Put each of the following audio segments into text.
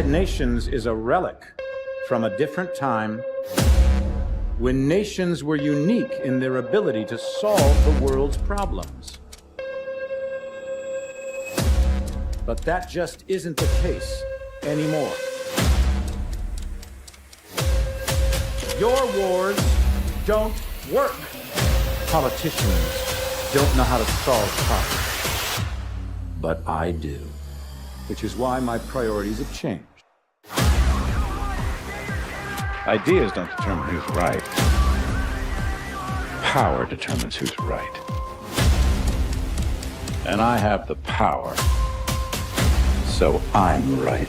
United Nations is a relic from a different time when nations were unique in their ability to solve the world's problems. But that just isn't the case anymore. Your wars don't work. Politicians don't know how to solve problems. But I do. Which is why my priorities have changed. Ideas don't determine who's right. Power determines who's right. And I have the power. So I'm right.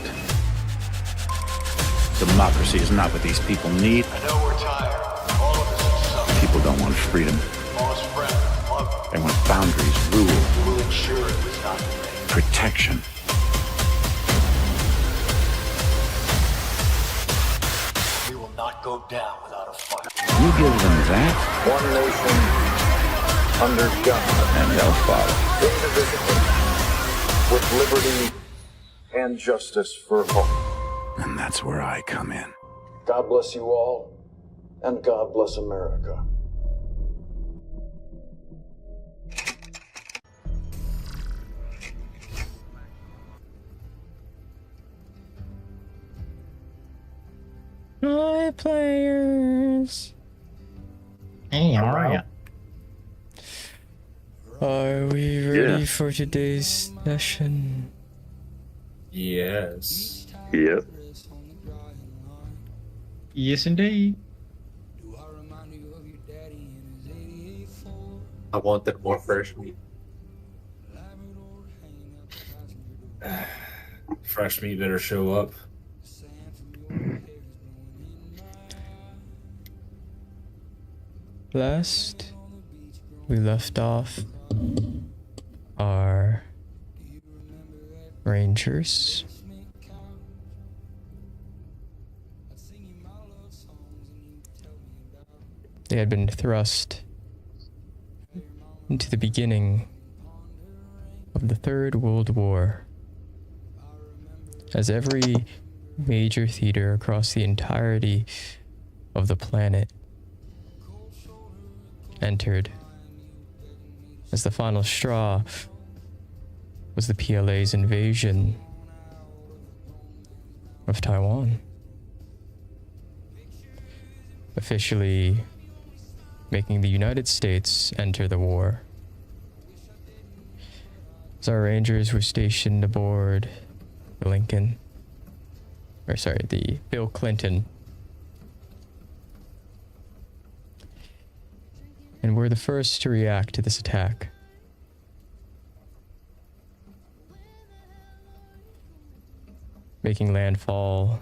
Democracy is not what these people need. I know we're tired. All of us are suffering. People don't want freedom. Lost friend, mother. They want boundaries, rule, We will ensure it was not in vain. protection. We will not go down without a fight. You give them that, One nation, under God, and they'll follow. indivisible, with liberty and justice for all. And that's where I come in. God bless you all, and God bless America. Hi, players. Hey, how are ya? Are we ready for today's session? Yes. Yep. Yes, indeed. I wanted more fresh meat. Fresh meat better show up. Last, we left off our Rangers. They had been thrust into the beginning of the Third World War, as every major theater across the entirety of the planet entered, as the final straw was the PLA's invasion of Taiwan, officially making the United States enter the war. As our Rangers were stationed aboard the the Bill Clinton, and were the first to react to this attack. Making landfall,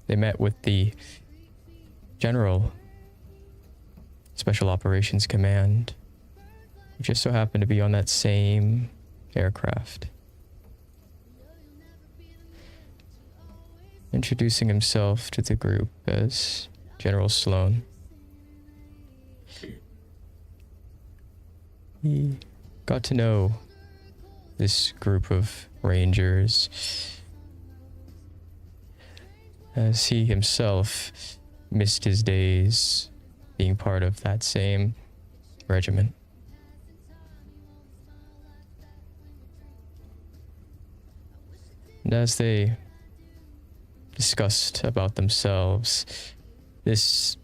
they met with the General Special Operations Command, who just so happened to be on that same aircraft. Introducing himself to the group as General Sloan. He got to know this group of Rangers as he himself missed his days being part of that same regiment. And as they discussed about themselves, this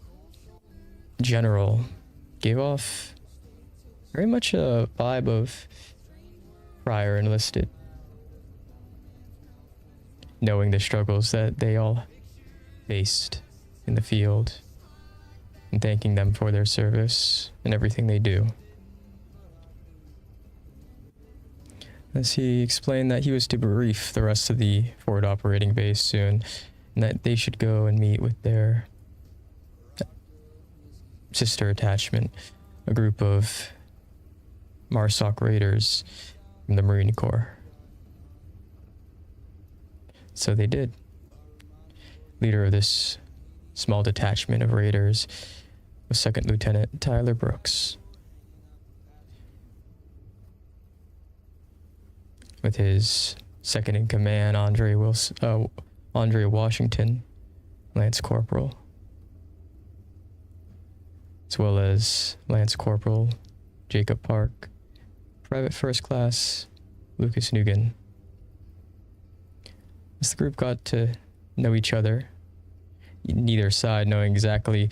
general gave off very much a vibe of prior enlisted, knowing the struggles that they all faced in the field, and thanking them for their service and everything they do. As he explained that he was to brief the rest of the forward operating base soon, and that they should go and meet with their sister attachment, a group of MARSOC Raiders from the Marine Corps. So they did. Leader of this small detachment of Raiders was Second Lieutenant Tyler Brooks, with his second in command, Andrea Washington, Lance Corporal, as well as Lance Corporal Jacob Park, Private First Class Lucas Nugan. As the group got to know each other, neither side knowing exactly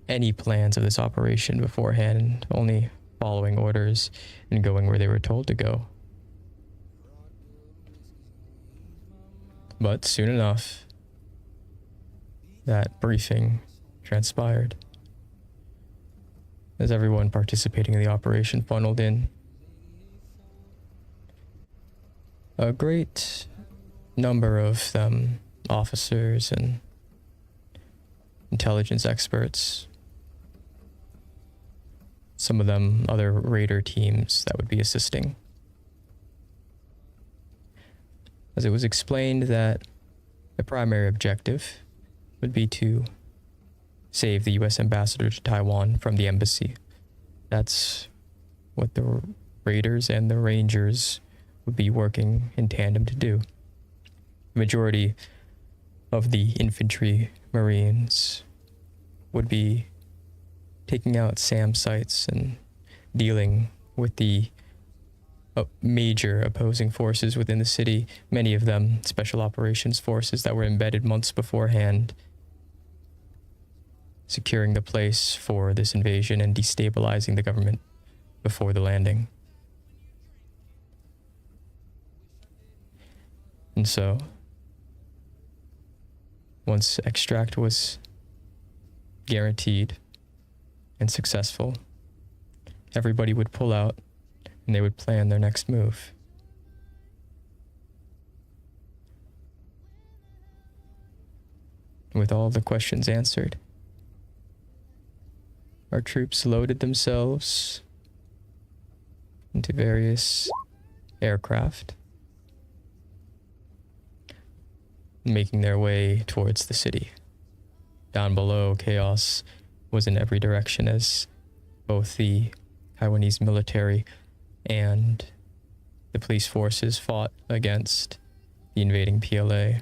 any plans of this operation beforehand, only following orders and going where they were told to go. But soon enough, that briefing transpired. As everyone participating in the operation funneled in, a great number of them, officers and intelligence experts, some of them other raider teams that would be assisting. As it was explained that the primary objective would be to save the U.S. ambassador to Taiwan from the embassy. That's what the raiders and the rangers would be working in tandem to do. The majority of the infantry marines would be taking out SAM sites and dealing with the major opposing forces within the city, many of them special operations forces that were embedded months beforehand, securing the place for this invasion and destabilizing the government before the landing. And so, once extract was guaranteed and successful, everybody would pull out and they would plan their next move. With all the questions answered, our troops loaded themselves into various aircraft, making their way towards the city. Down below, chaos was in every direction as both the Taiwanese military and the police forces fought against the invading PLA,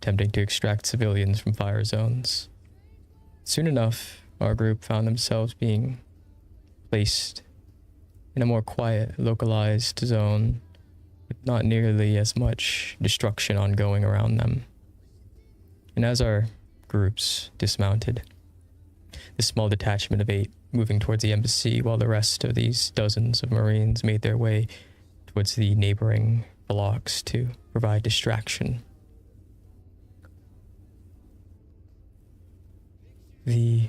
attempting to extract civilians from fire zones. Soon enough, our group found themselves being placed in a more quiet, localized zone with not nearly as much destruction ongoing around them. And as our groups dismounted, the small detachment of 8 moving towards the embassy, while the rest of these dozens of Marines made their way towards the neighboring blocks to provide distraction. The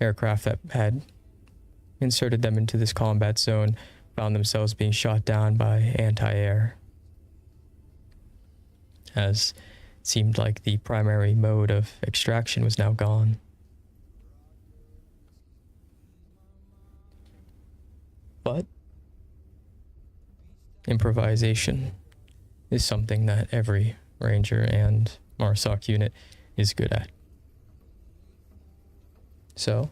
aircraft that had inserted them into this combat zone found themselves being shot down by anti-air, as it seemed like the primary mode of extraction was now gone. But improvisation is something that every Ranger and MARSOC unit is good at. So,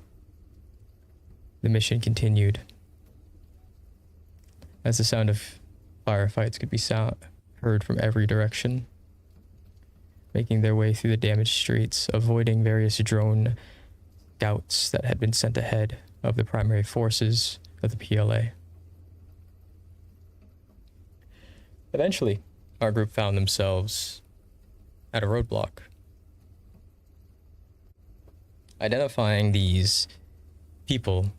the mission continued. As the sound of firefights could be heard from every direction, making their way through the damaged streets, avoiding various drone scouts that had been sent ahead of the primary forces of the PLA. Eventually, our group found themselves at a roadblock. Identifying these people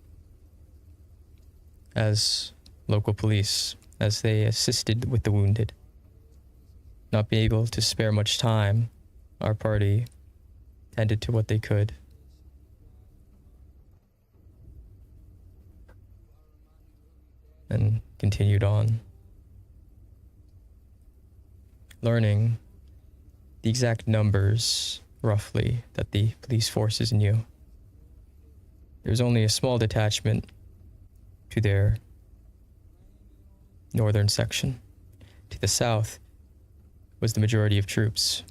as local police as they assisted with the wounded. Not being able to spare much time, our party tended to what they could. And continued on, learning the exact numbers, roughly, that the police forces knew. There was only a small detachment to their northern section. To the south was the majority of troops,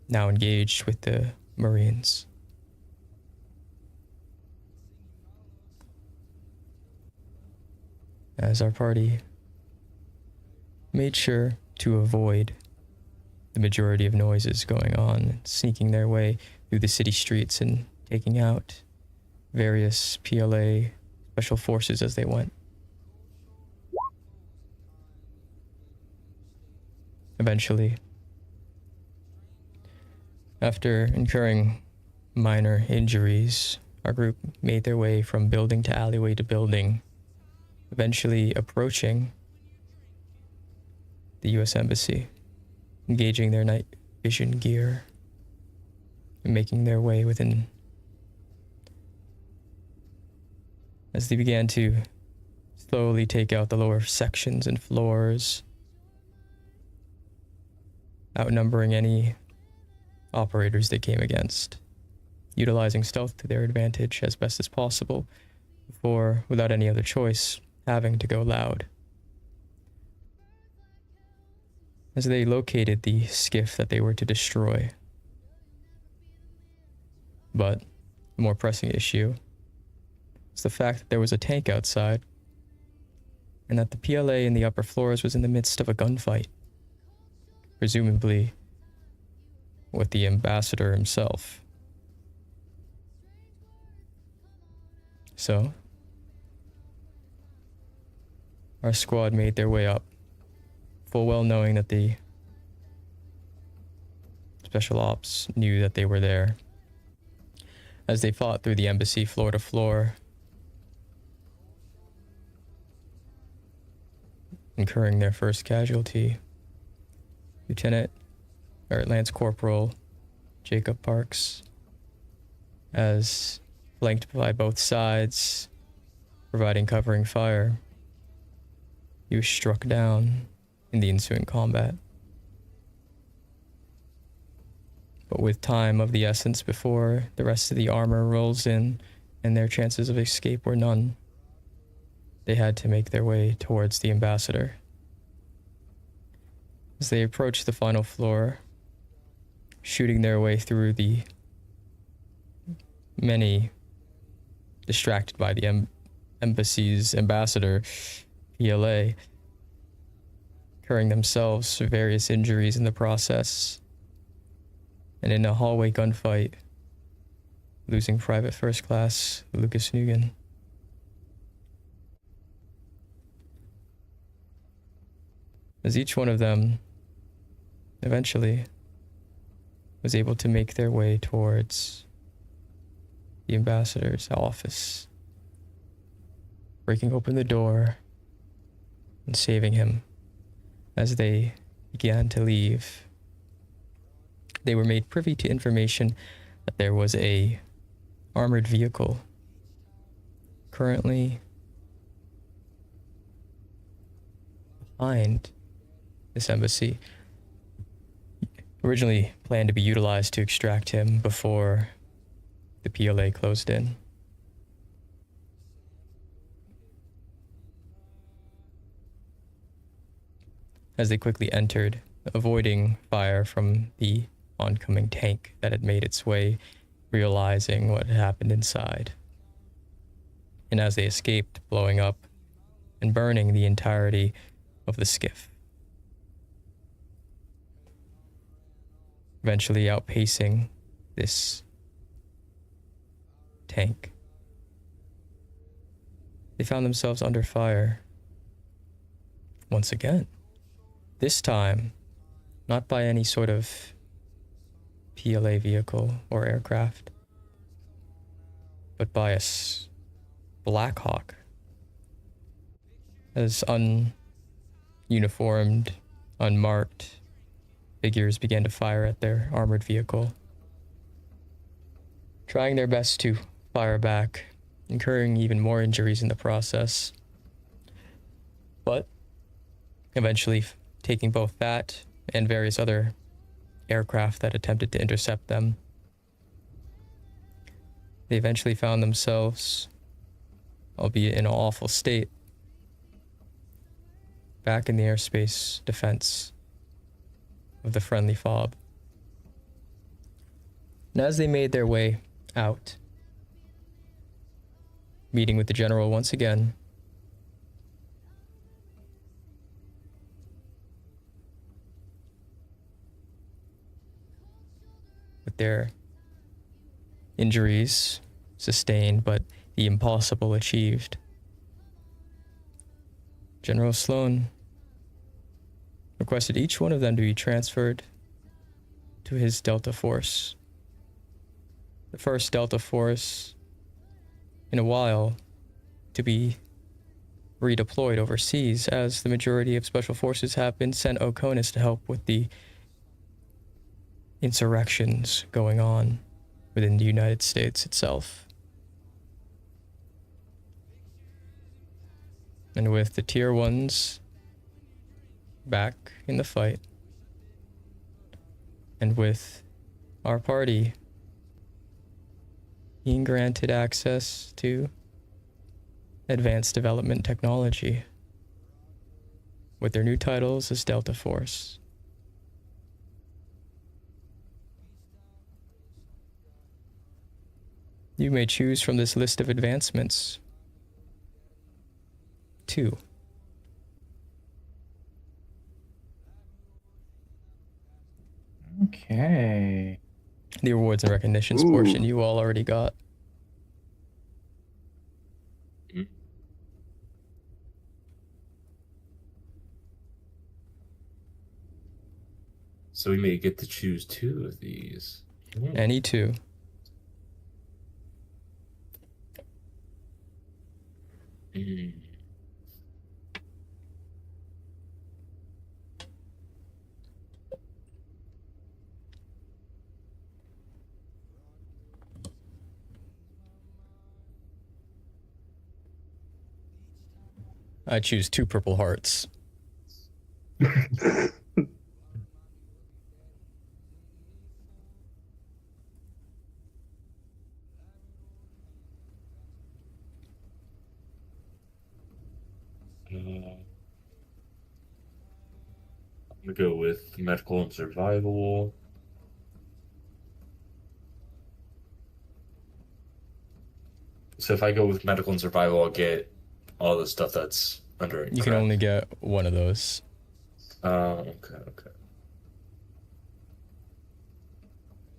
now engaged with the Marines. As our party made sure to avoid the majority of noises going on, sneaking their way through the city streets and taking out various PLA special forces as they went. Eventually, after incurring minor injuries, our group made their way from building to alleyway to building, eventually approaching the US Embassy, engaging their night vision gear, and making their way within. As they began to slowly take out the lower sections and floors, outnumbering any operators they came against, utilizing stealth to their advantage as best as possible, before, without any other choice, having to go loud. As they located the skiff that they were to destroy. But the more pressing issue is the fact that there was a tank outside, and that the PLA in the upper floors was in the midst of a gunfight, presumably with the ambassador himself. So, our squad made their way up, full well knowing that the special ops knew that they were there. As they fought through the embassy floor to floor, incurring their first casualty, Lance Corporal Jacob Parks, as flanked by both sides, providing covering fire, he was struck down in the ensuing combat. But with time of the essence before the rest of the armor rolls in and their chances of escape were none, they had to make their way towards the ambassador. As they approached the final floor, shooting their way through the many distracted by the embassy's ambassador, PLA, incurring themselves various injuries in the process, and in a hallway gunfight, losing Private First Class Lucas Nugan. As each one of them eventually was able to make their way towards the ambassador's office, breaking open the door and saving him. As they began to leave, they were made privy to information that there was a armored vehicle currently behind this embassy, originally planned to be utilized to extract him before the PLA closed in. As they quickly entered, avoiding fire from the oncoming tank that had made its way, realizing what had happened inside. And as they escaped, blowing up and burning the entirety of the skiff. Eventually outpacing this tank. They found themselves under fire once again. This time, not by any sort of PLA vehicle or aircraft, but by a Black Hawk. As ununiformed, unmarked figures began to fire at their armored vehicle, trying their best to fire back, incurring even more injuries in the process. But eventually taking both that and various other aircraft that attempted to intercept them, they eventually found themselves, albeit in an awful state, back in the airspace defense of the friendly FOB. And as they made their way out, meeting with the general once again, their injuries sustained, but the impossible achieved. General Sloan requested each one of them to be transferred to his Delta Force. The first Delta Force in a while to be redeployed overseas, as the majority of special forces have been sent Oconus to help with the insurrections going on within the United States itself. And with the tier 1s back in the fight, and with our party being granted access to advanced development technology with their new titles as Delta Force. You may choose from this list of advancements 2. Okay. The awards and recognitions portion you all already got. So we may get to choose 2 of these. Any 2. I choose 2 purple hearts. I'm gonna go with medical and survival. So if I go with medical and survival, I'll get all the stuff that's under it. You can only get one of those. Okay.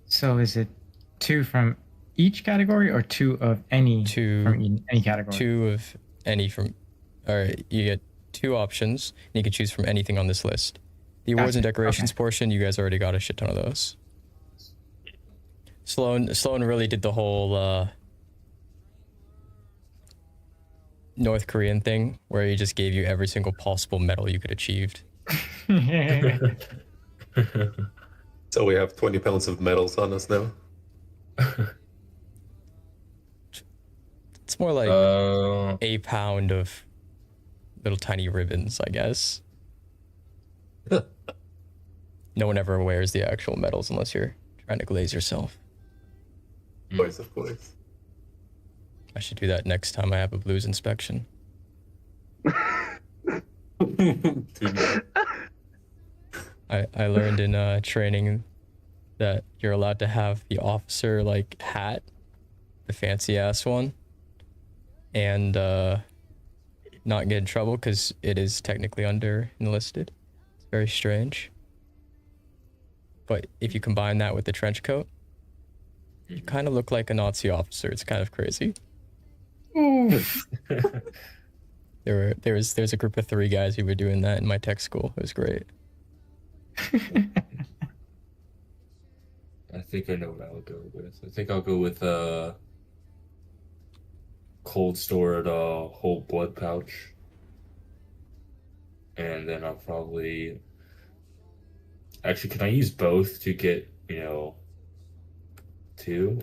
So is it 2 from each category or 2 of any 2 from any category? 2 of any from. All right, you get 2 options, and you can choose from anything on this list. The awards and decorations portion, you guys already got a shit ton of those. Sloan really did the whole North Korean thing where he just gave you every single possible medal you could achieved. So we have 20 pounds of medals on us now. It's more like a pound of little tiny ribbons, I guess. No one ever wears the actual medals unless you're trying to glaze yourself. Of course. I should do that next time I have a blues inspection. I learned in training that you're allowed to have the officer like hat, the fancy ass one, and not get in trouble because it is technically under enlisted. It's very strange. But if you combine that with the trench coat, you kind of look like a Nazi officer. It's kind of crazy. There's a group of 3 guys who were doing that in my tech school. It was great. I think I know what I'll go with. I think I'll go with cold stored whole blood pouch. And then I'll probably... Actually, can I use both to get, 2?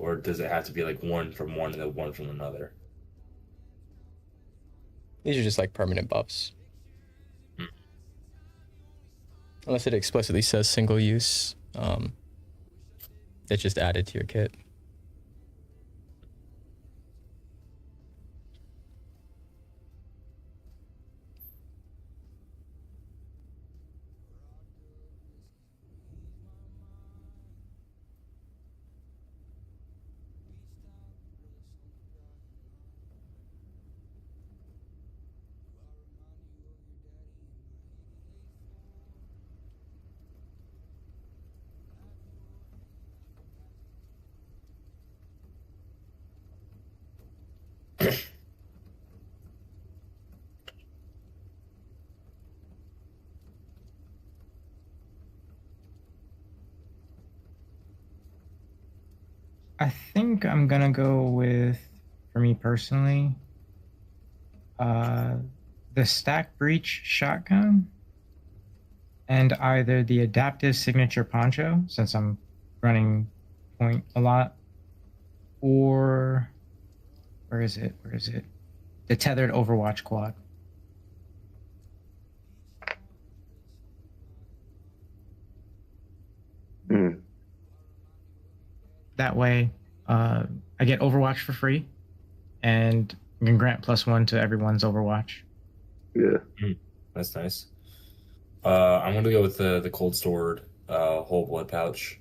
Or does it have to be like one from one and then one from another? These are just like permanent buffs. Unless it explicitly says single use, it's just added to your kit. I think I'm gonna go with, for me personally, the Stack Breach shotgun and either the adaptive signature poncho, since I'm running point a lot, or where is it? Where is it? The tethered Overwatch quad. Hmm. That way, I get Overwatch for free, and can grant +1 to everyone's Overwatch. Yeah. That's nice. I'm gonna go with the cold stored whole blood pouch.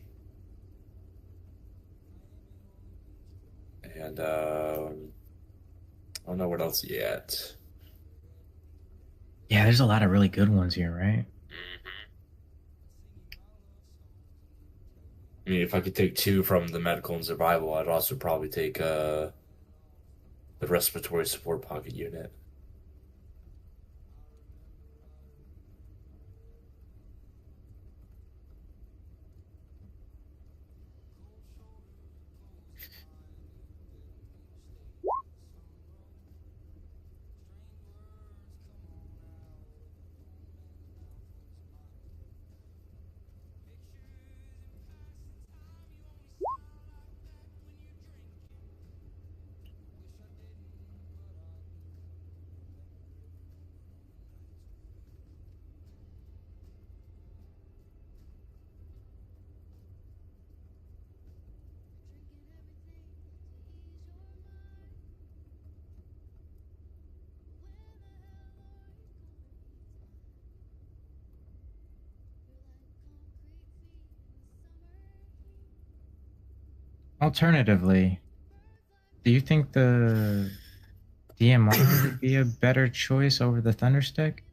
And I don't know what else yet. Yeah, there's a lot of really good ones here, right? I mean, if I could take 2 from the medical and survival, I'd also probably take the respiratory support pocket unit. Alternatively, do you think the DMR would be a better choice over the Thunderstick?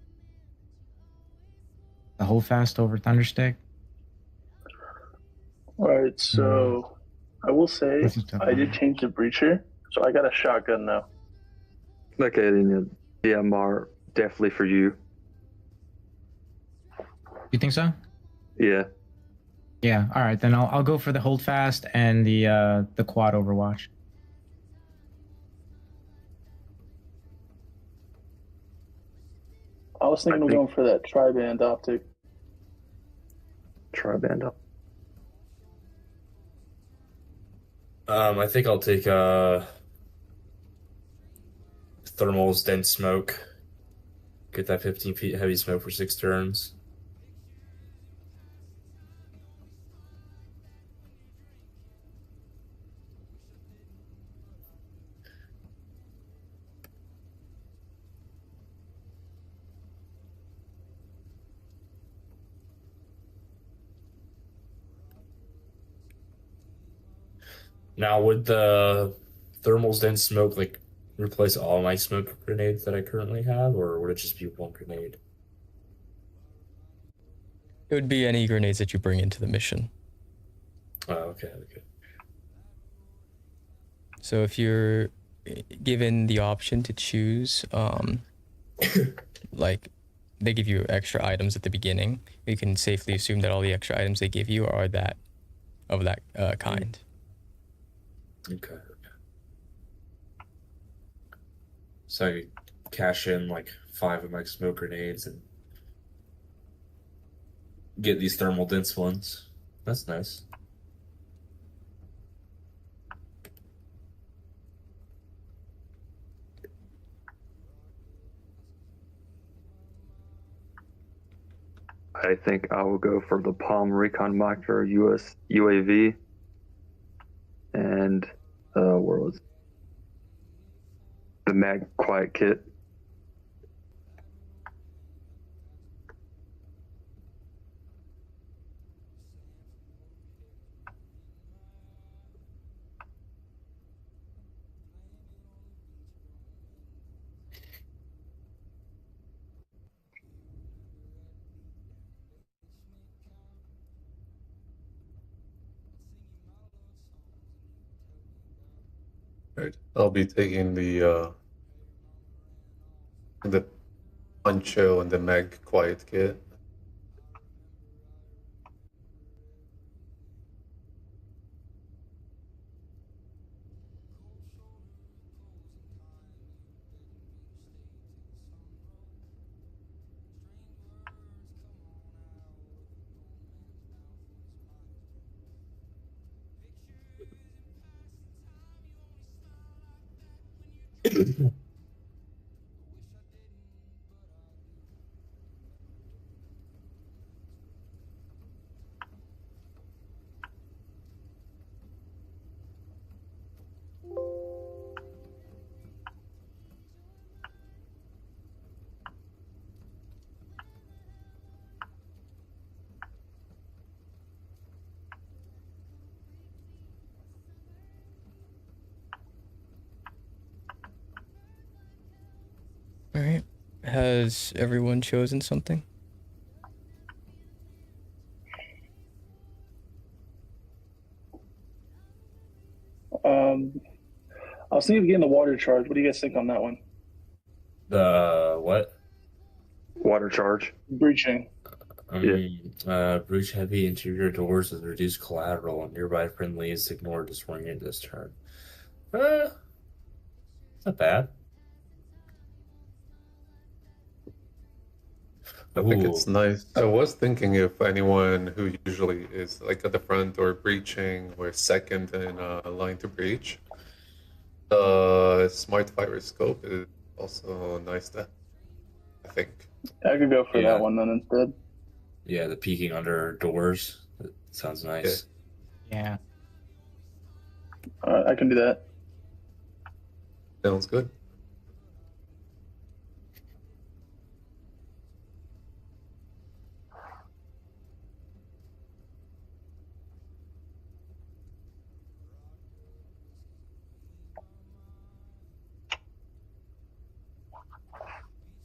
The Holdfast over Thunderstick? Alright, so I will say That's a tough I did one. change the breacher, so I got a shotgun now. Okay, then DMR definitely for you. You think so? Yeah. Yeah. All right, then I'll go for the Holdfast and the quad Overwatch. I was thinking of going for that tri-band optic. Tri-band up. I think I'll take thermals, dense smoke. Get that 15 feet heavy smoke for 6 turns. Now, would the thermals dense smoke like replace all my smoke grenades that I currently have, or would it just be one grenade? It would be any grenades that you bring into the mission. Oh, okay. So if you're given the option to choose, like they give you extra items at the beginning, you can safely assume that all the extra items they give you are that kind. Okay. So I could cash in like 5 of my smoke grenades and get these thermal dense ones. That's nice. I think I will go for the Palm Recon Micro US UAV. And where was it? The Mag Quiet Kit. Right. I'll be taking the poncho and the mag quiet kit. All right. Has everyone chosen something? I was thinking of getting the water charge. What do you guys think on that one? The what? Water charge. Breaching. Breach heavy interior doors with reduced collateral and nearby friendlies ignored to swing it this turn. It's not bad. I think it's Ooh. nice. I was thinking if anyone who usually is like at the front or breaching or second in line to breach, the smart fire scope is also nice. That I think. I could go for Yeah. that one then instead. Yeah, the peeking under doors. That sounds nice. Yeah. I can do that. Sounds good.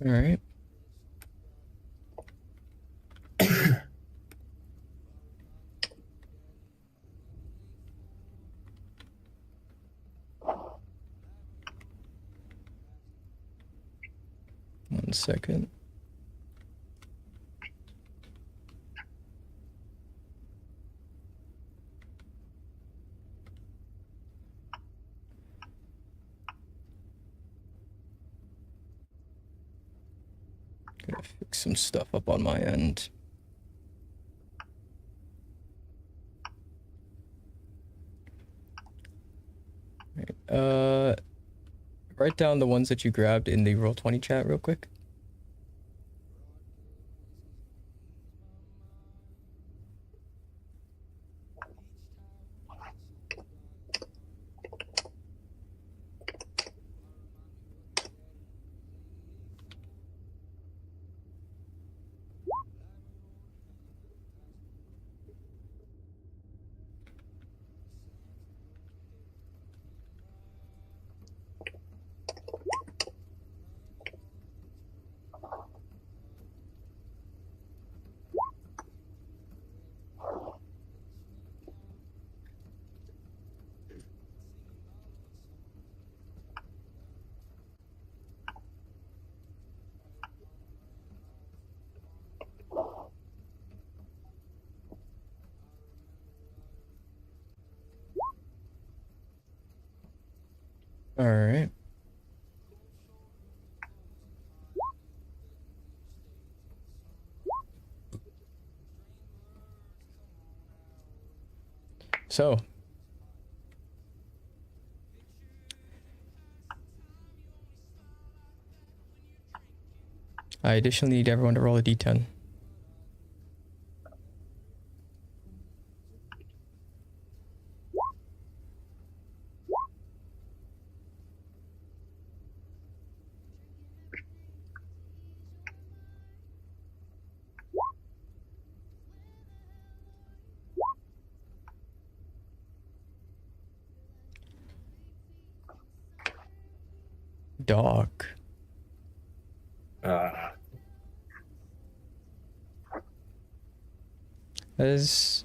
All right. One second. Gonna fix some stuff up on my end. Right. Write down the ones that you grabbed in the Roll20 chat real quick. All right. So, I additionally need everyone to roll a d10. Dog. Ah. That is...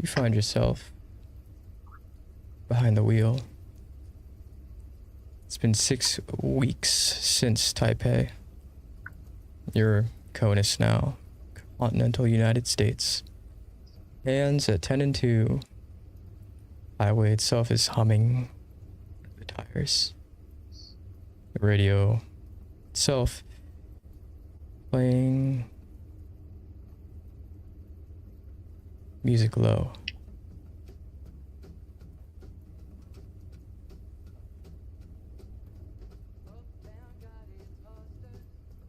you find yourself behind the wheel. It's been 6 weeks since Taipei. You're CONUS now, continental United States. Hands at 10 and 2. Highway itself is humming the tires. The radio itself playing music low.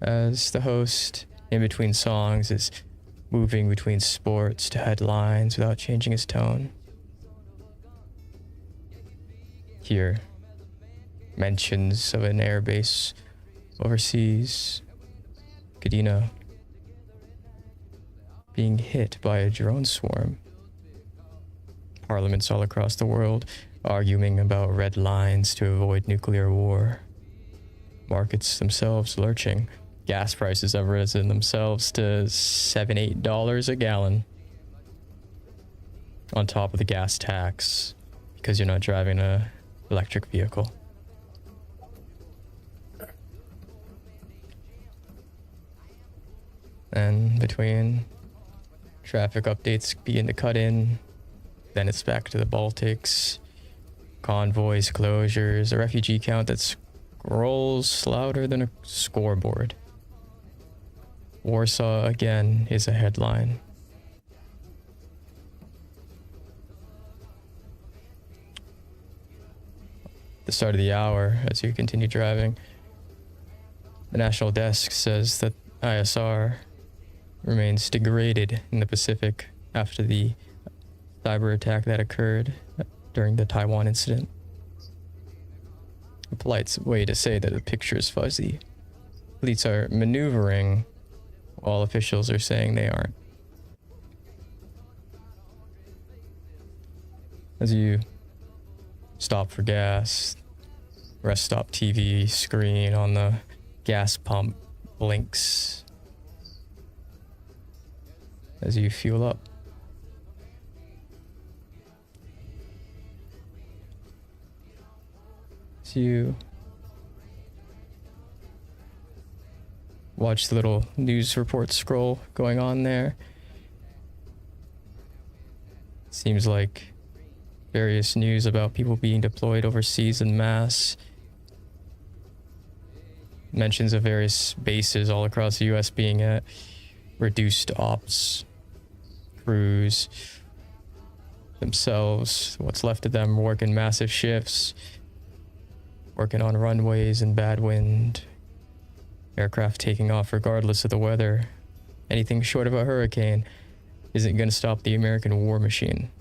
As the host, in between songs, is moving between sports to headlines without changing his tone. Here, mentions of an airbase overseas, Kadena being hit by a drone swarm. Parliaments all across the world arguing about red lines to avoid nuclear war. Markets themselves lurching. Gas prices have risen themselves to $7-8 a gallon. On top of the gas tax, because you're not driving a electric vehicle. And between traffic updates begin to cut in, then it's back to the Baltics, convoys, closures, a refugee count that scrolls louder than a scoreboard. Warsaw again is a headline. The start of the hour, as you continue driving, the national desk says that ISR remains degraded in the Pacific after the cyber attack that occurred during the Taiwan incident. A polite way to say that the picture is fuzzy. Elites are maneuvering while officials are saying they aren't. As you stop for gas, rest stop TV screen on the gas pump blinks as you fuel up. As you watch the little news report scroll going on there, seems like various news about people being deployed overseas en masse. Mentions of various bases all across the US being at reduced ops. Crews themselves, what's left of them, working massive shifts, working on runways in bad wind, aircraft taking off regardless of the weather. Anything short of a hurricane isn't going to stop the American war machine.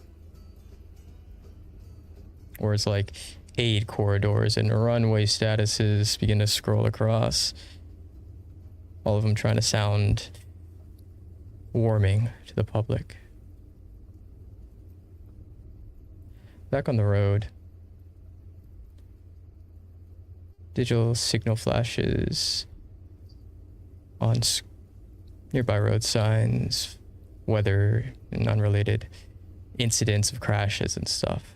Or it's like aid corridors and runway statuses begin to scroll across, all of them trying to sound warming to the public. Back on the road, digital signal flashes on nearby road signs, weather and unrelated incidents of crashes and stuff.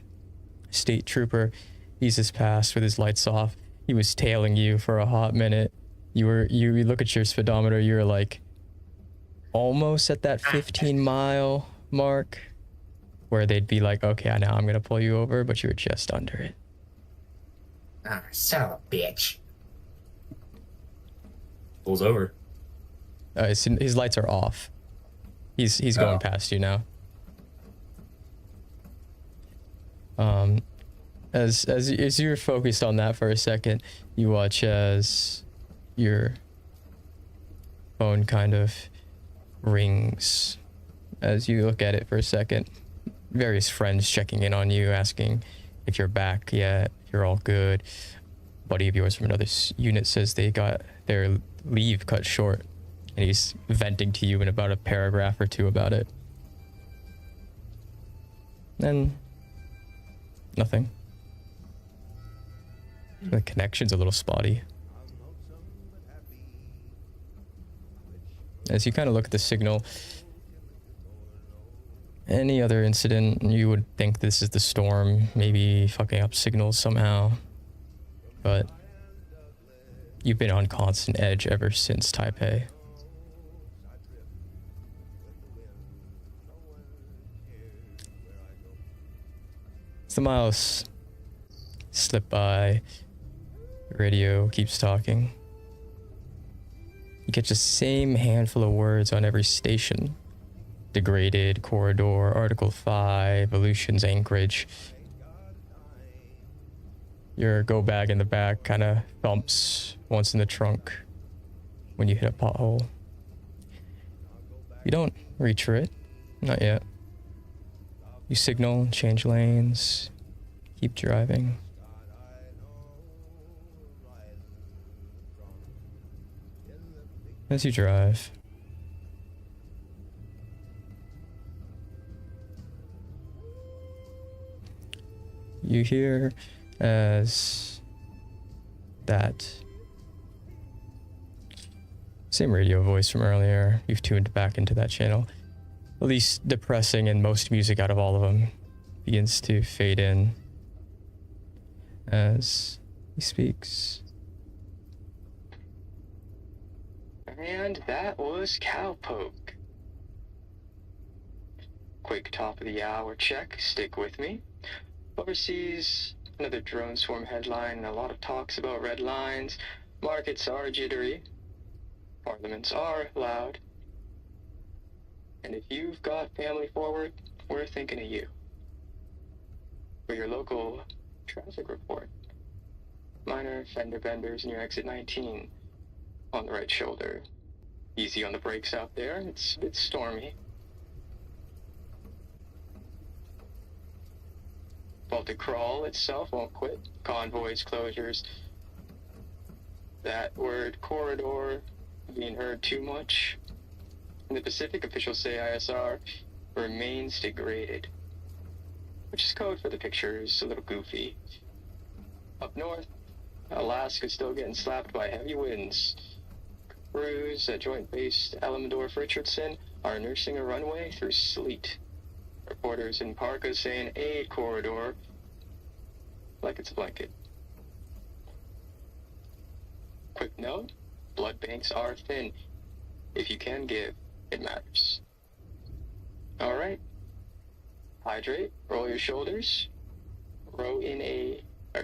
State trooper eases past with his lights off. He was tailing you for a hot minute. You look at your speedometer, you're like almost at that 15-mile mark where they'd be like, okay, now I'm gonna pull you over, but you were just under it. Ah, son of a bitch. Pulls over. His lights are off. He's going past you now. As you're focused on that for a second, you watch as your phone kind of rings. As you look at it for a second, various friends checking in on you, asking if you're back yet, if you're all good. A buddy of yours from another unit says they got their leave cut short, and he's venting to you in about a paragraph or two about it. Then nothing. The connection's a little spotty. As you kind of look at the signal, any other incident, you would think this is the storm, maybe fucking up signals somehow. But you've been on constant edge ever since Taipei. As the miles slip by, the radio keeps talking. You get the same handful of words on every station. Degraded, corridor, Article 5, Aleutians Anchorage. Your go bag in the back kind of thumps once in the trunk when you hit a pothole. You don't reach for it, not yet. You signal, change lanes, keep driving. As you drive, you hear as that same radio voice from earlier, you've tuned back into that channel. The least depressing and most music out of all of them begins to fade in as he speaks. And that was Cowpoke. Quick top of the hour check, stick with me. Overseas, another drone swarm headline and a lot of talks about red lines. Markets are jittery. Parliaments are loud. And if you've got family forward, we're thinking of you. For your local traffic report. Minor fender benders near exit 19 on the right shoulder. Easy on the brakes out there, it's stormy. Baltic Crawl itself won't quit. Convoys, closures. That word corridor being heard too much. In the Pacific, officials say ISR remains degraded, which is code for the picture is a little goofy. Up north, Alaska's still getting slapped by heavy winds. Crews at Joint Base Alamodorf-Richardson are nursing a runway through sleet. Reporters in parkas saying aid corridor like it's a blanket. Quick note, blood banks are thin. If you can give, it matters. Alright. Hydrate, roll your shoulders. Row in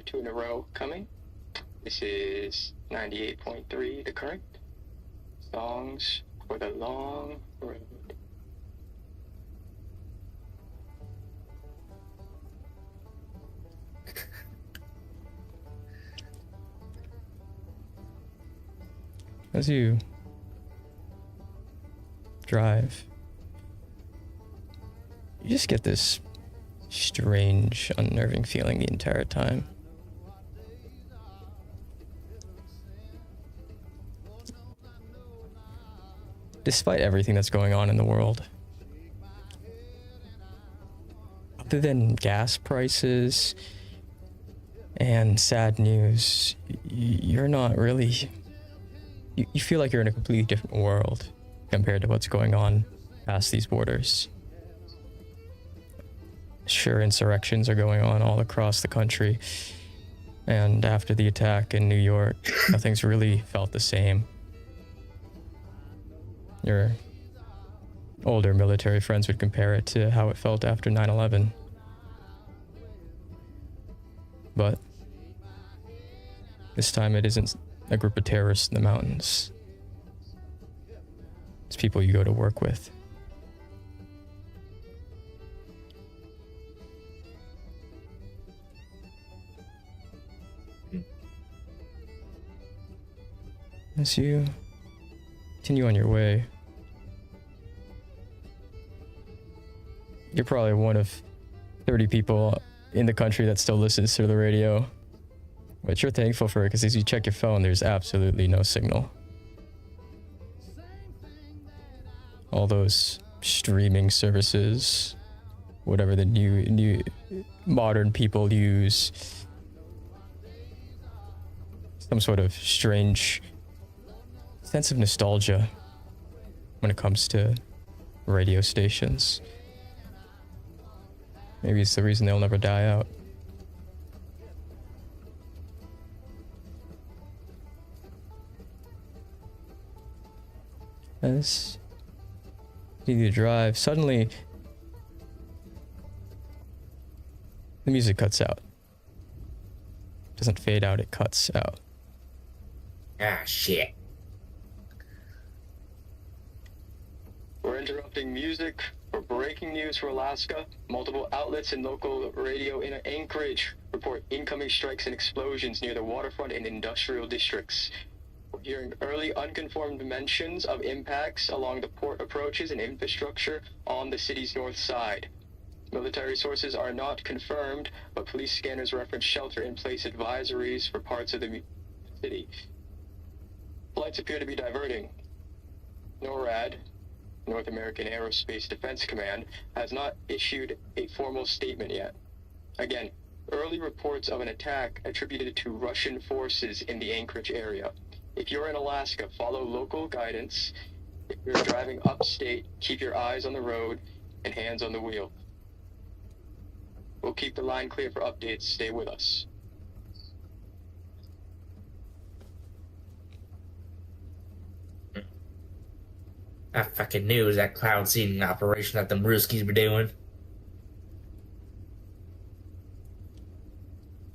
two in a row coming. This is 98.3, the current. Songs for the long road. As you drive, you just get this strange, unnerving feeling the entire time. Despite everything that's going on in the world, other than gas prices and sad news, you're not really... You feel like you're in a completely different world compared to what's going on past these borders. Sure, insurrections are going on all across the country, and after the attack in New York, nothing's really felt the same. Your older military friends would compare it to how it felt after 9/11. But this time it isn't a group of terrorists in the mountains. It's people you go to work with. As you continue on your way, you're probably one of 30 people in the country that still listens to the radio. But you're thankful for it, because as you check your phone, there's absolutely no signal. All those streaming services, whatever the new modern people use, some sort of strange sense of nostalgia when it comes to radio stations. Maybe it's the reason they'll never die out. As you need to drive, suddenly the music cuts out. Doesn't fade out, it cuts out. Ah, shit. We're interrupting music for breaking news for Alaska. Multiple outlets and local radio in Anchorage report incoming strikes and explosions near the waterfront and industrial districts. We're hearing early unconfirmed mentions of impacts along the port approaches and infrastructure on the city's north side. Military sources are not confirmed, but police scanners reference shelter-in-place advisories for parts of the city. Flights appear to be diverting. NORAD, North American Aerospace Defense Command, has not issued a formal statement yet. Again, early reports of an attack attributed to Russian forces in the Anchorage area. If you're in Alaska, follow local guidance. If you're driving upstate, keep your eyes on the road and hands on the wheel. We'll keep the line clear for updates. Stay with us. I fucking knew it was that cloud seeding operation that the Ruskies were doing.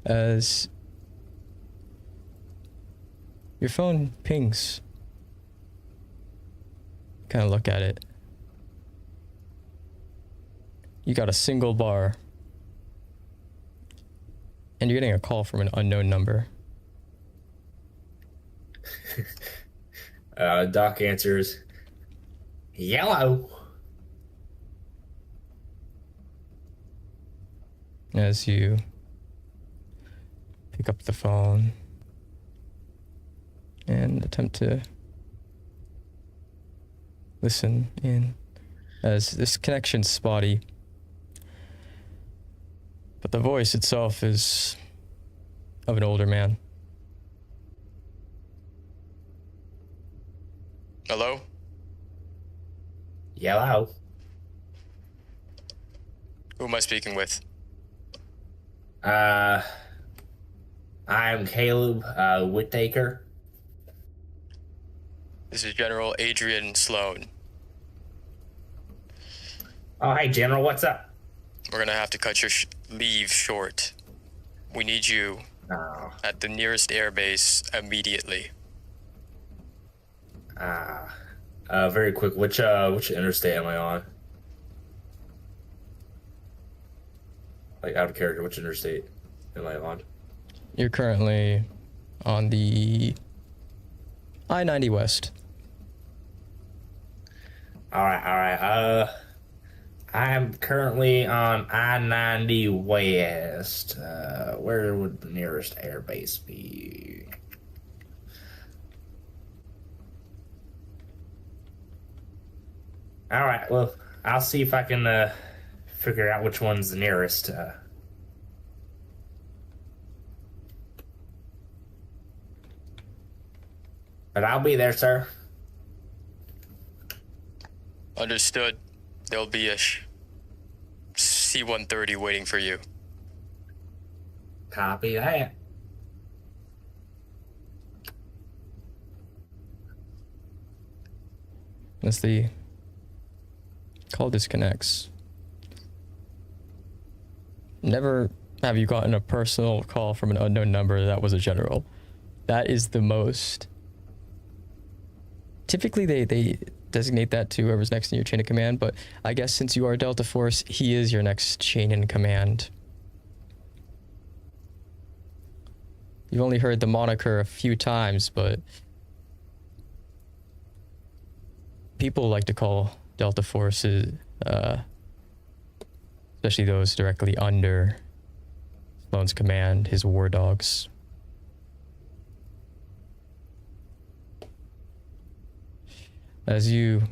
As your phone pings, kind of look at it. You got a single bar, and you're getting a call from an unknown number. Doc answers, "Yellow." As you pick up the phone and attempt to listen in, as this connection's spotty, but the voice itself is of an older man. Hello? Yellow. Who am I speaking with? I'm Caleb Whittaker. This is General Adrian Sloan. Oh, hey, General, what's up? We're gonna have to cut your leave short. We need you at the nearest airbase immediately. Very quick, which interstate am I on? Like, out of character, which interstate am I on? You're currently on the I-90 West. All right. I'm currently on I-90 West. Where would the nearest airbase be? All right, well, I'll see if I can figure out which one's the nearest. But I'll be there, sir. Understood. There'll be a C-130 waiting for you. Copy that. As the call disconnects, never have you gotten a personal call from an unknown number that was a general. That is the most. Typically, they designate that to whoever's next in your chain of command, but I guess since you are Delta Force, he is your next chain in command. You've only heard the moniker a few times, but people like to call Delta Forces, especially those directly under Sloan's command, his war dogs. As you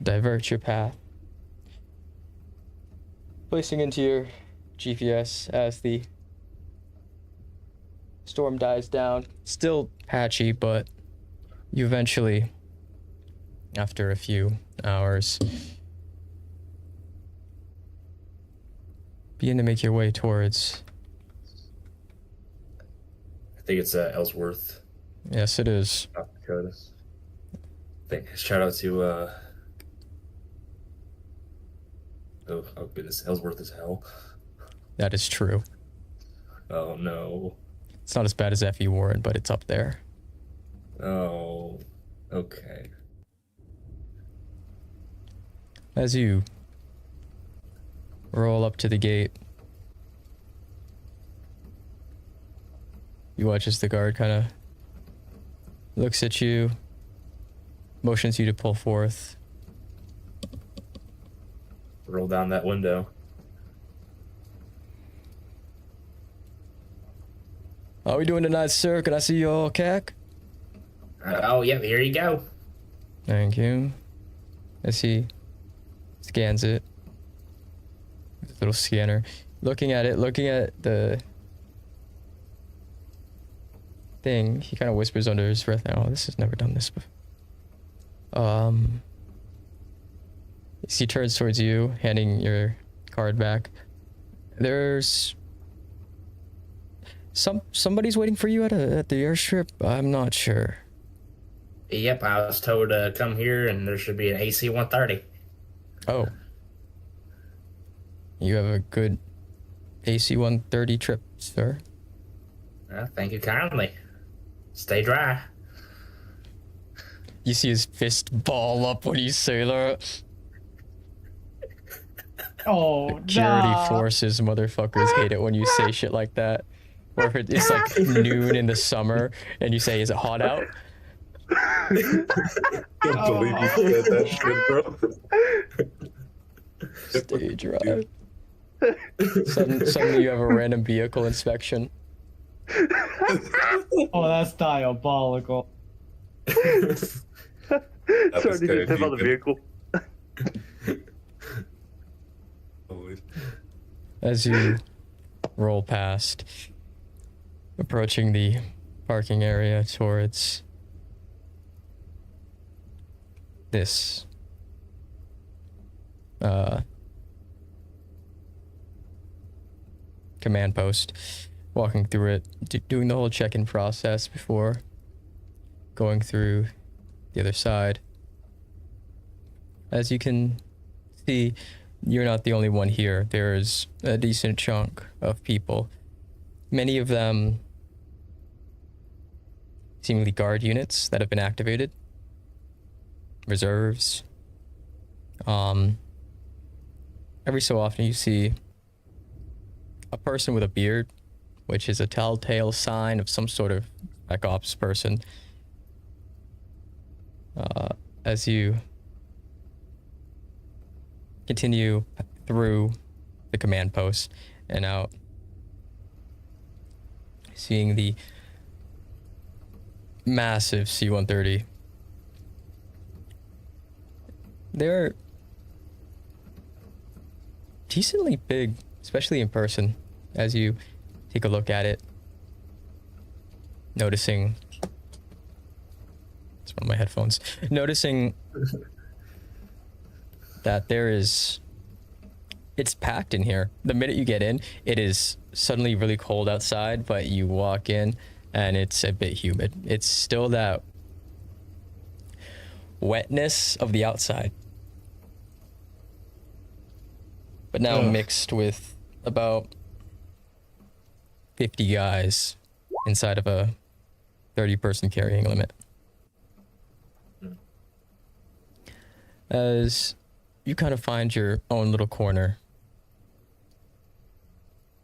divert your path, placing into your GPS as the storm dies down. Still patchy, but you eventually after a few hours, begin to make your way towards... I think it's Ellsworth. Yes, it is. South Dakota. Shout out to oh goodness, Ellsworth is hell. That is true. Oh no. It's not as bad as F.E. Warren, but it's up there. Oh, okay. As you roll up to the gate, you watch as the guard kind of looks at you, motions you to pull forth. Roll down that window. How are we doing tonight, sir? Can I see your CAC? Oh, yeah, here you go. Thank you. As he scans it. Little scanner. Looking at the thing, he kind of whispers under his breath, "Oh, this has never done this before." As he turns towards you, handing your card back. There's somebody's waiting for you at the airstrip. I'm not sure. Yep, I was told to come here and there should be an AC 130. Oh. You have a good AC 130 trip, sir. Thank you kindly. Stay dry. You see his fist ball up when you say that. Oh, Security nah. forces motherfuckers hate it when you say shit like that. Or if it's like noon in the summer and you say, "Is it hot out?" Can't believe you said that shit, bro. Stay dry. Suddenly you have a random vehicle inspection. Oh, that's diabolical. Sorry, did you tip on the vehicle? As you roll past, approaching the parking area towards this command post, walking through it, doing the whole check-in process before going through the other side. As you can see, you're not the only one here. There's a decent chunk of people. Many of them seemingly guard units that have been activated. Reserves. Every so often you see a person with a beard, which is a telltale sign of some sort of spec ops person. As you continue through the command post and out, seeing the massive C-130. They're decently big, especially in person, as you take a look at it, noticing... It's one of my headphones. Noticing that it's packed in here. The minute you get in, it is suddenly really cold outside, but you walk in and it's a bit humid. It's still that wetness of the outside, but now mixed with about 50 guys inside of a 30-person carrying limit. As you kind of find your own little corner,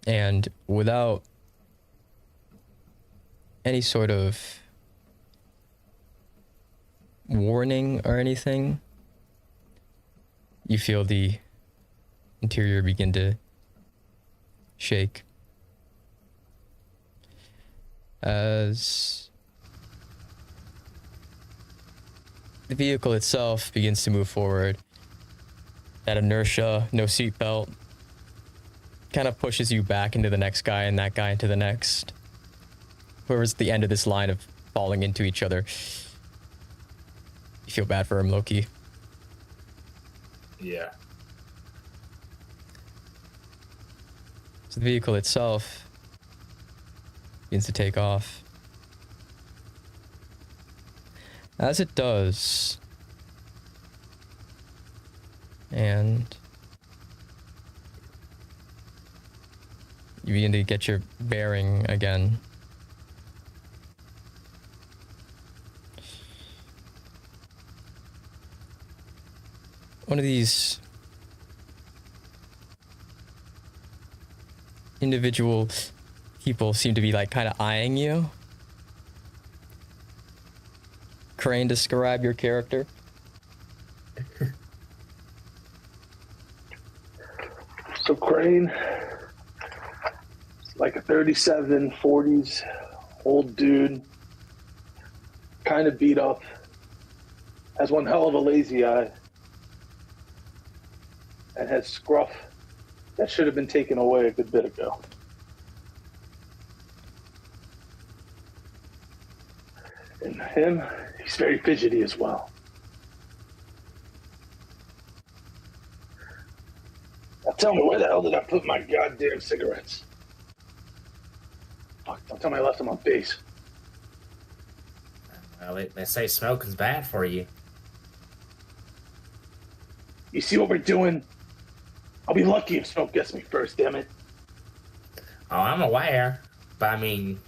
and without any sort of warning or anything, you feel the interior begin to shake as the vehicle itself begins to move forward. That inertia, no seatbelt, kind of pushes you back into the next guy and that guy into the next. Whoever's at the end of this line of falling into each other. You feel bad for him, low-key. Yeah. So the vehicle itself begins to take off. As it does, and you begin to get your bearing again. One of these individual people seem to be like kind of eyeing you. Crane, describe your character. So Crane, like a 37, 40s old dude, kind of beat up, has one hell of a lazy eye, and has scruff that should have been taken away a good bit ago. And him, he's very fidgety as well. Now tell me, where the hell did I put my goddamn cigarettes? Fuck, don't tell me I left them on base. Well, they say smoking's bad for you. You see what we're doing? I'll be lucky if smoke gets me first, damn it. Oh, I'm aware, but I mean,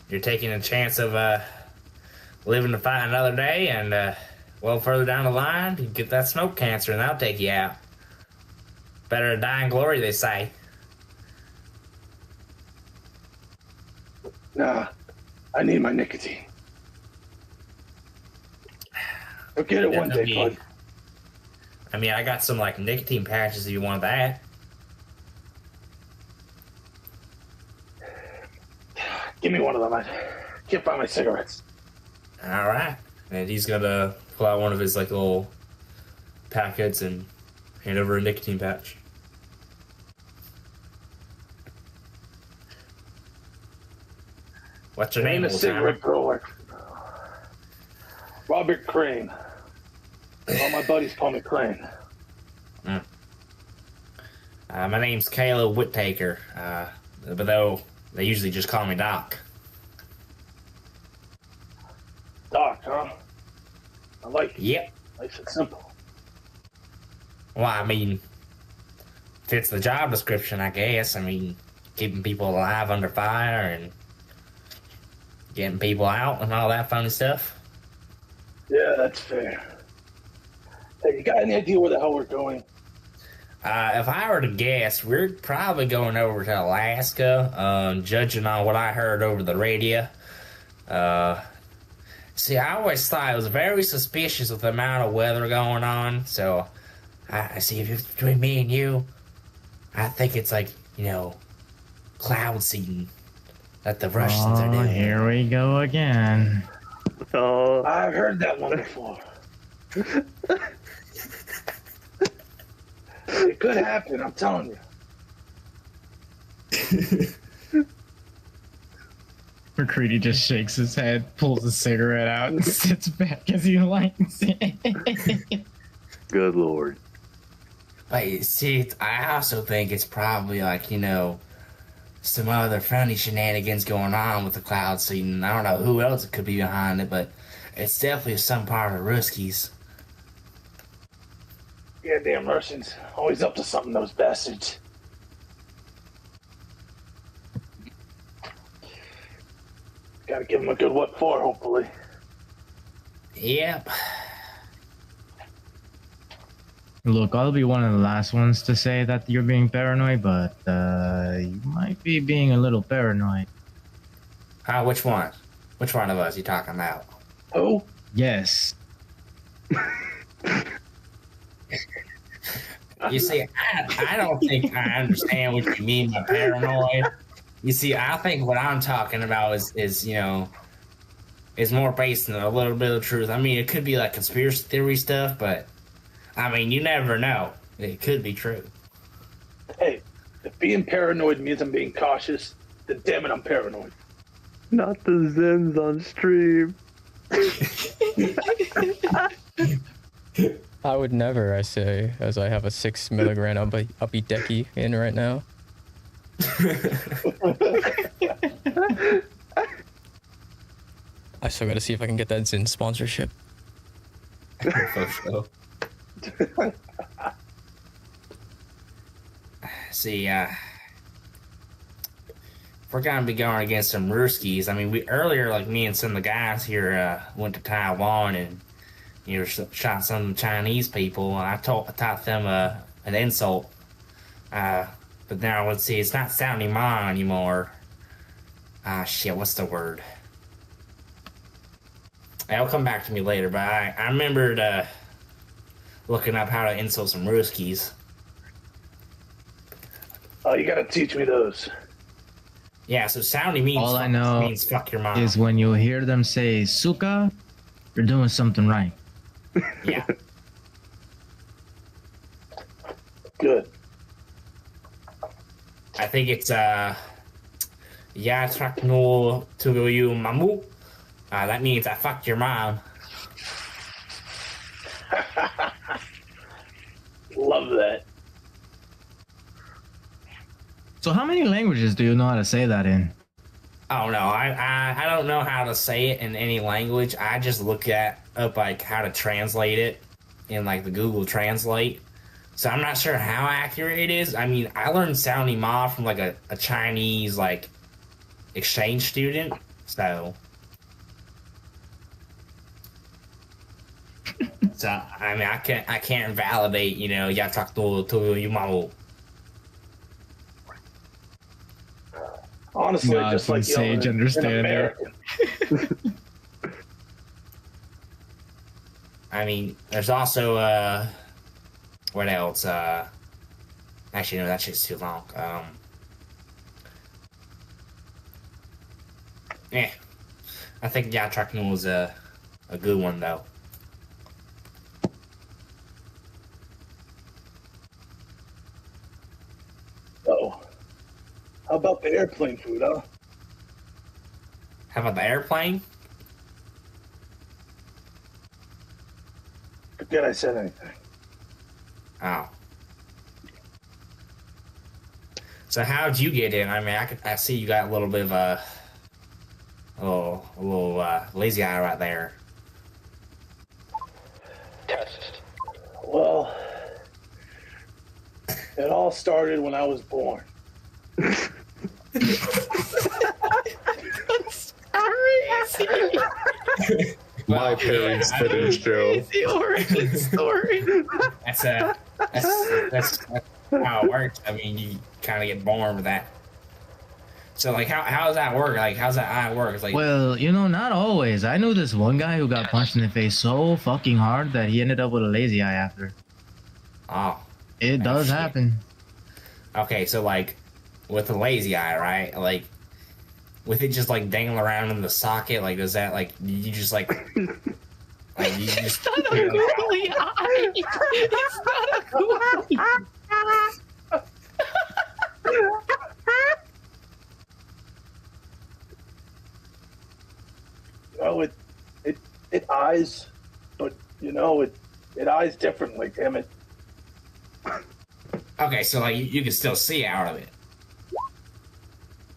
you're taking a chance of living to fight another day, and well, further down the line, you get that smoke cancer, and that'll take you out. Better to die in glory, they say. Nah, I need my nicotine. I'll get it one day, bud. I mean, I got some like nicotine patches if you want that. Give me one of them. I can't find my cigarettes. All right. And he's gonna pull out one of his like little packets and hand over a nicotine patch. What's your name, a old cigarette timer? grower. Robert Crane. All my buddies call me Crane. My name's Caleb Whittaker, but though they usually just call me Doc. Doc, huh? I like it. Yep. Nice and simple. Well, I mean, fits the job description, I guess. I mean, keeping people alive under fire and getting people out and all that funny stuff. Yeah, that's fair. Hey, you got any idea where the hell we're going? If I were to guess, we're probably going over to Alaska, judging on what I heard over the radio. See, I always thought it was very suspicious with the amount of weather going on, so I see if it's between me and you, I think it's like, you know, cloud seeding that the Russians are doing. Here we go again. Oh, I've heard that one before. It could happen, I'm telling you. McCready just shakes his head, pulls a cigarette out, and sits back as he lights it. good lord. But see, I also think it's probably like, you know, some other funny shenanigans going on with the cloud seeding. I don't know who else could be behind it, but it's definitely some part of the Ruskies. Goddamn Russians. Always up to something, those bastards. Gotta give them a good what for, hopefully. Yep. Look, I'll be one of the last ones to say that you're being paranoid, but you might be being a little paranoid. Which one? Which one of us are you talking about? Who? Yes. You see, I don't think I understand what you mean by paranoid. You see, I think what I'm talking about is you know, is more based on a little bit of truth. I mean, it could be like conspiracy theory stuff, but I mean, you never know. It could be true. Hey, if being paranoid means I'm being cautious, then damn it, I'm paranoid. Not the Zens on stream. I would never, I say, as I have a 6 milligram uppy decky in right now. I still gotta see if I can get that Zin sponsorship. See, if we're gonna be going against some Ruskies, I mean, we earlier, like me and some of the guys here, went to Taiwan and shot some Chinese people. I taught them an insult, but now let's see, it's not sounding ma anymore. Shit, what's the word? It'll come back to me later, but I remembered looking up how to insult some Ruskies. Oh, you gotta teach me those. Yeah, so sounding means all I know means fuck your mom. Is when you hear them say "suka," you're doing something right. Yeah. Good. I think it's ya trak no to you mamu. That means I fucked your mom. Love that. So how many languages do you know how to say that in? Oh no, I don't know how to say it in any language. I just look up like how to translate it in like the Google Translate. So I'm not sure how accurate it is. I mean, I learned sounding ma from like a Chinese like exchange student. So I mean, I can't validate, ya talk to you mamu. Honestly, just like sage an American. I mean, there's also what else? Actually, no, that shit's too long. I think ya trucking was a good one though. Oh, how about the airplane food, huh? How about the airplane? Forget I said anything. Oh. So how'd you get in? I mean, I see you got a little bit of a little lazy eye right there. Test. Well, it all started when I was born. My parents finished Joe. The origin story. That's how it works. I mean, you kind of get born with that. So, like, how does that work? Like, how's that eye work? It's like, Well, not always. I knew this one guy who got punched in the face so fucking hard that he ended up with a lazy eye after. oh, It does shit. happen. Okay, so like with the lazy eye, right? Like with it just like dangling around in the socket, like does that like you just like you just It's not a googly eye. It's not a googly eye. Oh, it eyes, but it eyes differently. Damn it. okay, so like you can still see out of it.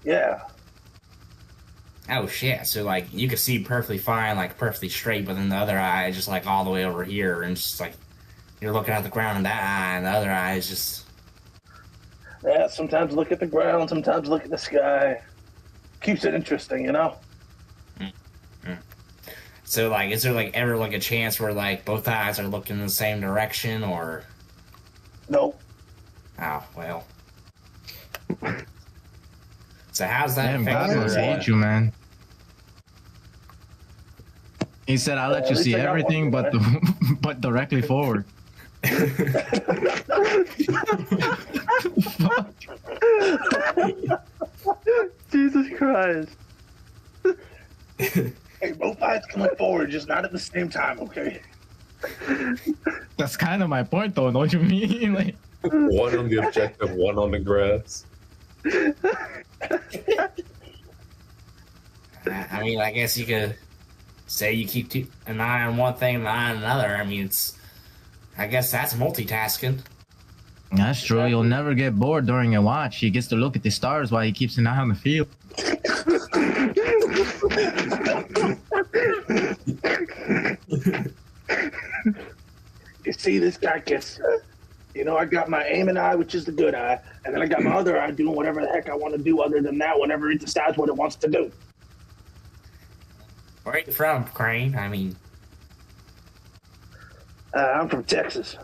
Yeah. Oh shit! So like you can see perfectly fine, like perfectly straight, but then the other eye is just like all the way over here, and just like you're looking at the ground in that eye, and the other eye is just. Yeah. Sometimes look at the ground. Sometimes look at the sky. Keeps it interesting, So like, is there like ever like a chance where like both eyes are looking in the same direction, or? Nope. Oh well. So how's that Damn, affect God your, must hate you, man. He said, "I'll let you see everything, but but directly forward." Jesus Christ. Hey, both eyes coming forward, just not at the same time, okay? That's kind of my point, though. Don't you mean? Like, One on the objective, one on the grass. I mean, I guess you could say you keep an eye on one thing and an eye on another. I mean, I guess that's multitasking. That's true. You'll never get bored during a watch. He gets to look at the stars while he keeps an eye on the field. You see, this guy gets, I got my aiming eye, which is the good eye, and then I got my other eye doing whatever the heck I want to do other than that, whenever it decides what it wants to do. Where are you from, Crane? I mean... I'm from Texas.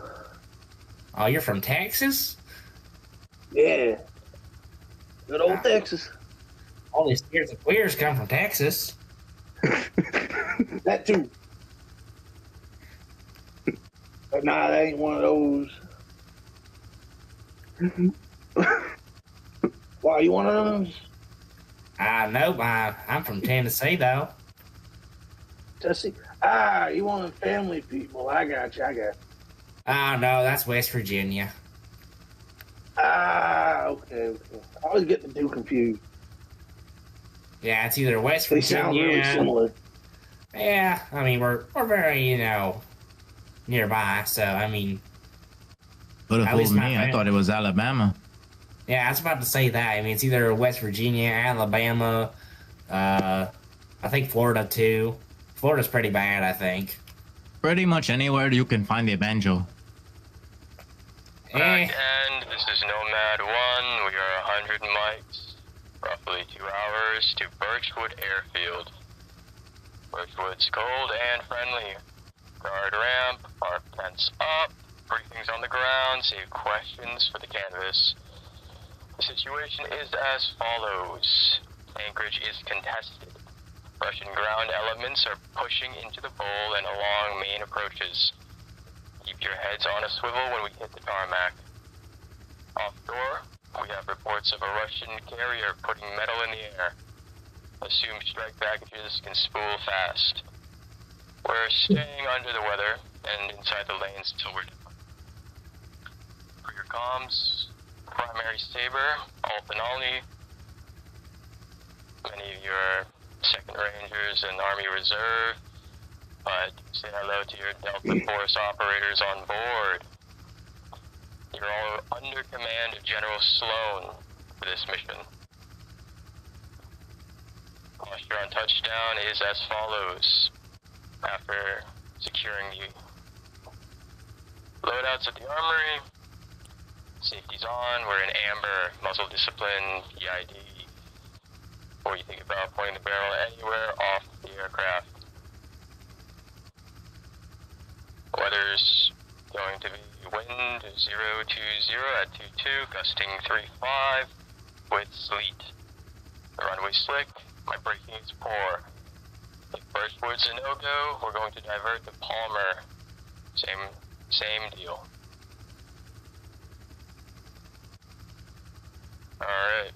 Oh, you're from Texas? Yeah. Good old Texas. All these years of queers come from Texas. That too. But nah, that ain't one of those. Why, you one of those? Nope, I'm from Tennessee, though. Tennessee? You one of the family people. I got you. No, that's West Virginia. Okay. I always get the two confused. Yeah, it's either West They Virginia... sound really similar. Yeah, I mean, we're very, nearby, so, I mean... But it fooled me. I thought it was Alabama. Yeah, I was about to say that. I mean, it's either West Virginia, Alabama, I think Florida, too. Florida's pretty bad, I think. Pretty much anywhere you can find a banjo. And this is Nomad 1. We are 100 mics, roughly 2 hours to Birchwood Airfield. Birchwood's cold and friendly. Guard ramp, park tents up, briefings on the ground, save questions for the canvas. The situation is as follows. Anchorage is contested. Russian ground elements are pushing into the bowl and along main approaches. Keep your heads on a swivel when we hit the tarmac. Offshore, we have reports of a Russian carrier putting metal in the air. Assumed strike packages can spool fast. We're staying under the weather and inside the lanes until we're done. For your comms, primary Saber, Alton Olney. Many of your Second Rangers and Army Reserve. But say hello to your Delta Force operators on board. You're all under command of General Sloan for this mission. Posture on touchdown is as follows. After securing the loadouts at the armory, safety's on, we're in amber, muzzle discipline, PID. What do you think about pointing the barrel anywhere off the aircraft? Weather's going to be wind 020 at 22, gusting 35 with sleet. The runway slick, my braking is poor. If Birchwood's a no-go, we're going to divert to Palmer. Same deal. Alright.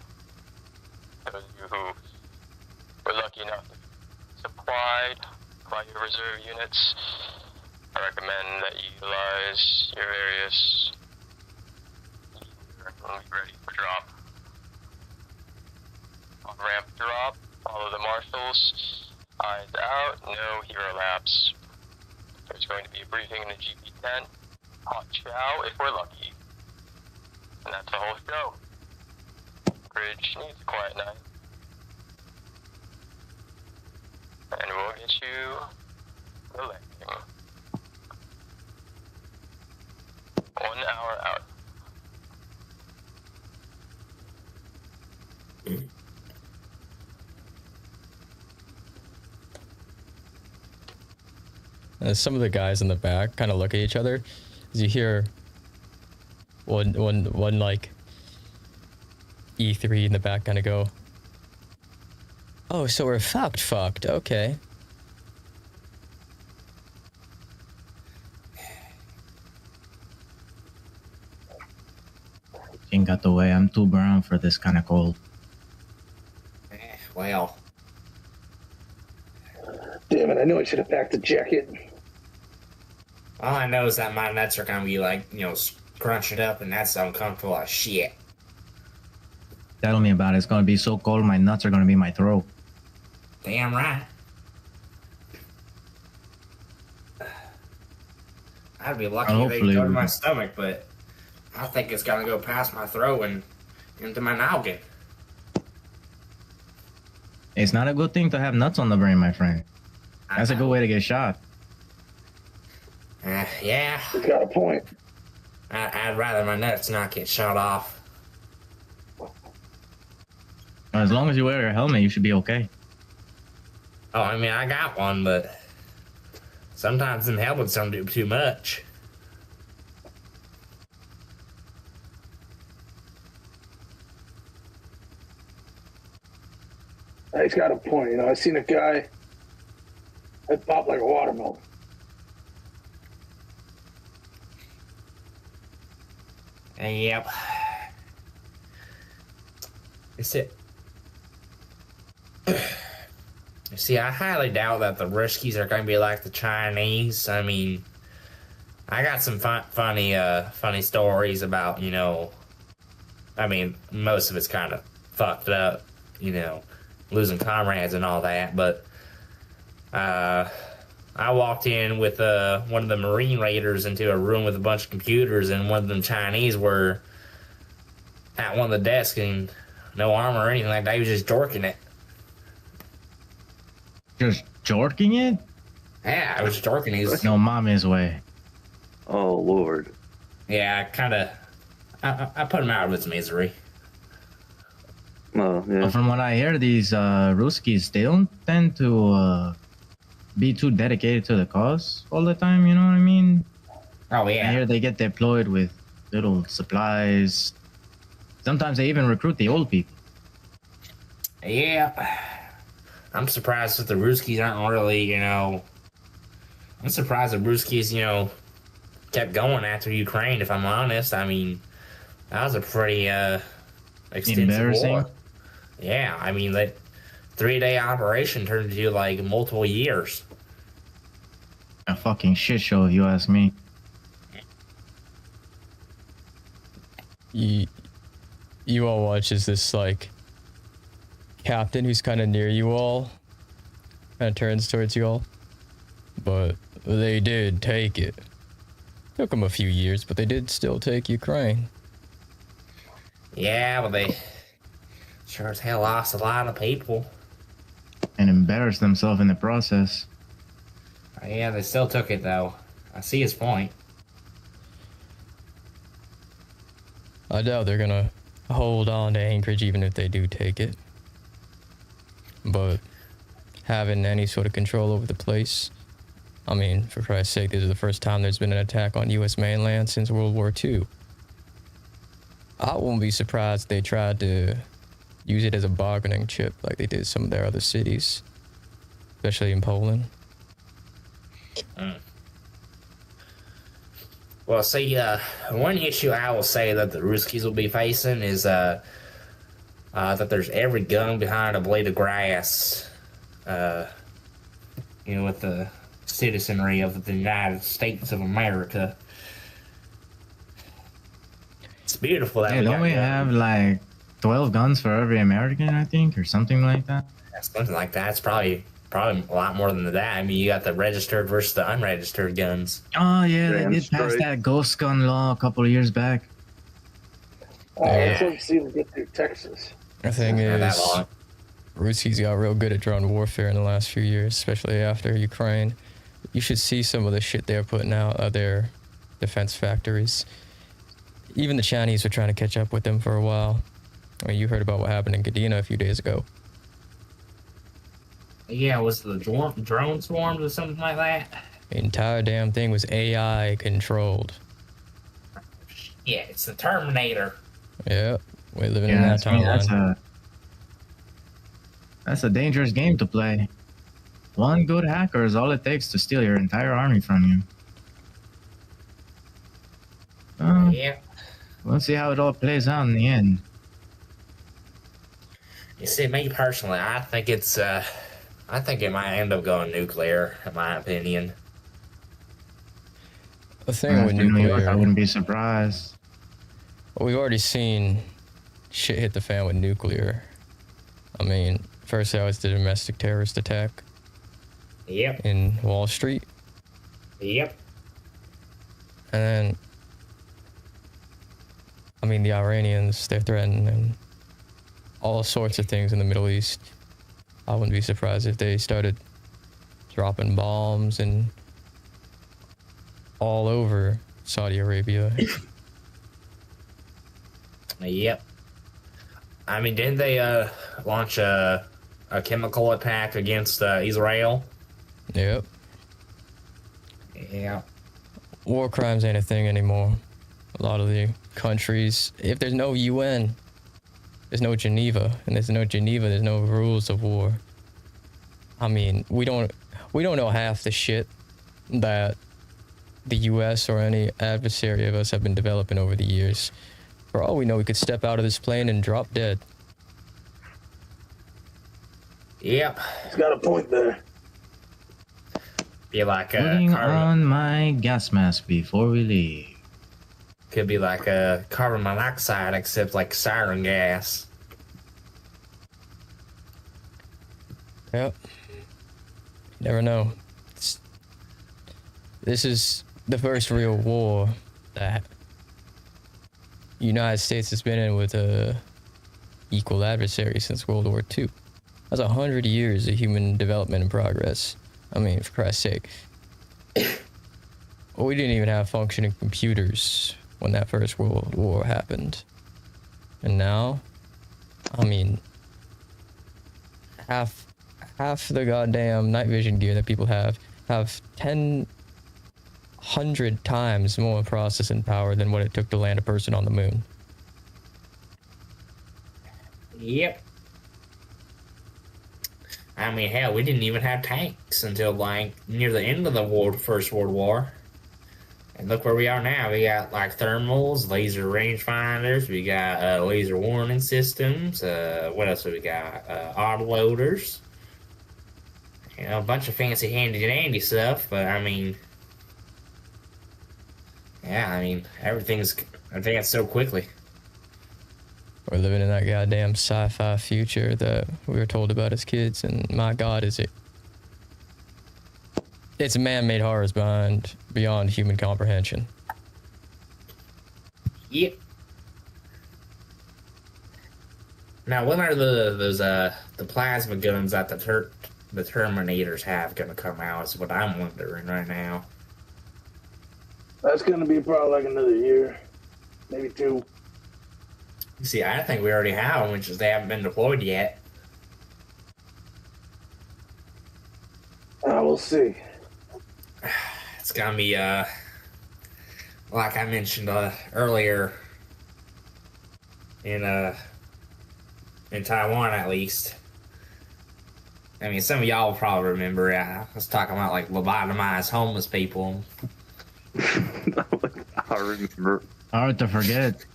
Those of you who were lucky enough to be supplied by your reserve units, I recommend that you utilize your various gear and be ready for drop. On ramp drop, follow the marshals. Eyes out, no hero laps. There's going to be a briefing in the GP tent. Hot chow if we're lucky. And that's the whole show. Bridge needs a quiet night. And we'll get you the landing. 1 hour out. Some of the guys in the back kind of look at each other as you hear one like E3 in the back kind of go, "Oh, so we're fucked, okay." Ain't got the way. I'm too brown for this kind of cold. Well. Damn it, I knew I should have packed a jacket. All I know is that my nuts are gonna be like, scrunched up, and that's uncomfortable as shit. Tell me about it. It's gonna be so cold, my nuts are gonna be my throat. Damn right. I'd be lucky if they go to my stomach, but I think it's gonna go past my throat and into my noggin. It's not a good thing to have nuts on the brain, my friend. That's a good way to get shot. Yeah. You got a point. I'd rather my nuts not get shot off. As long as you wear your helmet, you should be okay. Oh, I mean, I got one, but sometimes them helmets don't do too much. He's got a point. You know, I seen a guy that popped like a watermelon. Yep. It's it. See, I highly doubt that the Ruskies are going to be like the Chinese. I mean, I got some funny stories about, you know, I mean, most of it's kind of fucked up, you know, losing comrades and all that, but I walked in with one of the Marine Raiders into a room with a bunch of computers, and one of them Chinese were at one of the desks, and no armor or anything like that. He was just jorking it. Just jorking it? Yeah, I was jorking. He's no mommy's way. Oh Lord. Yeah, I put him out of his misery. Yeah. Well, from what I hear, these Ruskies, they don't tend to be too dedicated to the cause all the time, you know what I mean? Oh, yeah. I hear they get deployed with little supplies. Sometimes they even recruit the old people. Yeah. I'm surprised that the Ruskies aren't really, you know... I'm surprised the Ruskies, you know, kept going after Ukraine, if I'm honest. I mean, that was a pretty extensive war. Yeah, I mean, that 3-day operation turned into, like, multiple years. A fucking shit show, if you ask me. You all watch as this, like, captain who's kind of near you all kind of turns towards you all. But they did take it. Took them a few years, but they did still take Ukraine. Yeah, but they sure as hell lost a lot of people. And embarrassed themselves in the process. Yeah, they still took it, though. I see his point. I doubt they're gonna hold on to Anchorage even if they do take it. But having any sort of control over the place, I mean, for Christ's sake, this is the first time there's been an attack on U.S. mainland since World War II. I won't be surprised if they tried to use it as a bargaining chip like they did some of their other cities, especially in Poland. Well, see, one issue I will say that the Ruskies will be facing is that there's every gun behind a blade of grass, you know, with the citizenry of the United States of America. It's beautiful. That yeah, don't we have like 12 guns for every American, I think, or something like that? Something like that. It's probably a lot more than that. I mean, you got the registered versus the unregistered guns. Oh yeah, they did pass that ghost gun law a couple of years back. Let's hope see them get through Texas. The thing is, Ruskies got real good at drone warfare in the last few years, especially after Ukraine. You should see some of the shit they're putting out of their defense factories. Even the Chinese were trying to catch up with them for a while. I mean, you heard about what happened in Kadena a few days ago. Yeah, was the drone swarms or something like that? The entire damn thing was AI controlled. Yeah, it's the Terminator. Yeah, we're living in that timeline. That's a dangerous game to play. One good hacker is all it takes to steal your entire army from you. Yeah. We'll see how it all plays out in the end. You see, me personally, I think it's, I think it might end up going nuclear, in my opinion. The thing with nuclear, I wouldn't be surprised. We've already seen shit hit the fan with nuclear. I mean, first that was the domestic terrorist attack. Yep. In Wall Street. Yep. And then, I mean, the Iranians, they're threatening all sorts of things in the Middle East. I wouldn't be surprised if they started dropping bombs and all over Saudi Arabia. Yep. I mean, didn't they launch a chemical attack against Israel? Yep. Yeah. War crimes ain't a thing anymore. A lot of the countries, if there's no UN, there's no Geneva, and there's no Geneva, there's no rules of war. I mean, we don't know half the shit that the US or any adversary of us have been developing over the years. For all we know, we could step out of this plane and drop dead. Yep. He's got a point there. Be like Putting on my gas mask before we leave. Could be like a carbon monoxide, except like siren gas. Yep. Never know. This is the first real war that United States has been in with a equal adversary since World War II. That's 100 years of human development and progress. I mean, for Christ's sake. We didn't even have functioning computers when that first World War happened. And now, I mean, half the goddamn night vision gear that people have 100 times more processing power than what it took to land a person on the moon. Yep. I mean, hell, we didn't even have tanks until like near the end of the First World War. And look where we are now. We got like thermals, laser rangefinders, we got laser warning systems. What else do we got? Autoloaders. You know, a bunch of fancy handy-dandy stuff, but I mean, yeah, I mean, everything's advanced so quickly. We're living in that goddamn sci-fi future that we were told about as kids, and my God, is it? It's man-made horrors beyond human comprehension. Yep. Now, when are the plasma guns that the Terminators have gonna come out? Is what I'm wondering right now. That's gonna be probably like another year, maybe 2. See, I think we already have them, which is they haven't been deployed yet. We'll see. It's gonna be, like I mentioned earlier, in Taiwan at least. I mean, some of y'all will probably remember. I was talking about like lobotomized homeless people. I remember. Hard to forget.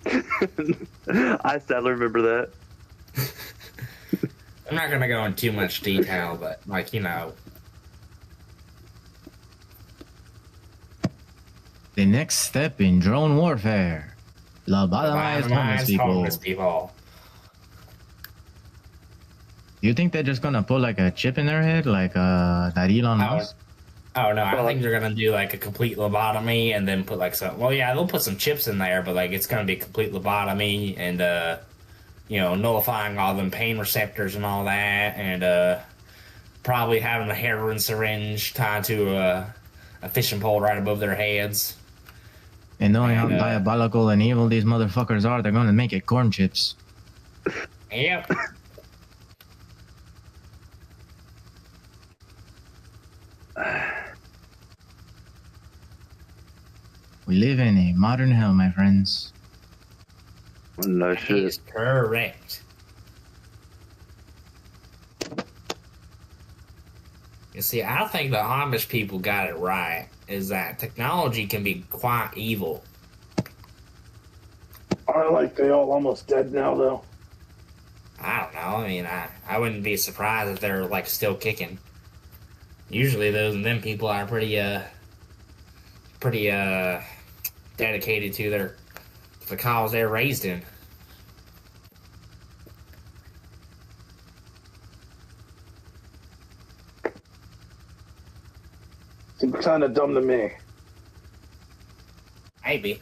I sadly remember that. I'm not gonna go into too much detail, but like, you know. The next step in drone warfare. Lobotomized homeless people. Do you think they're just gonna put like a chip in their head, like that Elon Musk? Oh no, I think they're gonna do like a complete lobotomy and then put like some. Well, yeah, they'll put some chips in there, but like it's gonna be a complete lobotomy and you know, nullifying all them pain receptors and all that, and probably having a heroin syringe tied to a fishing pole right above their heads. And knowing how diabolical and evil these motherfuckers are, they're gonna make it corn chips. Yep. We live in a modern hell, my friends. No shit. Is correct. You see, I think the Amish people got it right, is that technology can be quite evil. Aren't like they all almost dead now, though? I don't know. I mean, I wouldn't be surprised if they're like still kicking. Usually them people are pretty dedicated to the cause they're raised in. Seems kind of dumb to me. Maybe.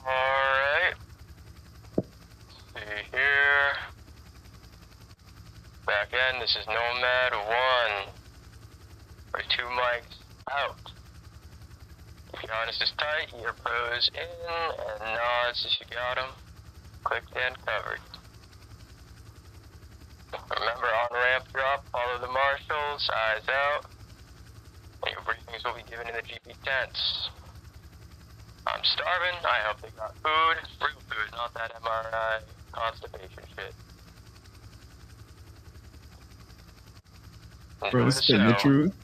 Alright. See here. Back end, this is Nomad 1. For 2 mics out. If your harness is tight, ear pros in and nods as you got them. Clicked and covered. Remember, on ramp drop, follow the marshals, eyes out. And your briefings will be given in the GP tents. I'm starving. I hope they got food. Real food, not that MRI constipation shit. Bro, this is the truth.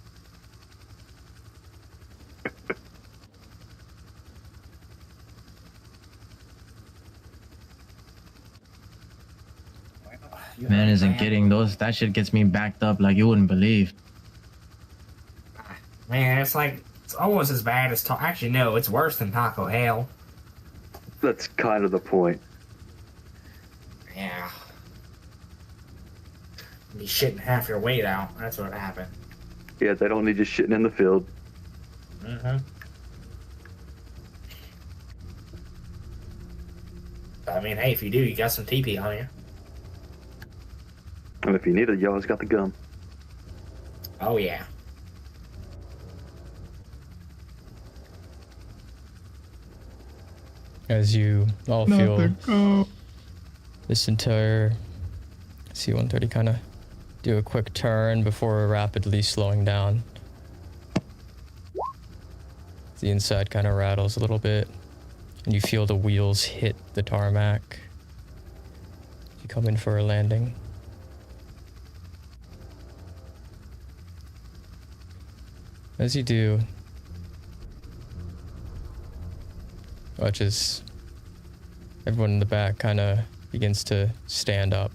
Man isn't kidding. That shit gets me backed up like you wouldn't believe. Man, it's like, it's almost as bad as actually, no, it's worse than Taco Hell. That's kind of the point. Yeah. Be shitting half your weight out. That's what happened. Yeah, they don't need you shitting in the field. Mm-hmm. I mean, hey, if you do, you got some TP on you. And if you need it, you always got the gum. Oh, yeah. As you all feel this entire C-130 kind of do a quick turn before rapidly slowing down. The inside kind of rattles a little bit, and you feel the wheels hit the tarmac. You come in for a landing. As you do, watch as everyone in the back kind of begins to stand up.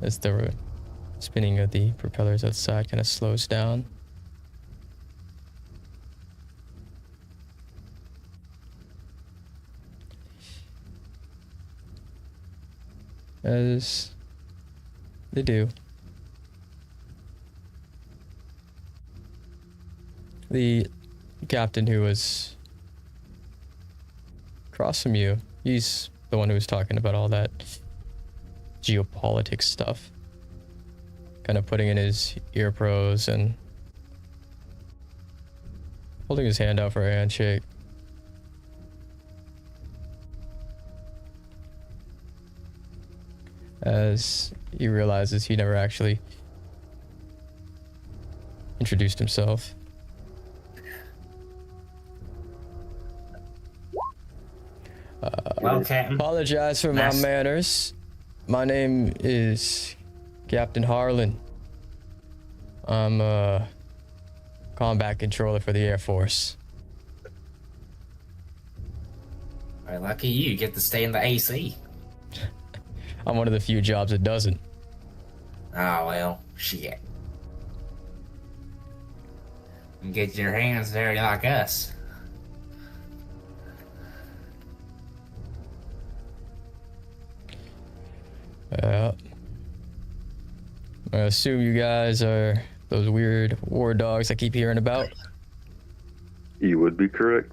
As the spinning of the propellers outside kind of slows down. As they do, the captain who was across from you, he's the one who was talking about all that geopolitics stuff, kind of putting in his ear pros and holding his hand out for a handshake. As he realizes he never actually introduced himself. Well, Captain. Apologize for my manners. My name is Captain Harlan. I'm a combat controller for the Air Force. Well, lucky you get to stay in the AC. I'm one of the few jobs that doesn't. Oh, well, shit. And get your hands dirty like us. Yeah. I assume you guys are those weird war dogs I keep hearing about. You would be correct.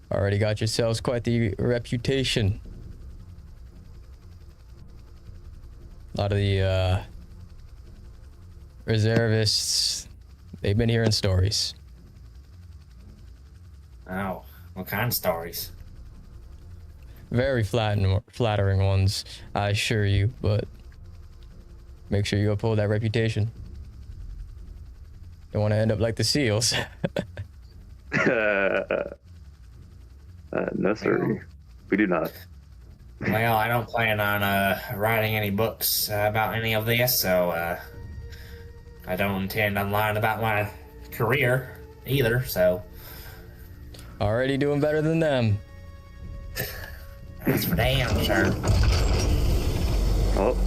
Already got yourselves quite the reputation. A lot of the reservists, they've been hearing stories. Oh, what kind of stories? Very flattering ones, I assure you, but make sure you uphold that reputation. Don't want to end up like the SEALs. No, sir. We do not. Well, I don't plan on writing any books about any of this, so I don't intend on lying about my career either, so... Already doing better than them. That's for damn sure. Oh.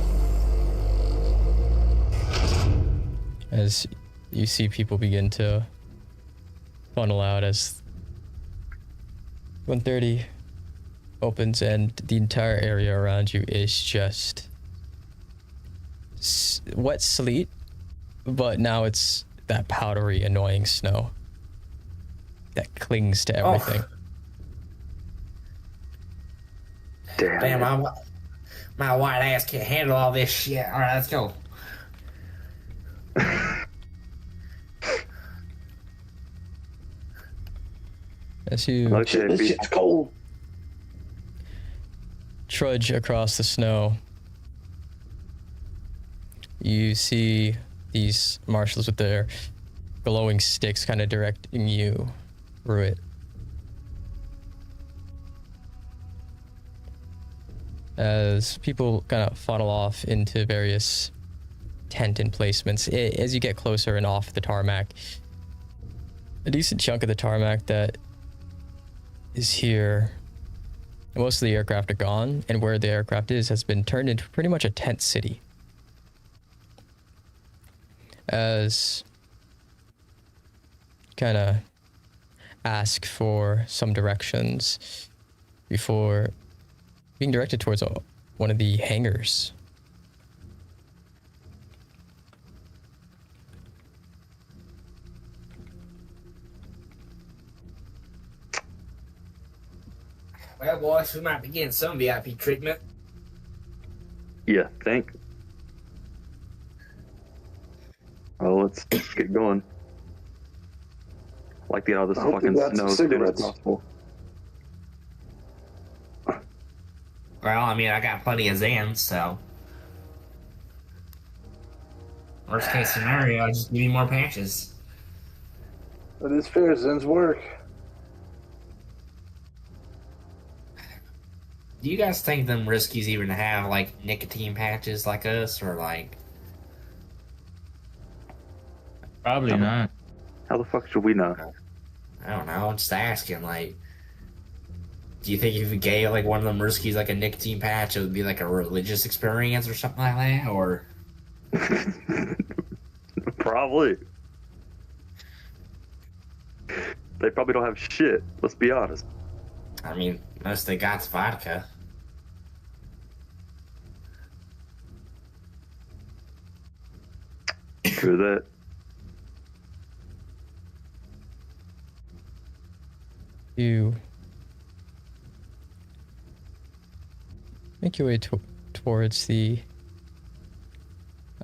As you see people begin to funnel out as 1:30 opens, and the entire area around you is just wet sleet, but now it's that powdery, annoying snow that clings to everything. Damn, my white ass can't handle all this shit. All right, let's go. As you This shit's cold. trudge across the snow, you see these marshals with their glowing sticks kind of directing you through it. As people kind of funnel off into various tent emplacements, as you get closer and off the tarmac, a decent chunk of the tarmac that is here, most of the aircraft are gone, and where the aircraft is has been turned into pretty much a tent city. As kind of ask for some directions before being directed towards one of the hangars. Well, boys, we might be getting some VIP treatment. Yeah, think. Well, let's get going. Like to get out of this I hope fucking they got snow some as soon as cigarettes. possible. Well, I mean, I got plenty of Zans, so. Worst case scenario, I just give you more patches. That is fair. Zen's work. Do you guys think them riskies even have, like, nicotine patches like us, or, like... Probably not. How the fuck should we know? I don't know, I'm just asking, like... Do you think if you gave, like, one of them riskies, like, a nicotine patch, it would be, like, a religious experience or something like that, or... Probably. They probably don't have shit, let's be honest. I mean, most they got's vodka. True that. You make your way towards the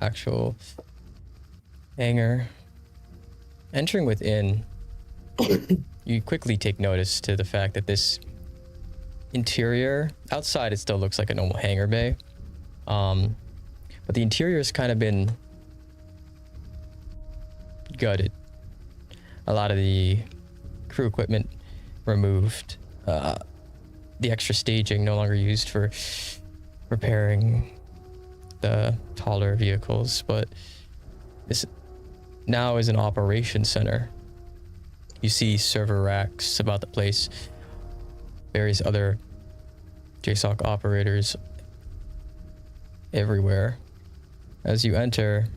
actual hangar. Entering within, you quickly take notice to the fact that this interior, outside it still looks like a normal hangar bay, but the interior has kind of been gutted. A lot of the crew equipment removed. The extra staging no longer used for repairing the taller vehicles, but this now is an operations center. You see server racks about the place, various other JSOC operators everywhere. As you enter,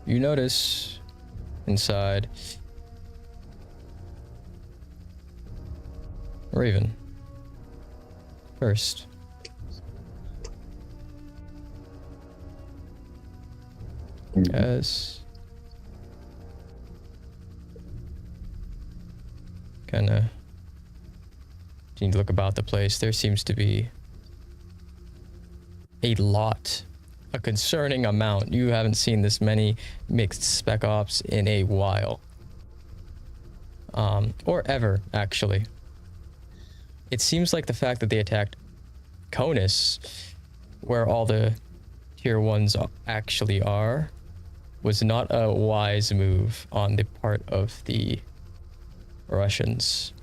you notice inside Raven first. As kind of need to look about the place, there seems to be a concerning amount. You haven't seen this many mixed spec ops in a while, or ever actually. It seems like the fact that they attacked Conus, where all the tier 1s actually are, was not a wise move on the part of the Russians,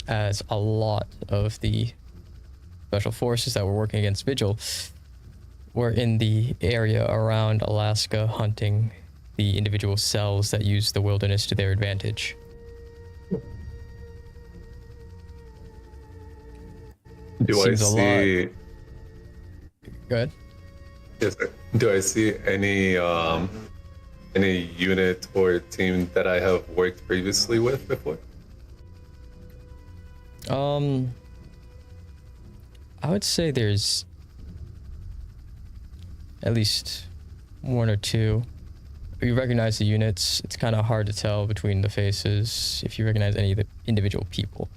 as a lot of the special forces that were working against Vigil were in the area around Alaska hunting the individual cells that use the wilderness to their advantage. Do I see? Go ahead. Yes, sir. Do I see any unit or team that I have worked previously with before? I would say there's at least one or two. You recognize the units. It's kind of hard to tell between the faces if you recognize any of the individual people.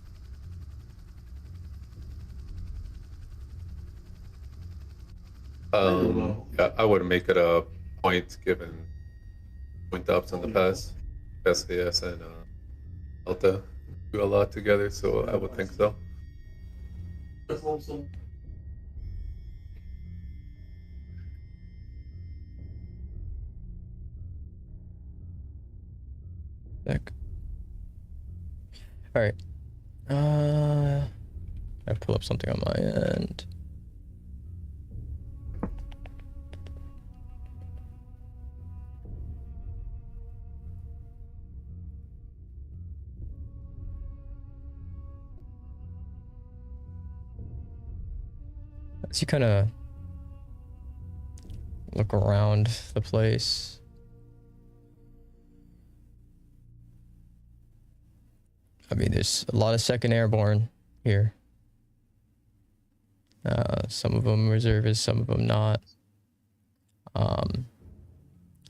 Yeah, I would make it a point given point ups in the past. SAS and Delta do a lot together, so I would think so. Back. All right. I pull up something on my end. As you kind of look around the place, I mean, there's a lot of 2nd Airborne here. Some of them reservists, some of them not.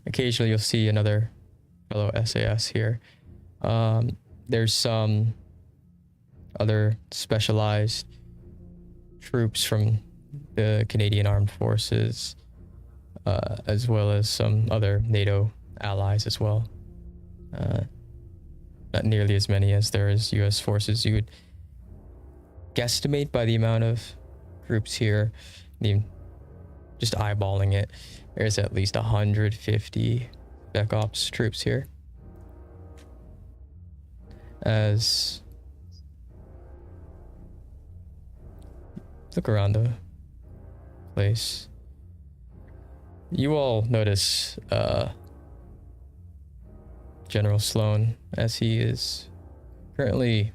Occasionally you'll see another fellow SAS here. There's some other specialized troops from the Canadian Armed Forces, as well as some other NATO allies as well. Not nearly as many as there is US forces. You would guesstimate by the amount of groups here, just eyeballing it, there's at least 150 Spec Ops troops here. As look around the place, you all notice General Sloan as he is currently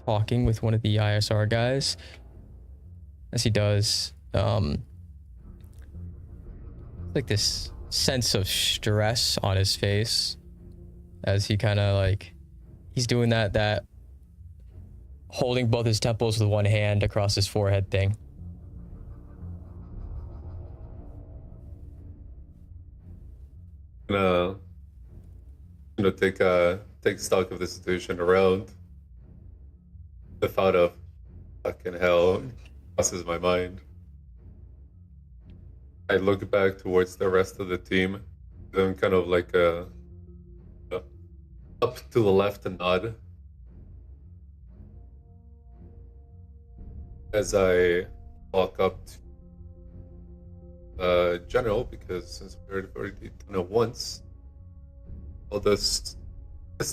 talking with one of the ISR guys. As he does, like this sense of stress on his face as he kind of like, he's doing that holding both his temples with one hand across his forehead thing. Take stock of the situation around. The thought of fucking hell crosses my mind. I look back towards the rest of the team, then kind of like up to the left and nod as I walk up to General, because since we've already done it once, well, this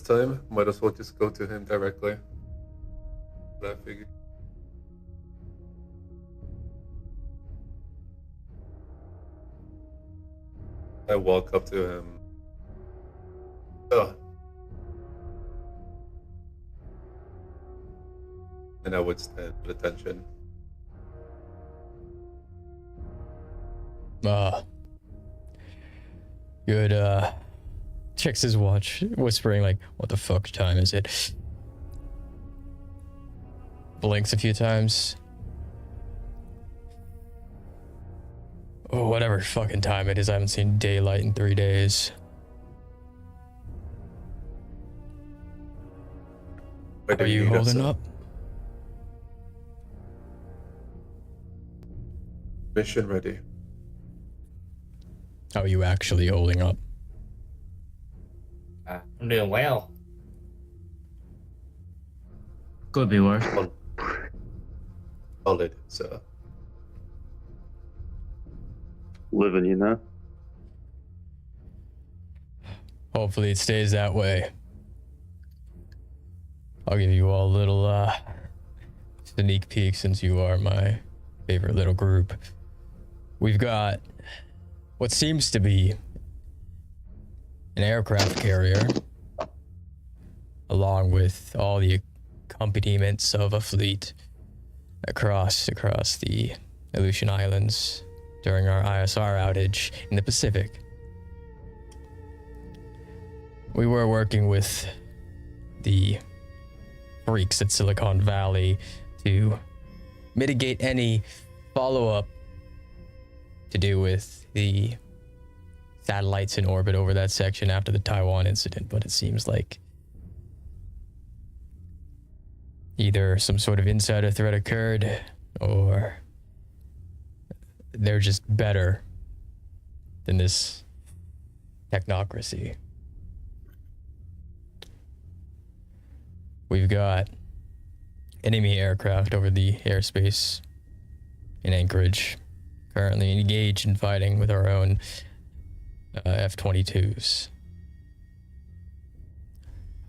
time might as well just go to him directly. But I figured. I walk up to him. And I would stand at attention. Good, checks his watch, whispering like, what the fuck time is it? Blinks a few times. Oh, whatever fucking time it is, I haven't seen daylight in 3 days. Are you holding up? Mission ready. How are you actually holding up? I'm doing well. Could be worse. Solid, sir. Living, you know? Hopefully it stays that way. I'll give you all a little sneak peek since you are my favorite little group. We've got what seems to be an aircraft carrier, along with all the accompaniments of a fleet across the Aleutian Islands during our ISR outage in the Pacific. We were working with the freaks at Silicon Valley to mitigate any follow-up to do with the satellites in orbit over that section after the Taiwan incident, but it seems like either some sort of insider threat occurred or they're just better than this technocracy. We've got enemy aircraft over the airspace in Anchorage, currently engaged in fighting with our own F-22s.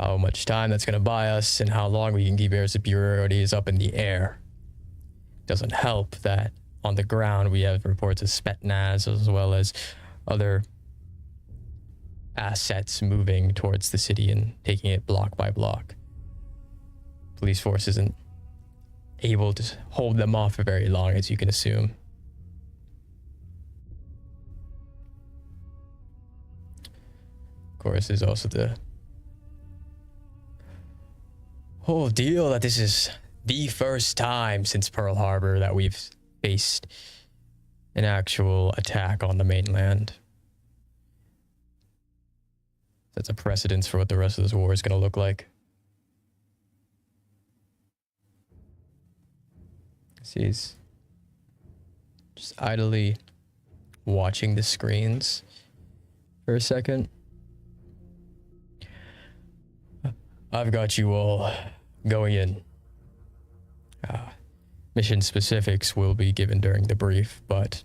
How much time that's going to buy us and how long we can keep air superiority is up in the air. Doesn't help that on the ground we have reports of Spetsnaz as well as other assets moving towards the city and taking it block by block. Police force isn't able to hold them off for very long, as you can assume. Of course, there's also the whole deal that this is the first time since Pearl Harbor that we've faced an actual attack on the mainland. That's a precedence for what the rest of this war is going to look like. He's just idly watching the screens for a second. I've got you all going in. Mission specifics will be given during the brief, but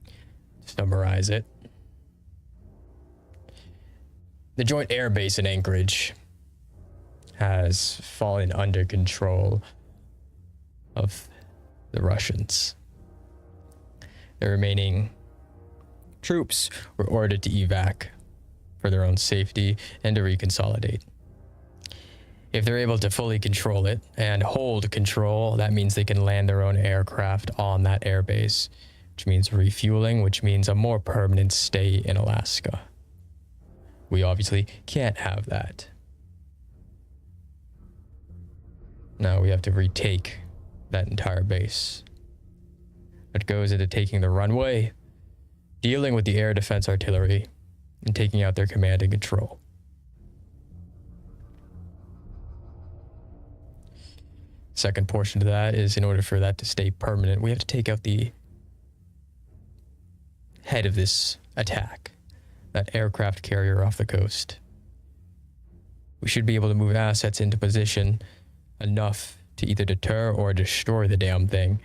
to summarize it. The Joint Air Base in Anchorage has fallen under control of the Russians. The remaining troops were ordered to evac for their own safety and to reconsolidate. If they're able to fully control it and hold control, that means they can land their own aircraft on that airbase, which means refueling, which means a more permanent stay in Alaska. We obviously can't have that. Now we have to retake that entire base. It goes into taking the runway, dealing with the air defense artillery, and taking out their command and control. Second portion to that is, in order for that to stay permanent, we have to take out the head of this attack, that aircraft carrier off the coast. We should be able to move assets into position enough to either deter or destroy the damn thing.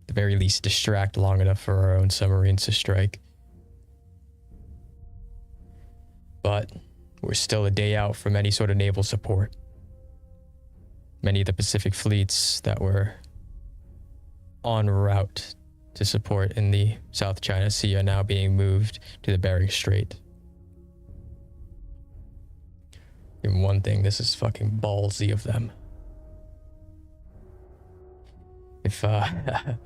At the very least, distract long enough for our own submarines to strike. But we're still a day out from any sort of naval support. Many of the Pacific fleets that were en route to support in the South China Sea are now being moved to the Bering Strait. And one thing, this is fucking ballsy of them. If the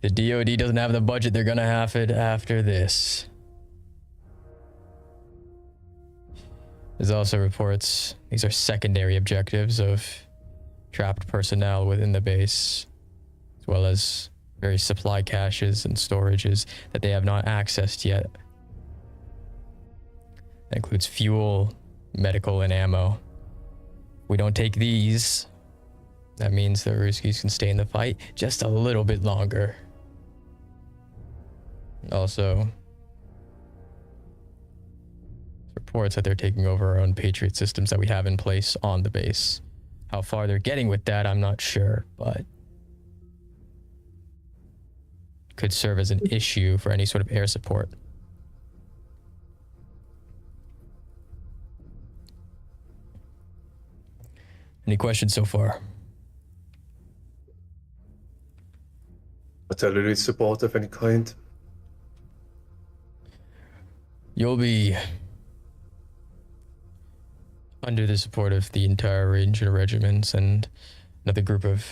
DoD doesn't have the budget, they're gonna have it after this. There's also reports, these are secondary objectives of trapped personnel within the base, as well as various supply caches and storages that they have not accessed yet. That includes fuel, medical, and ammo. If we don't take these, that means the Ruskies can stay in the fight just a little bit longer. Also, reports that they're taking over our own Patriot systems that we have in place on the base. How far they're getting with that, I'm not sure, but could serve as an issue for any sort of air support. Any questions so far? Artillery support of any kind? You'll be under the support of the entire range of regiments and another group of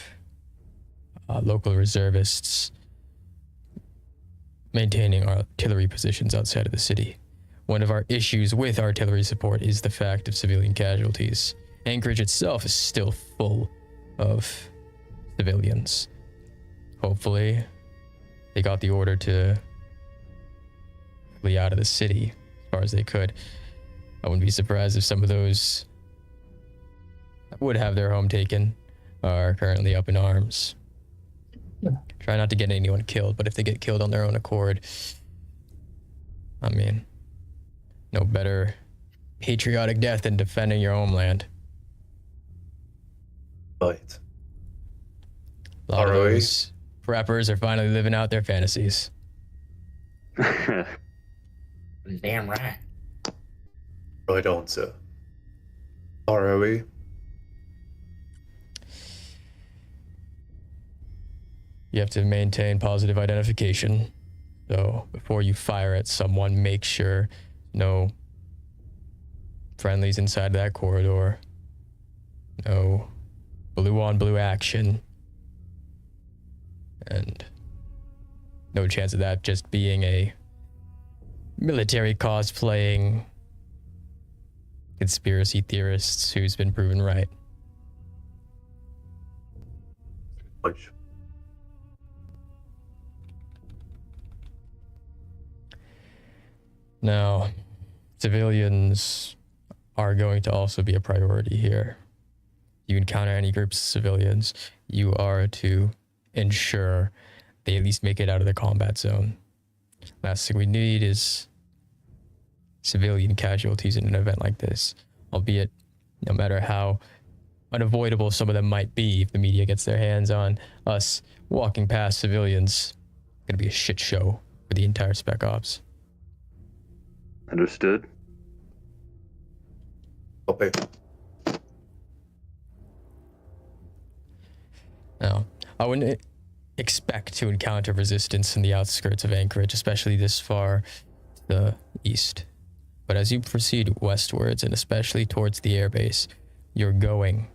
local reservists maintaining artillery positions outside of the city. One of our issues with artillery support is the fact of civilian casualties. Anchorage itself is still full of civilians. Hopefully, they got the order to flee out of the city as far as they could. I wouldn't be surprised if some of those that would have their home taken are currently up in arms. Try not to get anyone killed, but if they get killed on their own accord, I mean, no better patriotic death than defending your homeland. Right. A lot of those preppers are finally living out their fantasies. Damn right. Right on, sir. ROE. You have to maintain positive identification. So before you fire at someone, make sure no friendlies inside that corridor. No blue on blue action. And no chance of that just being a military cosplaying conspiracy theorists who's been proven right. Punch. Now, civilians are going to also be a priority here. You encounter any groups of civilians, you are to ensure they at least make it out of the combat zone. Last thing we need is civilian casualties in an event like this, albeit no matter how unavoidable some of them might be, if the media gets their hands on us walking past civilians, it's going to be a shit show for the entire Spec Ops. Understood. Okay. Now, I wouldn't expect to encounter resistance in the outskirts of Anchorage, especially this far to the east. But as you proceed westwards, and especially towards the airbase, you're going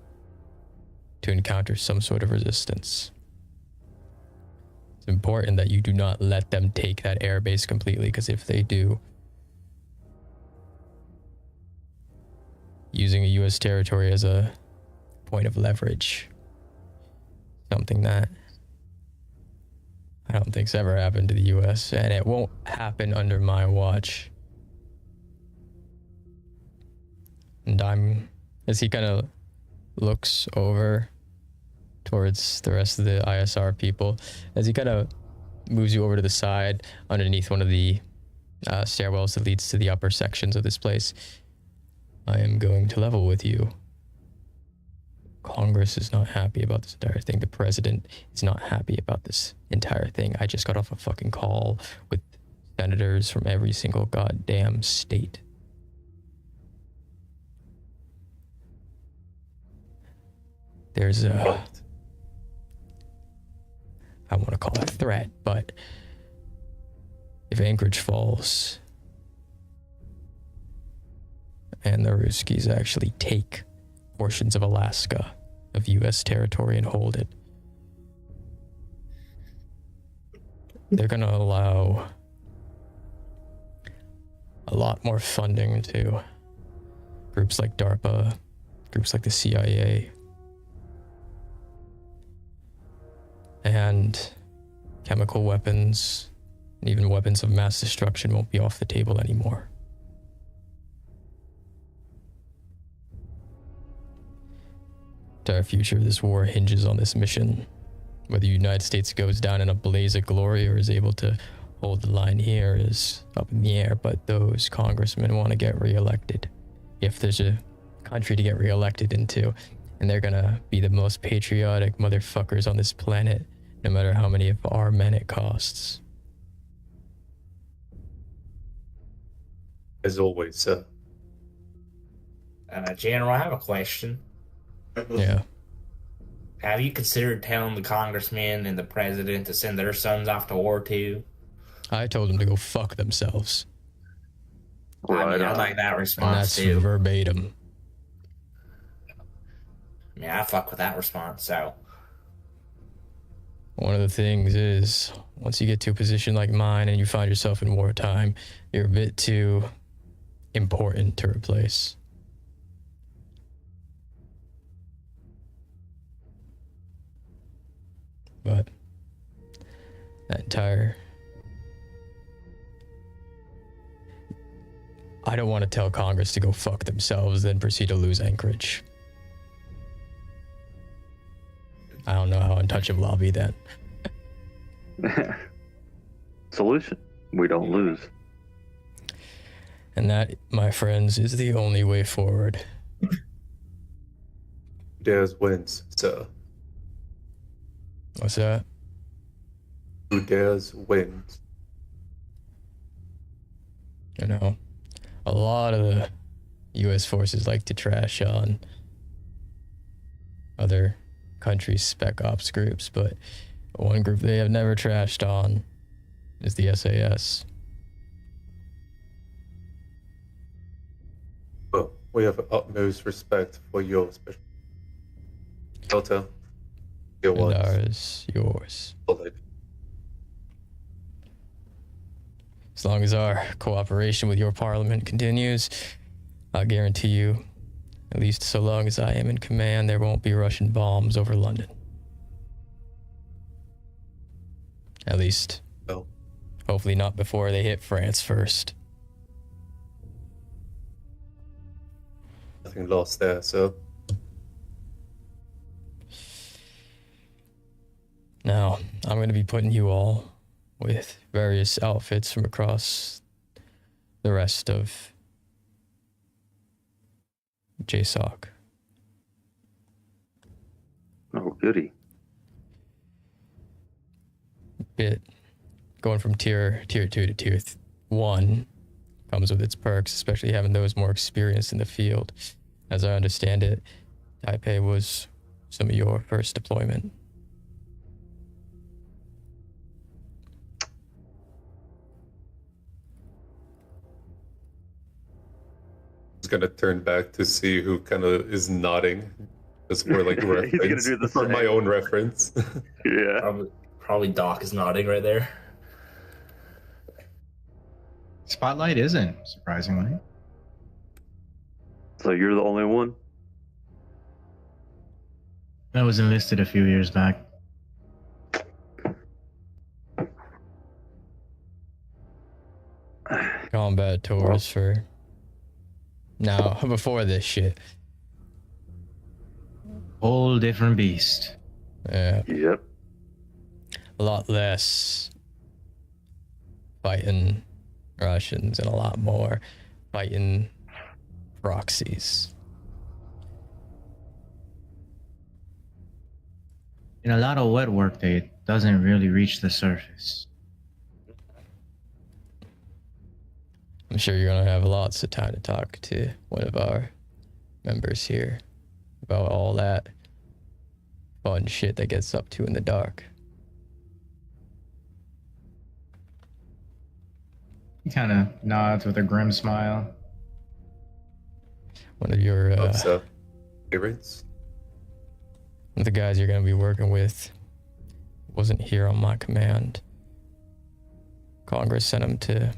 to encounter some sort of resistance. It's important that you do not let them take that airbase completely, because if they do, using a U.S. territory as a point of leverage, something that I don't think's ever happened to the U.S., and it won't happen under my watch. And as he kind of looks over towards the rest of the ISR people, as he kind of moves you over to the side underneath one of the stairwells that leads to the upper sections of this place, I am going to level with you. Congress is not happy about this entire thing. The president is not happy about this entire thing. I just got off a fucking call with senators from every single goddamn state. There's a, I want to call it a threat, but if Anchorage falls and the Ruskies actually take portions of Alaska, of U.S. territory, and hold it, they're going to allow a lot more funding to groups like DARPA, groups like the CIA, and chemical weapons, and even weapons of mass destruction won't be off the table anymore. The entire future of this war hinges on this mission. Whether the United States goes down in a blaze of glory or is able to hold the line here is up in the air, but those congressmen want to get reelected. If there's a country to get reelected into, and they're gonna be the most patriotic motherfuckers on this planet, no matter how many of our men it costs. As always, sir. General, I have a question. Yeah. Have you considered telling the congressmen and the president to send their sons off to war too? I told them to go fuck themselves. I mean, I like that response and that's too. verbatim. I mean, I fuck with that response, so. One of the things is, once you get to a position like mine and you find yourself in wartime, you're a bit too important to replace. But that entire... I don't want to tell Congress to go fuck themselves, then proceed to lose Anchorage. I don't know how untouchable I'll be then. Solution: we don't lose. And that, my friends, is the only way forward. Dares wins, sir. What's that? Who dares wins. You know, a lot of the U.S. forces like to trash on other countries' spec ops groups, but one group they have never trashed on is the SAS. Well, we have utmost respect for your special. Delta, your And ones. ours, yours. Bullet. As long as our cooperation with your parliament continues, I guarantee you, at least so long as I am in command, there won't be Russian bombs over London. At least, No. hopefully not before they hit France first. Nothing lost there, so. Now, I'm going to be putting you all with various outfits from across the rest of JSOC. Oh, goody. Bit going from tier 2 to tier 1 comes with its perks, especially having those more experienced in the field. As I understand it, Taipei was some of your first deployment. Just gonna turn back to see who kind of is nodding. Just for like He's gonna reference. do the For same. my own reference. Yeah. Probably Doc is nodding right there. Spotlight isn't, surprisingly. So you're the only one? That was enlisted a few years back. Combat tours for now, before this shit. Whole different beast. Yeah. Yep. A lot less fighting Russians and a lot more fighting proxies. In a lot of wet work, they doesn't really reach the surface. I'm sure you're gonna have lots of time to talk to one of our members here about all that fun shit that gets up to in the dark. He kind of nods with a grim smile. One of your So, favorites? one of the guys you're gonna be working with wasn't here on my command. Congress sent him to,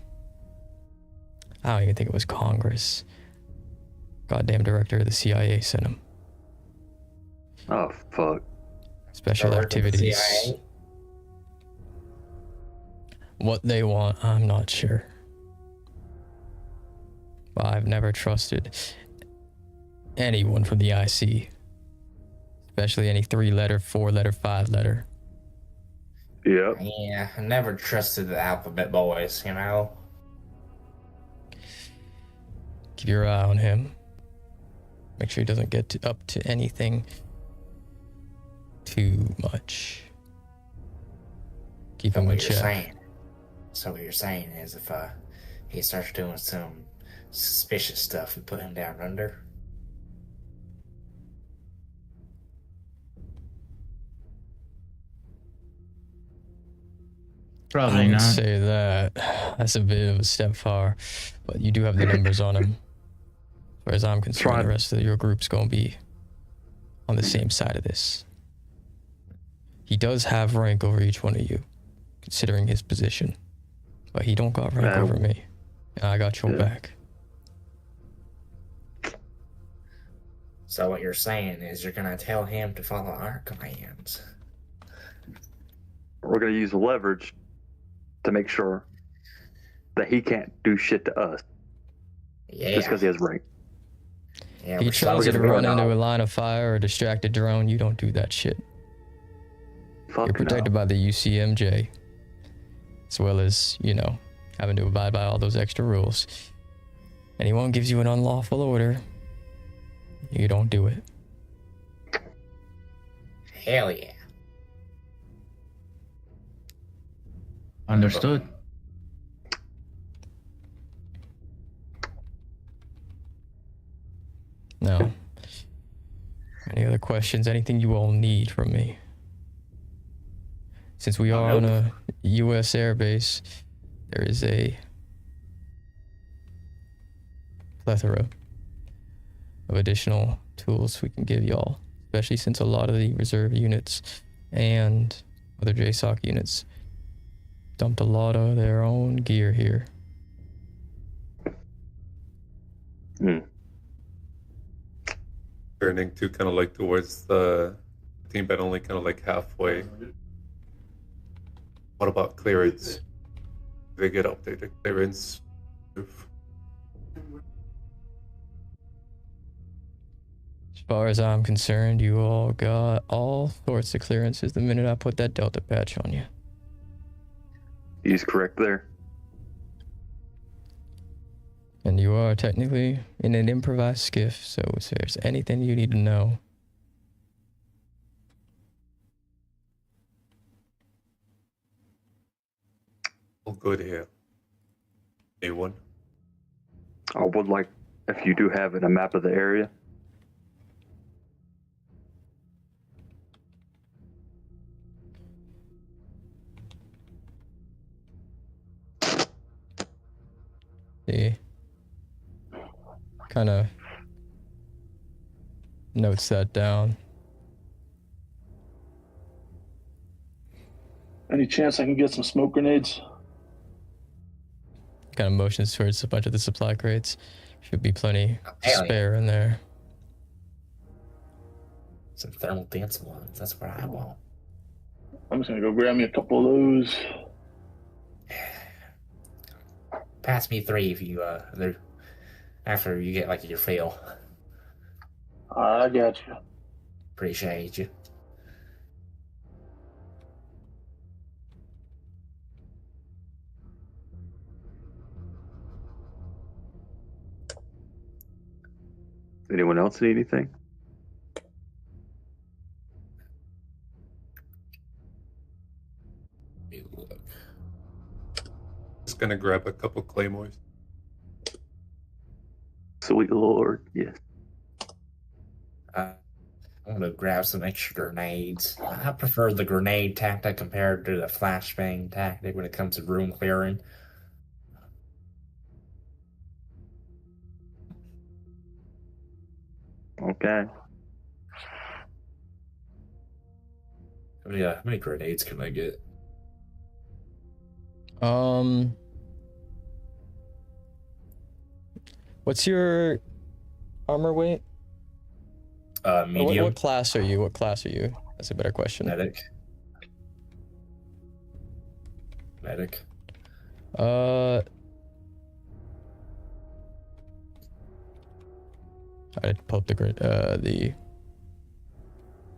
I don't even think it was Congress. Goddamn director of the CIA sent him. Oh, fuck. Special Director of the activities. CIA? What they want, I'm not sure. But I've never trusted anyone from the IC. Especially any 3-letter, 4-letter, 5-letter. Yep. Yeah, I never trusted the alphabet boys, you know? Keep your eye on him. Make sure he doesn't get up to anything too much. Keep him in What you're check. saying. So what you're saying is if he starts doing some suspicious stuff, we put him down under? Probably I would not. say that. That's a bit of a step far. But you do have the numbers on him. As far as I'm concerned, the rest of your group's going to be on the same side of this. He does have rank over each one of you, considering his position. But he don't got rank over me. And I got your back. So what you're saying is you're gonna tell him to follow our commands. We're gonna use leverage to make sure that he can't do shit to us. Yeah. Just because he has rank. Yeah, He tries to run into a line of fire or distract a drone. You don't do that shit. You're protected by the UCMJ, as well as, you know, having to abide by all those extra rules. Anyone gives you an unlawful order, you don't do it. Hell yeah. Understood. No. Any other questions? Anything you all need from me? Since we are on a U.S. airbase, there is a plethora of additional tools we can give y'all, especially since a lot of the reserve units and other JSOC units dumped a lot of their own gear here. Turning to kind of like towards the team, but only kind of like halfway. What about clearance? They get updated clearance. As far as I'm concerned, you all got all sorts of clearances the minute I put that Delta patch on you. He's correct there. And you are technically in an improvised skiff, so if there's anything you need to know. All good here. A1. I would like, if you do have it, a map of the area. See, kind of notes that down. Any chance I can get some smoke grenades? Kind of motions towards a bunch of the supply crates. Should be plenty hell spare in there. Some thermal dance ones. That's what I want. I'm just gonna go grab me a couple of those. Pass me 3 if you after you get like your fill. I got you. Appreciate you. Anyone else need anything? Just gonna grab a couple claymores. Sweet Lord, yes. I'm gonna grab some extra grenades. I prefer the grenade tactic compared to the flashbang tactic when it comes to room clearing. Okay. How many grenades can I get? What's your armor weight? Medium. What class are you? What class are you? That's a better question. Medic. Medic. I pulled the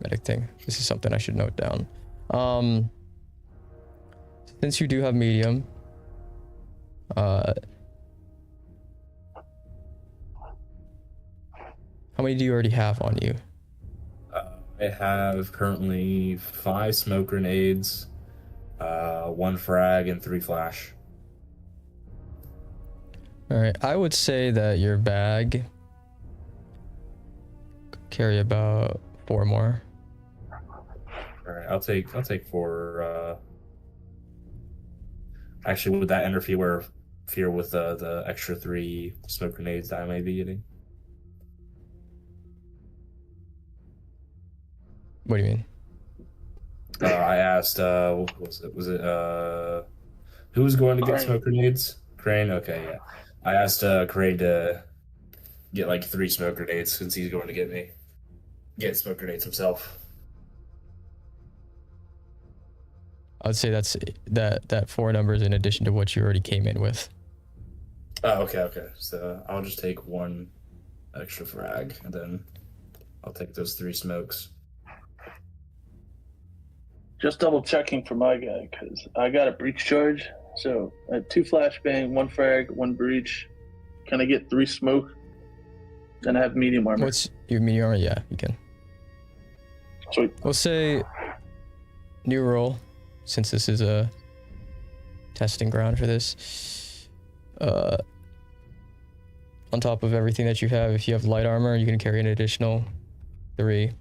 medic thing. This is something I should note down. Since you do have medium, how many do you already have on you? I have currently 5 smoke grenades, 1 frag, and 3 flash. All right, I would say that your bag could carry about 4 more. All right, I'll take 4. Actually, would that interfere with the extra 3 smoke grenades that I may be getting? What do you mean? I asked, who was going to get Crane. smoke grenades? Crane? Okay, yeah. I asked Crane to get like 3 smoke grenades since he's going to get smoke grenades himself. I would say that 4 numbers in addition to what you already came in with. Oh, okay. So I'll just take 1 extra frag, and then I'll take those 3 smokes. Just double checking for my guy, because I got a breach charge. So 2 flashbang, 1 frag, 1 breach. Can I get 3 smoke? And I have medium armor. What's your medium armor? Yeah, you can. Sweet. We'll say new roll, since this is a testing ground for this. On top of everything that you have, if you have light armor, you can carry an additional 3.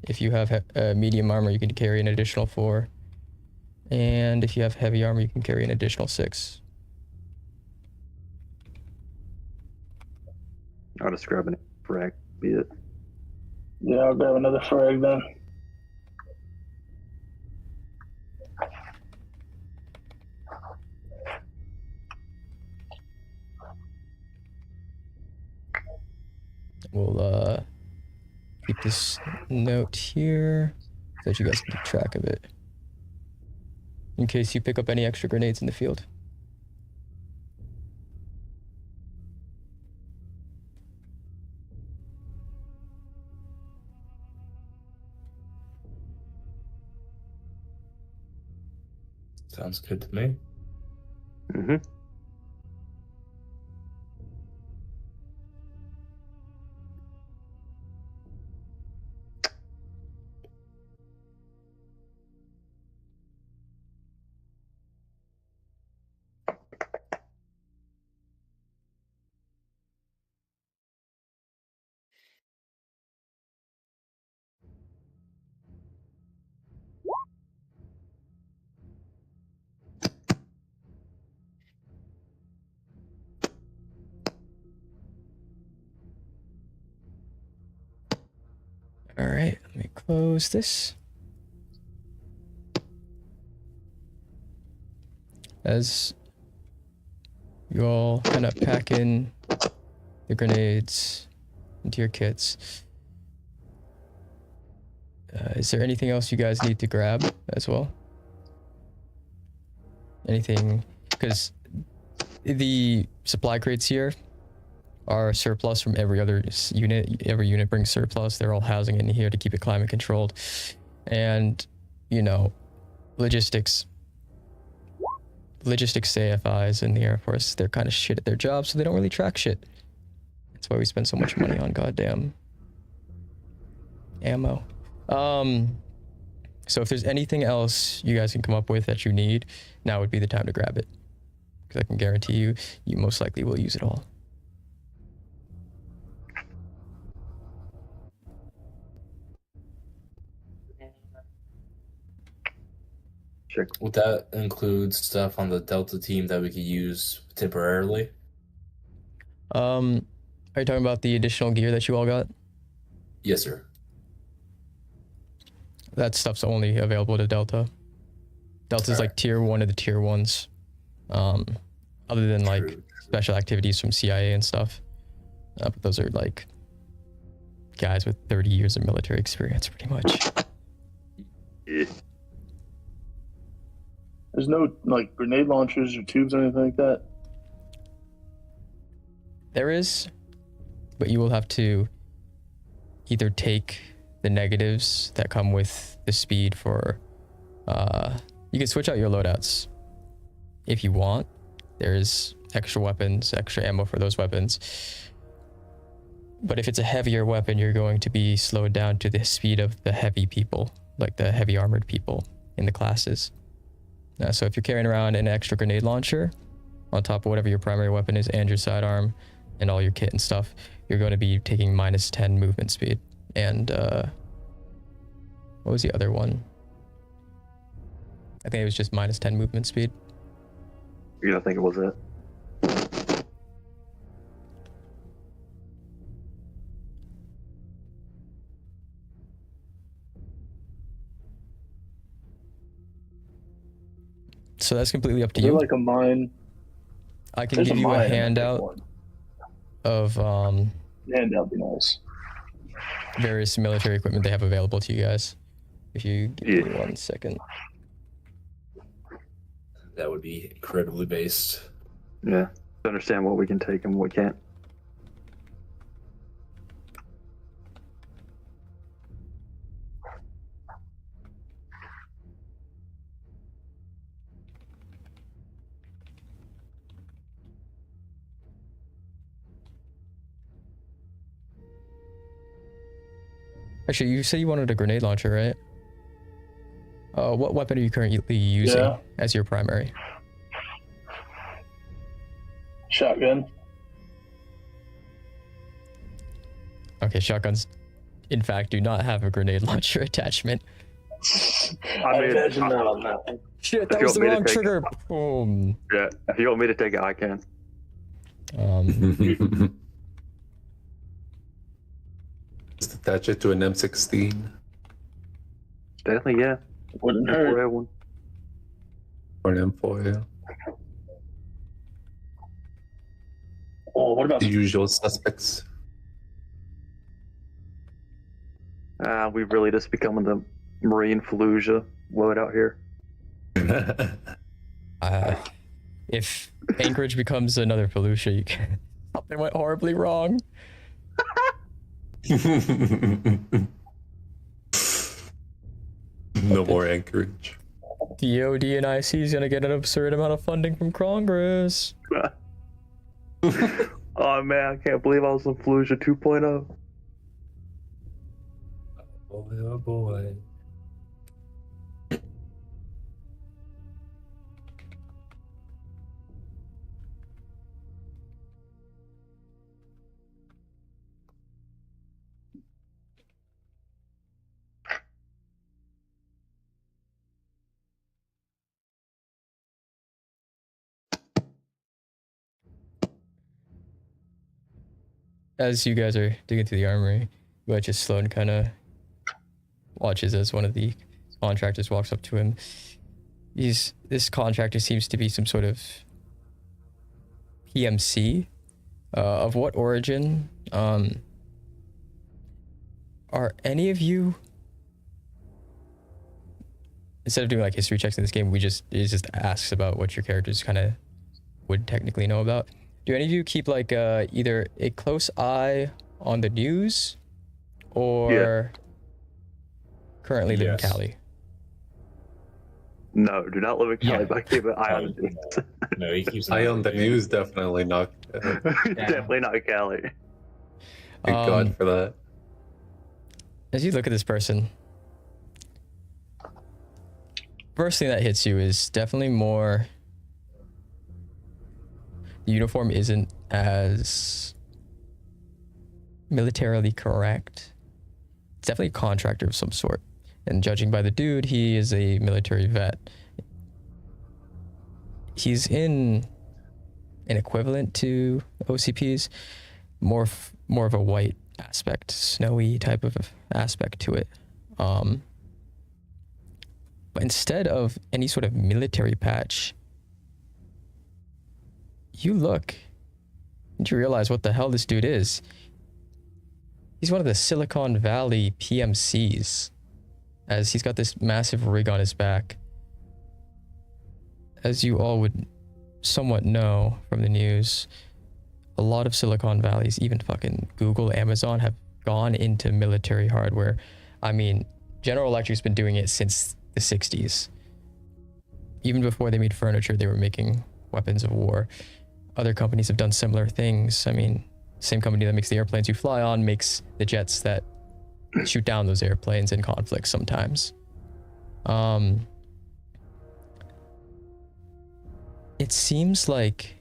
If you have medium armor, you can carry an additional 4. And if you have heavy armor, you can carry an additional 6. I'll just grab an frag, be it. Yeah, I'll grab another frag then. We'll keep this note here so that you guys can keep track of it in case you pick up any extra grenades in the field. Sounds good to me. Mm-hmm. All right, let me close this. As you all kind of pack in the grenades into your kits, is there anything else you guys need to grab as well? Anything? Because the supply crates here are surplus from every other unit. Every unit brings surplus. They're all housing in here to keep it climate controlled. And, you know, logistics AFIs in the Air Force, they're kind of shit at their job, so they don't really track shit. That's why we spend so much money on goddamn ammo. So if there's anything else you guys can come up with that you need, now would be the time to grab it. Because I can guarantee you, you most likely will use it all. Check. Would that include stuff on the Delta team that we could use temporarily? Are you talking about the additional gear that you all got? Yes, sir. That stuff's only available to Delta. Delta's like tier 1 of the tier 1s. Other than like special activities from CIA and stuff. But those are like guys with 30 years of military experience, pretty much. Yeah. There's no like grenade launchers or tubes or anything like that. There is, but you will have to either take the negatives that come with the speed for, you can switch out your loadouts if you want. There's extra weapons, extra ammo for those weapons. But if it's a heavier weapon, you're going to be slowed down to the speed of the heavy people, like the heavy armored people in the classes. So if you're carrying around an extra grenade launcher on top of whatever your primary weapon is and your sidearm and all your kit and stuff, you're going to be taking -10 movement speed. And what was the other one? I think it was just -10 movement speed. Yeah, I think it was it. So that's completely up to Is there you. like a mine? I can There's give a you a mine, I'll take handout one. of Yeah, that'd be nice. various military equipment they have available to you guys. If you give me 1 second. That would be incredibly based. Yeah, to understand what we can take and what we can't. Actually, you said you wanted a grenade launcher, right? What weapon are you currently using as your primary? Shotgun. Okay, shotguns, in fact, do not have a grenade launcher attachment. I mean, imagine that on that one. Shit, if that you was the want me to wrong take trigger. Boom. Yeah, if you want me to take it, I can. Just attach it to an M16. Definitely, yeah. Wouldn't Before hurt. everyone. Or an M4, yeah. Oh, what about The usual suspects. We've really just become the Marine Fallujah load out here. If Anchorage becomes another Fallujah, you can... something went horribly wrong. No more Anchorage. DOD and IC is gonna get an absurd amount of funding from Congress. Oh man, I can't believe I was in Fallujah 2.0. Boy, oh boy. As you guys are digging through the armory, just Sloan kind of watches as one of the contractors walks up to him. This contractor seems to be some sort of PMC. Of what origin? Are any of you, instead of doing like history checks in this game, it just asks about what your characters kind of would technically know about. Do any of you keep like either a close eye on the news or currently live in Cali? No, do not live in Cali, but I keep an eye on the news. No, he keeps Eye on the news, definitely not. Definitely not Cali. Thank God for that. As you look at this person, first thing that hits you is definitely more... The uniform isn't as militarily correct. It's definitely a contractor of some sort. And judging by the dude, he is a military vet. He's in an equivalent to OCPs, more of a white aspect, snowy type of aspect to it. But instead of any sort of military patch, you look and you realize what the hell this dude is. He's one of the Silicon Valley PMCs, as he's got this massive rig on his back. As you all would somewhat know from the news, a lot of Silicon Valleys, even fucking Google, Amazon, have gone into military hardware. I mean, General Electric's been doing it since the 60s. Even before they made furniture, they were making weapons of war. Other companies have done similar things. I mean, same company that makes the airplanes you fly on makes the jets that shoot down those airplanes in conflicts sometimes. It seems like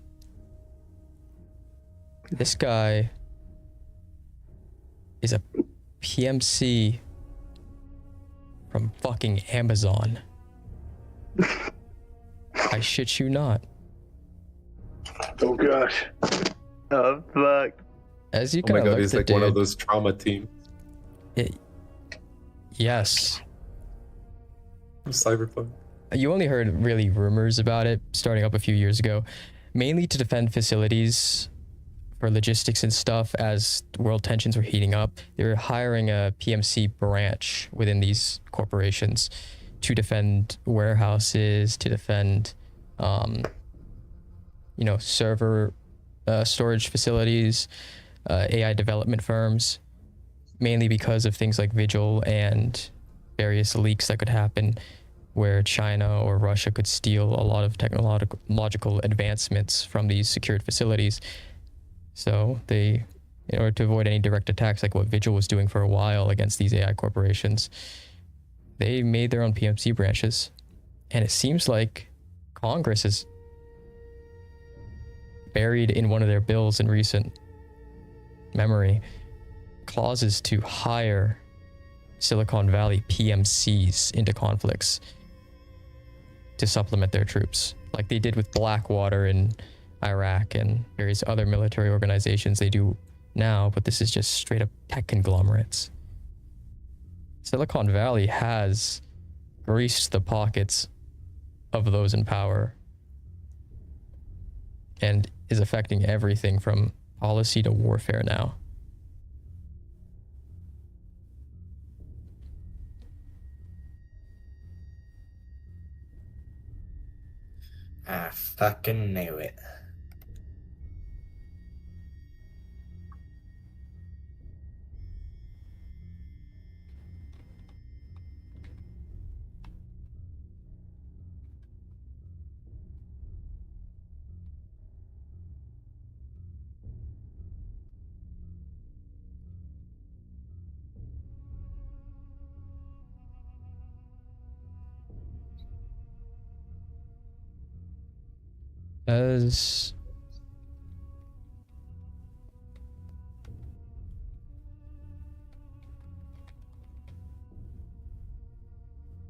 this guy is a PMC from fucking Amazon. I shit you not. Oh gosh. Oh fuck. As you Oh my kind of God, look he's at like the one of dude, those trauma teams. yes. Cyberpunk. You only heard really rumors about it starting up a few years ago, mainly to defend facilities for logistics and stuff as world tensions were heating up. They were hiring a PMC branch within these corporations to defend warehouses, to defend, server storage facilities, AI development firms, mainly because of things like Vigil and various leaks that could happen where China or Russia could steal a lot of technological advancements from these secured facilities. So they, in order to avoid any direct attacks like what Vigil was doing for a while against these AI corporations, they made their own PMC branches. And it seems like Congress is buried in one of their bills in recent memory clauses to hire Silicon Valley PMCs into conflicts to supplement their troops, like they did with Blackwater in Iraq and various other military organizations they do now, but this is just straight up tech conglomerates. Silicon Valley has greased the pockets of those in power and is affecting everything from policy to warfare now. I fucking knew it. As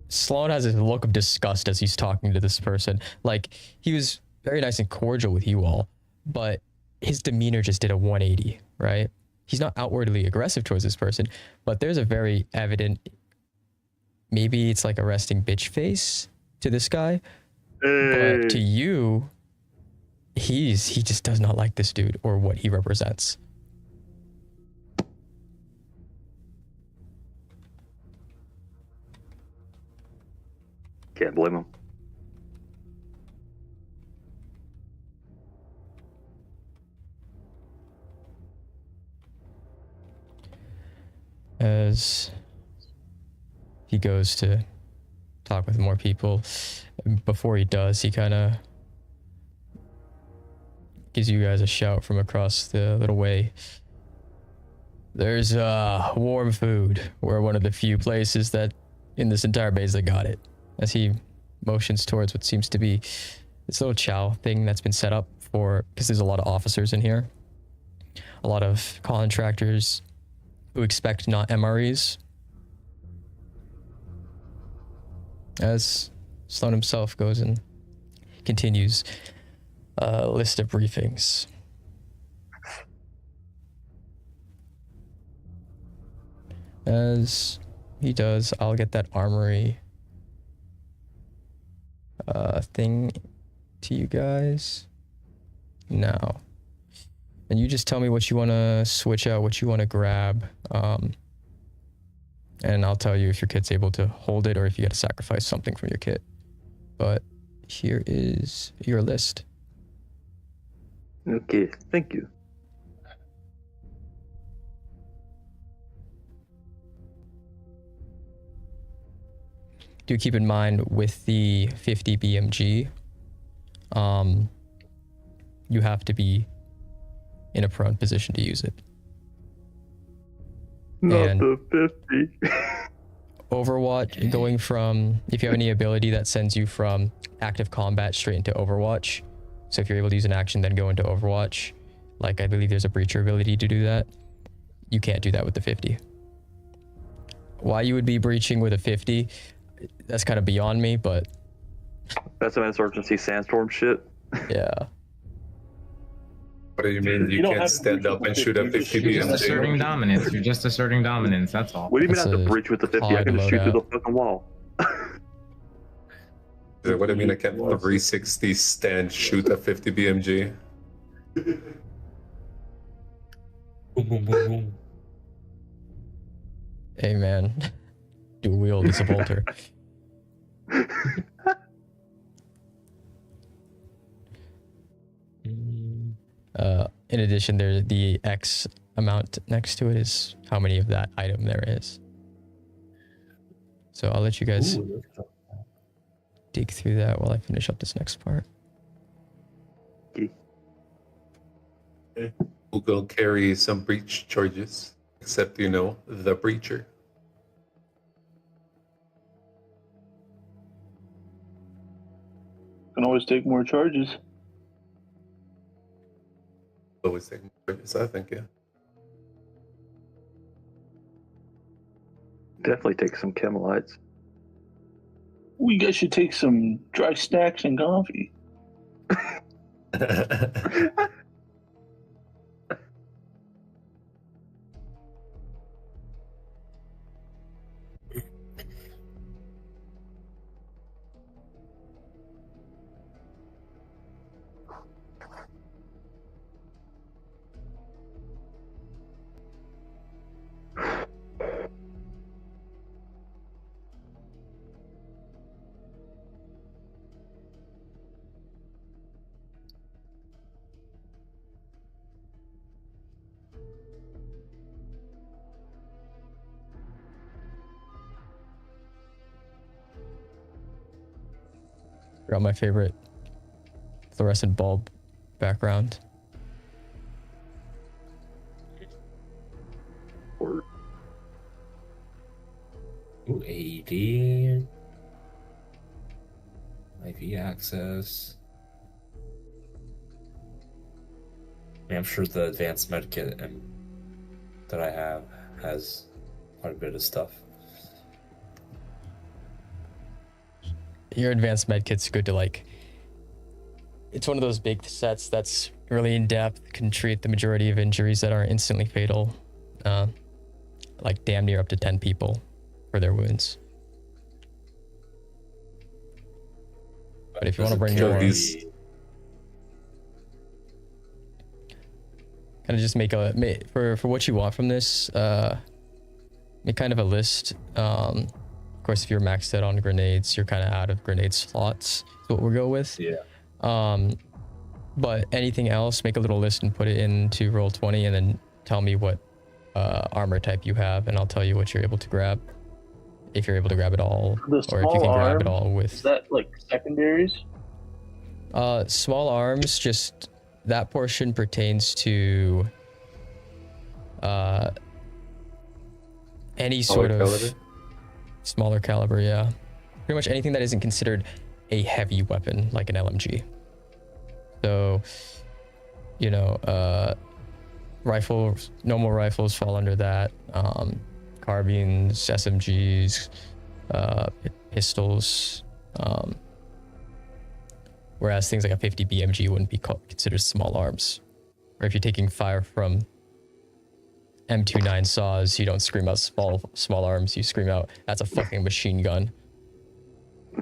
Sloan has a look of disgust as he's talking to this person. Like, he was very nice and cordial with you all, but his demeanor just did a 180, right? He's not outwardly aggressive towards this person, but there's a very evident, maybe it's like a resting bitch face to this guy, but to you, he just does not like this dude or what he represents. Can't blame him. As he goes to talk with more people, before he does, he kind of gives you guys a shout from across the little way. There's warm food. We're one of the few places that in this entire base that got it. As he motions towards what seems to be this little chow thing that's been set up for, because there's a lot of officers in here, a lot of contractors who expect not MREs. As Sloan himself goes and continues a list of briefings. As he does, I'll get that armory thing to you guys now. And you just tell me what you want to switch out, what you want to grab. And I'll tell you if your kit's able to hold it or if you got to sacrifice something from your kit. But here is your list. Okay, thank you. Do keep in mind with the 50 BMG, you have to be in a prone position to use it. Not and the 50. Overwatch, going from, if you have any ability that sends you from active combat straight into Overwatch, so if you're able to use an action then go into Overwatch, like I believe there's a breacher ability to do that, you can't do that with the 50. Why you would be breaching with a 50, that's kind of beyond me, but that's some insurgency sandstorm shit. Yeah. What do you mean? You can't stand up and shoot a 50 You're just asserting dominance. You're just asserting dominance. That's all. What do you mean I have to breach with the 50? I can just shoot through the fucking wall. What do you mean I can't 360 stand shoot a 50 BMG? Boom, boom, boom, boom. Hey man, dual wield is a bolter. In addition, there the X amount next to it is how many of that item there is. So I'll let you guys dig through that while I finish up this next part. Who will carry some breach charges, except you know the breacher. Can always take more charges. Always take more charges, I think, yeah. Definitely take some chemolites. We guys should take some dry snacks and coffee. Got my favorite fluorescent bulb background. Ooh, AED. IV access. I'm sure the advanced med kit that I have has quite a bit of stuff. Your advanced med kit's good to like. It's one of those big sets that's really in depth, can treat the majority of injuries that aren't instantly fatal. Like damn near up to 10 people for their wounds. But if you want to bring your kind of just make a for what you want from this, make kind of a list. Of course, if you're maxed out on grenades, you're kind of out of grenade slots. Is what we'll go with. Yeah. But anything else, make a little list and put it into Roll20, and then tell me what armor type you have, and I'll tell you what you're able to grab. If you're able to grab it all, The or if you can grab it all is with that like secondaries? small arms. Just that portion pertains to any sort of smaller caliber. Yeah, pretty much anything that isn't considered a heavy weapon like an LMG. So, you know, rifles, normal rifles fall under that. Carbines, SMGs, pistols. Whereas things like a 50 BMG wouldn't be considered small arms. Or if you're taking fire from M29 saws, you don't scream out small arms. You scream out, "That's a fucking machine gun."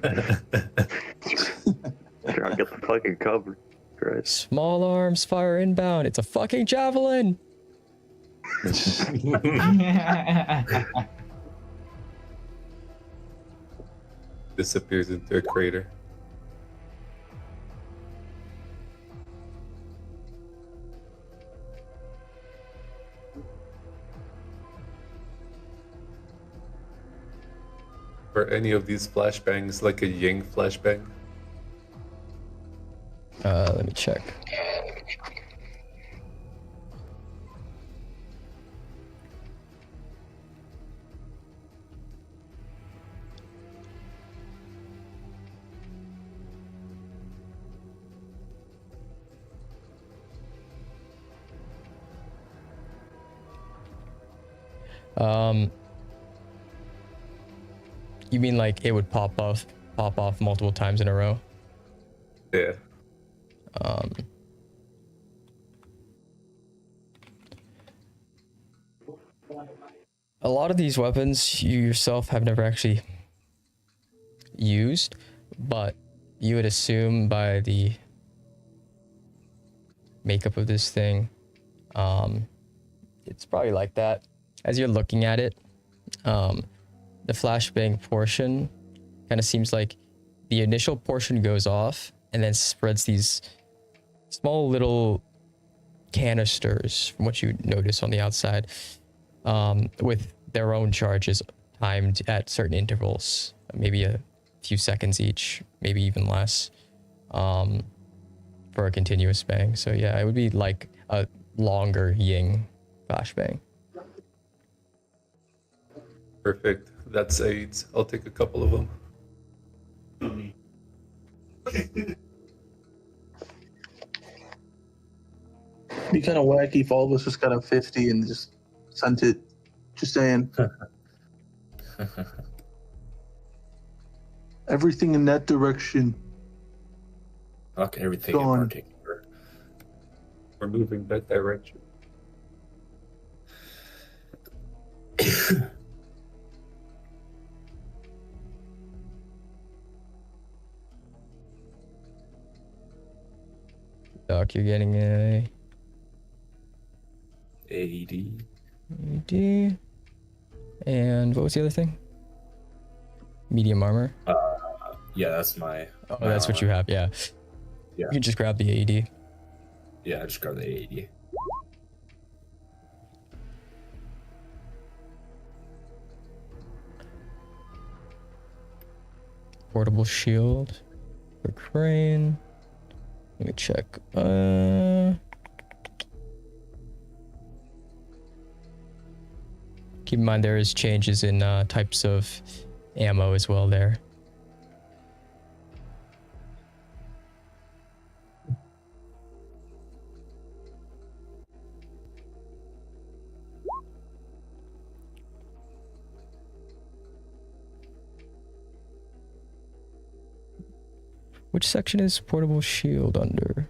Trying to get the fucking cover. Right. Small arms fire inbound. It's a fucking javelin. Disappears into a crater. Are any of these flashbangs like a Ying flashbang? Let me check. You mean like it would pop off multiple times in a row? Yeah. A lot of these weapons you yourself have never actually used, but you would assume by the makeup of this thing, it's probably like that. As you're looking at it, the flashbang portion kind of seems like the initial portion goes off and then spreads these small little canisters, from what you notice on the outside, with their own charges timed at certain intervals, maybe a few seconds each, maybe even less, for a continuous bang. So yeah, it would be like a longer Ying flashbang. Perfect. That's 8. I'll take a couple of them. Be kind of wacky if all of us just got a 50 and just sent it. Just saying. Everything in that direction. Fuck everything Gone. in particular. We're moving that direction. Doc, you're getting a AED. AED. And what was the other thing? Medium armor. Yeah, that's my. Oh, that's what you have. Yeah. Yeah. You can just grab the AED. Yeah, I just grabbed the AED. Portable shield for Crane. Let me check. Keep in mind there is changes in types of ammo as well there. Which section is portable shield under?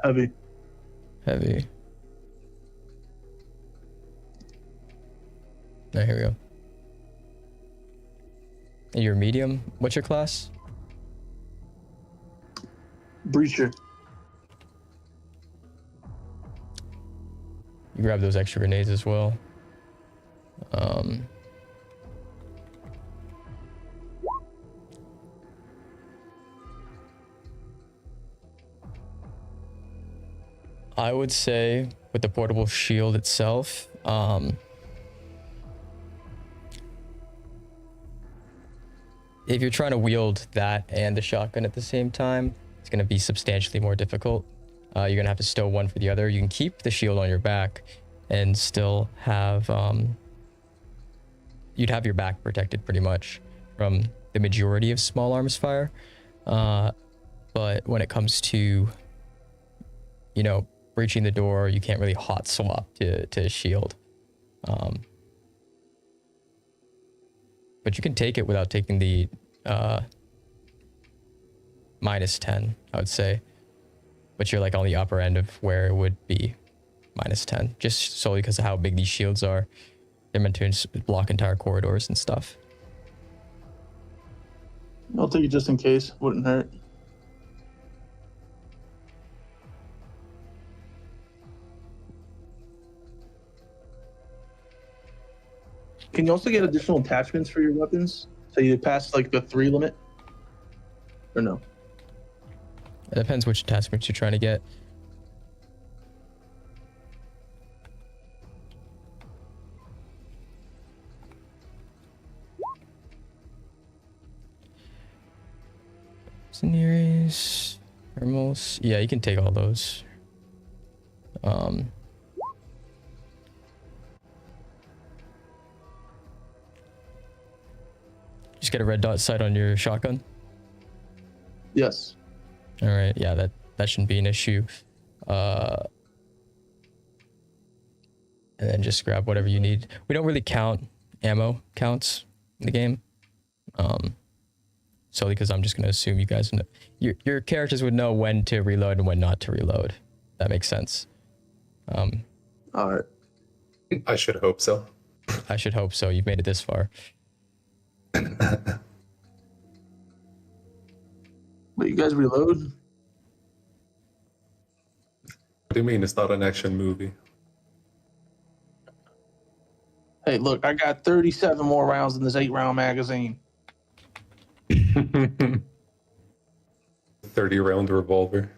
Heavy. Heavy. Oh, here we go. And you're medium. What's your class? Breacher. You grab those extra grenades as well. I would say with the portable shield itself, if you're trying to wield that and the shotgun at the same time, it's going to be substantially more difficult. You're going to have to stow one for the other. You can keep the shield on your back and still have, you'd have your back protected pretty much from the majority of small arms fire. But when it comes to, you know, breaching the door, you can't really hot swap to a shield. But you can take it without taking the -10, I would say. But you're like on the upper end of where it would be -10, just solely because of how big these shields are. They're meant to block entire corridors and stuff. I'll take it just in case. Wouldn't hurt. Can you also get additional attachments for your weapons? So you pass like the 3 limit? Or no? It depends which attachments you're trying to get. Scenarios, thermals. Yeah, you can take all those. Just get a red dot sight on your shotgun. Yes. All right. Yeah, that shouldn't be an issue. And then just grab whatever you need. We don't really count ammo counts in the game. Solely because I'm just gonna assume you guys know, your characters would know when to reload and when not to reload. That makes sense. All right. I should hope so. I should hope so. You've made it this far. You guys reload? What do you mean it's not an action movie? Hey, look, I got 37 more rounds in this 8-round magazine. 30-round revolver.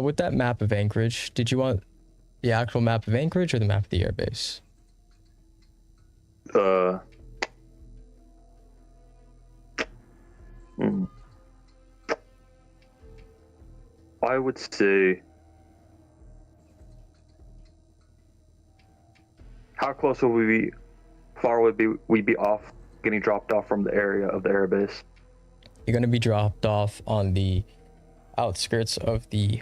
With that map of Anchorage, did you want the actual map of Anchorage or the map of the airbase? I would say, how close would we be? Far would we be off getting dropped off from the area of the airbase? You're going to be dropped off on the outskirts of the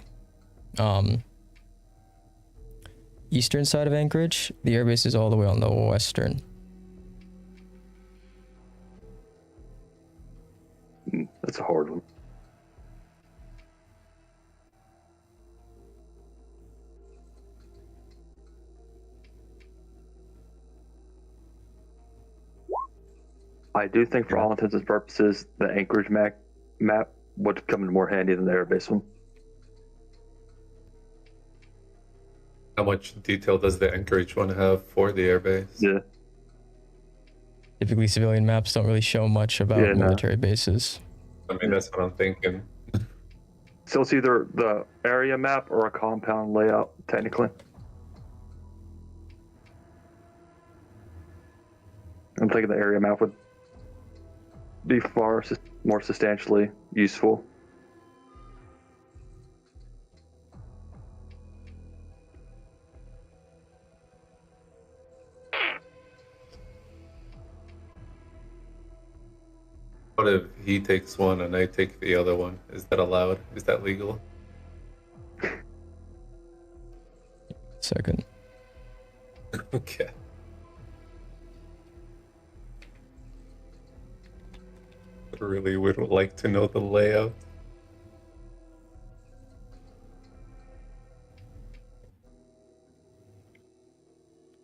eastern side of Anchorage. The airbase is all the way on the western. That's a hard one. I do think, for all intents and purposes, the Anchorage map would come in more handy than the airbase one. How much detail does the Anchorage one have for the airbase? Yeah. Typically, civilian maps don't really show much about military bases. I mean, that's what I'm thinking. So it's either the area map or a compound layout, technically. I'm thinking the area map would be far more substantially useful. What if he takes one and I take the other one? Is that allowed? Is that legal? Second. Okay. I really would like to know the layout.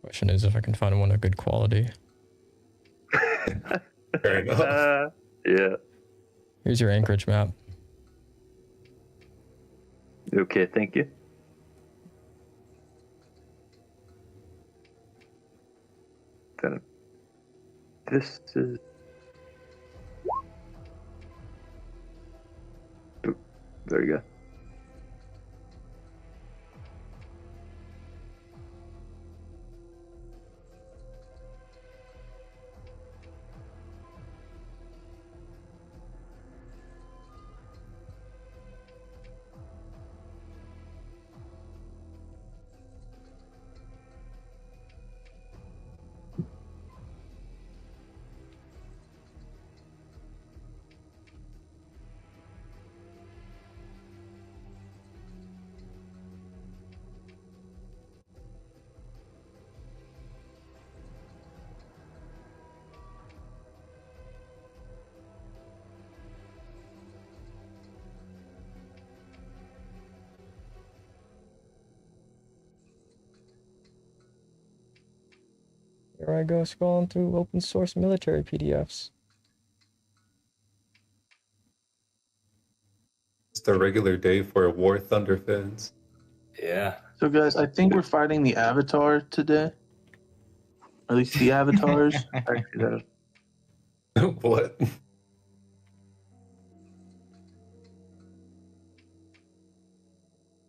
Question is if I can find one of good quality. Fair enough. Yeah. Here's your Anchorage map. Okay, thank you. Then this is. Ooh, there you go. Here I go scrolling through open source military PDFs. Just a regular day for War Thunder fans. Yeah. So, guys, I think we're fighting the Avatar today. At least the Avatars. Actually, that is. What?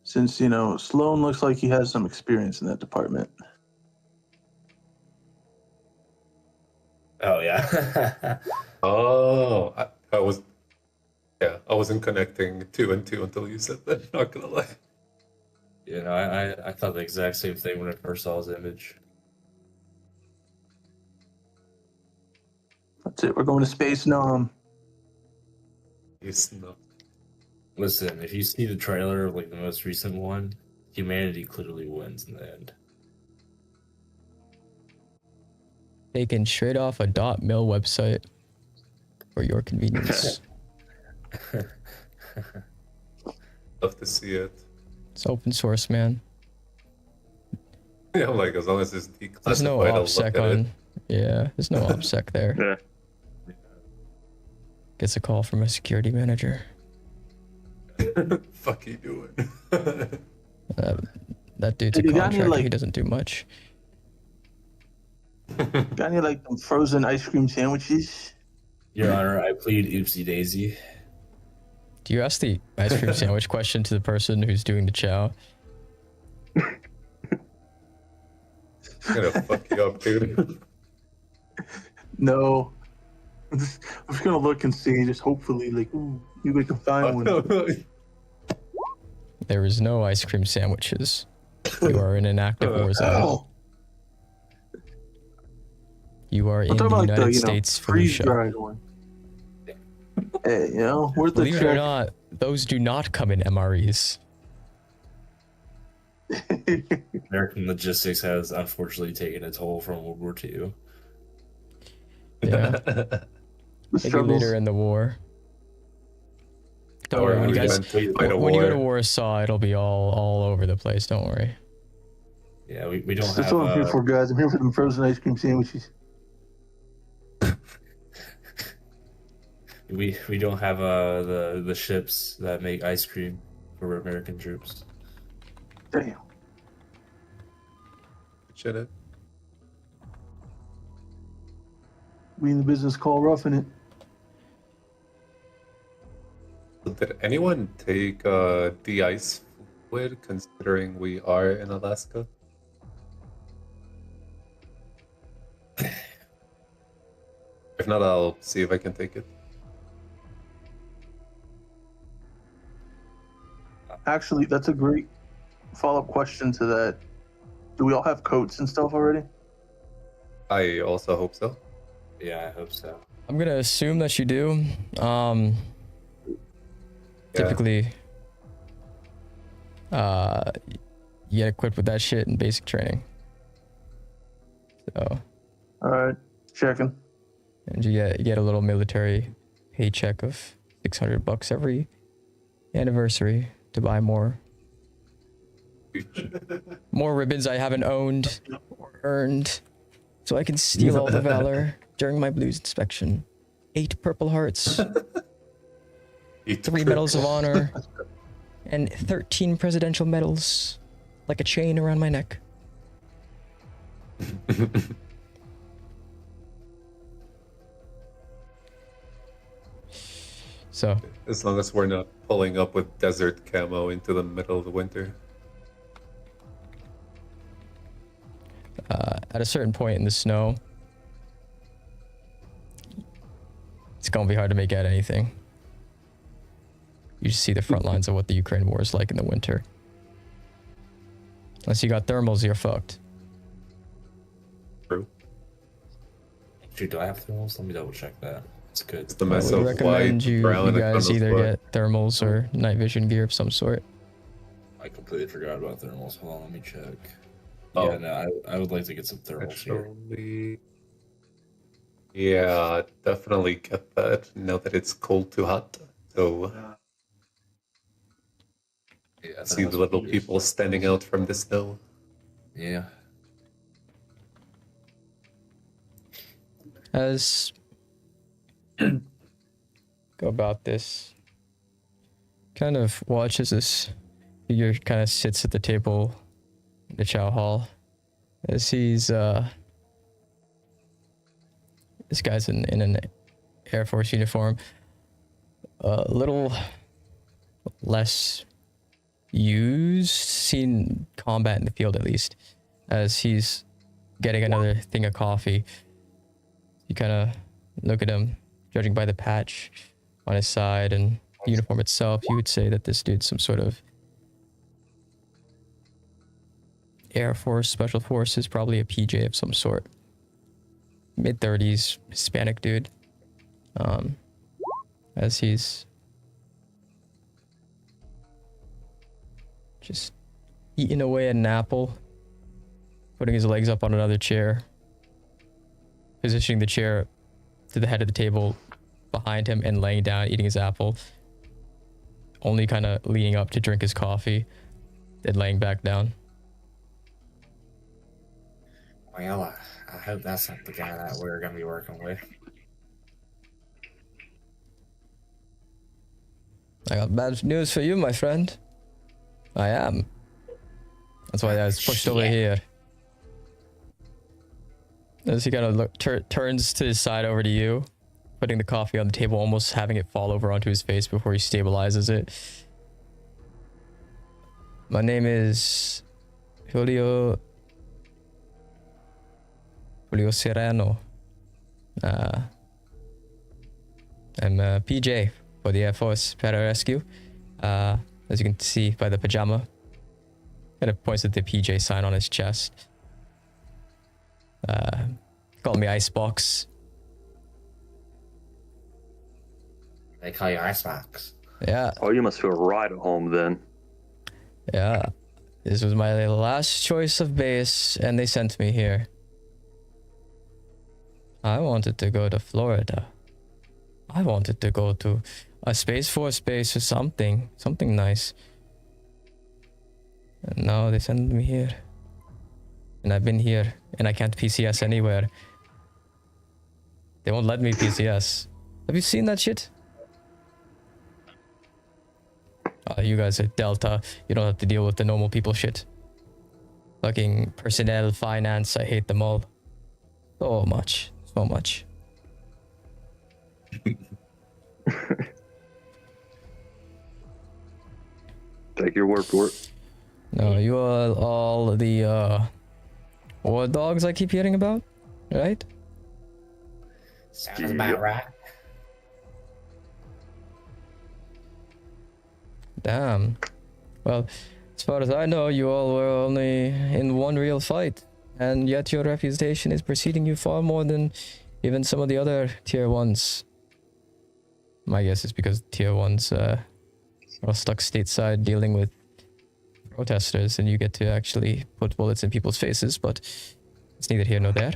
Since, Sloan looks like he has some experience in that department. Oh, yeah. Oh, I was I wasn't connecting 2 and 2 until you said that. Not gonna lie. You know, I thought the exact same thing when I first saw his image. That's it. We're going to space now. It's not. Listen, if you see the trailer of like the most recent one, humanity clearly wins in the end. Taken straight off a .mil website for your convenience. Love to see it. It's open source, man. Yeah, like as long as it's declassified, There's no I'll look OPSEC at on. Yeah, there's no OPSEC there. Yeah. Gets a call from a security manager. Fuck you doing? That dude's a Hey, you got any, contractor. like- He doesn't do much. Got any like them frozen ice cream sandwiches? Your Honor, I plead oopsie daisy. Do you ask the ice cream sandwich question to the person who's doing the chow? I'm gonna fuck you up, dude. No. I'm just gonna look and see. Just hopefully, like, ooh, maybe we can find one. There is no ice cream sandwiches. You are in an active war zone. Oh, You are I'm in the talking about United the States, freeze Felicia. dried one. Hey, you know, worth a Believe it or check. not, those do not come in MREs. American logistics has unfortunately taken a toll from World War II. Yeah. Maybe struggles. later in the war. Don't Or worry, when you we guys went to fight a when you go to war. Warsaw, it'll be all over the place. Don't worry. Yeah, we don't That's have. what I'm here for, guys. I'm here for them frozen ice cream sandwiches. We don't have the ships that make ice cream for American troops. Damn. Shit it. We in the business call roughing it. Did anyone take de-ice fluid, considering we are in Alaska? If not, I'll see if I can take it. Actually, that's a great follow-up question to that. Do we all have coats and stuff already? I also hope so. Yeah, I hope so. I'm gonna assume that you do. Typically, you get equipped with that shit in basic training. So, All right, checking. and you get a little military paycheck of $600 every anniversary to buy more ribbons I haven't owned or earned, so I can steal all the valor during my blues inspection. 8 Purple Hearts, 3 Medals of Honor, and 13 presidential medals, like a chain around my neck. So, As long as we're not pulling up with desert camo into the middle of the winter. at a certain point in the snow, it's gonna be hard to make out anything. You just see the front lines of what the Ukraine war is like in the winter. Unless you got thermals, you're fucked. True. Actually, do I have thermals? Let me double check that. It's good. It's the I mess would of recommend white, you brown, and guys Colonel's either black. get thermals or night vision gear of some sort. I completely forgot about thermals. Hold on, let me check. Oh. Yeah, no, I would like to get some thermals here. Actually, yeah, definitely get that now that it's cold to hot. So Yeah, see the thermals little would be people standing out from the snow. Yeah. As go about this, kind of watches this figure kind of sits at the table in the chow hall as he's this guy's in an Air Force uniform, a little less used, seen combat in the field at least, as he's getting another thing of coffee. You kind of look at him, judging by the patch on his side, and the uniform itself, you would say that this dude's some sort of Air Force, Special Forces, probably a PJ of some sort. Mid-30s, Hispanic dude. As he's just eating away at an apple, putting his legs up on another chair, positioning the chair to the head of the table behind him and laying down, eating his apple, only kind of leaning up to drink his coffee, then laying back down. Well, I hope that's not the guy that we're going to be working with. I got bad news for you, my friend. I am. That's why I was pushed over here. As he kind of turns to his side over to you, putting the coffee on the table, almost having it fall over onto his face before he stabilizes it. My name is Julio Serrano. I'm a PJ for the Air Force Pararescue. As you can see by the pajama. Kind of points at the PJ sign on his chest. Call me Icebox. They call you Icebox. Yeah. Oh, you must feel right at home then. Yeah. This was my last choice of base, and they sent me here. I wanted to go to Florida. I wanted to go to a Space Force base or something. Something nice. And now they send me here. And I've been here, and I can't PCS anywhere. They won't let me PCS. Have you seen that shit? You guys are Delta. You don't have to deal with the normal people shit. Fucking personnel, finance, I hate them all. So much. So much. Take your word for it. No, you are all the war dogs I keep hearing about, right? Sounds about right. Damn. Well, as far as I know, you all were only in one real fight, and yet your reputation is preceding you far more than even some of the other tier 1s. My guess is because tier 1s are stuck stateside dealing with protesters, and you get to actually put bullets in people's faces, but it's neither here nor there.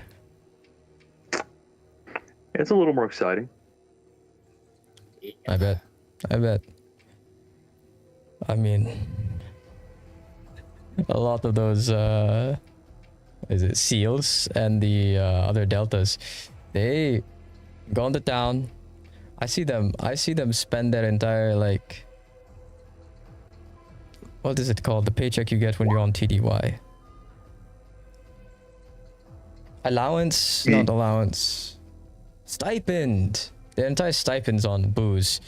It's a little more exciting. I bet. I mean, a lot of those, SEALs and the other Deltas, they go into town. I see them spend their entire, like, what is it called? The paycheck you get when you're on TDY. Allowance? Not allowance. Stipend! Their entire stipend's on booze.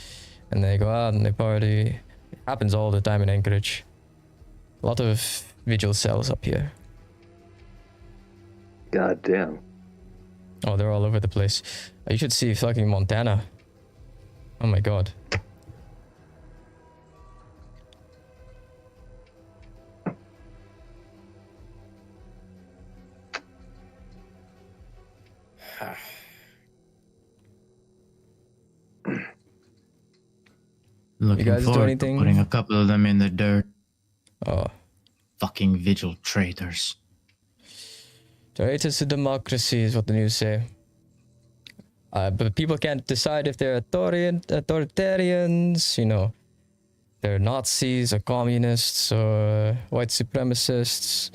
And they go out and they party. It happens all the time in Anchorage. A lot of vigil cells up here. God damn. Oh, they're all over the place. You should see fucking Montana. Oh my god. Looking You guys do forward to anything? putting a couple of them in the dirt. Oh. Fucking vigil traitors. Traitors to democracy is what the news say. But people can't decide if they're authoritarians, you know. They're Nazis or communists or white supremacists,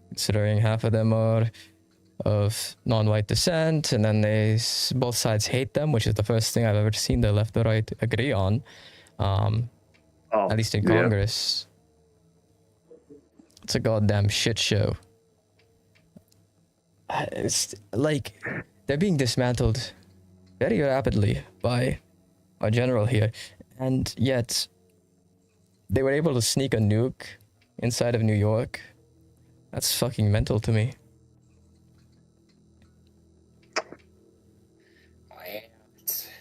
considering half of them are of non-white descent, and then both sides hate them, which is the first thing I've ever seen the left or right agree on. At least in Congress. It's a goddamn shit show. It's like they're being dismantled very rapidly by our general here, and yet they were able to sneak a nuke inside of New York. That's fucking mental to me.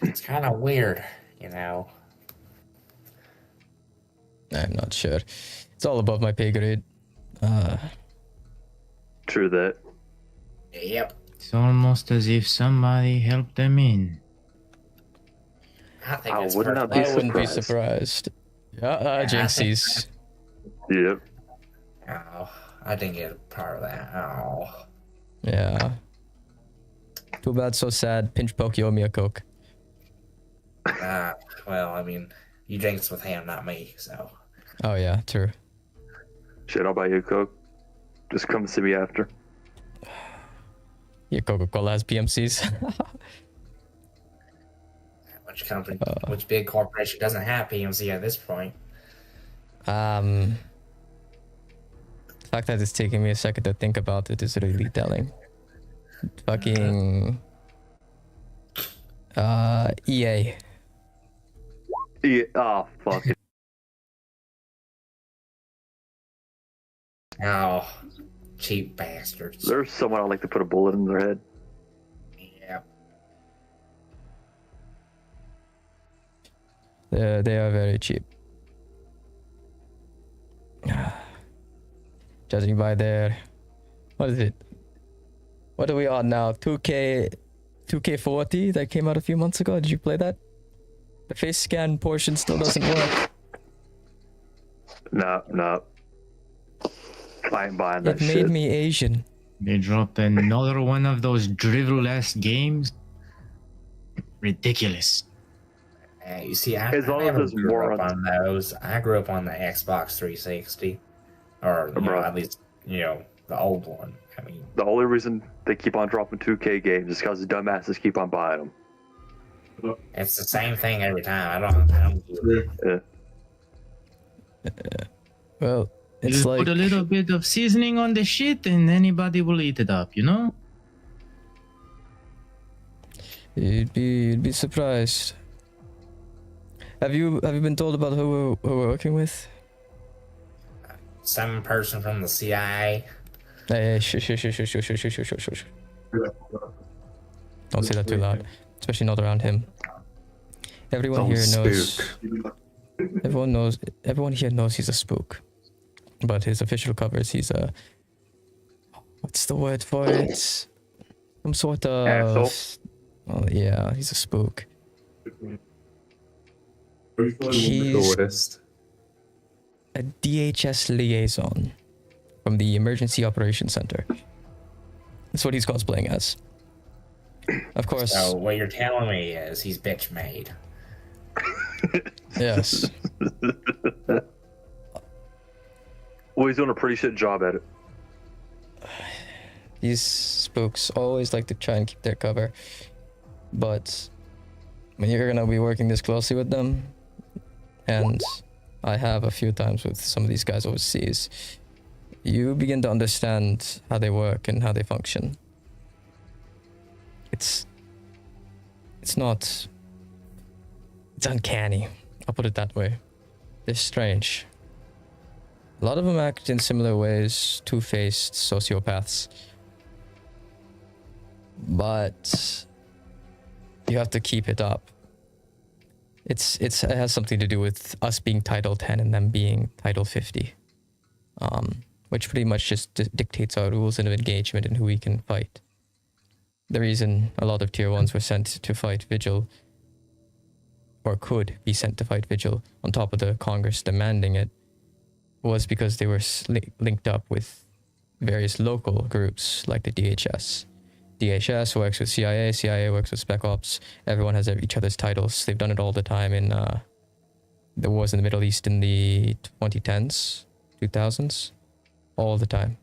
It's kind of weird, you know. I'm not sure. It's all above my pay grade. True that. Yep. It's almost as if somebody helped them in. I think I it's would not perfect. be I wouldn't be surprised. surprised. Yeah, Jinxies. Yep. Oh, I didn't get a part of that. Oh. Yeah. Too bad, so sad. Pinch poke, you owe me a Coke. Well, I mean, you drinks with him, not me, so. Oh, yeah, true. Shit, I'll buy you a Coke. Just come see me after. Yeah, Coca-Cola has PMCs. Which big corporation doesn't have PMC at this point? The fact that it's taking me a second to think about it is really telling. Fucking EA. Yeah, oh, fuck it. Oh, cheap bastards. There's someone I'd like to put a bullet in their head. Yeah. They are very cheap. Judging by their, what is it? What are we on now? 2K40 that came out a few months ago. Did you play that? The face scan portion still doesn't work. No. I ain't buying that It shit. made me Asian. They dropped another one of those drivel-ass games. Ridiculous. You see, I As long as never there's grew more up on- on those. I grew up on the Xbox 360, or you know, at least the old one. I mean, The only reason they keep on dropping 2K games is because the dumbasses keep on buying them. it's the same thing every time. I don't Yeah. Well, it's Just like put a little bit of seasoning on the shit and anybody will eat it up, you know? you'd be surprised. Have you been told about who we're working with? some person from the CIA. Hey, shush. Don't say that too loud, especially not around him. Everyone Don't here knows. spook. Everyone here knows he's a spook. But his official covers, he's a. What's the word for it? Some sort of. Asshole. Well, yeah, he's a spook. He's a DHS liaison from the Emergency Operations Center. That's what he's cosplaying as. Of course. So what you're telling me is he's bitch made. Yes. Well, he's doing a pretty shit job at it. These spooks always like to try and keep their cover. But when you're gonna be working this closely with them, and I have a few times with some of these guys overseas, you begin to understand how they work and how they function. It's uncanny. I'll put it that way. They're strange. A lot of them act in similar ways, two-faced sociopaths. But you have to keep it up. It has something to do with us being Title 10 and them being Title 50. Which pretty much just dictates our rules of engagement and who we can fight. The reason a lot of Tier 1s were sent to fight Vigil, or could be sent to fight Vigil, on top of the Congress demanding it, was because they were linked up with various local groups like the DHS. DHS works with CIA, CIA works with Spec Ops. Everyone has each other's titles. They've done it all the time in the wars in the Middle East in the 2010s, 2000s. All the time.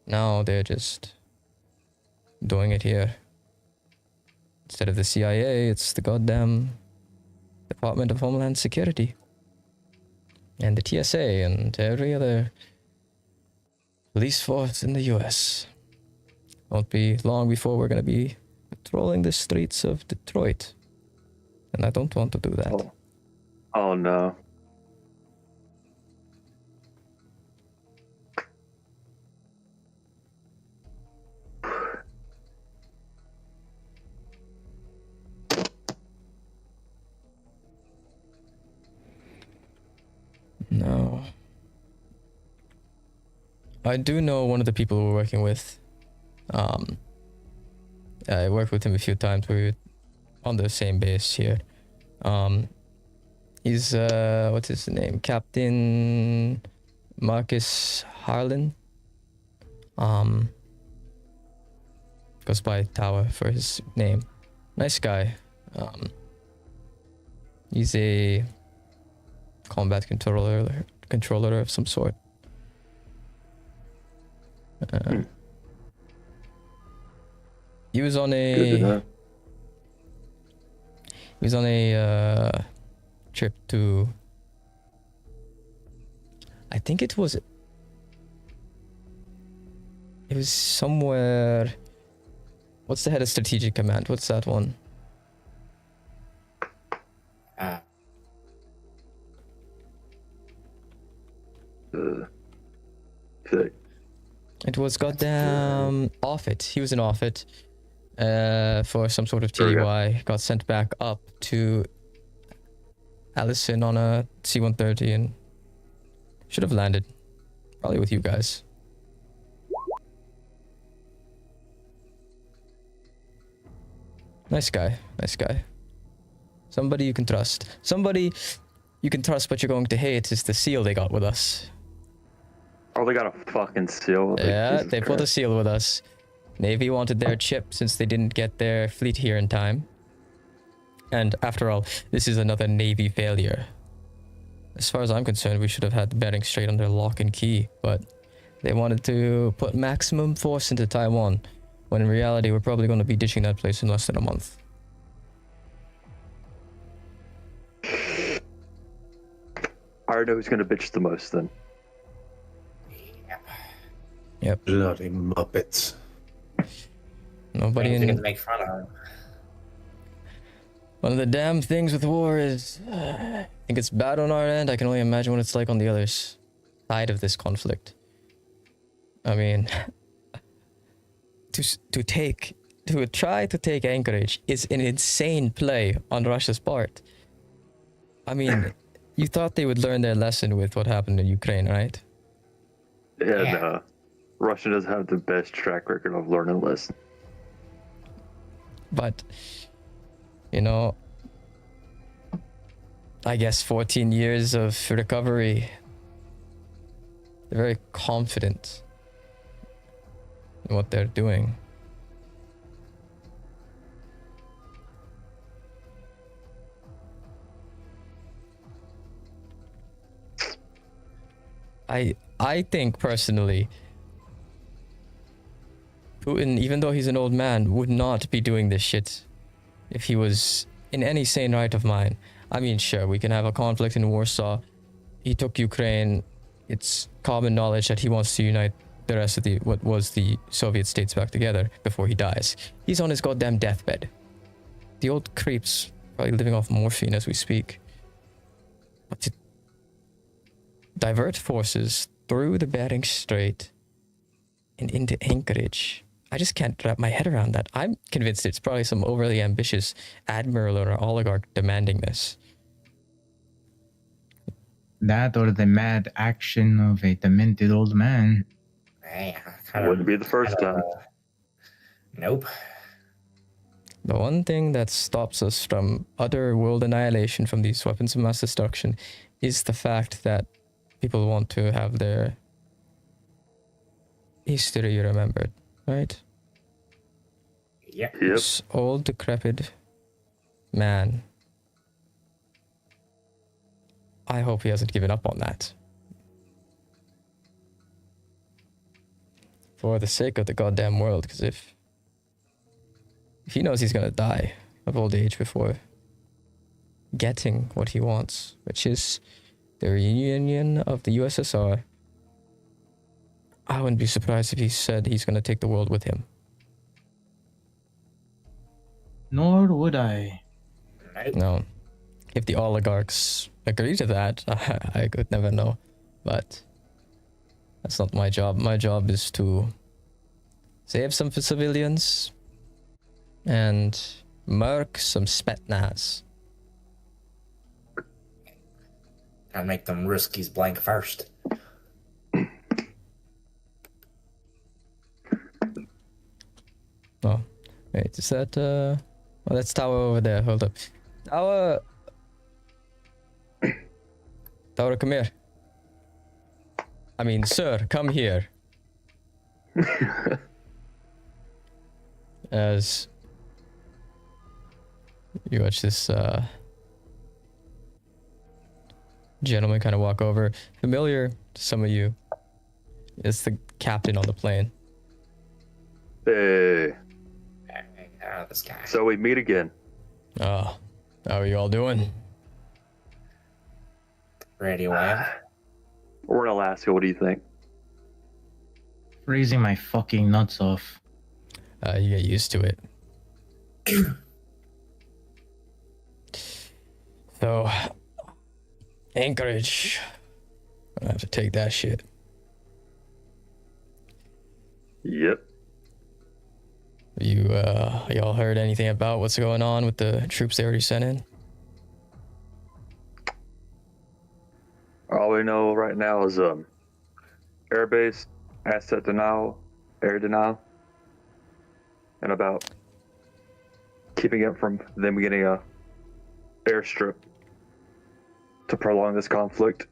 Now they're just doing it here. Instead of the CIA, it's the goddamn Department of Homeland Security. And the TSA and every other police force in the US. Won't be long before we're gonna be patrolling the streets of Detroit. And I don't want to do that. Oh no. I do know one of the people we're working with. I worked with him a few times. We were on the same base here. He's what's his name? Captain Marcus Harlan. Goes by Tower for his name. Nice guy. He's a combat controller of some sort. He was on a trip to, I think it was somewhere. What's the head of strategic command? What's that one? It was goddamn Offit. He was in Offit for some sort of TDY. Got sent back up to Allison on a C-130 and should have landed probably with you guys. Nice guy. Nice guy. Somebody you can trust. Somebody you can trust, but you're going to hate is the SEAL they got with us. Oh, they got a fucking SEAL. Yeah, they put a SEAL with us. Navy wanted their chip since they didn't get their fleet here in time. And after all, this is another Navy failure. As far as I'm concerned, we should have had the bearing straight under lock and key, but they wanted to put maximum force into Taiwan, when in reality, we're probably going to be ditching that place in less than a month. I already know who's going to bitch the most then. Yep. Bloody Muppets. Nobody Things in... to make fun of. One of the damn things with war is... I think it's bad on our end. I can only imagine what it's like on the other side of this conflict. I mean... to try to take Anchorage is an insane play on Russia's part. I mean, you thought they would learn their lesson with what happened in Ukraine, right? Yeah, no. Russia doesn't have the best track record of learning lessons. But, you know, I guess 14 years of recovery, they're very confident in what they're doing. I think personally, Putin, even though he's an old man, would not be doing this shit if he was in any sane right of mind. I mean, sure, we can have a conflict in Warsaw. He took Ukraine. It's common knowledge that he wants to unite the rest of what was the Soviet states back together before he dies. He's on his goddamn deathbed. The old creep's probably living off morphine as we speak. But to divert forces through the Bering Strait and into Anchorage, I just can't wrap my head around that. I'm convinced it's probably some overly ambitious admiral or oligarch demanding this. That or the mad action of a demented old man. Wouldn't be the first time. Nope. The one thing that stops us from utter world annihilation from these weapons of mass destruction is the fact that people want to have their history remembered, right? Yep. This old, decrepit man. I hope he hasn't given up on that. For the sake of the goddamn world, because if he knows he's gonna die of old age before getting what he wants, which is the reunion of the USSR, I wouldn't be surprised if he said he's gonna take the world with him. Nor would I. No. If the oligarchs agree to that, I could never know. But that's not my job. My job is to save some civilians and murk some Spetsnaz. Gotta make them Ruskies blank first. Oh, wait, is that oh, that's Tower over there. Hold up. Tower. Tower, come here. I mean, sir, come here. As you watch this gentleman kind of walk over, familiar to some of you. It's the captain on the plane. Hey. This guy. So we meet again. Oh, how are you all doing? Ready away. We're in Alaska. What do you think? Freezing my fucking nuts off. You get used to it. So, Anchorage. I have to take that shit. Yep. Y'all heard anything about what's going on with the troops they already sent in? All we know right now is airbase, asset denial, air denial, and about keeping it from them getting a airstrip to prolong this conflict.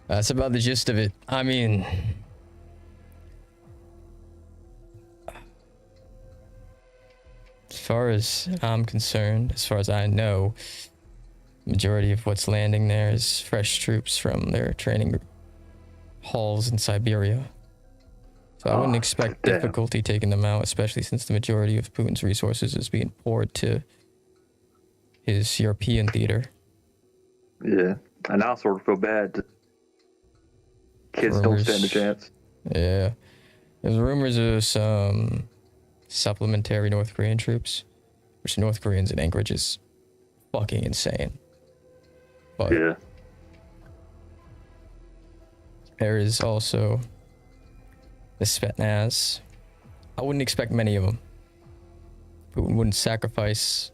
That's about the gist of it. I mean, as far as I'm concerned, as far as I know, majority of what's landing there is fresh troops from their training halls in Siberia. So I wouldn't expect difficulty taking them out, especially since the majority of Putin's resources is being poured to his European theater. Yeah, and I sort of feel bad. Kids don't stand a chance. Yeah. There's rumors of some supplementary North Korean troops, which North Koreans in Anchorage is fucking insane. But yeah. There is also the Spetsnaz. I wouldn't expect many of them. Putin wouldn't sacrifice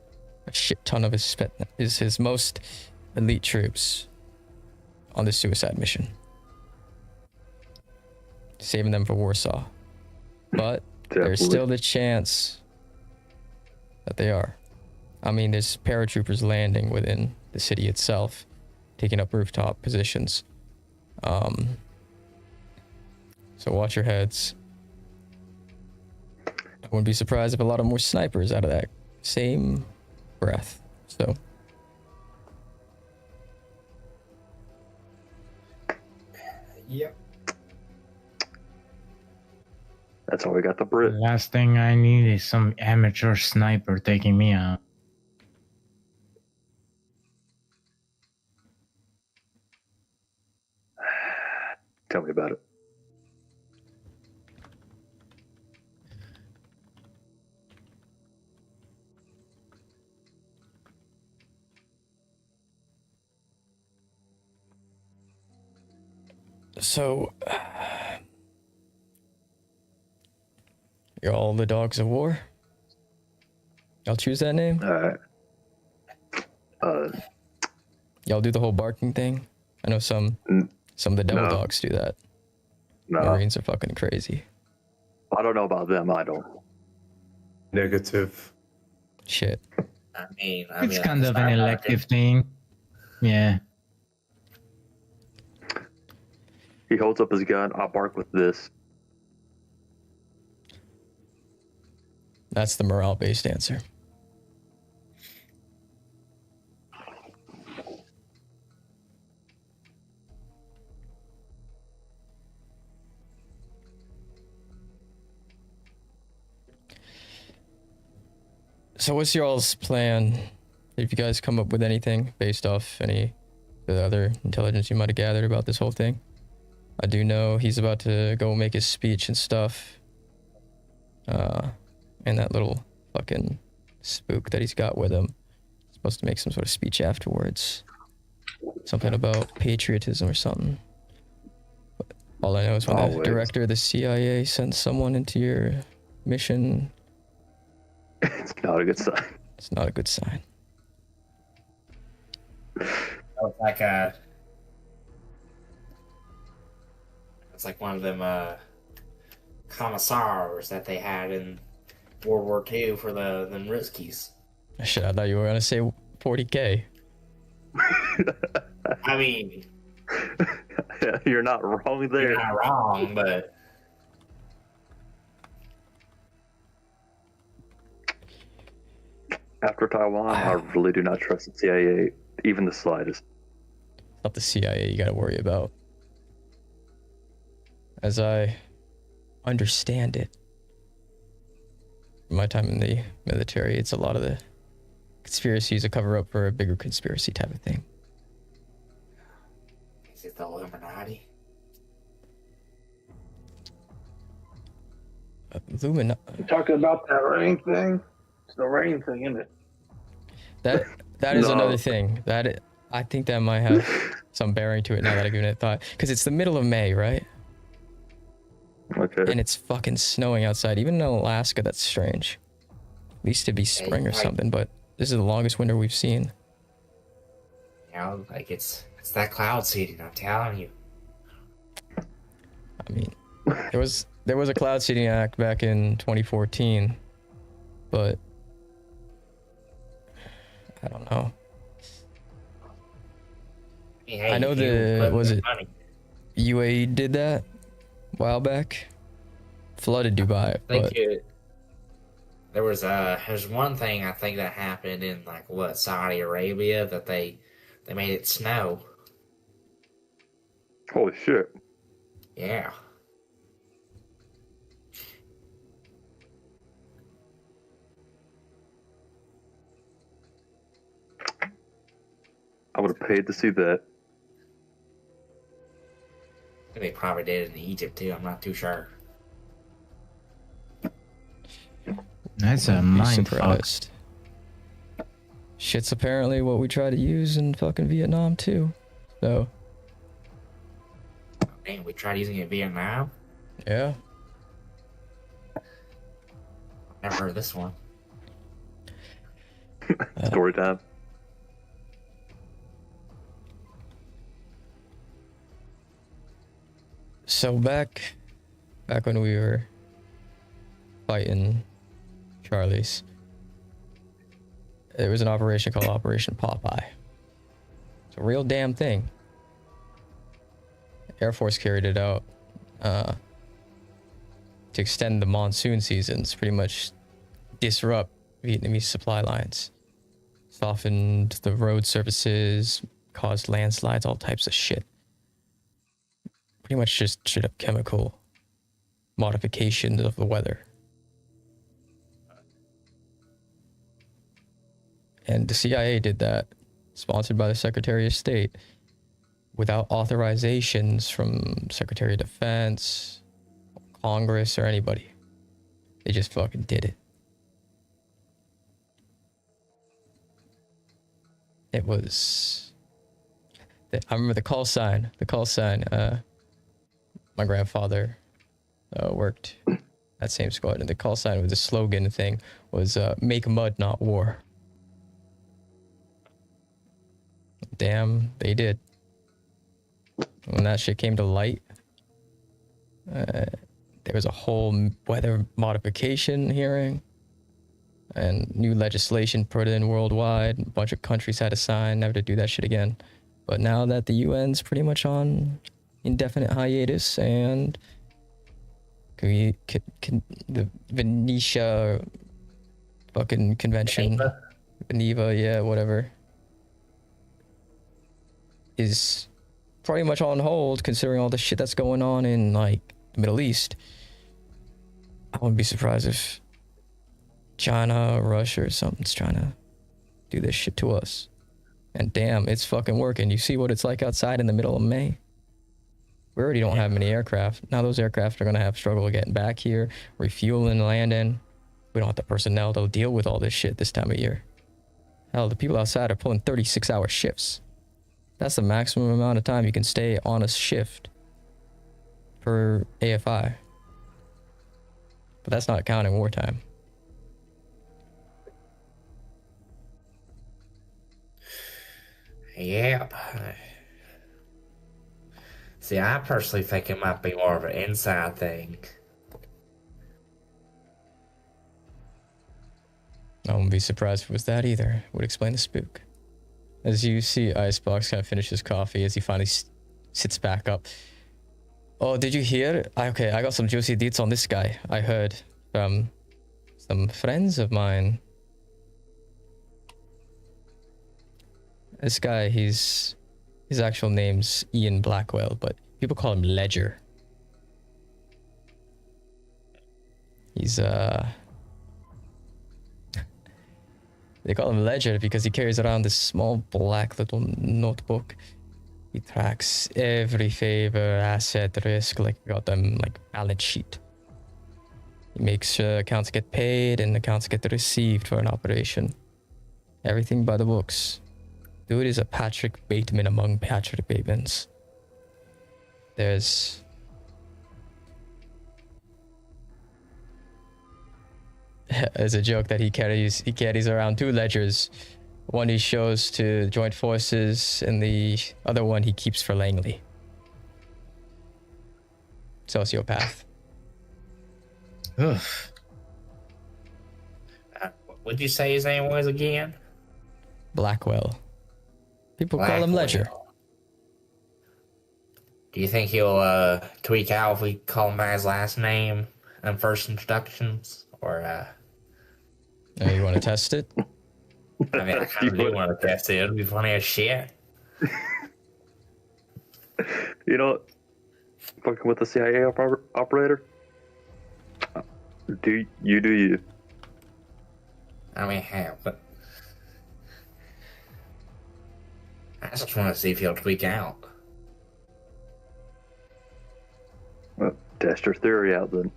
a shit ton of his most elite troops on this suicide mission, saving them for Warsaw. But there's still the chance that they are. I mean, there's paratroopers landing within the city itself, taking up rooftop positions. So watch your heads. I wouldn't be surprised if a lot of more snipers out of that same breath. So yep. That's all we got the Brit. The last thing I need is some amateur sniper taking me out. Tell me about it. So, you're all the dogs of war? Y'all choose that name? Y'all do the whole barking thing? I know some of the devil dogs do that. No. Marines are fucking crazy. I don't know about them. I don't. Negative. Shit. I mean, It's kind of an elective thing. Yeah. He holds up his gun. I'll bark with this. That's the morale-based answer. So what's y'all's plan? If you guys come up with anything based off any of the other intelligence you might have gathered about this whole thing? I do know he's about to go make his speech and stuff. And that little fucking spook that he's got with him. He's supposed to make some sort of speech afterwards. Something about patriotism or something. But all I know is when the director of the CIA sends someone into your mission, it's not a good sign. It's not a good sign. It's like it's like one of them commissars that they had in World War II for them Rizkies. Shit, I thought you were gonna say 40K. I mean, You're not wrong there. you're not wrong, but After Taiwan, I really do not trust the CIA, even the slightest. Not the CIA you gotta worry about. As I understand it, my time in the military, it's a lot of the conspiracies a cover up for a bigger conspiracy type of thing. is it the Illuminati? Illuminati. You talking about that rain thing? It's the rain thing, isn't it? That is another thing. I think that might have some bearing to it now that I've given it thought. Because it's the middle of May, right? Okay. And it's fucking snowing outside. Even in Alaska, that's strange. At least it'd be spring or something, but this is the longest winter we've seen. You know, like it's that cloud seeding, I'm telling you. I mean, there was a cloud seeding act back in 2014, but I don't know. Hey, I know UAE did that a while back, flooded Dubai. But There's one thing I think that happened in like Saudi Arabia that they made it snow. Holy shit. Yeah. I would have paid to see that. They probably did it in Egypt too, I'm not too sure. That's a mind fuck. Shit's apparently what we try to use in fucking Vietnam too. So. Damn, we tried using it in Vietnam? Yeah. Never heard of this one. Story time. So back when we were fighting Charlie's, there was an operation called Operation Popeye. It's a real damn thing. Air Force carried it out to extend the monsoon seasons, pretty much disrupt Vietnamese supply lines, softened the road surfaces, caused landslides, all types of shit. Pretty much just straight up chemical modifications of the weather. And the CIA did that, sponsored by the Secretary of State, without authorizations from Secretary of Defense, Congress, or anybody. They just fucking did it. It was... I remember the call sign. My grandfather worked that same squad, and the call sign with the slogan thing was "Make mud, not war." Damn, they did. When that shit came to light, there was a whole weather modification hearing and new legislation put in worldwide. A bunch of countries had to sign never to do that shit again. But now that the UN's pretty much on indefinite hiatus, and the Venetia fucking convention, Geneva, yeah, whatever, is pretty much on hold considering all the shit that's going on in like the Middle East. I wouldn't be surprised if China, Russia, or something's trying to do this shit to us. And damn, it's fucking working. You see what it's like outside in the middle of May? We already don't have many aircraft. Now those aircraft are going to have struggle getting back here, refueling, landing. We don't have the personnel to deal with all this shit this time of year. Hell, the people outside are pulling 36-hour shifts. That's the maximum amount of time you can stay on a shift per AFI. But that's not counting wartime. Yep. See, I personally think it might be more of an inside thing. I wouldn't be surprised if it was that either. Would explain the spook. As you see Icebox kind of finish his coffee as he finally sits back up. Oh, did you hear? Okay, I got some juicy deets on this guy. I heard from some friends of mine. This guy, his actual name's Ian Blackwell, but people call him Ledger. He's they call him Ledger because he carries around this small black little notebook. He tracks every favor, asset, risk, like goddamn like balance sheet. He makes sure accounts get paid and accounts get received for an operation. Everything by the books. Dude is a Patrick Bateman among Patrick Batemans. There's a joke that he carries around 2 ledgers. One he shows to joint forces, and the other one he keeps for Langley. Sociopath. Ugh. What'd you say his name was again? Blackwell. People call him Ledger. Do you think he'll tweak out if we call him by his last name and first introductions? Or you want to test it? I mean, I kind of do want to test it. It'll be funny as shit. You know, fucking with the CIA operator. Do you? I mean, hell, but I just want to see if he'll tweak out. Well, test your theory out then.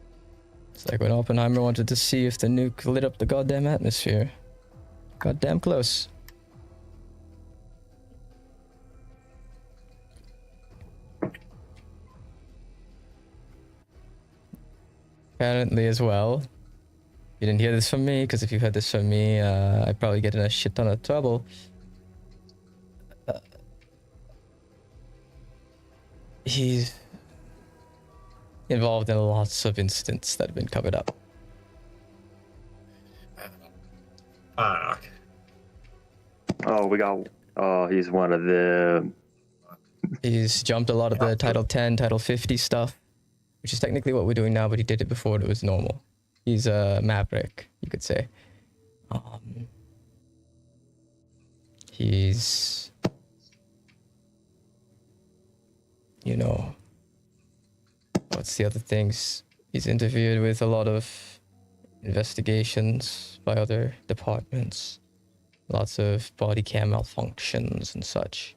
It's like when Oppenheimer wanted to see if the nuke lit up the goddamn atmosphere. Goddamn close. Apparently as well, you didn't hear this from me, because if you heard this from me, I'd probably get in a shit ton of trouble. He's involved in lots of incidents that have been covered up. Fuck. Oh, he's one of them. He's jumped a lot of the Title 10, Title 50 stuff, which is technically what we're doing now, but he did it before it was normal. He's a maverick, you could say. He's, you know, what's the other things? He's interfered with a lot of investigations by other departments. Lots of body cam malfunctions and such.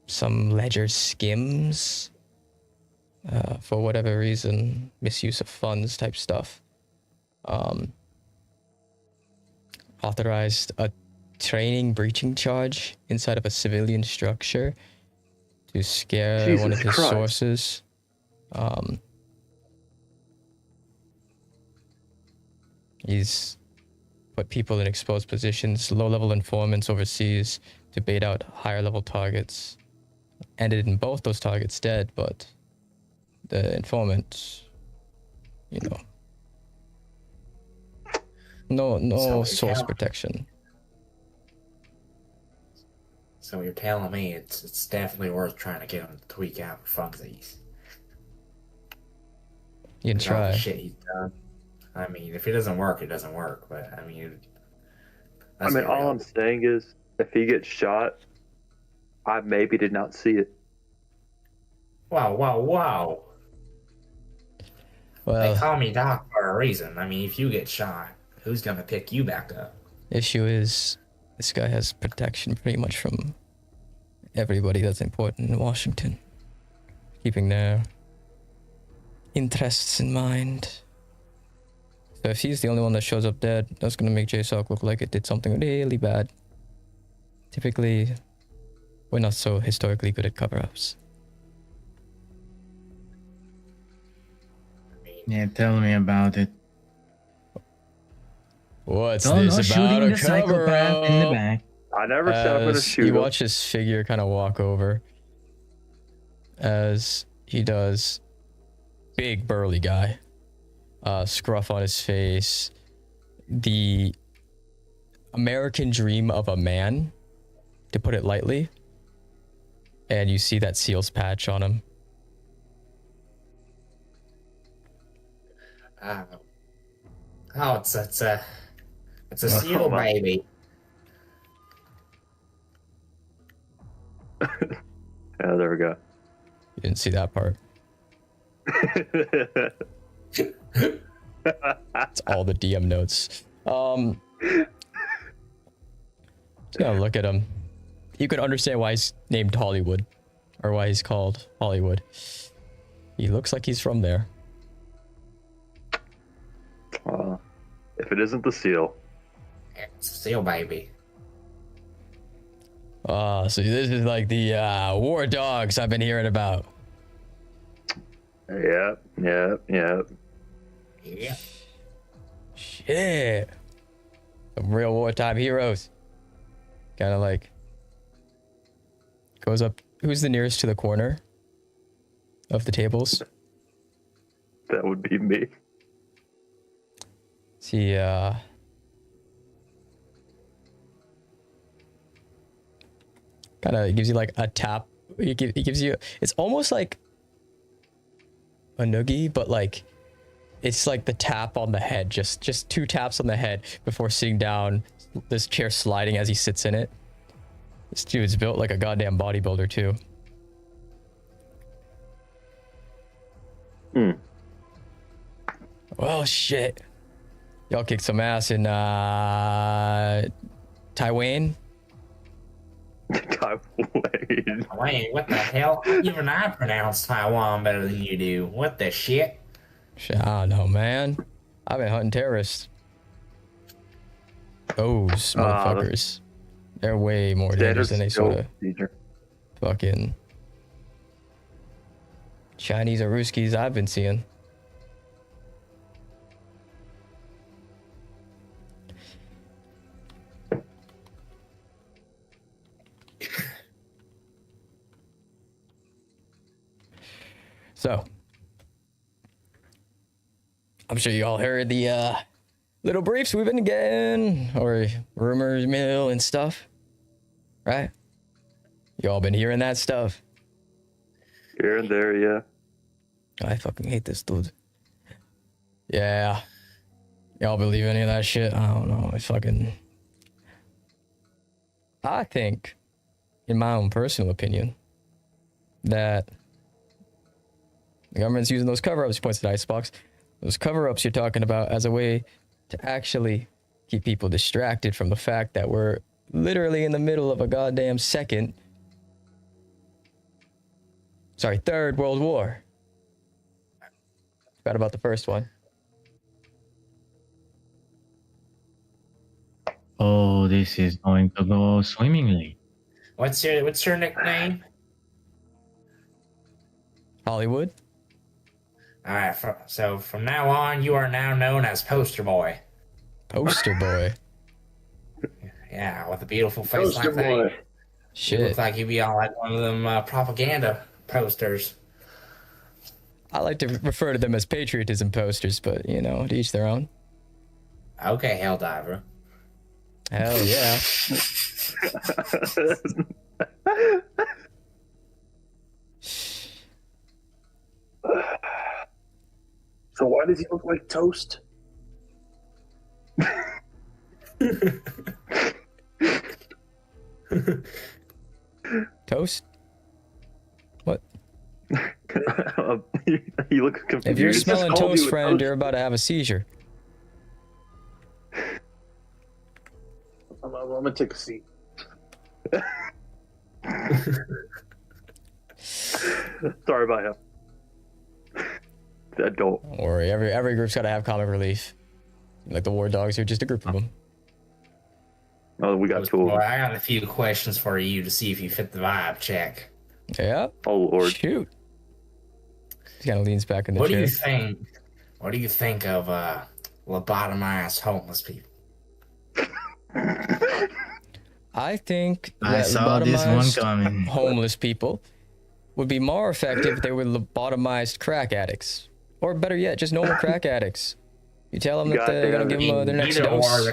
Some ledger skims. For whatever reason, misuse of funds type stuff. Authorized a training breaching charge inside of a civilian structure to scare Jesus one of his Christ. sources. He's put people in exposed positions, low-level informants overseas to bait out higher-level targets. Ended in both those targets dead, but the informant, you know, no source protection. So you're telling me it's definitely worth trying to get him to tweak out for funsies. You can With all the try. shit he's done. I mean, if it doesn't work, it doesn't work. But I mean, All I'm saying is, if he gets shot, I maybe did not see it. Wow. Well, They call me Doc for a reason. I mean, if you get shot, who's gonna pick you back up? issue is this guy has protection pretty much from everybody that's important in Washington, keeping their interests in mind. So if he's the only one that shows up dead, that's gonna make JSOC look like it did something really bad. Typically, we're not so historically good at cover-ups. Yeah, tell me about it. What's No, this no about shooting a the psychopath in the cover-up? back. I never said I'm gonna As shoot you him. watch his figure kind of walk over as he does. Big burly guy, scruff on his face, the American dream of a man, to put it lightly. And you see that SEAL's patch on him. Oh, it's a seal baby. Yeah, there we go. You didn't see that part. It's all the DM notes. Just gonna look at him. You can understand why he's named Hollywood, or why he's called Hollywood. He looks like he's from there. If it isn't the seal. It's a seal baby. So this is like the war dogs I've been hearing about. Yep. Yeah. Shit. Some real wartime heroes. Kind of like goes up. Who's the nearest to the corner of the tables? That would be me. See, kind of gives you like a tap. He gives you. It's almost like a noogie, but like it's like the tap on the head. Just 2 taps on the head before sitting down. This chair sliding as he sits in it. This dude's built like a goddamn bodybuilder too. Well, shit. Y'all kicked some ass in Taiwan. Wait, what the hell? Even I pronounce Taiwan better than you do. What the shit? Shit, I don't know, man. I've been hunting terrorists. Those motherfuckers. They're way more dangerous than they sort of fucking Chinese or Ruskies I've been seeing. So, I'm sure you all heard the little briefs we've been getting, or rumors mill and stuff, right? You all been hearing that stuff? Here and there, yeah. I fucking hate this dude. Yeah. Y'all believe any of that shit? I don't know. I think, in my own personal opinion, that the government's using those cover-ups. He points to the icebox. Those cover-ups you're talking about as a way to actually keep people distracted from the fact that we're literally in the middle of a goddamn Third World War. Forgot about the first one. Oh, this is going to go swimmingly. What's your nickname? Hollywood. All right. So from now on, you are now known as Poster Boy. Poster Boy. Yeah, with a beautiful face Poster like boy. that. Shit. You look like you'd be on like one of them propaganda posters. I like to refer to them as patriotism posters, but you know, to each their own. Okay, Helldiver. Hell yeah. So why does he look like toast? Toast? What? You look confused. If you're smelling toast, you friend, you're about to have a seizure. I'm gonna take a seat. Sorry about him. Don't. Don't worry, every group's got to have comic relief. Like the war dogs, you're just a group of them. Oh, we got two. Boy, I got a few questions for you to see if you fit the vibe check. Yeah. Oh Lord. Shoot. He kind of leans back in the What chair. do you think? What do you think of lobotomized homeless people? I think I that saw this one lobotomized coming. homeless people would be more effective if they were lobotomized crack addicts. Or better yet, just normal crack addicts. You tell them that they're going to give them their next Either dose. or,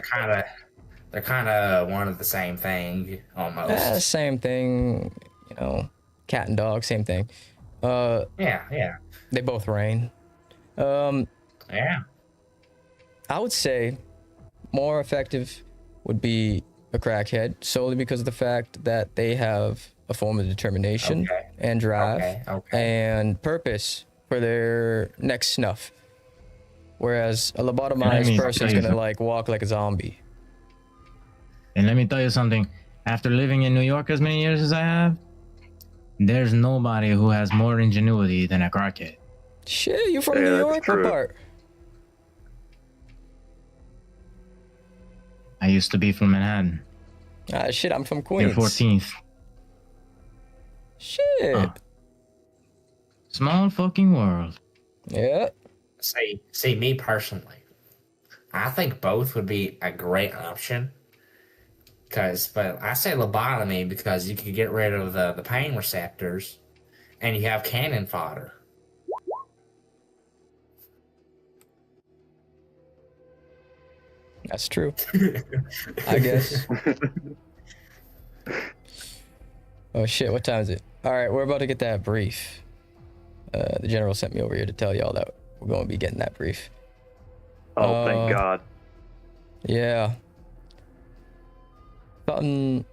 they're kind of one of the same thing almost. Same thing, you know, cat and dog, same thing. Yeah. They both rain. Yeah. I would say more effective would be a crackhead, solely because of the fact that they have a form of determination and drive and purpose for their next snuff. Whereas a lobotomized person's gonna like walk like a zombie. And let me tell you something. After living in New York as many years as I have, there's nobody who has more ingenuity than a crackhead. Shit, you from New York? What part? I used to be from Manhattan. Shit, I'm from Near Queens. 14th. Shit. Small fucking world. Yeah. See, me personally, I think both would be a great option. But I say lobotomy because you could get rid of the pain receptors, and you have cannon fodder. That's true. I guess. Oh shit, what time is it? Alright, we're about to get that brief. The general sent me over here to tell y'all that we're going to be getting that brief. Oh, thank God. Yeah. Something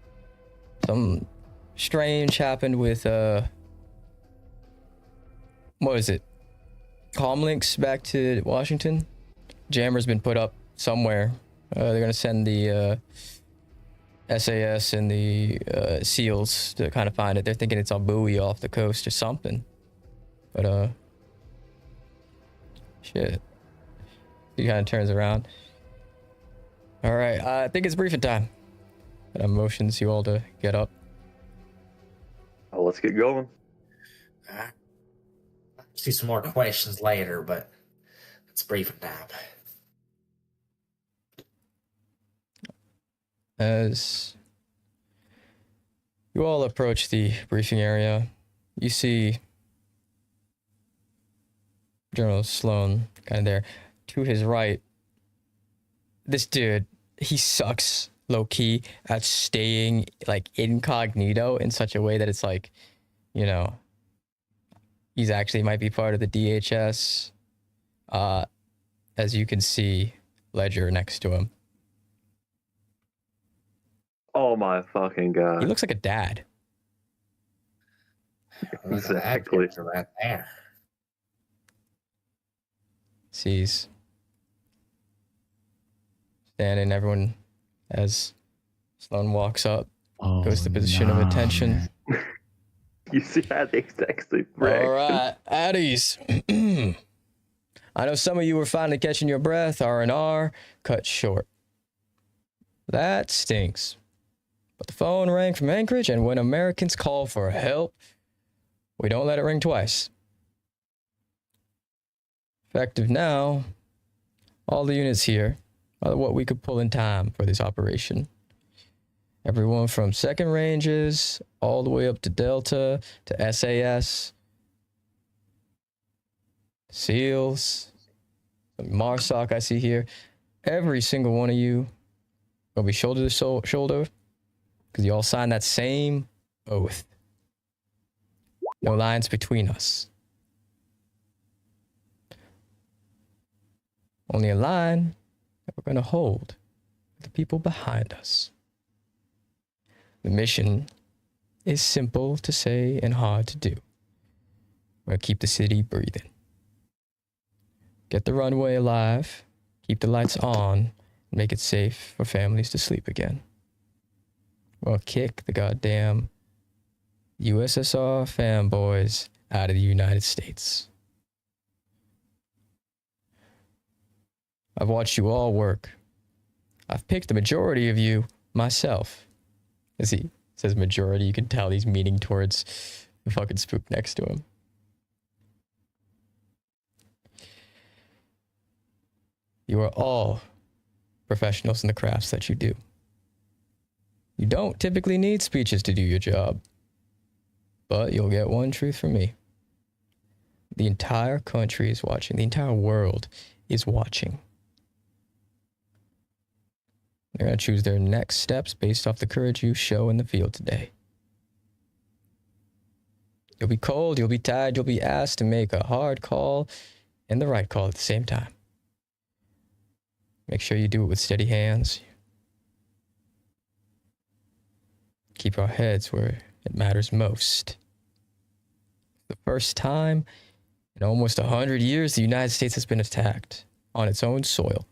strange happened with, what is it? Comm links back to Washington. Jammer's been put up somewhere. They're gonna send the SAS and the SEALs to kind of find it. They're thinking it's on buoy off the coast or something. But shit. He kind of turns around. All right, I think it's briefing time. And I motions you all to get up. Oh, let's get going. See some more questions later, but it's briefing time. As you all approach the briefing area, you see General Sloan kind of there. To his right, this dude, he sucks low-key at staying like incognito in such a way that it's like, you know, he's actually might be part of the DHS. As you can see, Ledger next to him. Oh my fucking God. He looks like a dad. Exactly. Right there. Sees standing, everyone as Sloan walks up, goes to position of attention. You see, I had the exact same reaction. All right, Addies. I know some of you were finally catching your breath. R&R cut short. That stinks. But the phone rang from Anchorage, and when Americans call for help, we don't let it ring twice. Effective now, all the units here are what we could pull in time for this operation. Everyone from second ranges all the way up to Delta to SAS, SEALs, MARSOC I see here. Every single one of you will be shoulder to shoulder because you all signed that same oath. No lines between us. Only a line that we're going to hold with the people behind us. The mission is simple to say and hard to do. We're going to keep the city breathing. Get the runway alive, keep the lights on, and make it safe for families to sleep again. We're going to kick the goddamn USSR fanboys out of the United States. I've watched you all work. I've picked the majority of you myself. As he says majority, you can tell he's meaning towards the fucking spook next to him. You are all professionals in the crafts that you do. You don't typically need speeches to do your job. But you'll get one truth from me. The entire country is watching. The entire world is watching. They're going to choose their next steps based off the courage you show in the field today. You'll be cold, you'll be tired, you'll be asked to make a hard call and the right call at the same time. Make sure you do it with steady hands. Keep our heads where it matters most. The first time in almost 100 years, the United States has been attacked on its own soil.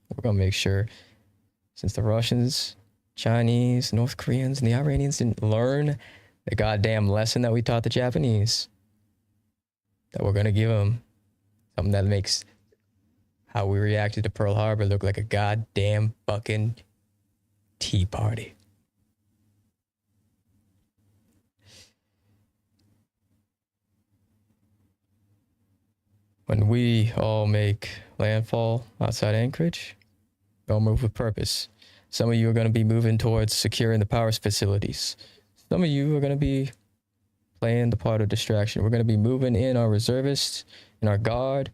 We're going to make sure, since the Russians, Chinese, North Koreans, and the Iranians didn't learn the goddamn lesson that we taught the Japanese, that we're going to give them something that makes how we reacted to Pearl Harbor look like a goddamn fucking tea party. When we all make landfall outside Anchorage, we'll move with purpose. Some of you are going to be moving towards securing the power facilities. Some of you are going to be playing the part of distraction. We're going to be moving in our reservists and our guard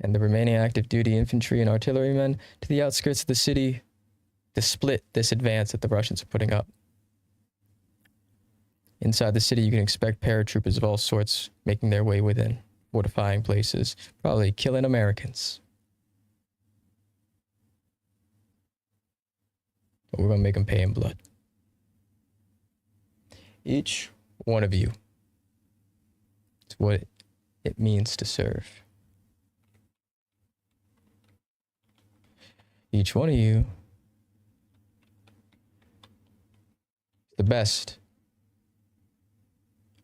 and the remaining active duty infantry and artillerymen to the outskirts of the city to split this advance that the Russians are putting up. Inside the city, you can expect paratroopers of all sorts making their way within, fortifying places, probably killing Americans. But we're going to make them pay in blood. Each one of you. It's what it means to serve. Each one of you is the best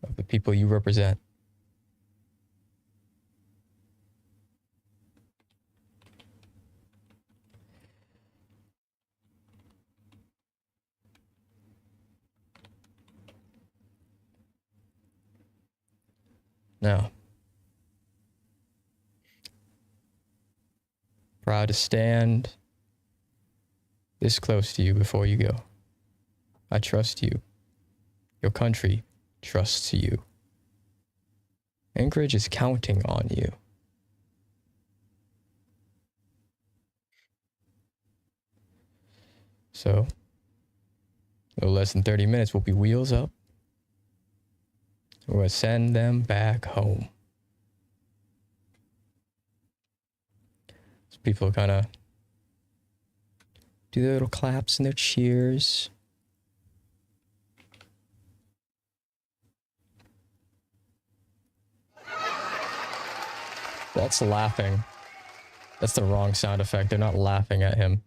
of the people you represent. Now, proud to stand this close to you before you go. I trust you. Your country trusts you. Anchorage is counting on you. So, no less than 30 minutes, we'll be wheels up. We're going to send them back home. So people kind of do their little claps and their cheers. That's laughing. That's the wrong sound effect. They're not laughing at him.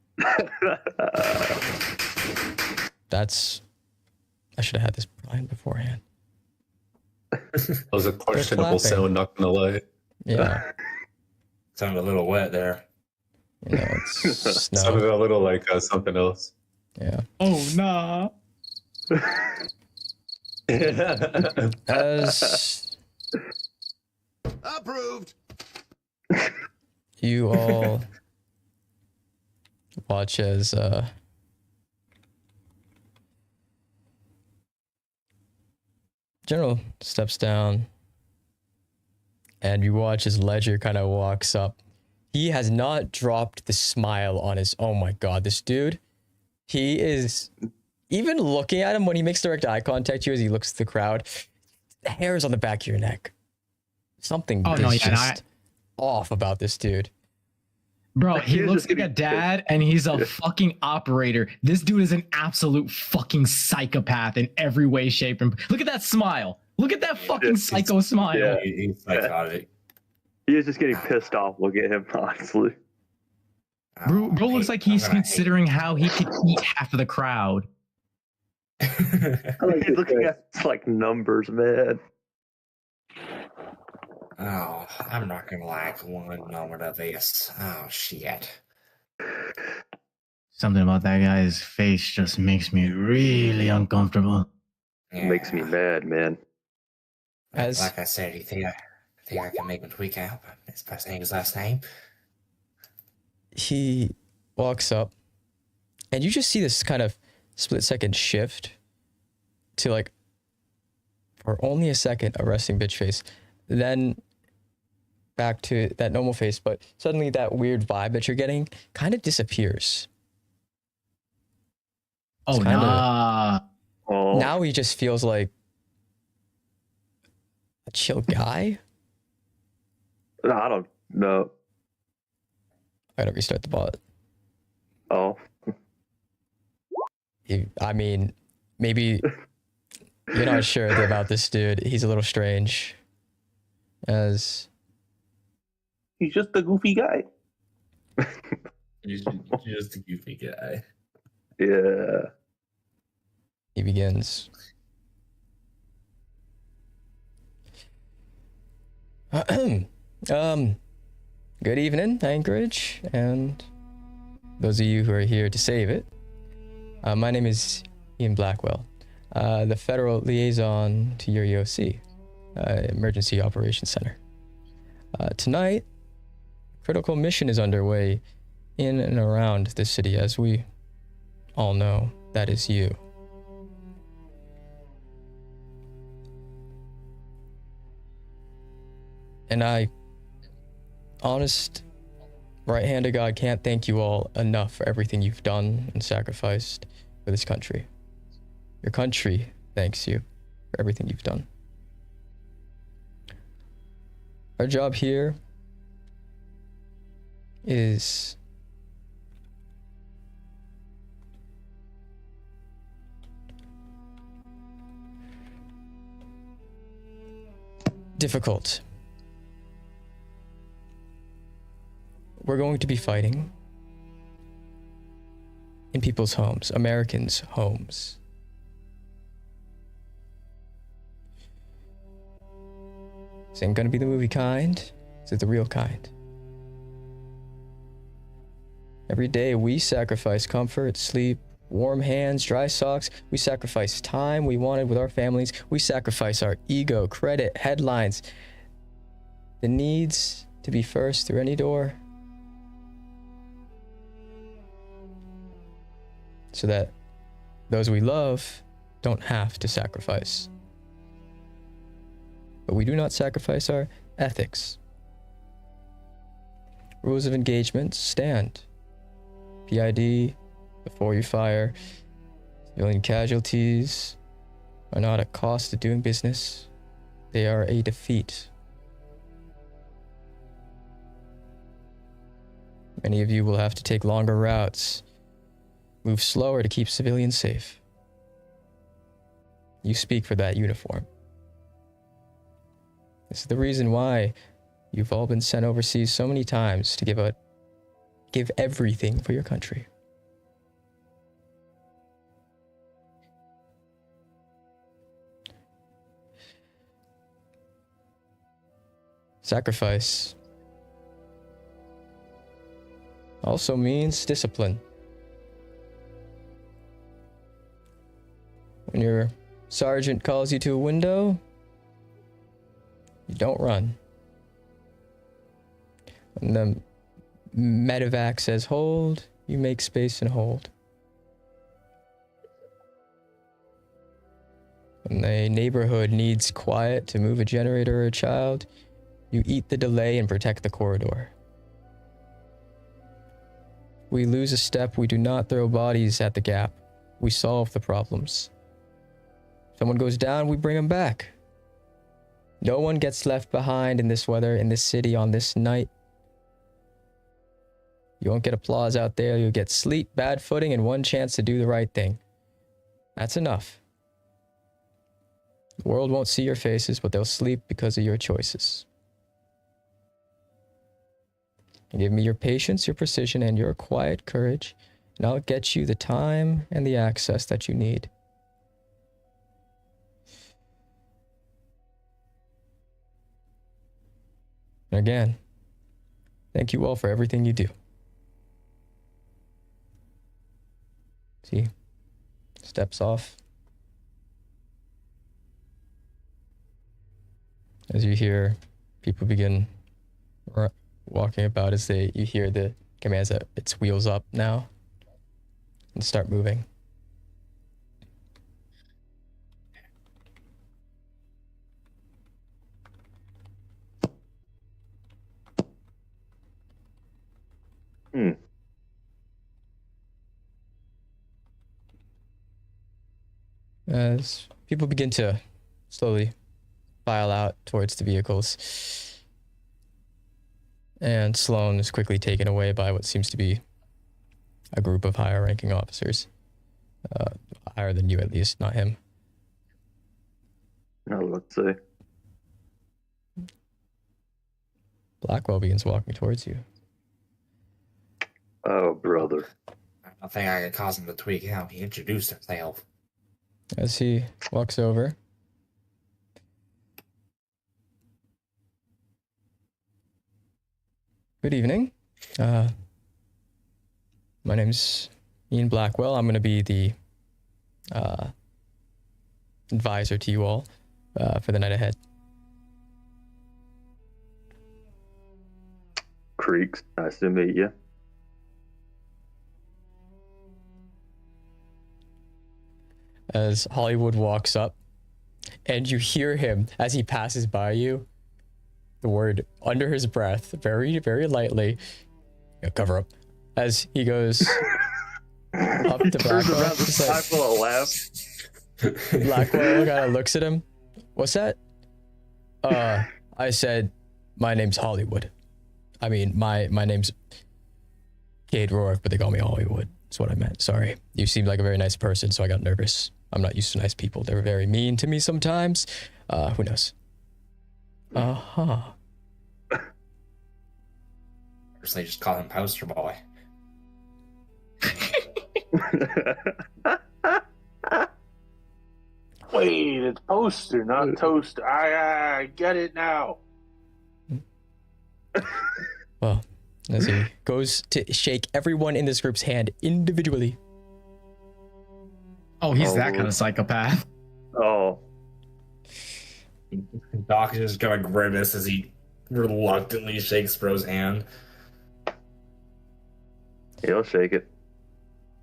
That's... I should have had this planned beforehand. That was a questionable sound, not gonna lie. Yeah. Sounded a little wet there. You know, it's snow. Sounded a little like something else. Yeah. Oh, nah. As approved. You all watch as General steps down, and you watch as Ledger kind of walks up. He has not dropped the smile on his, oh my god, this dude, he is, even looking at him when he makes direct eye contact you as he looks at the crowd, the hairs on the back of your neck. Something is just off about this dude. Bro, he looks like a dad and he's a fucking operator. This dude is an absolute fucking psychopath in every way, shape, and look at that smile. Look at that fucking psycho smile. Yeah, He's psychotic. He is just getting pissed off. Look at him, honestly. Bro looks like he's considering how he could eat half of the crowd. He's looking at like numbers, man. Oh, I'm not gonna like one moment of this. Oh shit. Something about that guy's face just makes me really uncomfortable. Yeah. Makes me mad, man. Like I said, you think I can make him tweak out by saying his last name? He walks up And you just see this kind of split-second shift to like, for only a second, a resting bitch face. Then back to that normal face, but suddenly that weird vibe that you're getting kind of disappears. Oh, nah. Now he just feels like a chill guy. No, I don't know. I gotta restart the bot. Oh. I mean, maybe you're not sure about this dude. He's a little strange. As he's just a goofy guy. He's just a goofy guy. Yeah. He begins. Good evening, Anchorage, and those of you who are here to save it. My name is Ian Blackwell, the federal liaison to your EOC, Emergency Operations Center. Tonight, a critical mission is underway in and around this city, as we all know. That is you. And I, honest, right hand of God, can't thank you all enough for everything you've done and sacrificed for this country. Your country thanks you for everything you've done. Our job here is difficult. We're going to be fighting in people's homes, Americans' homes. This ain't gonna be the movie kind, this is the real kind. Every day we sacrifice comfort, sleep, warm hands, dry socks. We sacrifice time we wanted with our families. We sacrifice our ego, credit, headlines, the needs to be first through any door, so that those we love don't have to sacrifice. But we do not sacrifice our ethics. Rules of engagement stand. PID, before you fire. Civilian casualties are not a cost to doing business. They are a defeat. Many of you will have to take longer routes, move slower to keep civilians safe. You speak for that uniform. This is the reason why you've all been sent overseas so many times to give everything for your country. Sacrifice also means discipline. When your sergeant calls you to a window, you don't run. When the medevac says hold, you make space and hold. When the neighborhood needs quiet to move a generator or a child, you eat the delay and protect the corridor. We lose a step, we do not throw bodies at the gap. We solve the problems. Someone goes down, we bring them back. No one gets left behind in this weather, in this city, on this night. You won't get applause out there. You'll get sleep, bad footing, and one chance to do the right thing. That's enough. The world won't see your faces, but they'll sleep because of your choices. And give me your patience, your precision, and your quiet courage, and I'll get you the time and the access that you need. And again, thank you all for everything you do. See, steps off. As you hear people begin walking about, you hear the commands that it's wheels up now. and start moving. As people begin to slowly file out towards the vehicles, and Sloan is quickly taken away by what seems to be a group of higher ranking officers. Higher than you, at least, not him. No, let's see. Blackwell begins walking towards you. Oh, brother. I think I could cause him to tweak out. He introduced himself. As he walks over, good evening. My name's Ian Blackwell. I'm going to be the advisor to you all for the night ahead. Creeks, nice to meet you. As Hollywood walks up, and you hear him as he passes by you, the word under his breath, very, very lightly, cover up, as he goes up to Blackwell. Blackwell kind of looks at him. What's that? I said, my name's Hollywood. I mean, my name's Cade Rourke, but they call me Hollywood. That's what I meant. Sorry. You seemed like a very nice person, so I got nervous. I'm not used to nice people. They're very mean to me sometimes. Who knows? Uh-huh. First, they just call him Poster Boy. Wait, it's poster, not toaster. I get it now. Well, as he goes to shake everyone in this group's hand individually. Oh, he's that kind of psychopath. Oh. Doc is just gonna grimace as he reluctantly shakes Bro's hand. He'll shake it.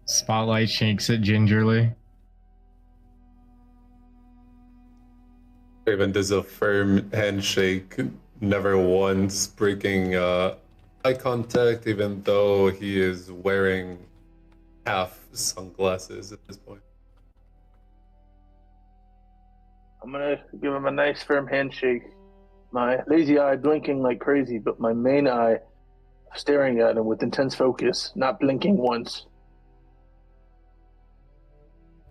Spotlight shakes it gingerly. Raven does a firm handshake, never once breaking eye contact, even though he is wearing half sunglasses at this point. I'm gonna give him a nice firm handshake. My lazy eye blinking like crazy, but my main eye staring at him with intense focus, not blinking once.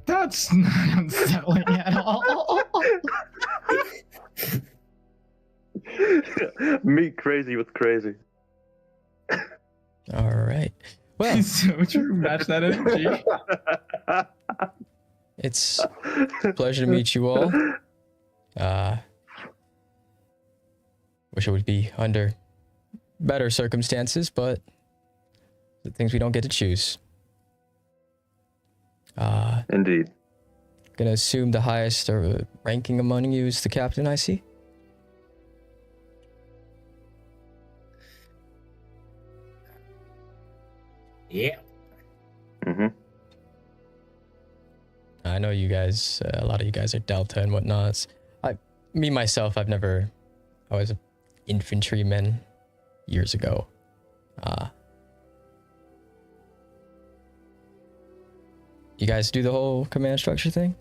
That's not unsettling at all. Me crazy with crazy. All right. Well, so true. Match that energy. It's a pleasure to meet you all. Wish it would be under better circumstances, but the things we don't get to choose. Indeed. Gonna assume the highest ranking among you is the captain, I see. Yeah. Mm-hmm. I know you guys, a lot of you guys are Delta and whatnot. Myself, I was an infantryman years ago. You guys do the whole command structure thing?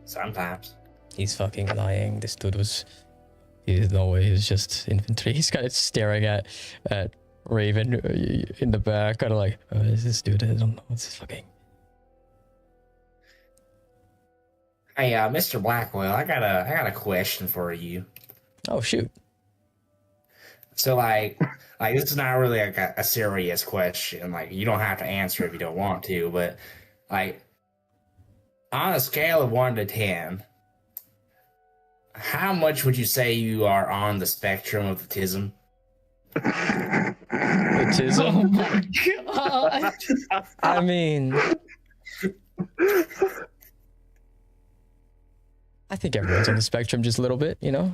Sometimes. He's fucking lying. This dude he's no way, he's just infantry. He's kind of staring at Raven in the back, kind of like, is this dude? I don't know. What's this fucking... Hey, Mr. Blackwell, I got a question for you. Oh, shoot. So, like this is not really like a serious question. Like, you don't have to answer if you don't want to, but like, on a scale of 1 to 10, how much would you say you are on the spectrum of autism? Autism? Oh my god! I mean, I think everyone's on the spectrum just a little bit, you know?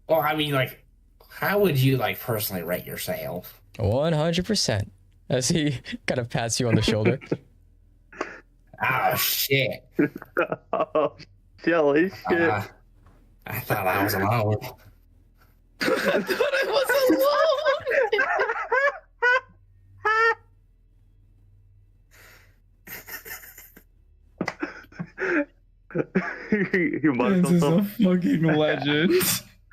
Well, I mean, like, how would you like personally rate yourself? 100%. As he kind of pats you on the shoulder. Oh shit! Oh, jelly shit! I thought I was alone. I thought I was alone. He mutters This is a himself. fucking legend.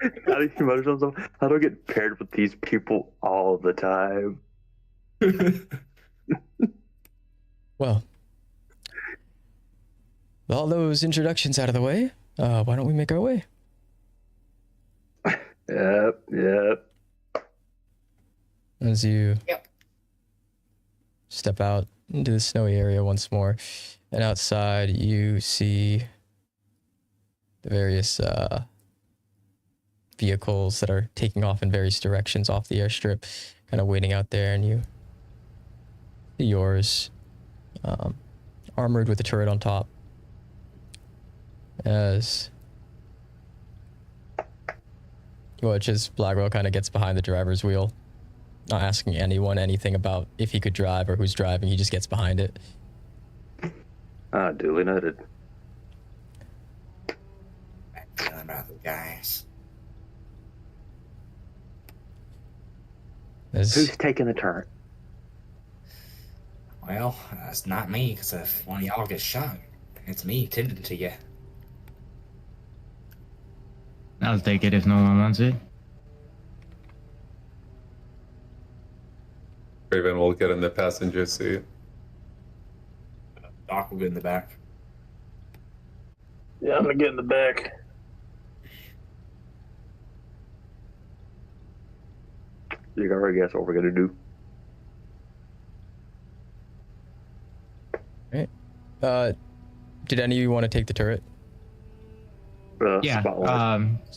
He mutters himself. How do I get paired with these people all the time? Well, with all those introductions out of the way, why don't we make our way? Yep. As you step out into the snowy area once more, and outside you see the various vehicles that are taking off in various directions off the airstrip, kind of waiting out there, and you see yours, armored with a turret on top. As you watch as Blackwell kind of gets behind the driver's wheel, not asking anyone anything about if he could drive or who's driving. He just gets behind it. Duly noted. Feeling about the guys. Who's taking the turret? Well, it's not me, because if one of y'all gets shot, it's me tending to you. I'll take it if no one wants it. Raven will get in the passenger seat. Doc will get in the back. Yeah, I'm gonna get in the back. You can already guess what we're gonna do. Right. Did any of you want to take the turret? Yeah.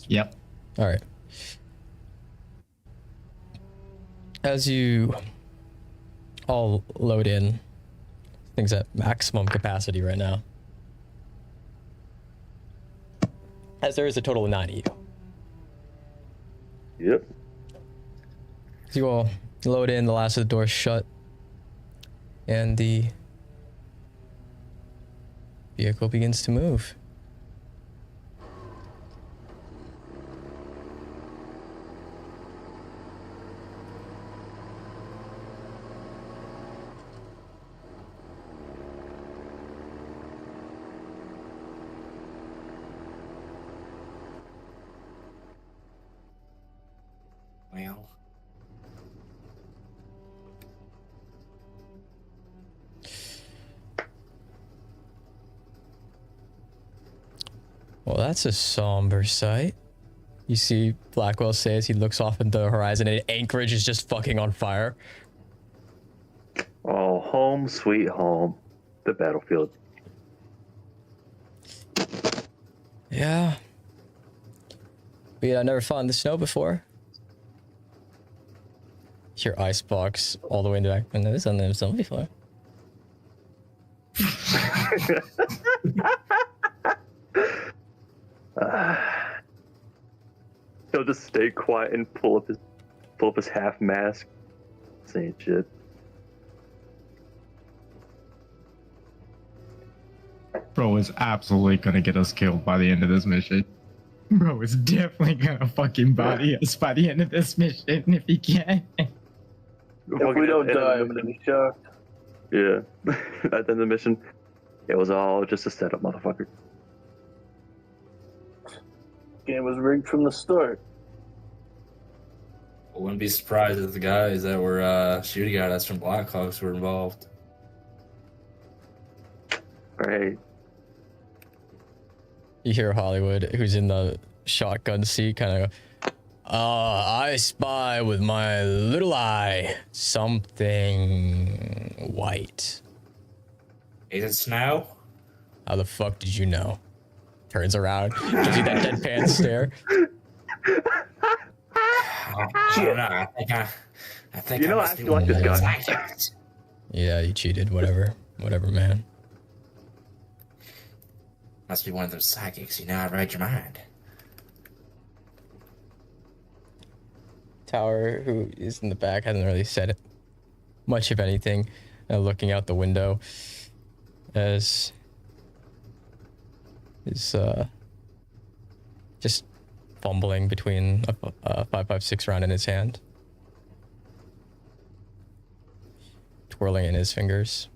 Yep. All right. As you all load in, things at maximum capacity right now. As there is a total of 9 of you. Yep. As you all load in, the last of the doors shut, and the vehicle begins to move. Well, Well, that's a somber sight. You see Blackwell say as he looks off into the horizon and Anchorage is just fucking on fire. Oh, home sweet home. The battlefield. Yeah. But yeah, I never fought in the snow before. Your icebox all the way in the back. I've never done the snow before. He'll just stay quiet and pull up his half mask, saying shit. Bro is absolutely gonna get us killed by the end of this mission. Bro is definitely gonna fucking body us by the end of this mission if he can. If we don't die, I'm gonna be shocked. Yeah. At the end of the mission, it was all just a setup, motherfucker. Game was rigged from the start. I wouldn't be surprised if the guys that were shooting at us from Blackhawks were involved. Right. You hear Hollywood, who's in the shotgun seat, kind of go, I spy with my little eye something white. is it snow? How the fuck did you know? Turns around, gives you that deadpan stare. I don't know. I think You know, I must be actually like one this of guy. those psychics. Yeah, you cheated. Whatever, man. Must be one of those psychics. You know, I read your mind. tower, who is in the back, hasn't really said much of anything, looking out the window as is just fumbling between a 5.56 round in his hand, twirling in his fingers.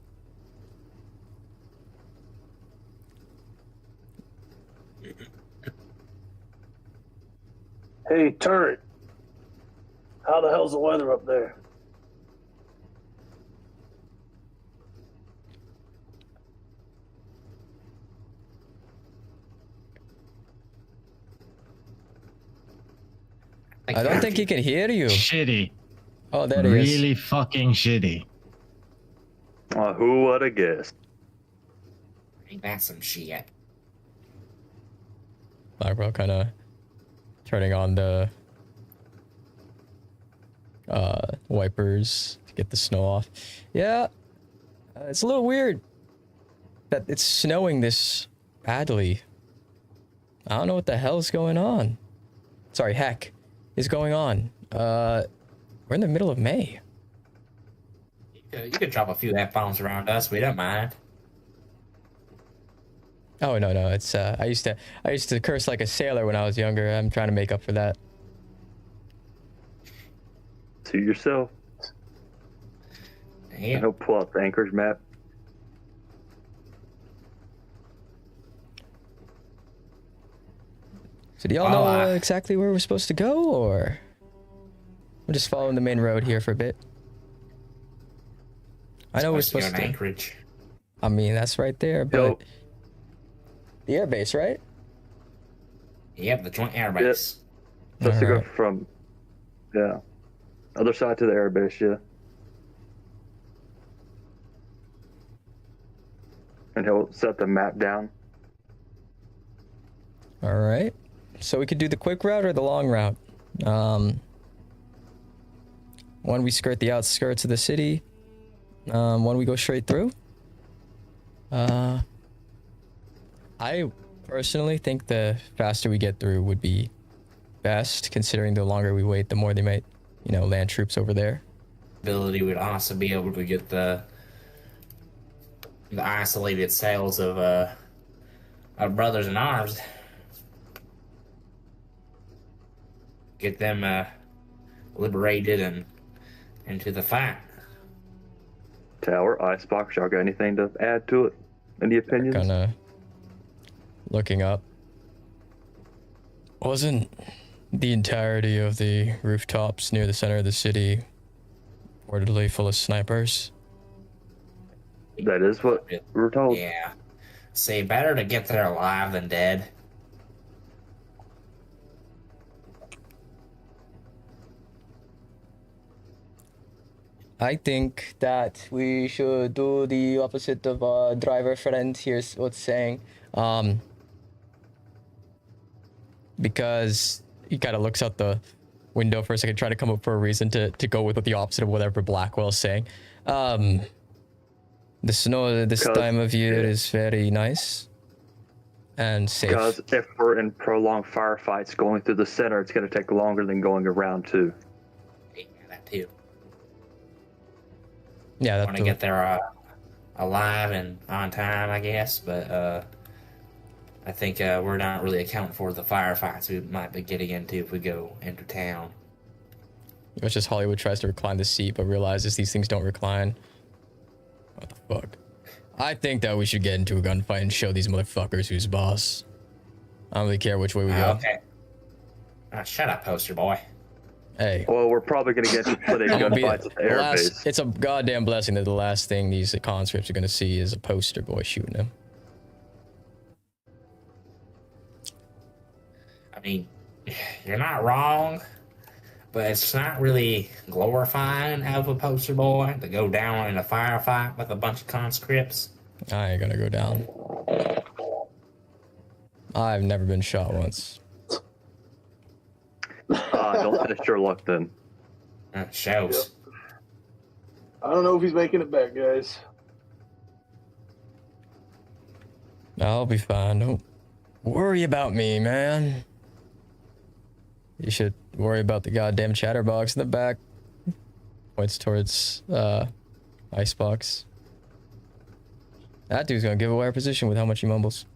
Hey, turret. How the hell's the weather up there? I don't think he can hear you. Shitty. Oh, there he is. Really fucking shitty. Who would have guessed? Ain't that some shit? Blackwell kind of turning on the wipers to get the snow off. Yeah, it's a little weird that it's snowing this badly. I don't know what the hell's going on. Sorry, heck is going on. We're in the middle of May. You could drop a few F-bombs around us. We don't mind. Oh no, it's I used to curse like a sailor when I was younger. I'm trying to make up for that. To yourself. Damn. He'll pull up the Anchorage map. So do y'all know exactly where we're supposed to go, or we're just following the main road here for a bit? I know we're supposed to. Anchorage. I mean, that's right there, but the airbase, right? Yep, the joint airbase. Supposed to go from, other side to the airbase, yeah. And he'll set the map down. All right. So we could do the quick route or the long route. One, we skirt the outskirts of the city. One, we go straight through. I personally think the faster we get through would be best, considering the longer we wait, the more they might, land troops over there. Ability would also be able to get the isolated cells of our brothers in arms. Get them liberated and into the fight. Tower, Icebox, y'all got anything to add to it? Any opinions? Kinda looking up. Wasn't the entirety of the rooftops near the center of the city reportedly full of snipers? That is what we're told. Yeah. Say, better to get there alive than dead. I think that we should do the opposite of driver friend. Here's what's saying. Because he kind of looks out the window for a second, trying to come up for a reason to go with the opposite of whatever Blackwell's saying. The snow this time of year is very nice and safe. Because if we're in prolonged firefights going through the center, it's going to take longer than going around too. Yeah, that too. Yeah, want to get there alive and on time, I guess, but I think we're not really accounting for the firefights we might be getting into if we go into town. It's just Hollywood tries to recline the seat, but realizes these things don't recline. What the fuck? I think that we should get into a gunfight and show these motherfuckers who's boss. I don't really care which way we go. Okay. Shut up, poster boy. Hey. Well, we're probably going to get into plenty of gunfights at the airbase. It's a goddamn blessing that the last thing these conscripts are going to see is a poster boy shooting them. I mean, you're not wrong, but it's not really glorifying of a poster boy to go down in a firefight with a bunch of conscripts. I ain't gonna go down. I've never been shot once. Don't test your luck then. Shows. Yep. I don't know if he's making it back, guys. I'll be fine. Don't worry about me, man. You should worry about the goddamn chatterbox in the back. Points towards Icebox. That dude's gonna give away our position with how much he mumbles.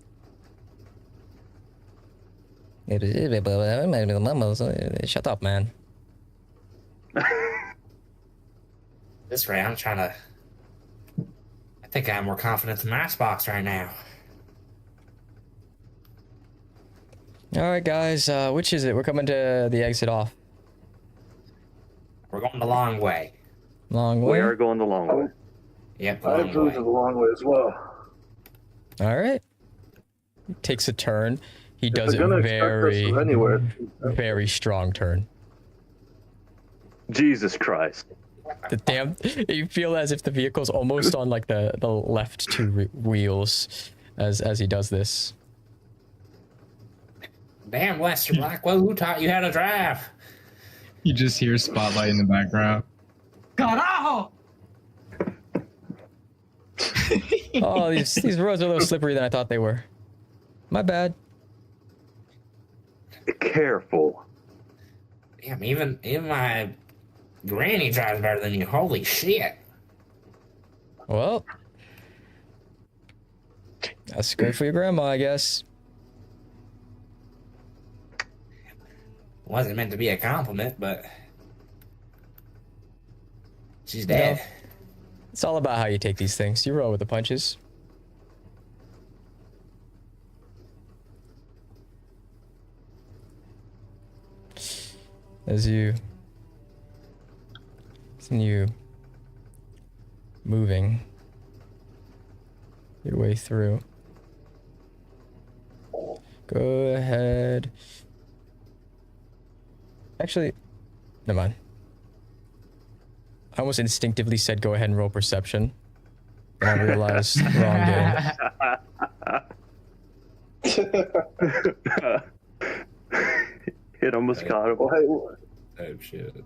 Shut up, man. This way, I'm trying to. I think I have more confidence in Icebox right now. Alright, guys, which is it? We're coming to the exit off. We're going the long way. Long way? We are going the long way. Yep, I approve of the long way as well. Alright. He takes a turn. He does it they're gonna expect us very, from anywhere. very strong turn. Jesus Christ. The damn, you feel as if the vehicle's almost on like the left two wheels as he does this. Damn, Lester Blackwell, who taught you how to drive? You just hear Spotlight in the background. Carajo! Oh, these roads are a little slippery than I thought they were. My bad. Careful. Damn, even my granny drives better than you. Holy shit. Well, that's great for your grandma, I guess. Wasn't meant to be a compliment, but she's dead. No. It's all about how you take these things. You roll with the punches. As you continue moving your way through, go ahead. Actually, never mind. I almost instinctively said go ahead and roll perception. But I realized wrong game. It almost caught him. Oh shit.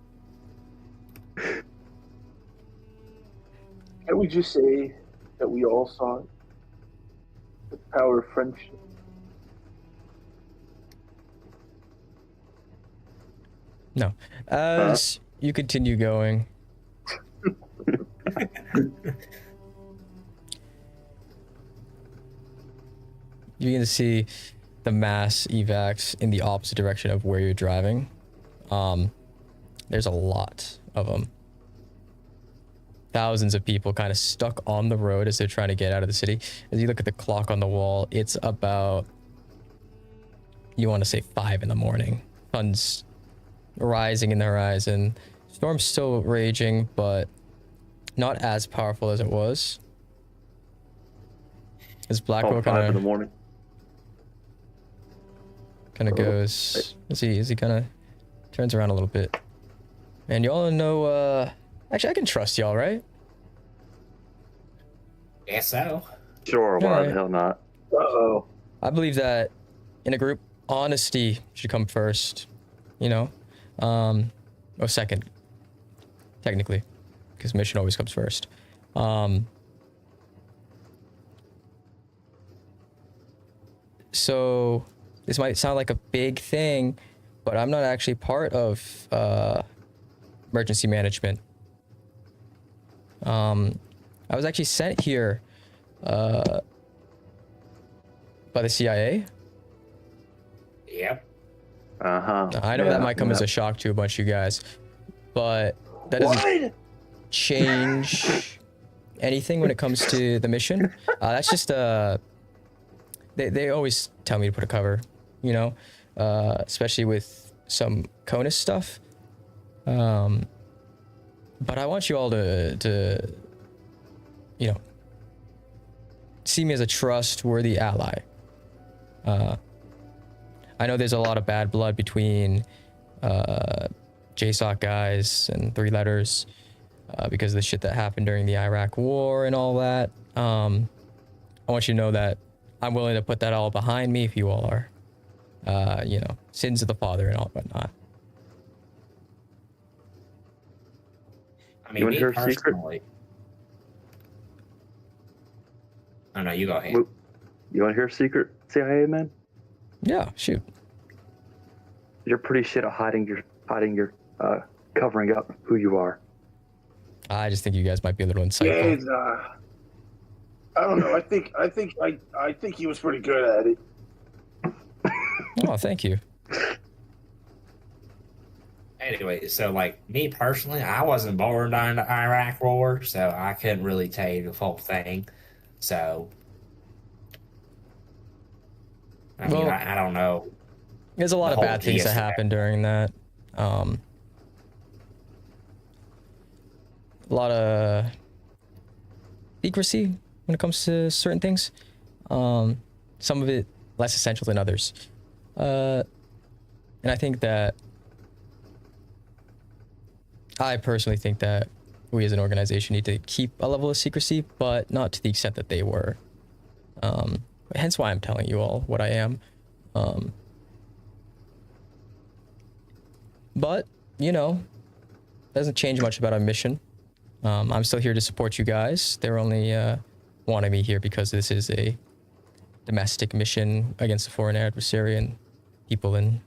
Can we just say that we all saw it? The power of friendship. No. As you continue going, you begin to see the mass evacs in the opposite direction of where you're driving. There's a lot of them. Thousands of people kind of stuck on the road as they're trying to get out of the city. As you look at the clock on the wall, it's about, you want to say 5 in the morning. Sun's rising in the horizon. Storm's still raging, but not as powerful as it was. As Blackwell kind in the morning. of goes, as he kind of turns around a little bit. And y'all know, actually I can trust y'all, right? Guess so. Sure, why Alright. the hell not? Uh-oh. I believe that in a group, honesty should come first, you know? Or second, technically, because mission always comes first. So this might sound like a big thing, but I'm not actually part of emergency management. I was actually sent here by the CIA. Yep. I know that might come as a shock to a bunch of you guys, but that doesn't change anything when it comes to the mission. That's just they always tell me to put a cover, you know, especially with some CONUS stuff. But I want you all to you know, see me as a trustworthy ally. I know there's a lot of bad blood between JSOC guys and 3 letters because of the shit that happened during the Iraq war and all that. I want you to know that I'm willing to put that all behind me if you all are. You know, sins of the father and all whatnot. I mean, me personally. Oh no, you go ahead. You want to hear a secret, CIA man? Yeah, shoot. you're pretty shit at hiding your covering up who you are. I just think you guys might be a little Yeah, insightful. he's, I don't know. I think he was pretty good at it. Oh, thank you. Anyway, so like me personally, I wasn't born during the Iraq War, so I couldn't really tell you the full thing. So, I mean, Well, I don't know. There's a lot the of whole bad things that gist of happened during that. A lot of secrecy when it comes to certain things. Some of it less essential than others. And I think that I personally think that we as an organization need to keep a level of secrecy, but not to the extent that they were. Hence why I'm telling you all what I am. But, you know, doesn't change much about our mission. I'm still here to support you guys. They're only wanting me here because this is a domestic mission against a foreign adversary, and people in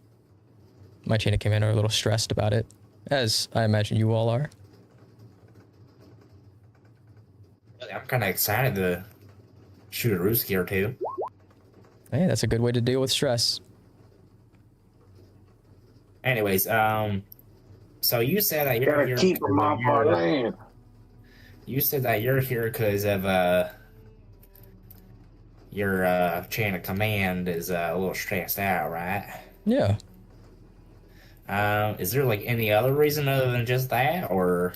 my chain of command are a little stressed about it, as I imagine you all are. I'm kind of excited to shoot a Ruski or two. Hey, that's a good way to deal with stress. Anyways, so you said that you're Gotta here. keep him off our land. You said that you're here because of your chain of command is a little stressed out, right? Yeah. Is there like any other reason other than just that, or?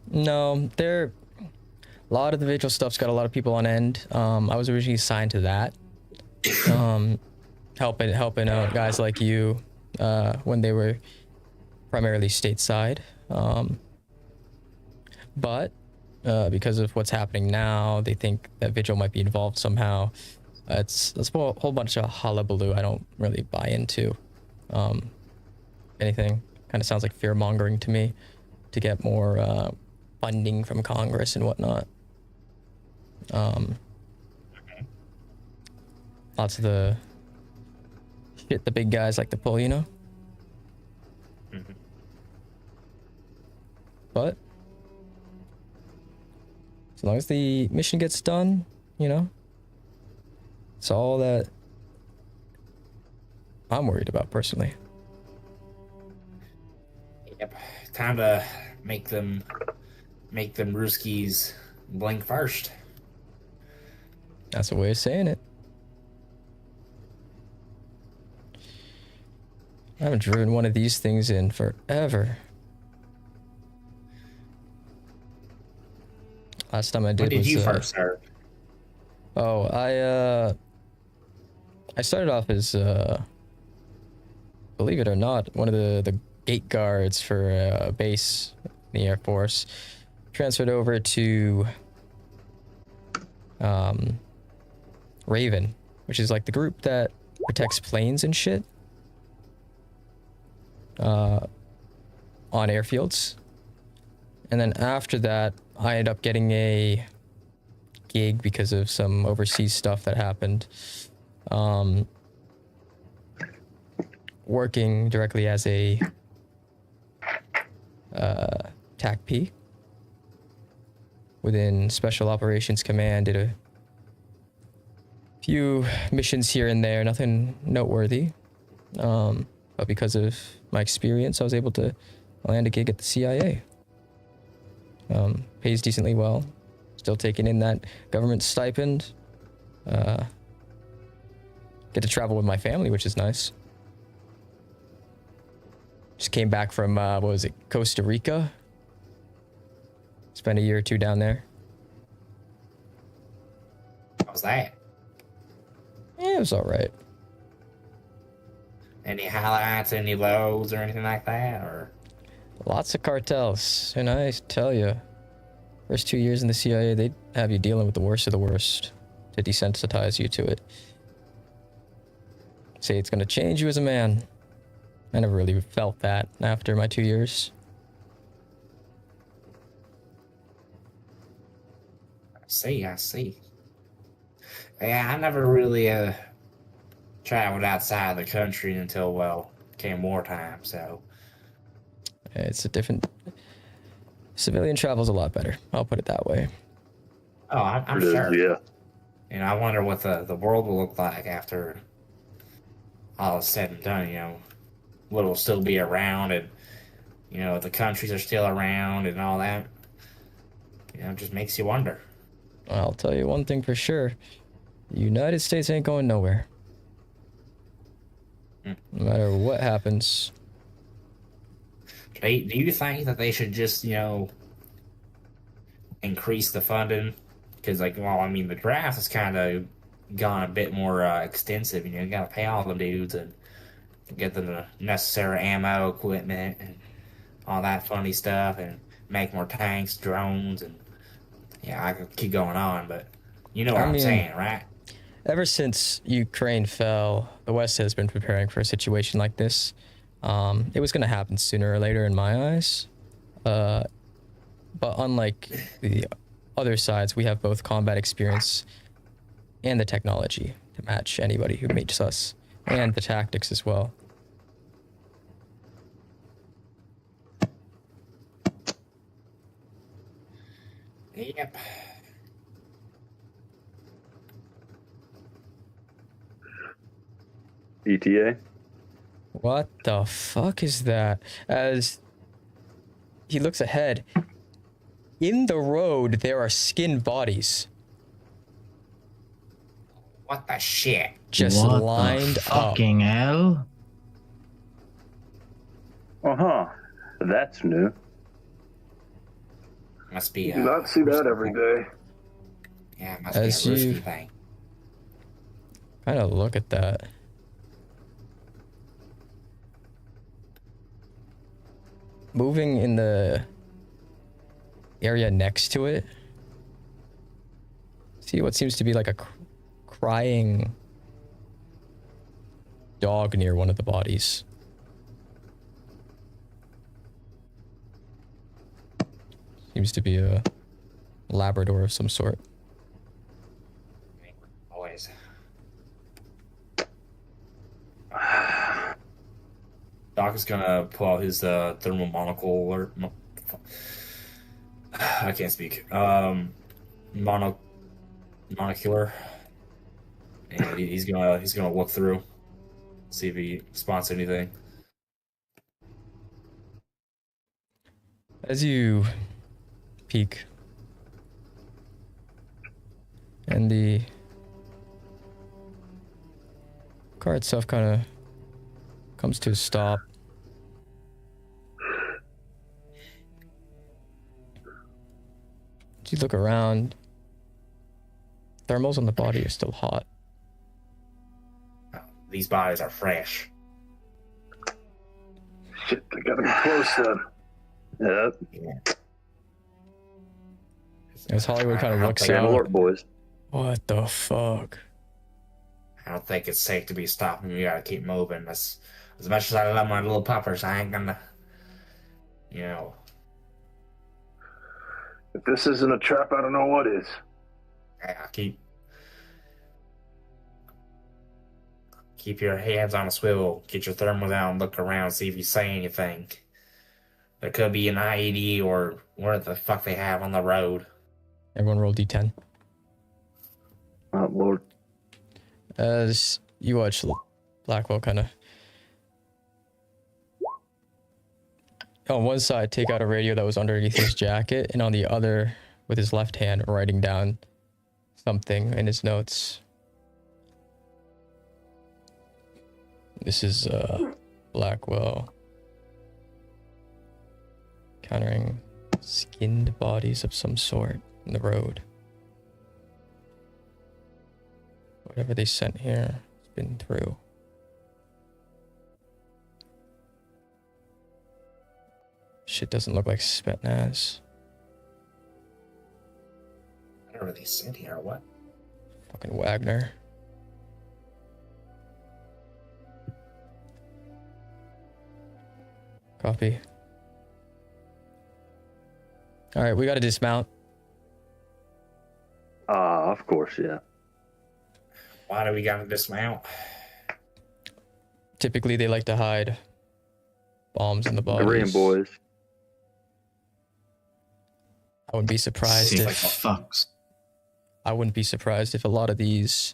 No, a lot of the vigil stuff's got a lot of people on end. I was originally assigned to that. Helping out guys like you when they were primarily stateside. But because of what's happening now, they think that vigil might be involved somehow. It's a whole bunch of hullabaloo I don't really buy into. Anything kind of sounds like fear mongering to me to get more funding from Congress and whatnot. Lots of the shit the big guys like to pull, you know? Mm-hmm. But as long as the mission gets done, you know, it's all that I'm worried about personally. Yep, time to make them Ruskies blink first. That's a way of saying it. I haven't driven one of these things in forever. Last time I did When did was, you first serve? Oh, I started off as, believe it or not, one of the gate guards for a base in the Air Force. Transferred over to Raven, which is like the group that protects planes and shit on airfields. And then after that, I ended up getting a gig because of some overseas stuff that happened. Working directly as a TAC P within Special Operations Command. Did a few missions here and there, nothing noteworthy. But because of my experience, I was able to land a gig at the CIA. Pays decently well. Still taking in that government stipend. Get to travel with my family, which is nice. Just came back from, what was it, Costa Rica? Spent a year or two down there. How was that? Yeah, it was alright. Any highlights, any lows, or anything like that, or? Lots of cartels, and I tell you, first 2 years in the CIA, they'd have you dealing with the worst of the worst to desensitize you to it. Say it's gonna change you as a man. I never really felt that after my 2 years. I see. Yeah, I never really traveled outside the country until, well, came wartime, so It's a different. Civilian travel's a lot better. I'll put it that way. oh, I'm sure. Yeah. And I wonder what the world will look like after all is said and done. You know, what will still be around, and you know, the countries are still around, and all that. You know, it just makes you wonder. I'll tell you one thing for sure: the United States ain't going nowhere. No matter what happens. Do you think that they should just, you know, increase the funding? Because, like, well, I mean, the draft has kind of gone a bit more extensive. You know, you got to pay all the dudes and get them the necessary ammo, equipment, and all that funny stuff, and make more tanks, drones, and yeah, I could keep going on, but you know what I'm saying, right? Ever since Ukraine fell, the West has been preparing for a situation like this. It was going to happen sooner or later in my eyes. But unlike the other sides, we have both combat experience and the technology to match anybody who meets us, and the tactics as well. Yep. ETA. What the fuck is that? As he looks ahead, in the road there are skinned bodies. What the shit? Just what lined the up. fucking hell? That's new. Must be. You do not see that every day. Yeah, it must As be a risky you thing. kind of look at that. Moving in the area next to it, see what seems to be like a crying dog near one of the bodies. Seems to be a Labrador of some sort. Always. Doc is gonna pull out his thermal monocle or I can't speak. Monocular, and he's gonna look through, see if he spots anything. As you peek, and the car itself kind of comes to a stop. As you look around, thermals on the body are still hot. These bodies are fresh. Shit, they gotta be close then. Yeah. As Hollywood kind of looks Stay on out. alert, boys. What the fuck? I don't think it's safe to be stopping. We gotta keep moving. As much as I love my little puppers, I ain't gonna, you know. If this isn't a trap, I don't know what is. Yeah, keep your hands on a swivel. Get your thermals out and look around, see if you see anything. There could be an IED or what the fuck they have on the road. Everyone roll D10. Oh, Lord. As you watch Blackwell kind of on one side take out a radio that was underneath his jacket, and on the other with his left hand writing down something in his notes. This is Blackwell encountering skinned bodies of some sort in the road. Whatever they sent here has been through. Shit doesn't look like Spetsnaz. Whatever they sent here, or what? Fucking Wagner. Copy. Alright, we gotta dismount. Of course, yeah. Why do we gotta dismount? Typically they like to hide bombs in the bodies. Korean boys. I wouldn't be surprised Sick if fucks. I wouldn't be surprised if a lot of these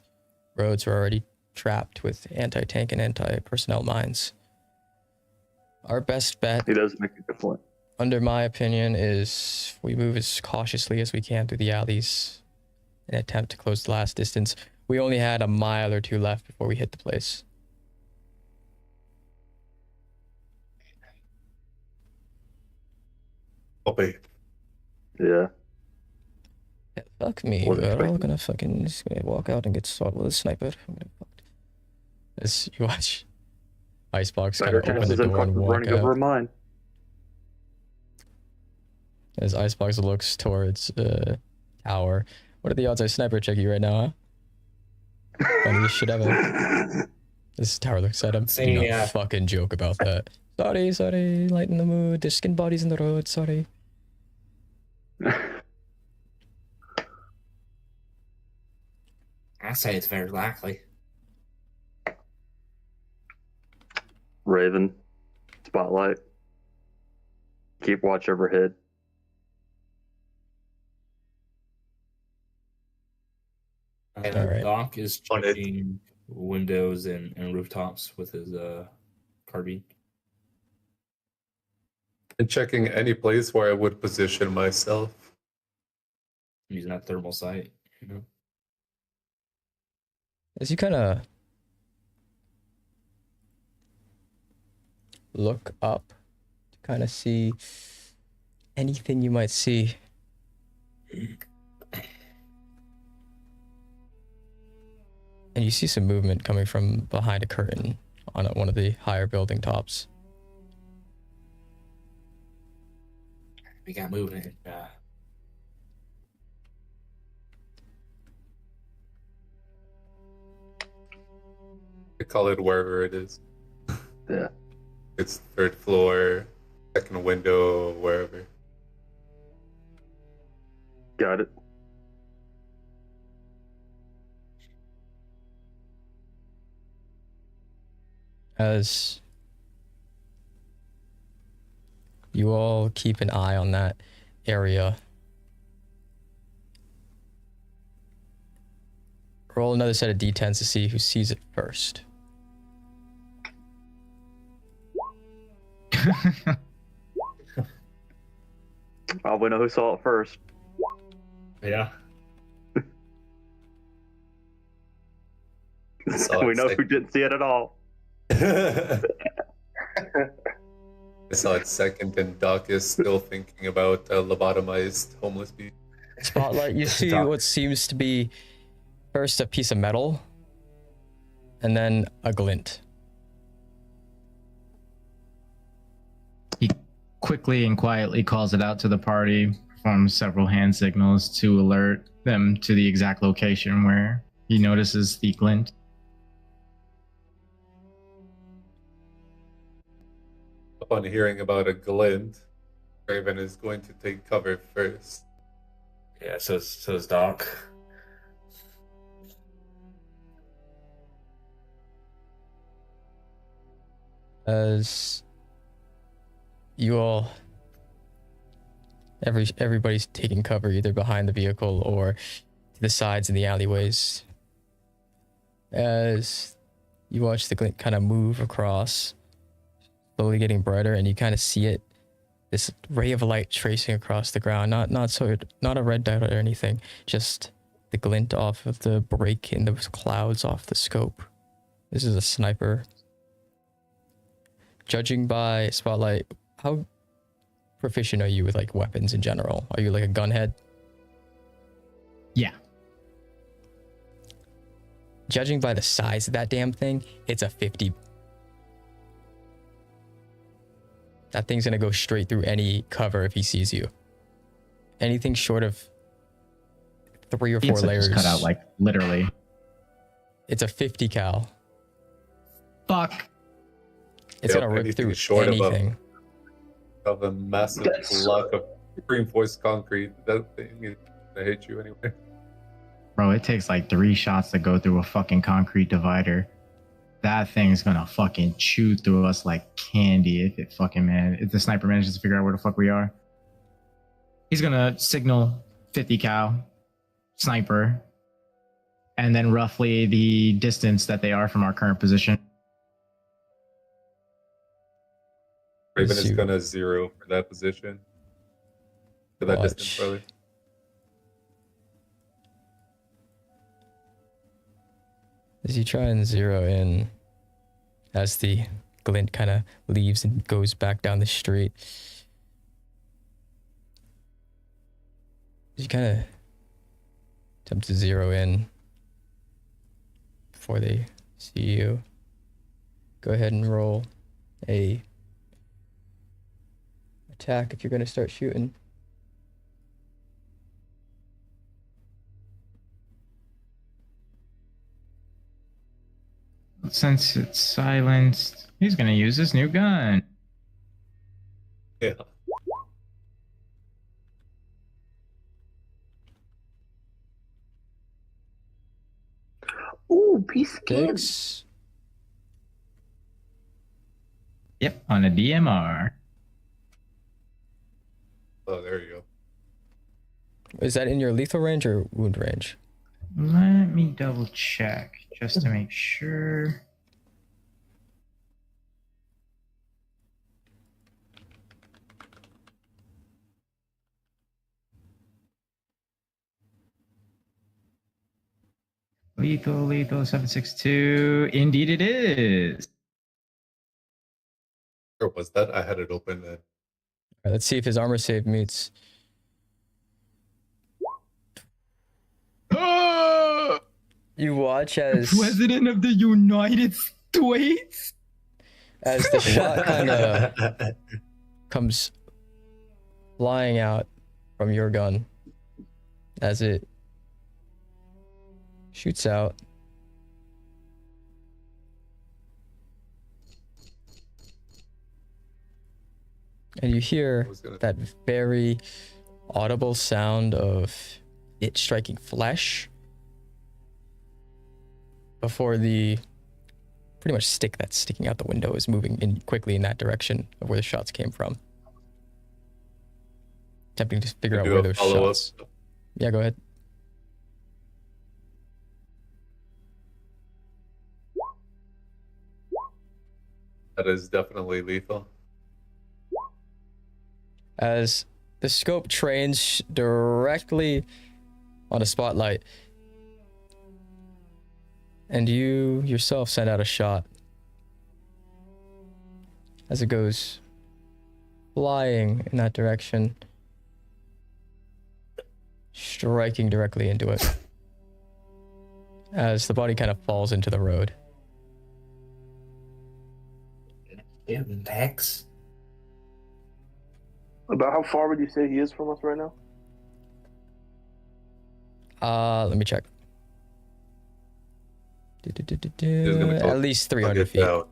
roads were already trapped with anti-tank and anti-personnel mines. Our best bet, He does make a good point. under my opinion, is we move as cautiously as we can through the alleys and attempt to close the last distance. We only had a mile or two left before we hit the place. Copy. Yeah. Yeah, fuck me. We're all gonna fucking just gonna walk out and get shot with a sniper. I'm gonna fuck. As you watch Icebox kind Better of open chances the than door and fucking walk running over out. mine. As Icebox looks towards tower. What are the odds I sniper check you right now, huh? Funniest shit ever. This tower looks at him. Say, Do not fucking joke about that. Sorry, lighten the mood. There's skin bodies in the road, sorry. I say it's very likely. Raven. Spotlight. Keep watch overhead. And All right. Doc is checking windows and rooftops with his carbine. And checking any place where I would position myself. Using that thermal sight, you know. As you kind of look up to kind of see anything you might see. And you see some movement coming from behind a curtain on one of the higher building tops. We got movement. I call it wherever it is. Yeah. It's third floor, second window, wherever. Got it. As you all keep an eye on that area, roll another set of d10s to see who sees it first. Oh, we know who saw it first. Yeah. We know who didn't see it at all. I saw it second, and Doc is still thinking about lobotomized homeless people. Spotlight, you see what seems to be first a piece of metal and then a glint. He quickly and quietly calls it out to the party, performs several hand signals to alert them to the exact location where he notices the glint. Upon hearing about a glint, Raven is going to take cover first. Yeah, so is Doc. As you all, everybody's taking cover either behind the vehicle or to the sides in the alleyways. As you watch the glint kind of move across, slowly getting brighter, and you kind of see it, this ray of light tracing across the ground. Not a red dot or anything, just the glint off of the break in the clouds off the scope. This is a sniper. Judging by Spotlight, how proficient are you with like weapons in general? Are you like a gunhead? Yeah. Judging by the size of that damn thing, it's a 50. That thing's gonna go straight through any cover if he sees you. Anything short of 3 or 4 Pizza layers. just cut out, like, literally. It's a 50 cal. Fuck. It's gonna rip through short anything. Of a massive block of reinforced concrete. That thing is gonna hit you anyway. Bro, it takes like 3 shots to go through a fucking concrete divider. that thing's gonna fucking chew through us like candy if if the sniper manages to figure out where the fuck we are. He's gonna signal 50 cal sniper, and then roughly the distance that they are from our current position. Raven is gonna 0 for that position. For that distance, probably. As you try and 0 in, as the glint kind of leaves and goes back down the street, you kind of attempt to 0 in before they see you. Go ahead and roll a attack if you're going to start shooting. Since it's silenced, he's gonna use his new gun. Yeah. Ooh, piece of Kicks. Yep, on a DMR. Oh, there you go. Is that in your lethal range or wound range? Let me double check just to make sure. Lethal 762. Indeed it is. Or was that? I had it open then. All right, let's see if his armor save meets. You watch as President of the United States. As the shot kind of comes flying out from your gun, as it shoots out. And you hear that very audible sound of it striking flesh before the pretty much stick that's sticking out the window is moving in quickly in that direction of where the shots came from. Attempting to figure out where those shots. Yeah, go ahead. That is definitely lethal. As the scope trains directly on a spotlight, and you yourself send out a shot as it goes flying in that direction, striking directly into it as the body kind of falls into the road. Impacts. About how far would you say he is from us right now? Let me check. At least 300 feet. Out.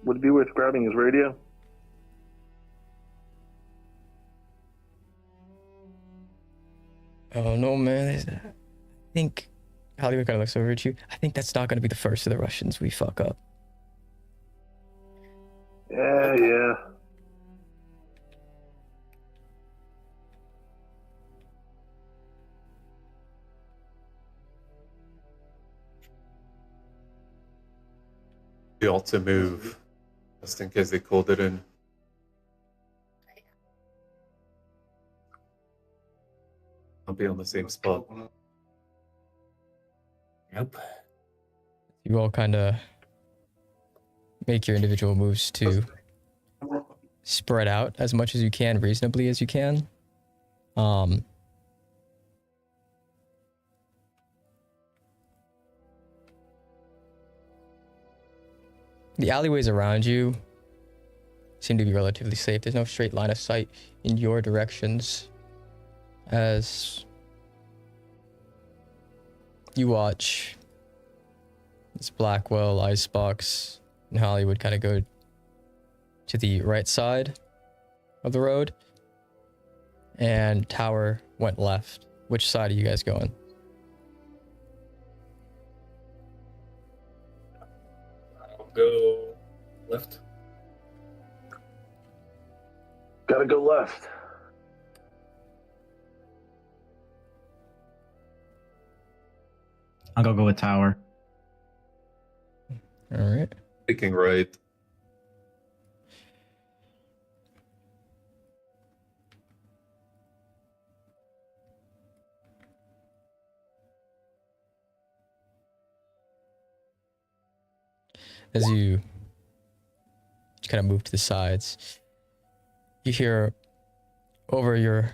Would it be worth grabbing his radio? Oh no, man. I think Hollywood kind of looks over at you. I think that's not going to be the first of the Russians we fuck up. Yeah. You ought to move, just in case they called it in. I'll be on the same spot. Nope. You all kind of make your individual moves to spread out as much as you can, reasonably as you can. The alleyways around you seem to be relatively safe. There's no straight line of sight in your directions as you watch this Blackwell, Icebox, and Hollywood kind of go to the right side of the road, and Tower went left. Which side are you guys going? go left. Gotta go left. I'll go with tower. All right. Taking right. As you kind of move to the sides, you hear over your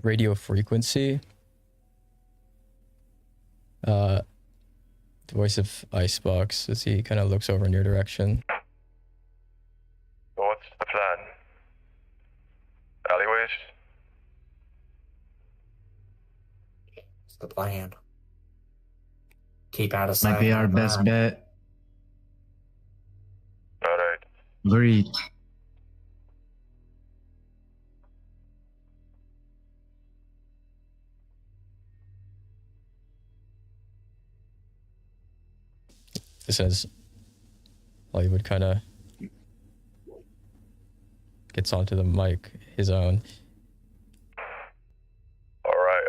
radio frequency the voice of Icebox as he kind of looks over in your direction. What's the plan? Alleyways? It's the plan. Keep out of sight. Might be our best bet. Alright. Agreed. This is Hollywood kind of gets onto the mic, his own. Alright,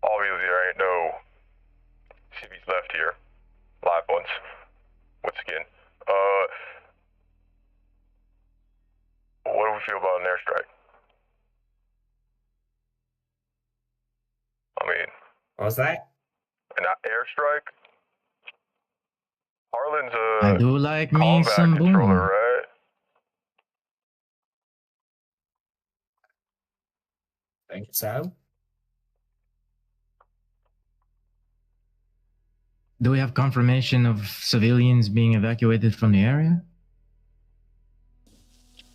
obviously there ain't no civvies left here. Live ones. With skin. What do we feel about an airstrike? I mean... What was that? An airstrike? Harlan's I do like me combat some controller, boom. right? Think so. Do we have confirmation of civilians being evacuated from the area?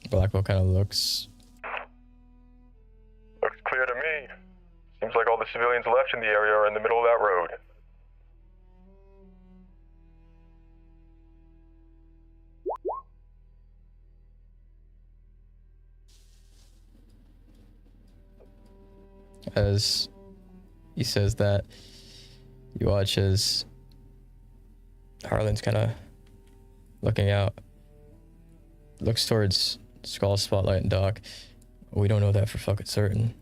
Blackwell kind of looks. Looks clear to me. Seems like all the civilians left in the area are in the middle of that road. As he says that, you watch as Harlan's kind of looking out, looks towards Skull, Spotlight, and Doc. We don't know that for fucking certain.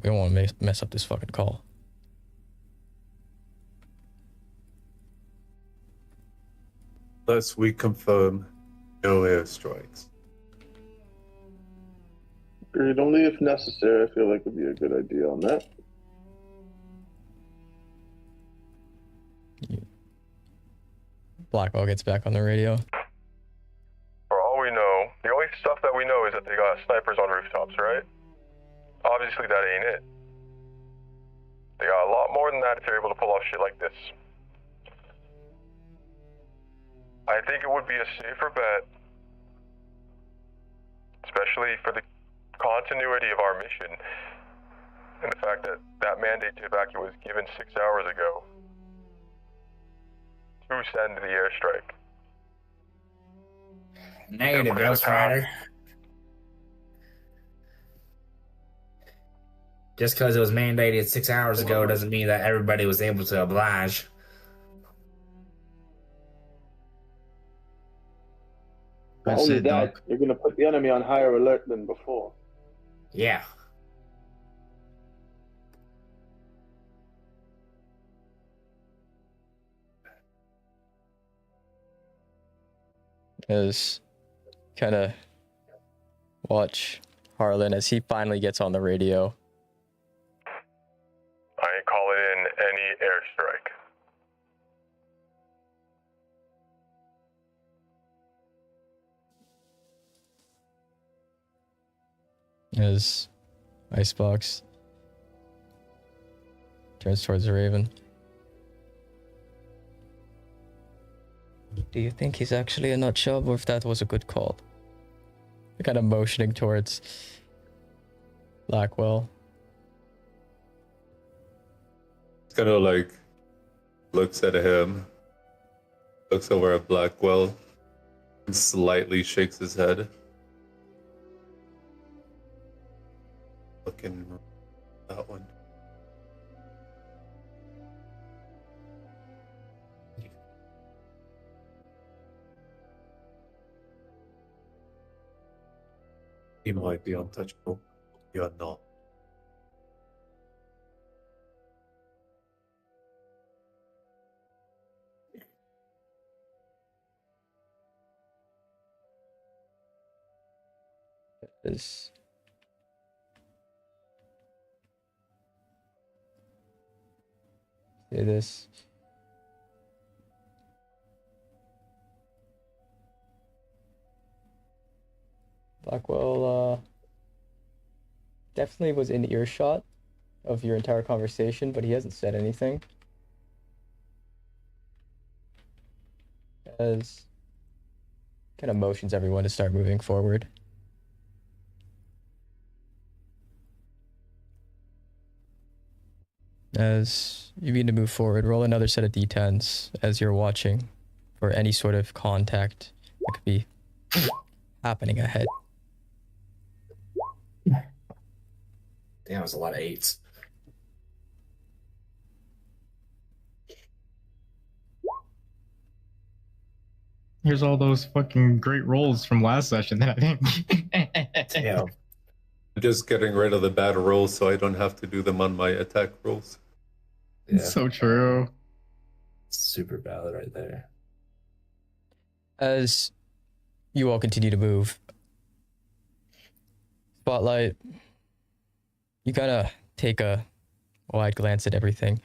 We don't want to mess up this fucking call. Unless we confirm no airstrikes. Agreed. Only if necessary. I feel like would be a good idea on that. Blackwell gets back on the radio. For all we know, the only stuff that we know is that they got snipers on rooftops, right? Obviously that ain't it. They got a lot more than that if they're able to pull off shit like this. I think it would be a safer bet, especially for the continuity of our mission, and the fact that that mandate to evacuate was given 6 hours ago, to send the airstrike. Negative, Ghost Rider. Just because it was mandated 6 hours ago doesn't mean that everybody was able to oblige. Not only that, you're going to put the enemy on higher alert than before. Yeah. As kind of watch Harlan as he finally gets on the radio. I ain't calling in any airstrike. As Icebox turns towards Raven. Do you think he's actually a nut job, or if that was a good call? Kind of motioning towards Blackwell. It's kind of like looks at him, looks over at Blackwell, And slightly shakes his head. Looking that one. He might be untouchable. You're not. This. See this. Blackwell definitely was in earshot of your entire conversation, but he hasn't said anything. As kind of motions everyone to start moving forward. As you begin to move forward, roll another set of d10s as you're watching for any sort of contact that could be happening ahead. Damn, that was a lot of 8s. Here's all those fucking great rolls from last session that I think. Damn. Just getting rid of the bad rolls so I don't have to do them on my attack rolls. Yeah. So true. Super valid right there. As you all continue to move, Spotlight, you kind of take a wide glance at everything.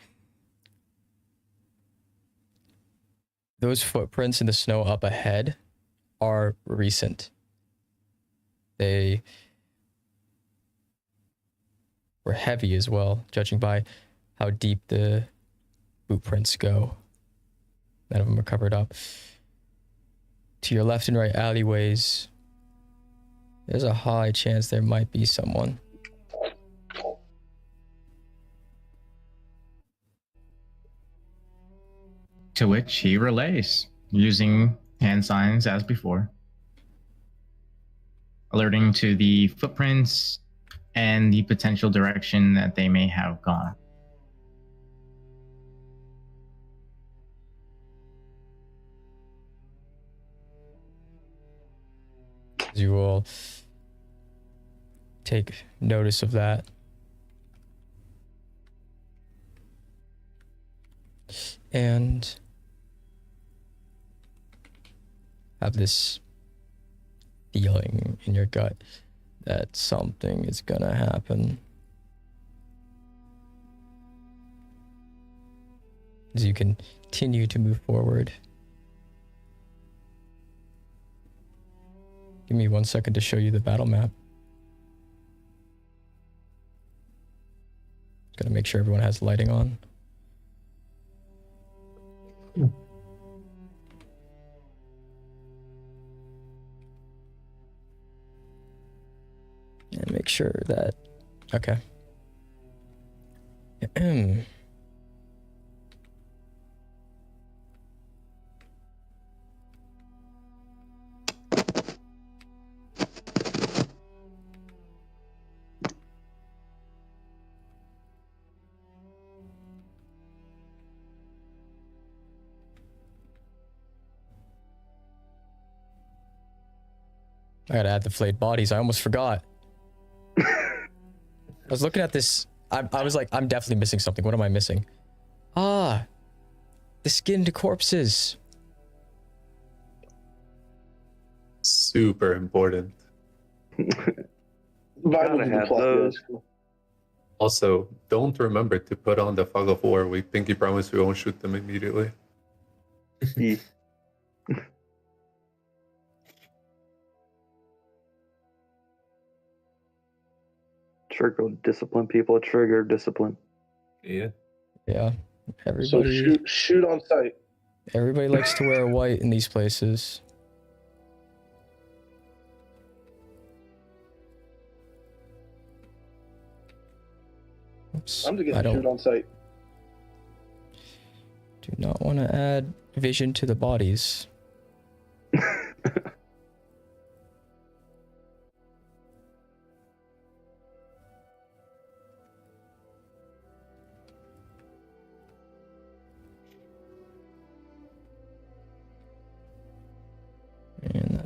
Those footprints in the snow up ahead are recent. They were heavy as well, judging by how deep the boot prints go. None of them are covered up. To your left and right alleyways, there's a high chance there might be someone. To which he relays, using hand signs as before, alerting to the footprints and the potential direction that they may have gone. You will take notice of that. And have this feeling in your gut that something is gonna happen. As you continue to move forward. Give me 1 second to show you the battle map. Gotta make sure everyone has lighting on. And make sure that, okay. I gotta add the flayed bodies. I almost forgot. I was looking at this. I was like, I'm definitely missing something. What am I missing? Ah, the skinned corpses. Super important. Gotta have those. Also, don't remember to put on the fog of war. We pinky promise we won't shoot them immediately. Trigger discipline, people. Trigger discipline. Yeah. Yeah. So Everybody. shoot on sight. Everybody likes to wear white in these places. Oops, I'm just I gonna shoot don't on sight. do not want to add vision to the bodies.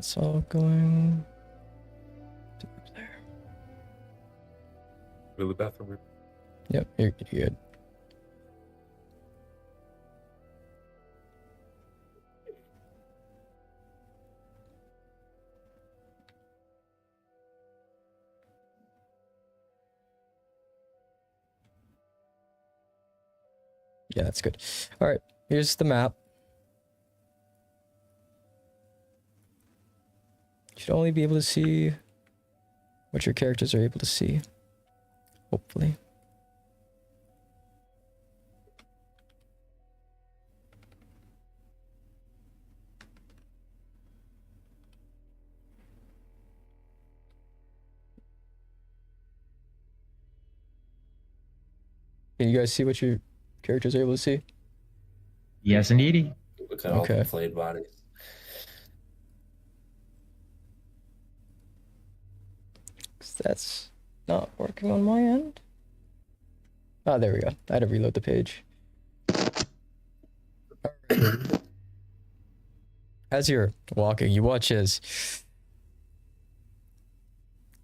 That's all going to up there. Go to the bathroom. Yep, you're good. Yeah, that's good. All right, here's the map. You should only be able to see what your characters are able to see. Hopefully. Can you guys see what your characters are able to see? Yes, indeedy. Look at all the inflated bodies. That's not working on my end. Oh, there we go. I had to reload the page. Alright. As you're walking, you watch as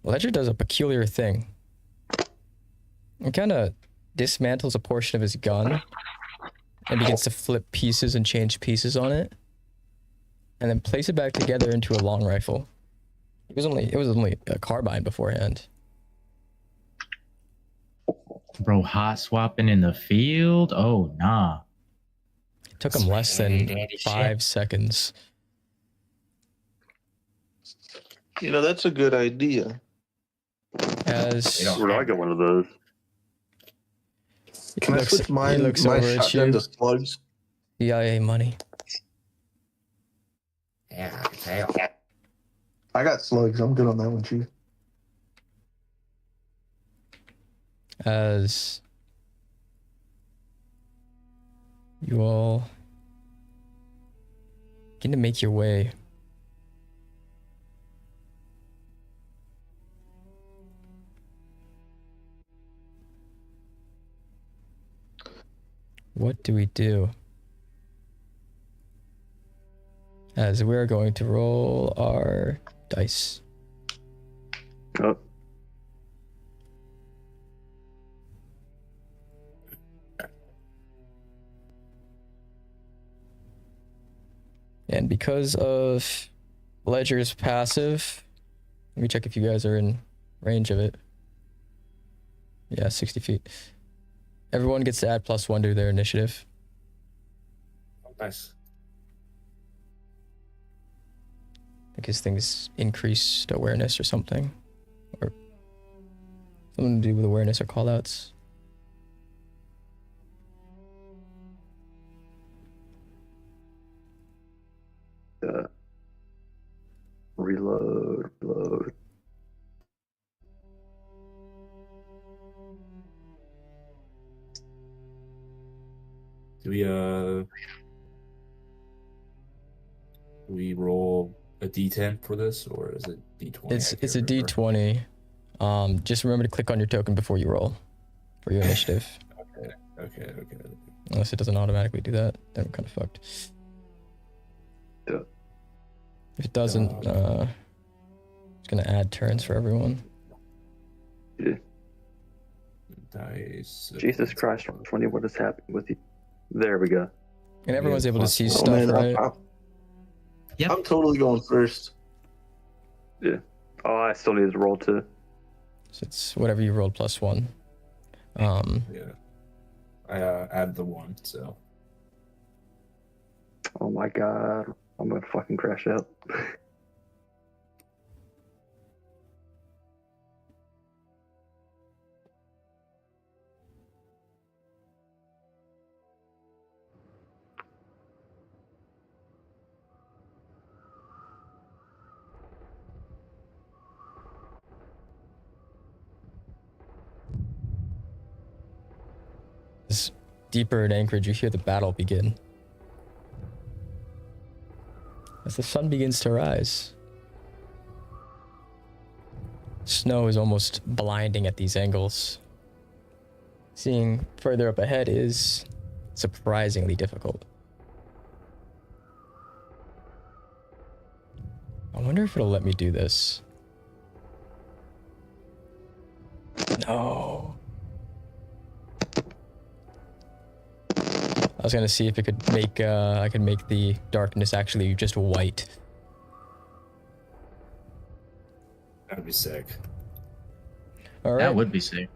Ledger does a peculiar thing. He kind of dismantles a portion of his gun and begins to flip pieces and change pieces on it, and then place it back together into a long rifle. It was only a carbine beforehand. Bro, hot swapping in the field? Oh, nah. It took him less than 5 seconds. You know, that's a good idea. As Where do I get one of those? Can I switch my shotgun to slugs? CIA money. Yeah, I got slugs. I'm good on that one, Chief. As you all begin to make your way what do we do? As we're going to roll our dice. Oh. And because of Ledger's passive, let me check if you guys are in range of it. Yeah, 60 feet. Everyone gets to add +1 to their initiative. Oh, nice. I think his things increased awareness or something. Or something to do with awareness or callouts. Reload. Do we roll a D10 for this, or is it D20? It's a D20. Just remember to click on your token before you roll for your initiative. Okay. Unless it doesn't automatically do that, then we're kind of fucked. Yeah. If it doesn't, it's gonna add turns for everyone. Yeah. Dice. Jesus Christ, 20, what is happening with you? There we go. And everyone's able to see Oh, stuff, man, right? I'm totally going first. Yeah. Oh, I still need to roll too. So it's whatever you rolled +1. Yeah. I add the 1, so. Oh my god. I'm gonna fucking crash out. As deeper in Anchorage, you hear the battle begin. As the sun begins to rise. Snow is almost blinding at these angles. Seeing further up ahead is surprisingly difficult. I wonder if it'll let me do this. No. I was gonna see if it could make I could make the darkness actually just white. That'd be sick. All right. That would be sick.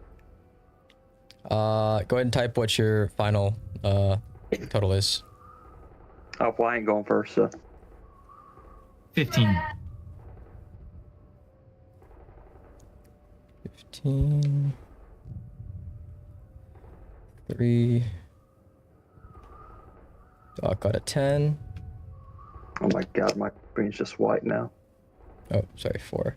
Go ahead and type what your final total is. Oh, well, I ain't going first, so. 15. 15. 3. Doc got a 10. Oh my god, my screen's just white now. Oh, sorry, 4.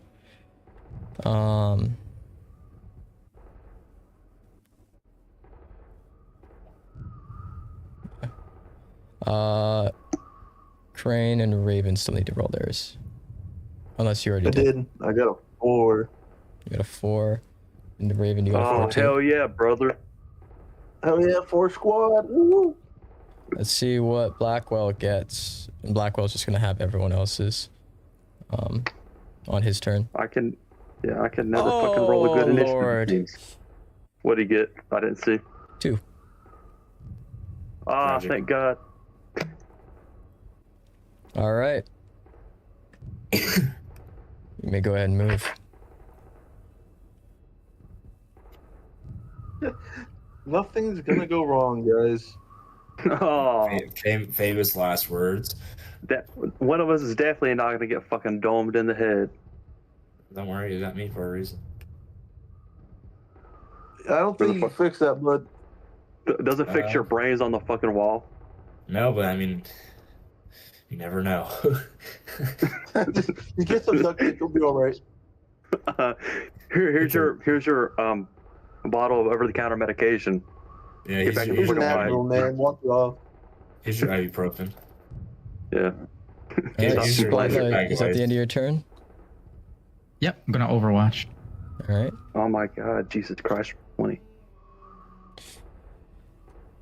Crane and Raven still need to roll theirs. Unless you already did. I got a 4. You got a 4. And the Raven, you got a 4 too. Hell yeah, brother. Hell yeah, 4 squad. Woo! Let's see what Blackwell gets. And Blackwell's just gonna have everyone else's on his turn. I can never fucking roll a good initiative. Lord. What'd he get? I didn't see. 2. Ah, thank God. All right. You may go ahead and move. Nothing's gonna go wrong, guys. Oh, Famous last words. that one of us is definitely not gonna get fucking domed in the head. Don't worry, you got me for a reason. I don't think you can fix that, bud. Does it fix your brains on the fucking wall? No, but I mean, you never know. You get some duct tape, you'll be all right. Here's your bottle of over-the-counter medication. Yeah, Get back to the Here's an fucking Advil, mind. man. Walk it off. Here's your ibuprofen. Yeah. All right, Here's your Spotlight, is that the end of your turn? Yep, I'm gonna Overwatch. All right. Oh my God, Jesus Christ, 20.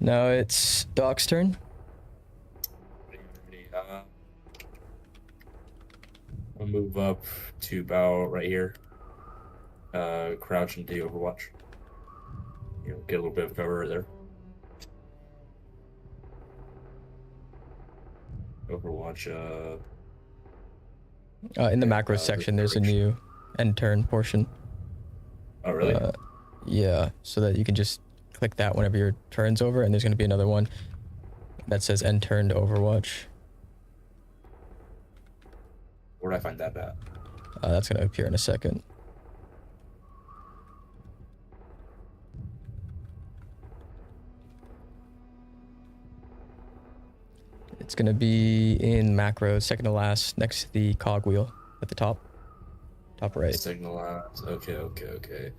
Now it's Doc's turn. I'll move up to about right here. Crouch into Overwatch. You know, get a little bit of cover right there. Overwatch. In the macro section, there's a new end turn portion. Oh, really? Yeah, so that you can just click that whenever your turn's over, and there's going to be another one that says end turn to Overwatch. Where'd I find that at? That's going to appear in a second. It's going to be in macro, second to last, next to the cogwheel at the top. Top right. Signal labs. Okay.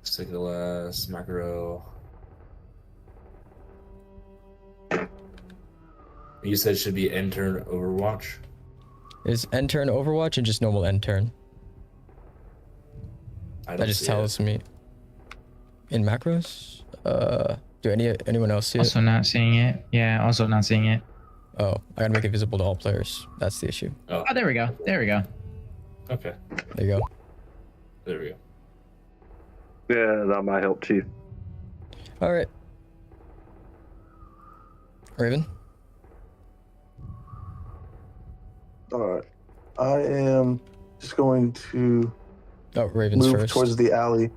Signal labs, macro. You said it should be end turn Overwatch? Is end turn Overwatch and just normal end turn? That just tells me. In macros? Do anyone else see it? Also not seeing it. Yeah, also not seeing it. Oh, I gotta make it visible to all players. That's the issue. Oh, there we go. There we go. Okay. There you go. There we go. Yeah, that might help too. All right. Raven? Alright. I am just going to Raven's move first. towards the alley.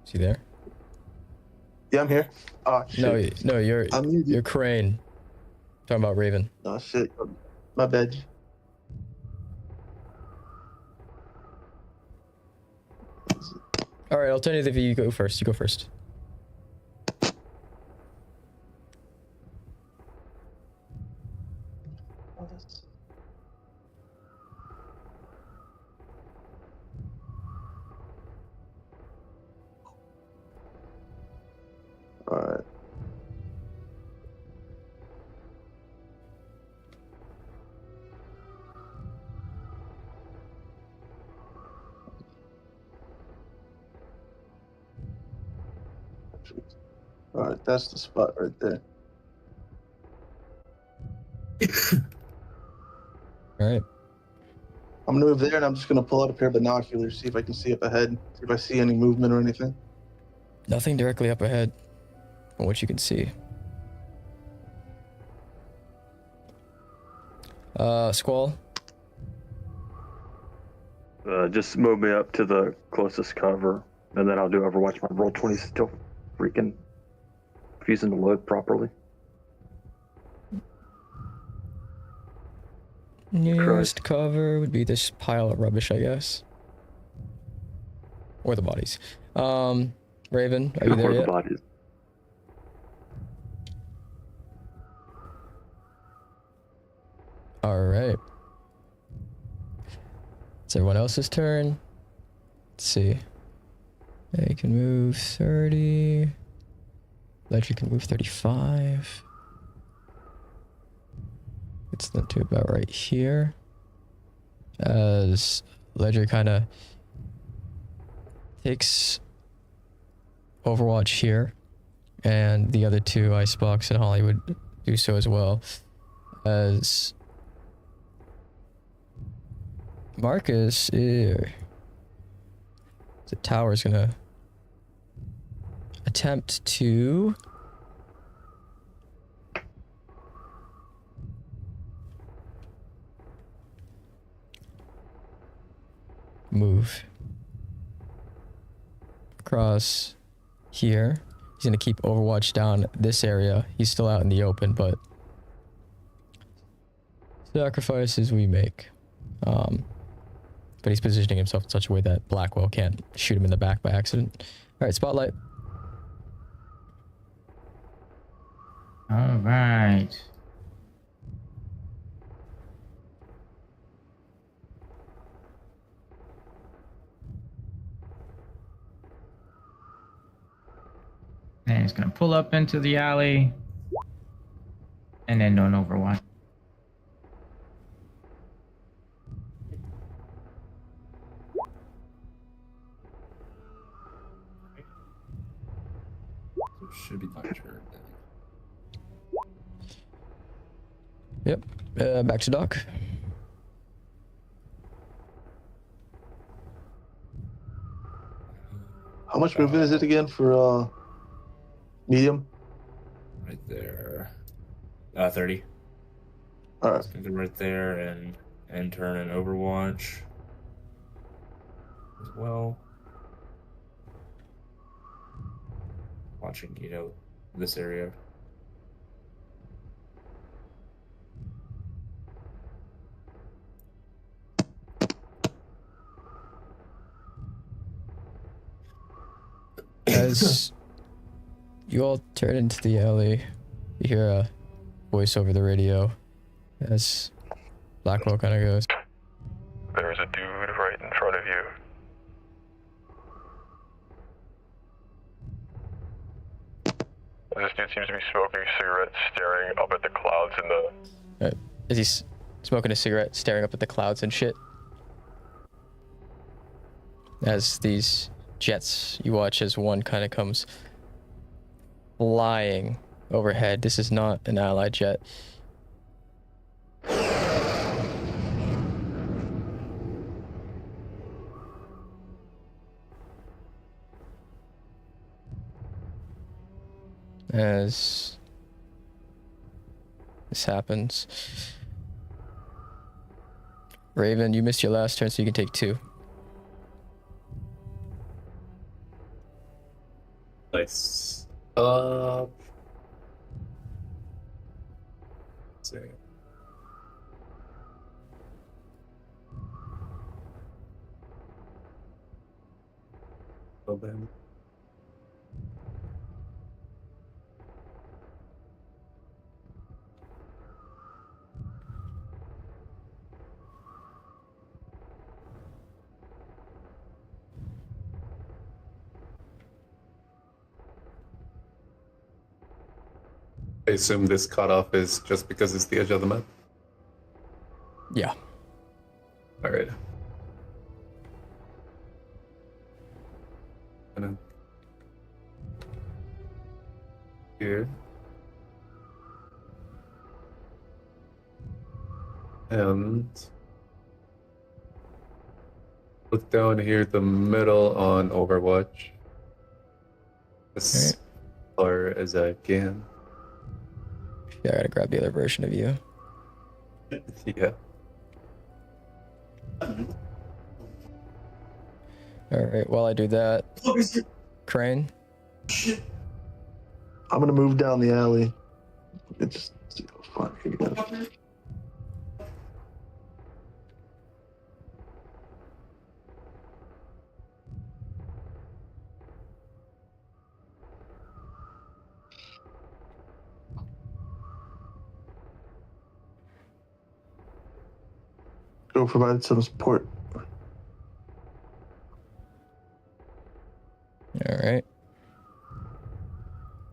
Is he there? Yeah, I'm here. Oh, shit. No, you're Crane. Talking about Raven. Oh, shit. My bad. All right, alternatively, you go first. You go first. Alright. Perfect. All right, that's the spot right there. All right. I'm gonna move there, and I'm just gonna pull out a pair of binoculars, see if I can see up ahead, see if I see any movement or anything. Nothing directly up ahead from what you can see. Squall. Just move me up to the closest cover, and then I'll do Overwatch. My roll 20 still freaking refusing to load properly. Nearest cover would be this pile of rubbish, I guess. Or the bodies. Raven, are you there yet? The bodies. All right. It's everyone else's turn. Let's see. They can move 30. Ledger can move 35. It's them to about right here. As Ledger kind of takes Overwatch here, and the other two, Icebox and Hollywood, do so as well. As Marcus, the tower's gonna attempt to move across here. He's gonna keep Overwatch down this area. He's still out in the open, but sacrifices we make. But he's positioning himself in such a way that Blackwell can't shoot him in the back by accident. All right, spotlight. All right. And he's gonna pull up into the alley, and then don't Overwatch. Should be my turn. Yep. Back to Doc. How much movement is it again for medium? Right there. 30. All right. It's gonna go right there and turn an Overwatch as well. Watching, this area. As you all turn into the alley, you hear a voice over the radio as Blackwell kind of goes, There's a dude right in front of you. This dude seems to be smoking a cigarette, staring up at the clouds in the... As he's smoking a cigarette, staring up at the clouds and shit. As these jets, you watch as one kind of comes flying overhead. This is not an allied jet. As this happens, Raven, you missed your last turn, so you can take 2. Nice. Let's see. Open. I assume this cutoff is just because it's the edge of the map? Yeah. Alright. And then here. And look down here, the middle on Overwatch. As far as I can. Yeah, I gotta grab the other version of you. Yeah. Alright, while I do that, Crane. I'm gonna move down the alley. It's fun. Go provide some support. Alright.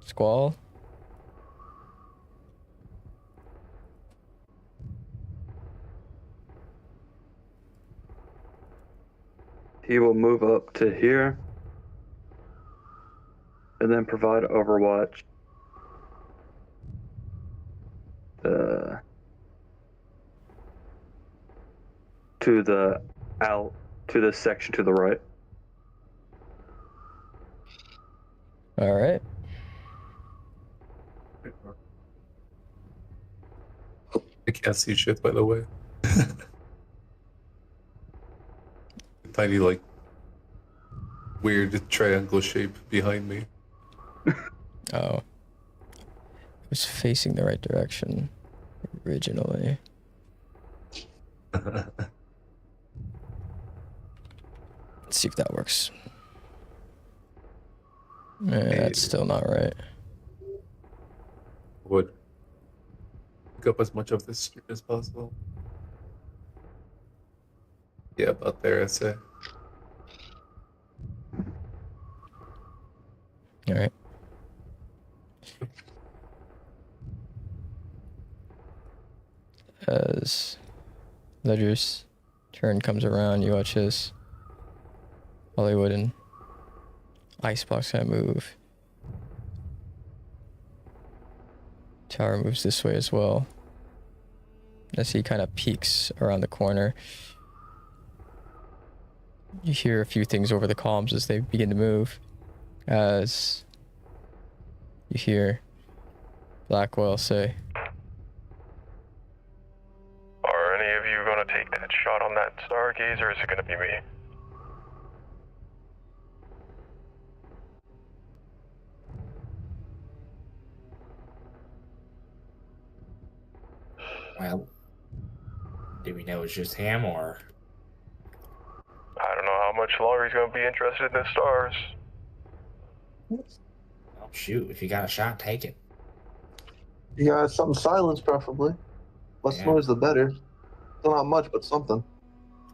Squall. He will move up to here and then provide Overwatch. To the section to the right. All right. I can't see shit, by the way. Tiny, like, weird triangle shape behind me. Oh. It was facing the right direction originally. Let's see if that works. That's still not right. Would pick up as much of this street as possible. Yeah, about there, I'd say. All right. As Ledger's turn comes around, you watch his Hollywood and Icebox kind of move. Tower moves this way as well. As he kind of peeks around the corner. You hear a few things over the comms as they begin to move. As you hear Blackwell say, "Are any of you gonna take that shot on that stargazer, or is it gonna be me?" Well, do we know it's just him, or? I don't know how much longer he's gonna be interested in the stars. Oh, shoot, if you got a shot, take it. You got something silenced, preferably. Less noise, the better. Still not much, but something.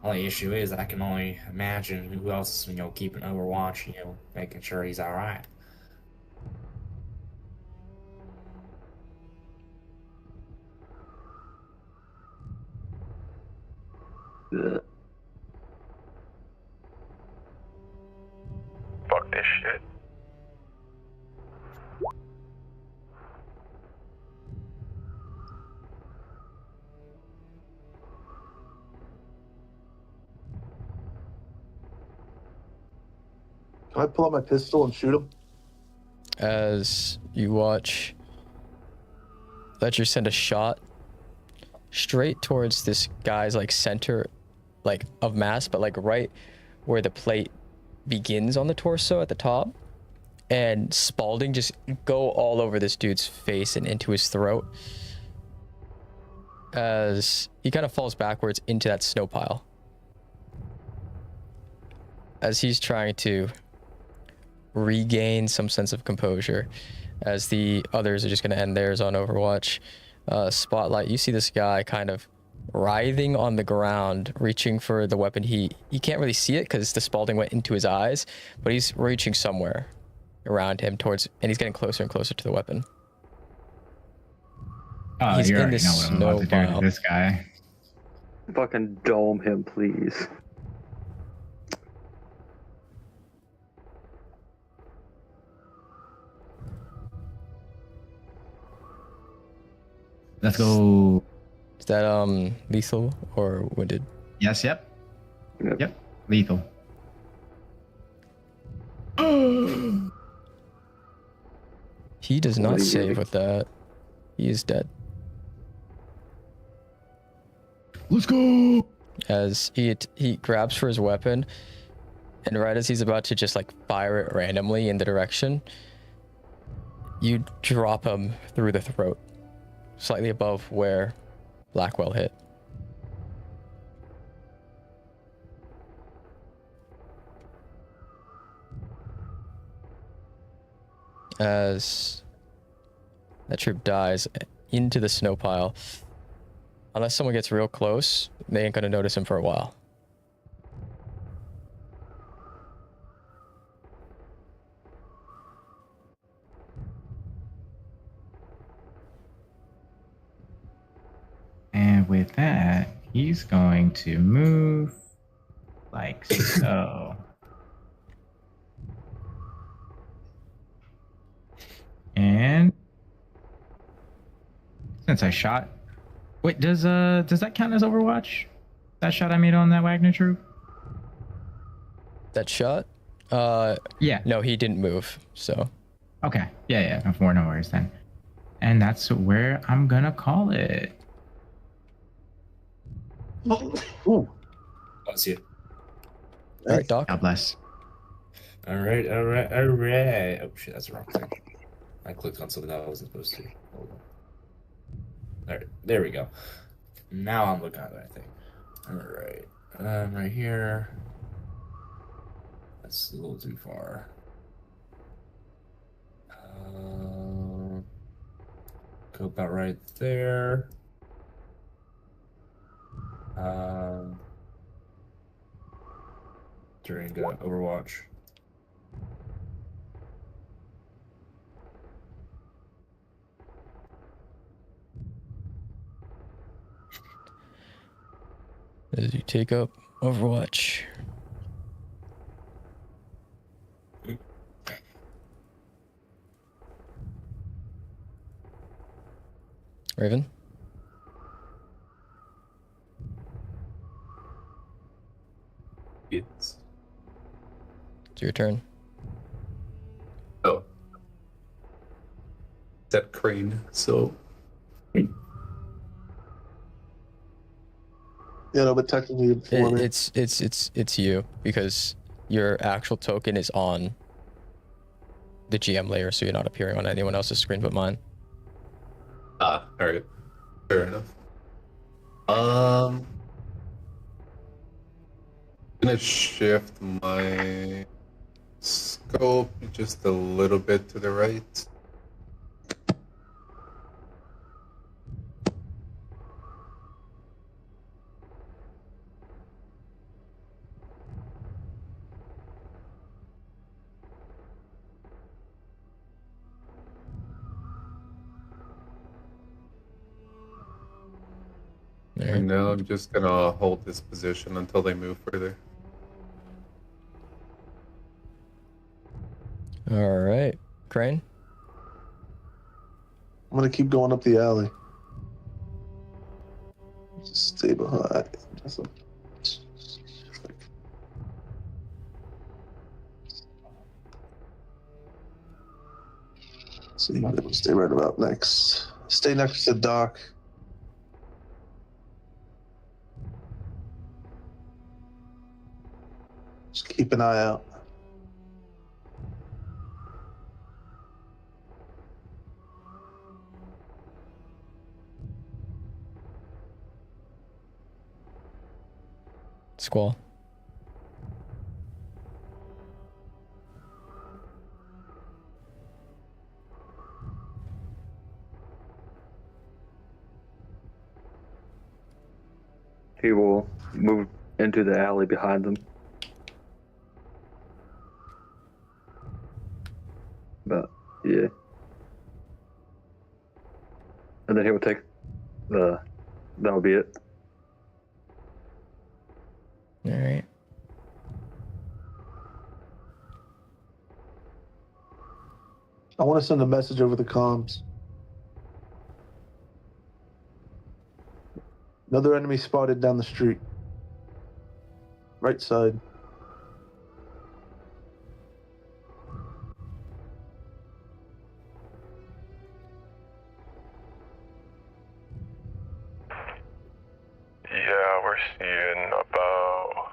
Only issue is I can only imagine who else, keeping Overwatch, making sure he's all right. Fuck this shit. Can I pull out my pistol and shoot him? as you watch Ledger send a shot straight towards this guy's center of mass, but right where the plate begins on the torso at the top, and Spalding just go all over this dude's face and into his throat as he kind of falls backwards into that snow pile as he's trying to regain some sense of composure, as the others are just going to end theirs on Overwatch. Spotlight, you see this guy kind of writhing on the ground, reaching for the weapon. He can't really see it because the Spalding went into his eyes, but he's reaching somewhere around him and he's getting closer and closer to the weapon. Oh, He's you in already this know what I'm about to do snow to this guy. Fucking dome him, please. Let's go. Is that lethal or wounded? Yes, yep. Yep. Lethal. He does What not are you save doing? with that. He is dead. Let's go. As he grabs for his weapon, and right as he's about to just like fire it randomly in the direction, you drop him through the throat, slightly above where Blackwell hit. As that troop dies into the snow pile, unless someone gets real close, they ain't gonna notice him for a while. And with that, he's going to move like so. And since I shot, wait, does that count as Overwatch? That shot I made on that Wagner troop? That shot? Yeah. No, he didn't move, so. Okay. Yeah. No worries then. And that's where I'm gonna call it. Ooh. Bless you. All right, Doc. God bless. All right. Oh shit, that's the wrong thing. I clicked on something that I wasn't supposed to. Hold on. There we go. Now I'm looking at the right thing. All right. Right here. That's a little too far. Go about right there. During Overwatch. As you take up Overwatch. Raven? It's your turn. Oh. That crane, so. Yeah, no, but technically before me. It's you, because your actual token is on the GM layer, so you're not appearing on anyone else's screen but mine. Ah, alright. Fair enough. I'm gonna shift my scope just a little bit to the right. And now I'm just gonna hold this position until they move further. All right, Crane. I'm gonna keep going up the alley. Just stay behind. So you might able to stay right about next. Stay next to Doc. Just keep an eye out. Squall. He will move into the alley behind them. But yeah. And then he will take that'll be it. All right. I want to send a message over the comms. Another enemy spotted down the street. Right side. Yeah, we're seeing about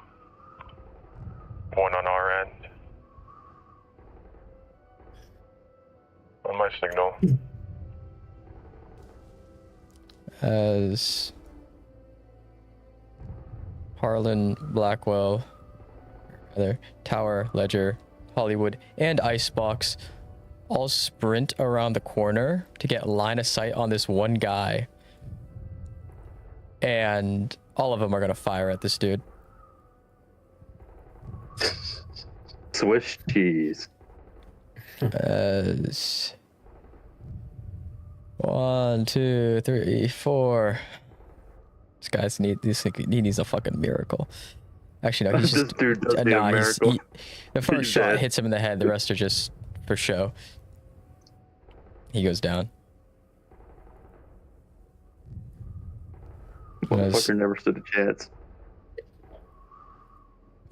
one on our end. On my signal. As Harlan, Blackwell, rather, Tower, Ledger, Hollywood, and Icebox all sprint around the corner to get line of sight on this one guy. And all of them are going to fire at this dude. Swiss cheese. As 1, 2, 3, 4. This guy's he needs a fucking miracle. Actually, no, he's This just dude does need a miracle. the first He's shot dead. hits him in the head. The rest are just for show. He goes down. Motherfucker never stood a chance.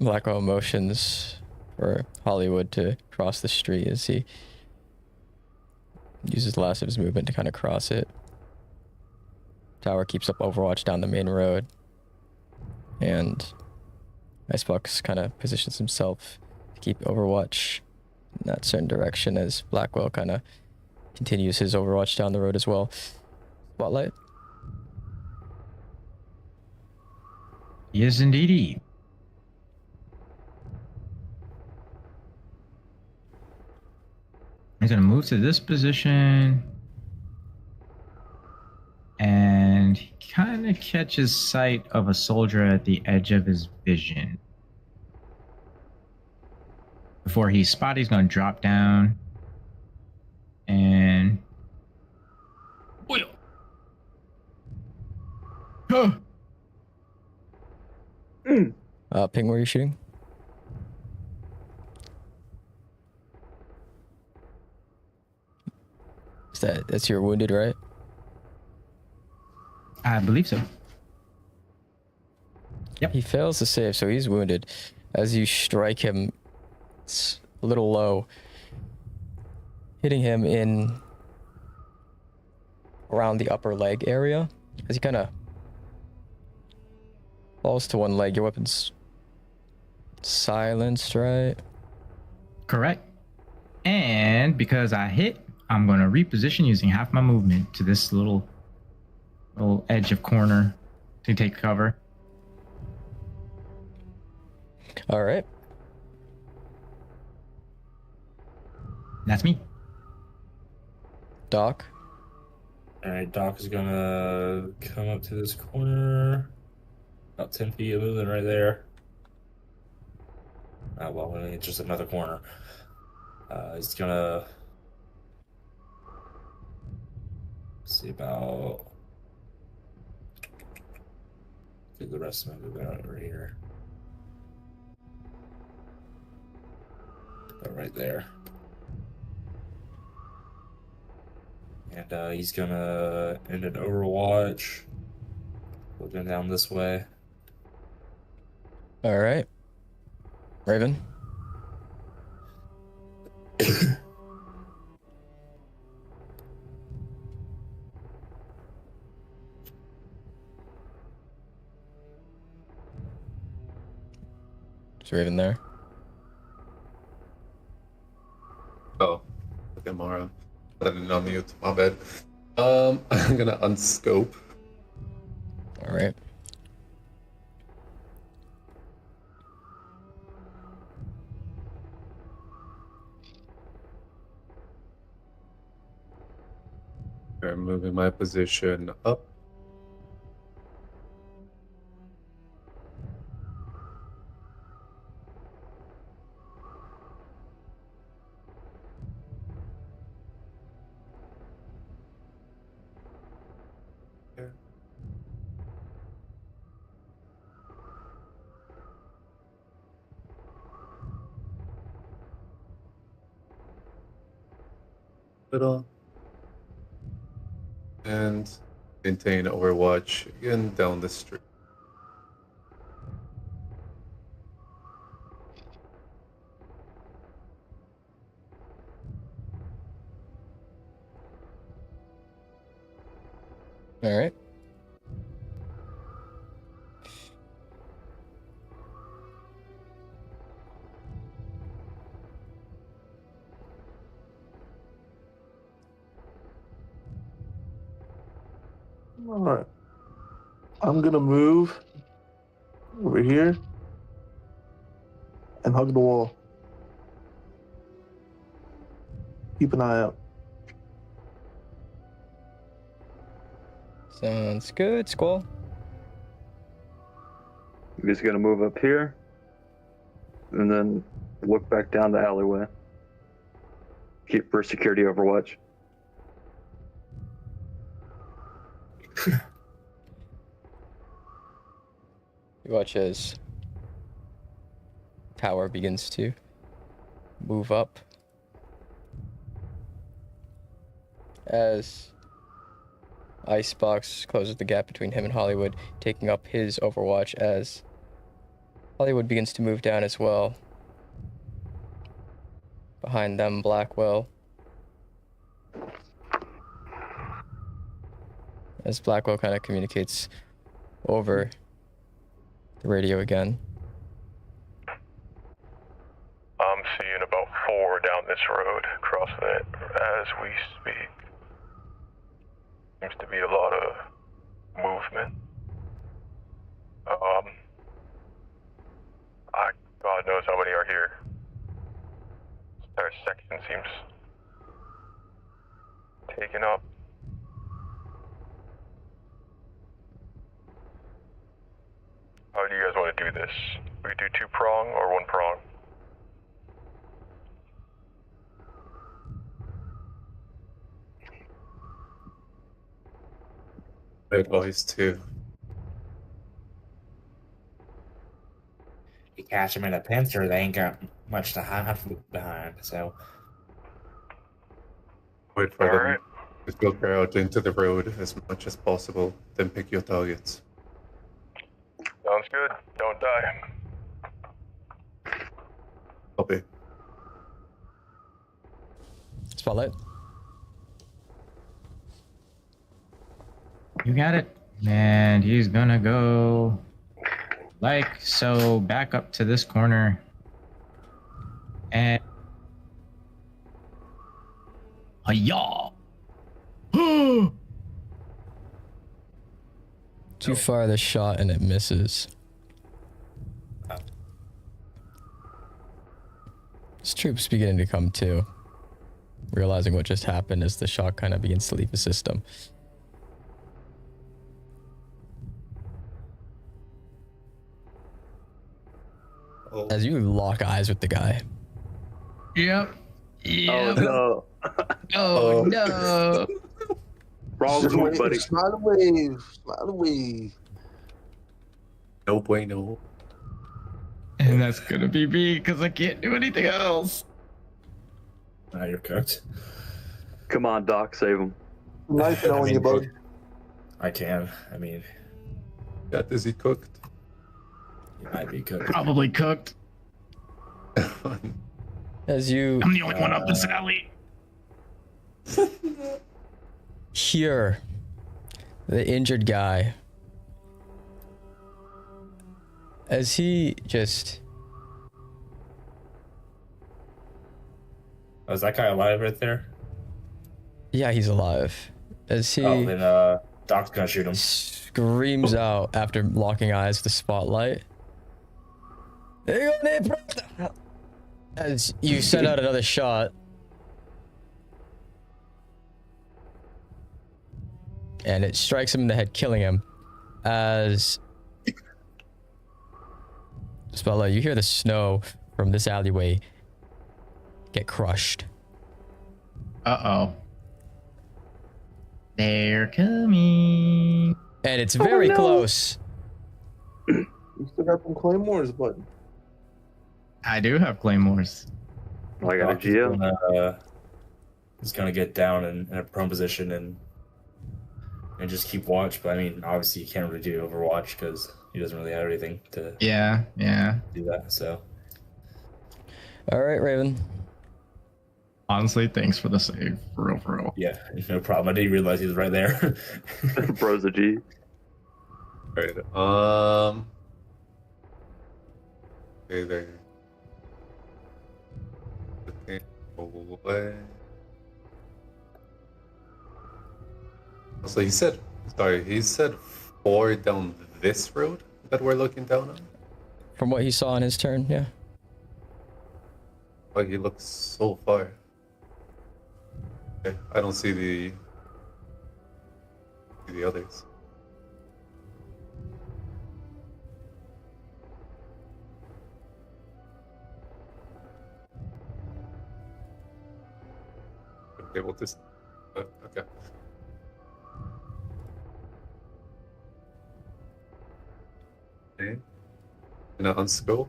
Blackwell motions for Hollywood to cross the street as he uses the last of his movement to kind of cross it. Tower keeps up Overwatch down the main road. And Icebox kind of positions himself to keep Overwatch in that certain direction as Blackwell kind of continues his Overwatch down the road as well. Spotlight. Yes, indeedy. He's gonna move to this position, and he kind of catches sight of a soldier at the edge of his vision. Before he's spotted, he's gonna drop down and. Ping, where are you shooting? That's your wounded, right? I believe so. Yep. He fails to save, so he's wounded. As you strike him, it's a little low, hitting him in around the upper leg area. As he kind of falls to one leg, your weapon's silenced, right? Correct. And because I hit, I'm going to reposition using half my movement to this little edge of corner to take cover. All right. That's me. Doc. All right, Doc is gonna come up to this corner. About 10 feet of movement right there. Well, it's just another corner. He's gonna see about do the rest of my movement out right here. About right there. And he's gonna end an Overwatch. Looking down this way. All right. Raven. Is Raven there? Oh, okay, Mara. I didn't unmute. My bad. I'm gonna unscope. All right. I'm moving my position up. There. Little. And maintain overwatch again down the street. All right. All right. I'm gonna move over here and hug the wall. Keep an eye out. Sounds good, Squall. I'm just gonna move up here, and then look back down the alleyway. Keep for security overwatch. You watch as tower begins to move up. As Icebox closes the gap between him and Hollywood, taking up his overwatch as Hollywood begins to move down as well. Behind them, Blackwell. As Blackwell kind of communicates over the radio again. I'm seeing about 4 down this road, crossing it as we speak. Seems to be a lot of movement. God knows how many are here. Their section seems taken up. How do you guys want to do this? We do 2-prong or 1-prong? Advice too. You catch them in a pincer, they ain't got much to hide behind, so. Wait for them to filter out into the road as much as possible, then pick your targets. Sounds good. Don't die. Copy. Spotlight. You got it. And he's gonna go like so back up to this corner. And Hi-ya! Too far the shot and it misses. His troops beginning to come to, realizing what just happened as the shot kind of begins to leave the system. As you lock eyes with the guy. Yep. Yep. Oh no. Oh no. Wrong Just move, wait, buddy. Smile and wave. Smile and wave. No bueno. And that's gonna be me because I can't do anything else. Now you're cooked. Come on, Doc, save him. Nice knowing you, bud. I can. I mean, That is he cooked? you might be cooked. Probably cooked. As you I'm the only one up this alley. hear the injured guy as he just Oh, is that guy alive right there? yeah, he's alive. As he Oh, then Doc's gonna shoot him. screams out after locking eyes with the spotlight. As you send out another shot. And it strikes him in the head, killing him. As Spotlight, you hear the snow from this alleyway get crushed. Uh-oh. They're coming. And it's very close. You still got some claymores, bud. I do have claymores. I got a GM. He's gonna get down in a prone position and and just keep watch. But I mean, obviously, you can't really do Overwatch because he doesn't really have anything to Yeah. do that. So, All right, Raven. Honestly, thanks for the save. For real, for real. yeah, no problem. I didn't realize he was right there. Bro's a G. Right. Okay, there. Okay, away. So he said 4 down this road that we're looking down on? From what he saw on his turn, yeah. Oh, he looks so far. Okay, I don't see the others. Okay, we'll just okay. Okay. Gonna unscope.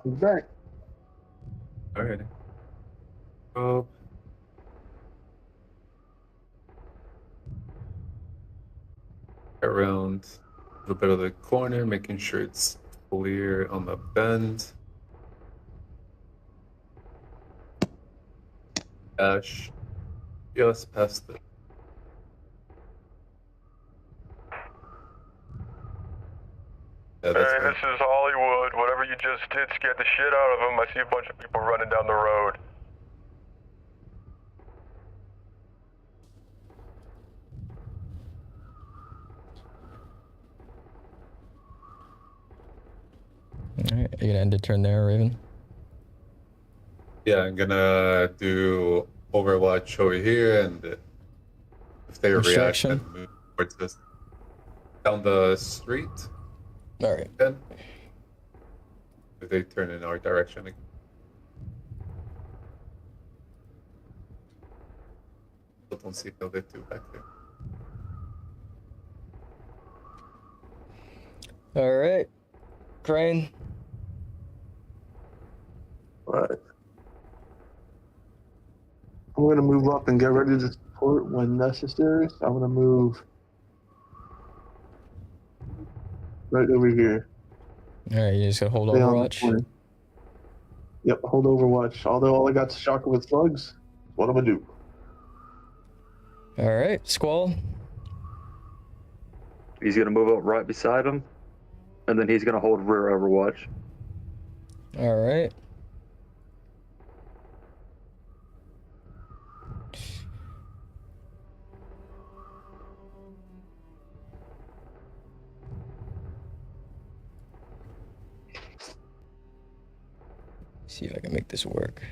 I'm back. Alrighty. Oh. Around a little bit of the corner, making sure it's clear on the bend. Dash just past the. Yeah, that's Hey, this is Hollywood. Whatever you just did scared the shit out of him. I see a bunch of people running down the road. Alright, you gonna end a turn there, Raven? Yeah, I'm gonna do Overwatch over here, and if they react, Distraction. then move towards this down the street. All right. Then if they turn in our direction again. I don't see how they do back there. All right, Crane. Right. I'm gonna move up and get ready to support when necessary. So I'm gonna move right over here. All right, you just gotta hold Stay on the Overwatch. corner. Yep, hold Overwatch. Although all I got is shocker with slugs, what I'm gonna do. All right, Squall. He's gonna move up right beside him, and then he's gonna hold rear Overwatch. All right. See if I can make this work.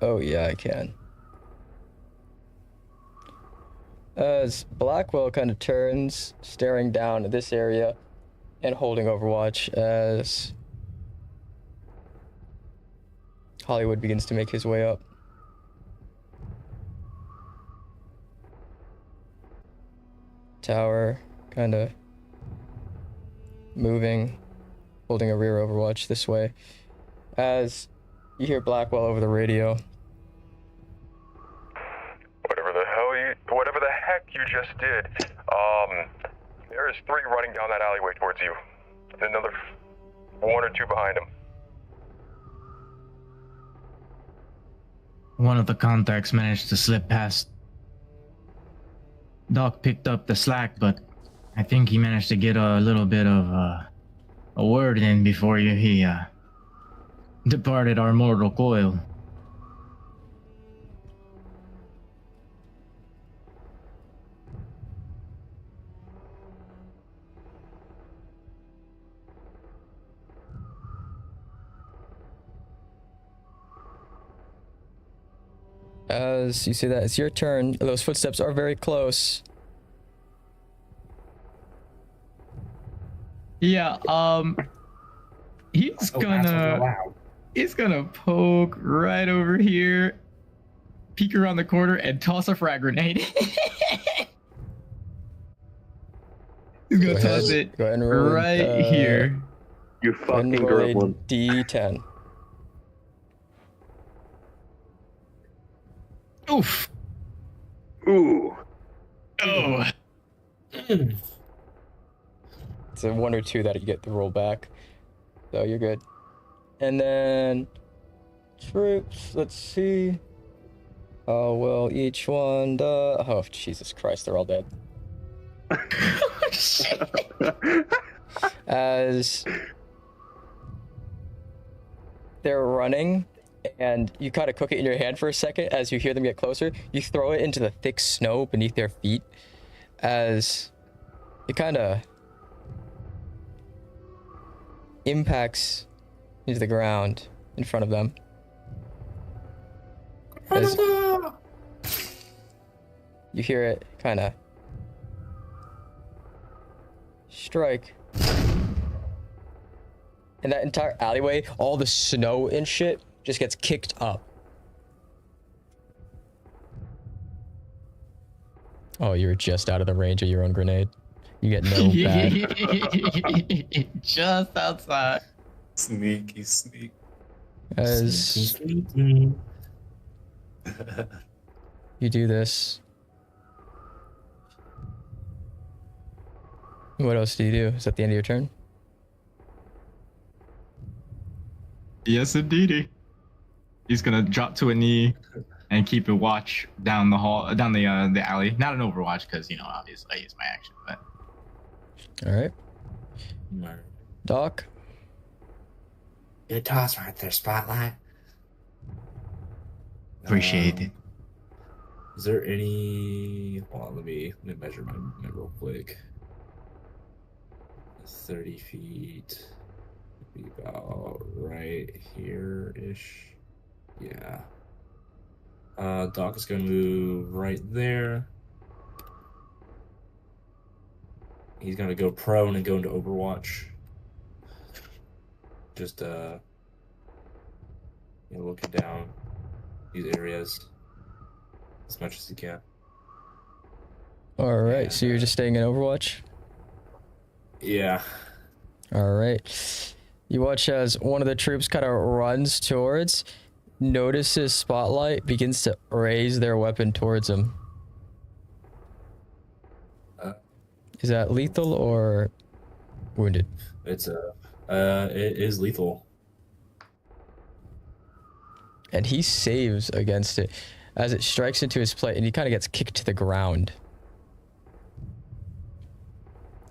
Oh yeah, I can. As Blackwell kind of turns, staring down at this area and holding Overwatch as Hollywood begins to make his way up. Tower kind of moving, holding a rear Overwatch this way. As you hear Blackwell over the radio. Whatever the heck you just did, there is 3 running down that alleyway towards you. Another 1 or 2 behind him. One of the contacts managed to slip past. Doc picked up the slack, but I think he managed to get a little bit of a word in before he departed our mortal coil. As you say that, it's your turn. Those footsteps are very close. Yeah, he's gonna He's gonna poke right over here, peek around the corner, and toss a frag grenade. He's gonna toss it Go ahead and roll right here. You go ahead and fucking roll a gremlin. D10. Oof. Ooh. Oh. It's a 1 or 2 that you get the roll back. So you're good. And then troops, let's see. Oh, well, each one does. Oh, Jesus Christ, they're all dead. As they're running, and you kind of cook it in your hand for a second as you hear them get closer, you throw it into the thick snow beneath their feet as it kind of impacts into the ground in front of them. As you hear it kind of strike. And that entire alleyway, all the snow and shit just gets kicked up. Oh, you were just out of the range of your own grenade. You get no back. Just outside. Sneaky, sneak. As you do this, what else do you do? Is that the end of your turn? Yes, indeedy. He's gonna drop to a knee and keep a watch down the hall, down the alley. Not an overwatch, because obviously I use my action. But all right, Doc. Good toss right there, Spotlight. Appreciate it. Is there any? Hold on, let me measure my real quick. 30 feet. Be about right here ish. Yeah. Doc is gonna move right there. He's gonna go prone and go into Overwatch. Just looking down these areas as much as he can. All right, so you're just staying in Overwatch? Yeah. All right. You watch as one of the troops kind of runs towards, notices Spotlight, begins to raise their weapon towards him. Is that lethal or wounded? It is lethal. And he saves against it as it strikes into his plate, and he kind of gets kicked to the ground.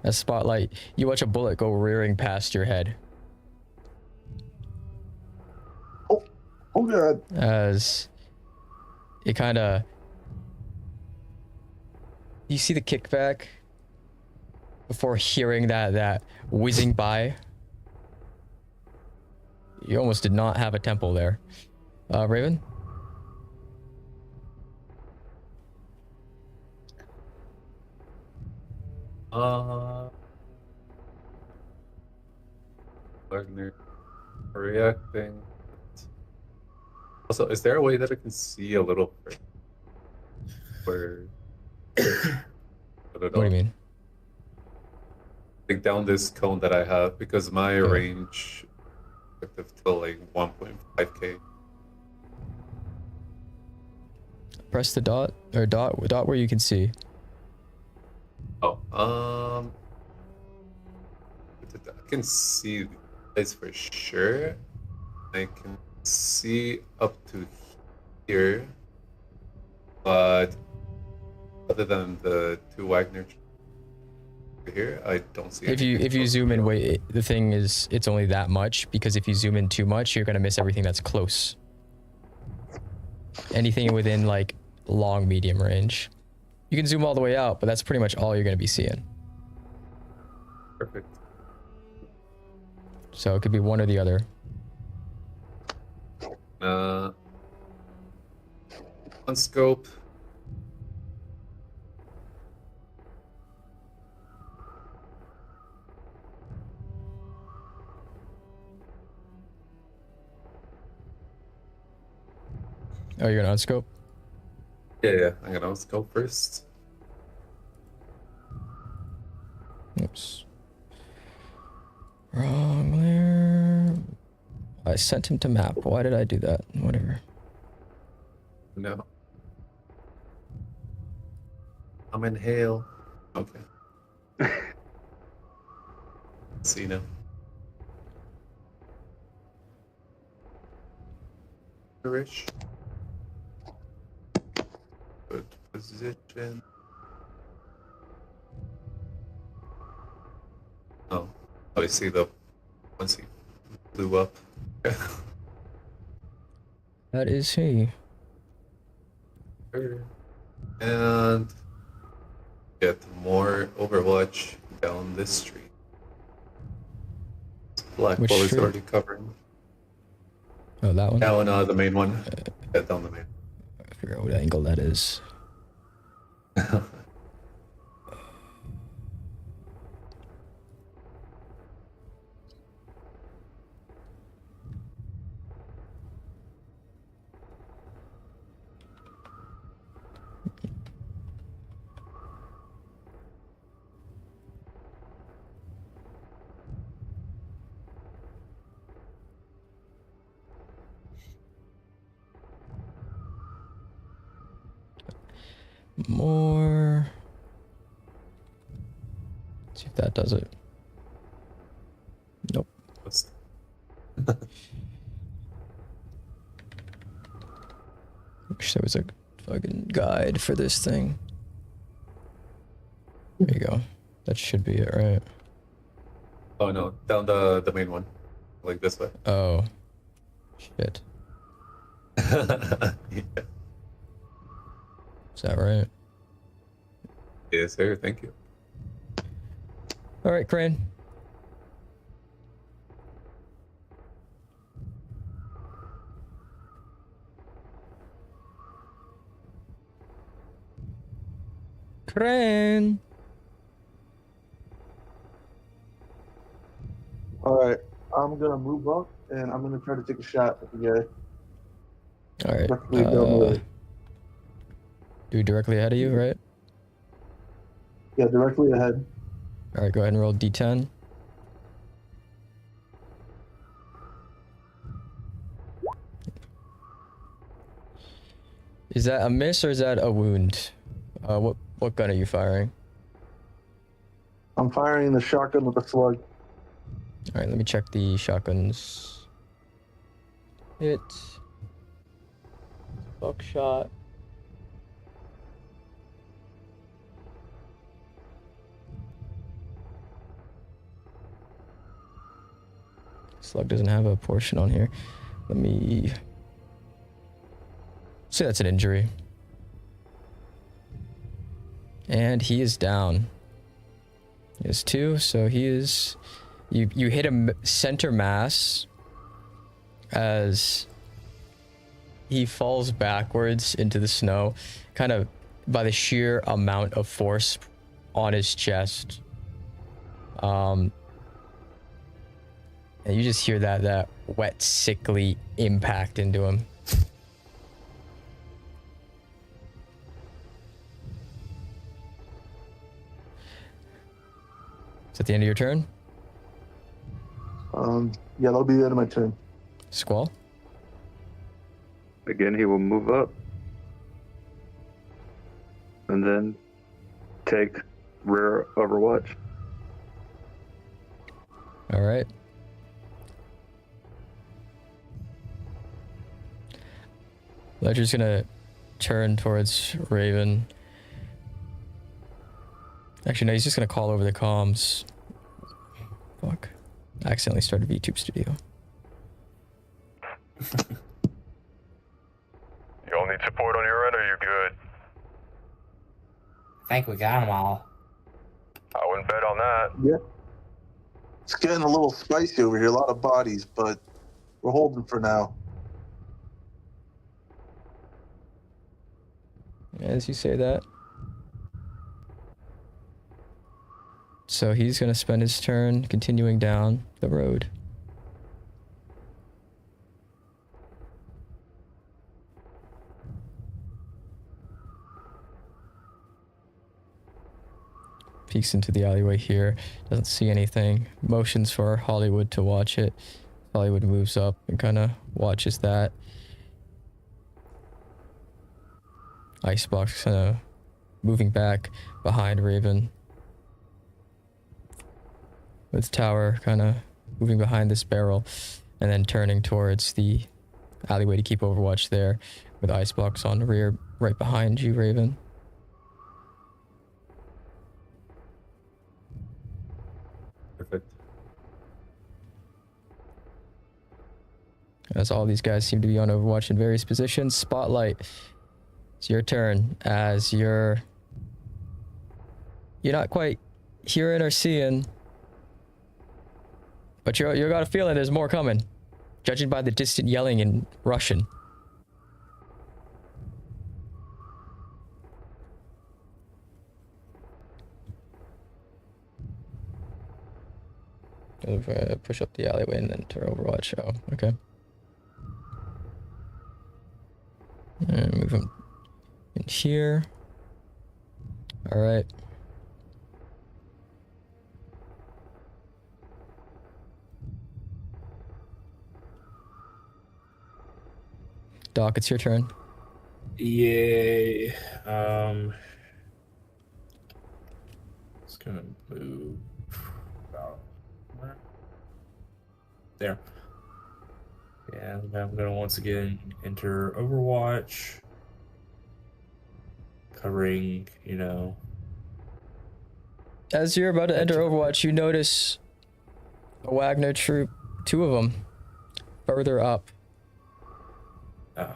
As Spotlight, you watch a bullet go rearing past your head. Oh god. As it kind of, you see the kickback before hearing that whizzing by. You almost did not have a temple there. Raven? Wagner reacting. Also, is there a way that I can see a little where? What do you mean? Like down this cone that I have, because my range effective till like 1.5k. Press the dot where you can see. Oh, I can see the place for sure. I can see up to here, but other than the two Wagner here, I don't see. If you zoom in, the thing is, it's only that much, because if you zoom in too much, you're gonna miss everything that's close. Anything within like long medium range. You can zoom all the way out, but that's pretty much all you're gonna be seeing. Perfect. So it could be one or the other. On scope. Oh, you're gonna unscope? Yeah, I'm gonna unscope first. Oops. Wrong layer. I sent him to map. Why did I do that? Whatever. No. I'm in hail. Okay. See now. Rich. Good position. Oh, I see the once he blew up. That is he. And get more Overwatch down this street. Black Which Bull is street? already covering. Oh, that one? Down the main one. Yeah, down the main. I forgot what angle that is. More. Let's see if that does it. Nope. Wish there was a fucking guide for this thing. There you go. That should be it, right? Oh no, down the main one. Like this way. Oh. Shit. Yeah. Is that right? Yes, sir. Thank you. All right, Crane. Crane. All right, I'm gonna move up and I'm gonna try to take a shot at the guy. All right. Directly down the way. Do directly ahead of you, right? Yeah, directly ahead. All right, go ahead and roll D10. Is that a miss or is that a wound? What gun are you firing? I'm firing the shotgun with a slug. All right, let me check the shotguns. Hit. Buckshot. Slug doesn't have a portion on here. Let me say that's an injury. And he is down. He has 2, so he is... You hit him center mass as he falls backwards into the snow, kind of by the sheer amount of force on his chest. And you just hear that wet, sickly impact into him. Is that the end of your turn? Yeah, that'll be the end of my turn. Squall? Again, he will move up. And then take rear Overwatch. All right. Ledger's gonna turn towards Raven. Actually, no, he's just gonna call over the comms. Fuck. I accidentally started VTube Studio. You all need support on your end, or you good? I think we got them all. I wouldn't bet on that. Yeah. It's getting a little spicy over here. A lot of bodies, but we're holding for now. As you say that. So he's gonna spend his turn continuing down the road. peeks into the alleyway here. Doesn't see anything. Motions for Hollywood to watch it. Hollywood moves up and kind of watches that. Icebox kind of moving back behind Raven. With Tower kind of moving behind this barrel and then turning towards the alleyway to keep Overwatch there with Icebox on the rear right behind you, Raven. Perfect. As all these guys seem to be on Overwatch in various positions. Spotlight. It's your turn as you're not quite hearing or seeing, but you got a feeling there's more coming, judging by the distant yelling in Russian. Push up the alleyway and then turn Overwatch. Oh, okay. And move him in here. All right. Doc, it's your turn. Yay. It's gonna move about there. Yeah, I'm gonna once again enter Overwatch, covering, As you're about to enter Overwatch, you notice a Wagner troop, 2 of them, further up. Oh.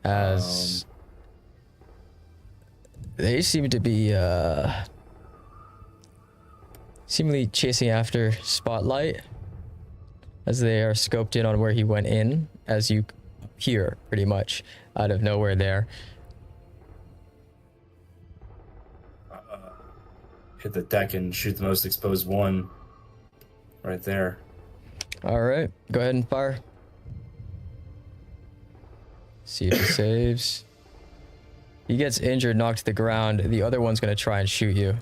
As they seem to be seemingly chasing after Spotlight as they are scoped in on where he went in, as you appear pretty much out of nowhere there. Hit the deck and shoot the most exposed one right there. All right, go ahead and fire. See if he saves. He gets injured, knocked to the ground. The other one's gonna try and shoot you.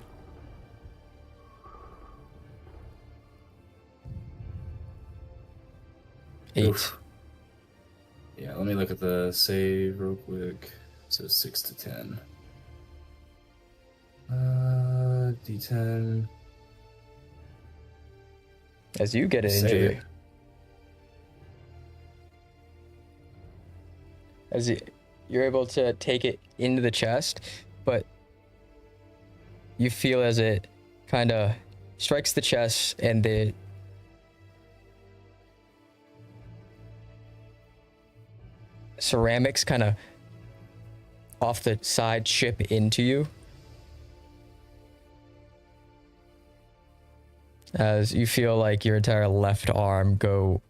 Oof. Yeah, let me look at the save real quick. So 6 to 10. D10. As you get an Save. injury. As you're able to take it into the chest, but you feel as it kind of strikes the chest and the ceramics kind of off the side chip into you. As you feel like your entire left arm go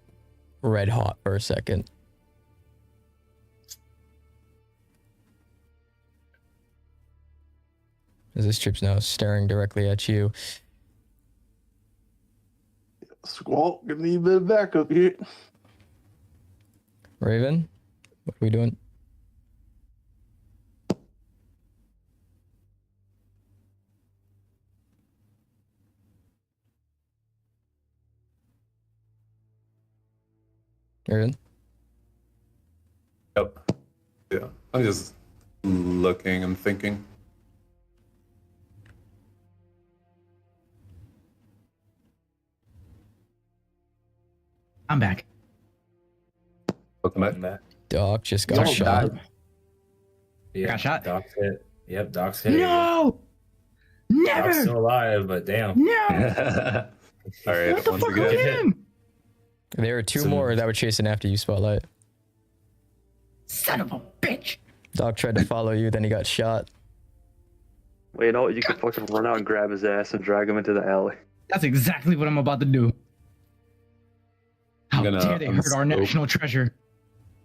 red hot for a second. As this trip's now staring directly at you. Squall, give me a bit of backup here. Raven, what are we doing? Raven? Yep. Yeah. I'm just looking and thinking. I'm back. Welcome back. Doc just got shot. Yeah, Got shot? Doc's hit. Yep, Doc's hit. No! Never! Doc's still alive, but damn. No! All right, What the once fuck again. with him? There are 2 more that were chasing after you, Spotlight. Son of a bitch! Doc tried to follow you, then he got shot. Well, you know what? You could fucking run out and grab his ass and drag him into the alley. That's exactly what I'm about to do. How gonna dare they hurt our unscope. national treasure?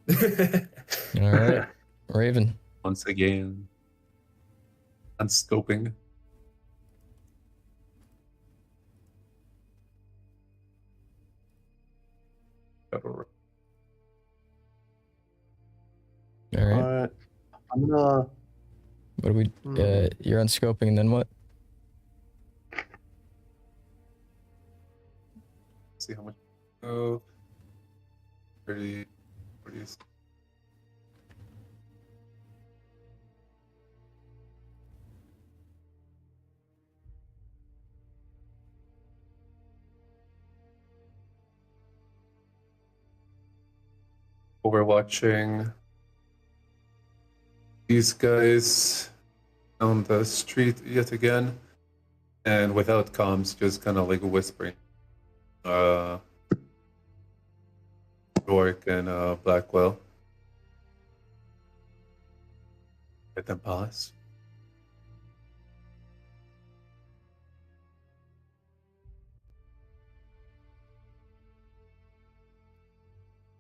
All right, Raven. Once again. Unscoping. All right. I'm gonna What do we? You're unscoping, and then what? See how much. Oh, 30. 40. We're watching these guys on the street yet again, and without comms, just kind of like whispering. York and Blackwell. Let them pass.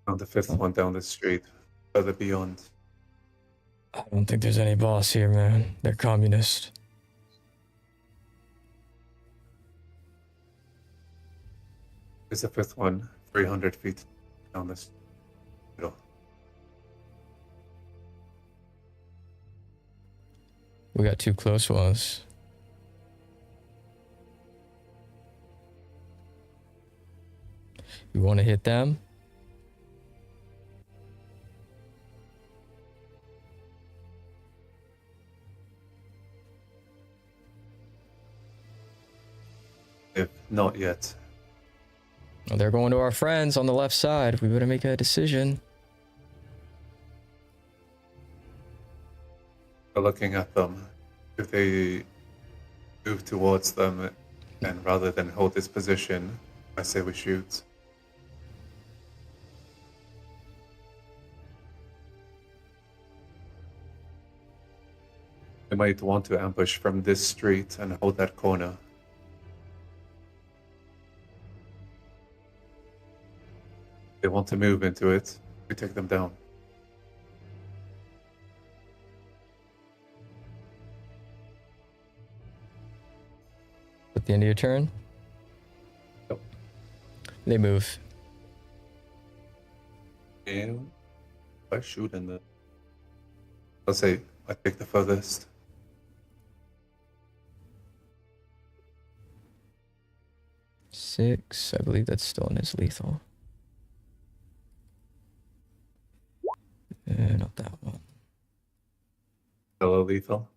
On the fifth one down the street, further beyond. I don't think there's any boss here, man. They're communist. There's the fifth one, 300 feet down the street. We got two close ones. You want to hit them? If not yet. Well, they're going to our friends on the left side. We better make a decision. We're looking at them. If they move towards them, and rather than hold this position, I say we shoot. They might want to ambush from this street and hold that corner. They want to move into it, we take them down. At the end of your turn? Yep. They move. And I shoot in the... I'll say I take the furthest. Six. I believe that's still in his lethal. Not that one. Hello, lethal.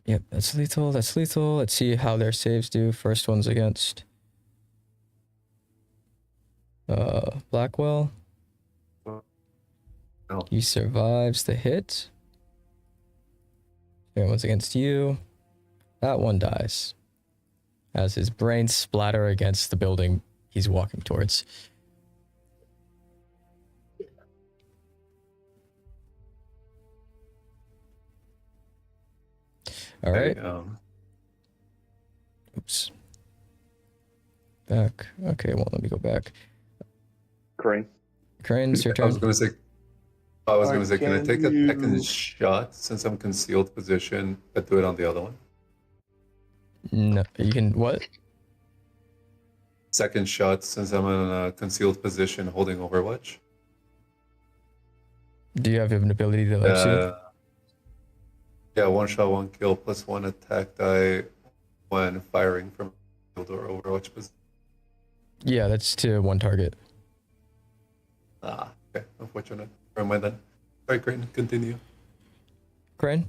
Yep, that's lethal. That's lethal. Let's see how their saves do. First one's against Blackwell. No. He survives the hit. Second one's against you. That one dies as his brains splatter against the building he's walking towards. All right. Oops. Back. Okay, well, let me go back. Crane. Crane, it's your turn. I was going to say, can I take a second shot since I'm concealed position, but do it on the other one? No, you can, what? Second shot since I'm in a concealed position holding Overwatch. Do you have an ability that lets you? Yeah, one shot, one kill, plus one attack die when firing from field or Overwatch position. Yeah, that's to one target. Ah, okay, unfortunate. Never mind then. Alright, Crane, continue. Crane?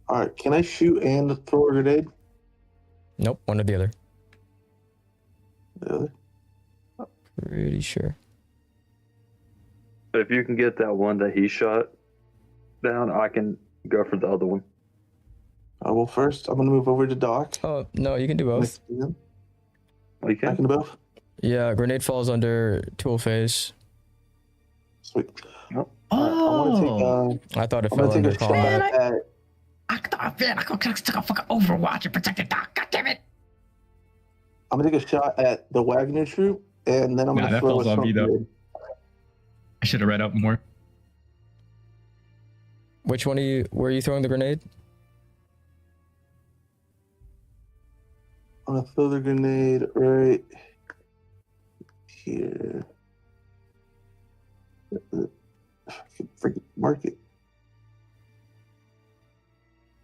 Alright, can I shoot and throw a grenade? Nope, one or the other. The other? Pretty sure. But if you can get that one that he shot down, I can go for the other one. Well, first, I'm going to move over to Doc. Oh, no, you can do both. You I can do both? Yeah, grenade falls under tool phase. Sweet. Oh. I thought it fell under combat. I thought, man, I could take a fucking Overwatch and protect the Doc. God damn it. I'm going to take a shot at the Wagner troop, and then I'm going to throw a grenade. I should have read up more. Which one were you throwing the grenade? I'm going to throw the grenade right here. Freaking mark it.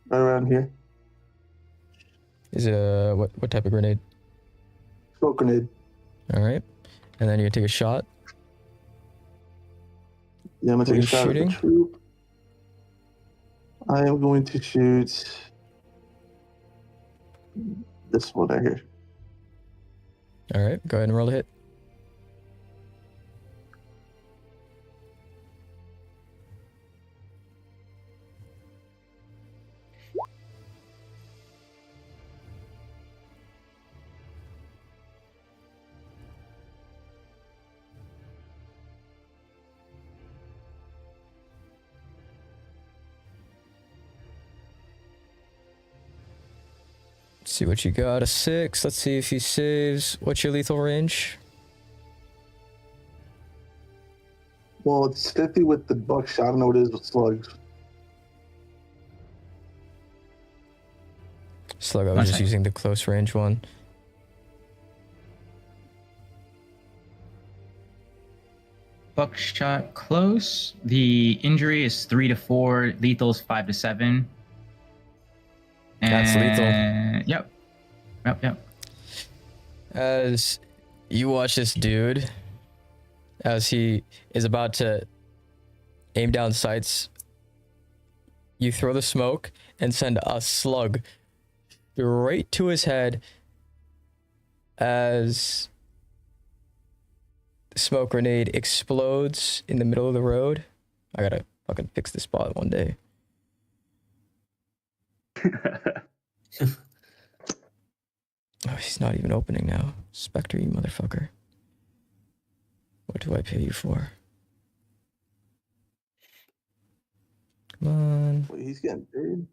Right around here. Is it what type of grenade? Smoke grenade. All right, and then you take a shot. Yeah, I'm gonna take a shot at the troop. I am going to shoot this one right here. All right, go ahead and roll a hit. Let's see what you got. A 6. Let's see if he saves. What's your lethal range? Well, it's 50 with the buckshot. I don't know what it is with slugs. Slug, I was just using the close range one. Buckshot close. The injury is 3 to 4. Lethal is 5 to 7. That's lethal. Yep. As you watch this dude, as he is about to aim down sights, you throw the smoke and send a slug right to his head as the smoke grenade explodes in the middle of the road. I gotta fucking fix this spot one day. Oh, he's not even opening now. Spectre, you motherfucker. What do I pay you for? Come on. Wait, he's getting paid?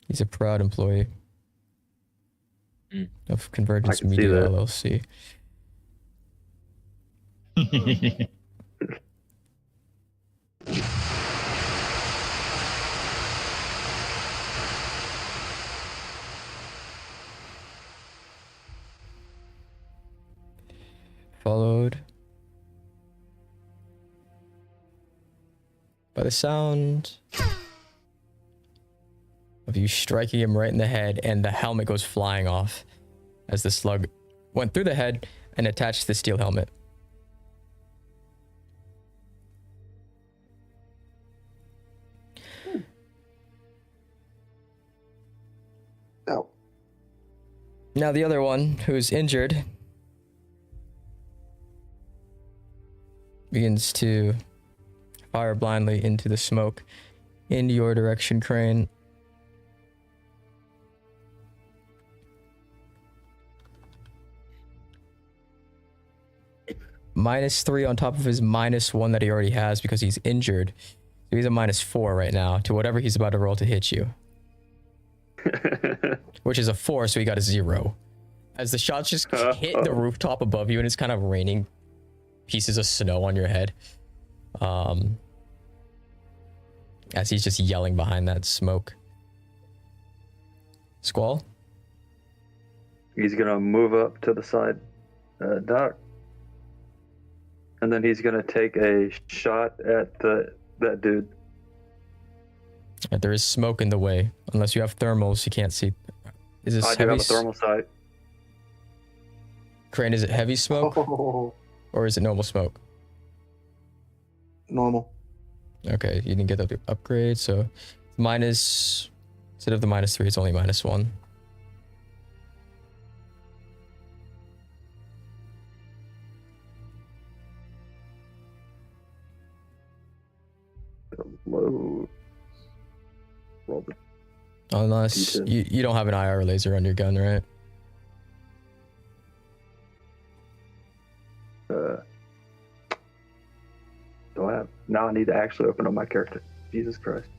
He's a proud employee of Convergence I can see Media that. LLC. Followed by the sound of you striking him right in the head, and the helmet goes flying off as the slug went through the head and attached to the steel helmet. No. Now the other one, who's injured, begins to fire blindly into the smoke into your direction, Crane. -3 on top of his -1 that he already has because he's injured. So he's a -4 right now to whatever he's about to roll to hit you. Which is a 4, so he got a 0. As the shots just hit the rooftop above you and it's kind of raining pieces of snow on your head. As he's just yelling behind that smoke. Squall? He's gonna move up to the side, dock, and then he's gonna take a shot at that dude. And there is smoke in the way. Unless you have thermals, you can't see. Is this I do have a thermal sight. Crane, is it heavy smoke? Oh, Or is it normal smoke? normal. Okay, you didn't get the upgrade, so minus, instead of the -3, it's only -1. Low. Roll the Unless you don't have an IR laser on your gun, right? Do I have? Now I need to actually open up my character. Jesus Christ.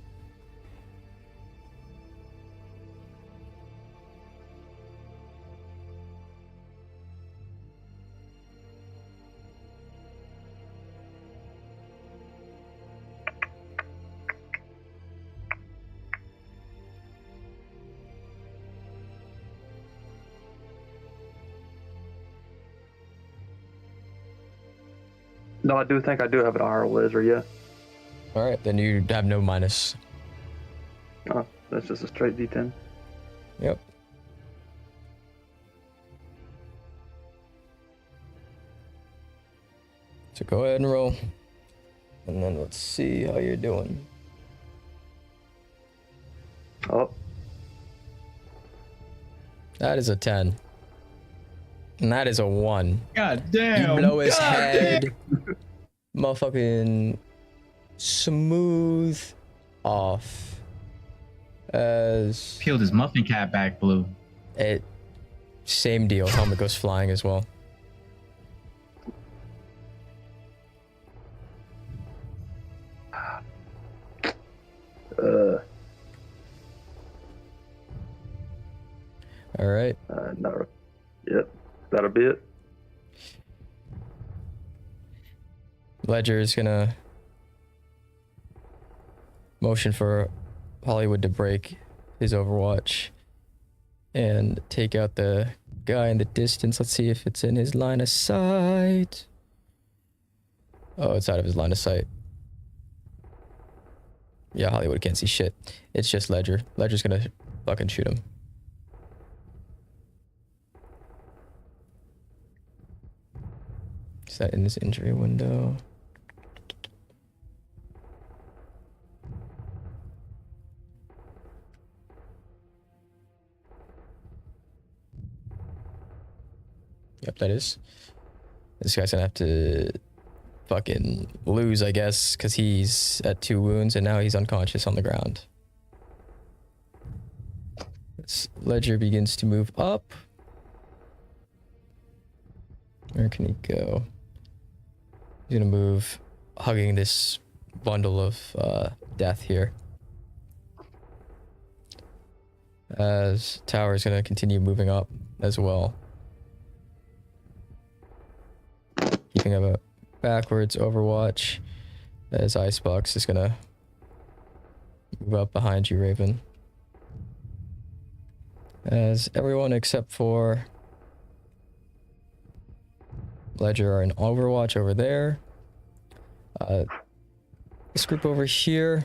No, I do think I do have an IR laser, yeah. Alright, then you have no minus. Oh, that's just a straight D10. Yep. So go ahead and roll. And then let's see how you're doing. Oh. That is a 10. And that is a 1. God damn. You blow his God head. Motherfucking smooth off. As peeled his muffin cap back blue. It same deal. Helmet goes flying as well. All right. No. Yep. That'll be it. Ledger is gonna motion for Hollywood to break his Overwatch and take out the guy in the distance. Let's see if it's in his line of sight. Oh, it's out of his line of sight. Yeah, Hollywood can't see shit. It's just Ledger. Ledger's gonna fucking shoot him. Is that in this injury window? Yep, that is. This guy's gonna have to fucking lose, I guess, because he's at 2 wounds and now he's unconscious on the ground. This Ledger begins to move up. Where can he go? He's gonna move, hugging this bundle of death here. As Tower is gonna continue moving up as well. Keeping up a backwards Overwatch. As Icebox is gonna move up behind you, Raven. As everyone except for Ledger are in Overwatch over there. This group over here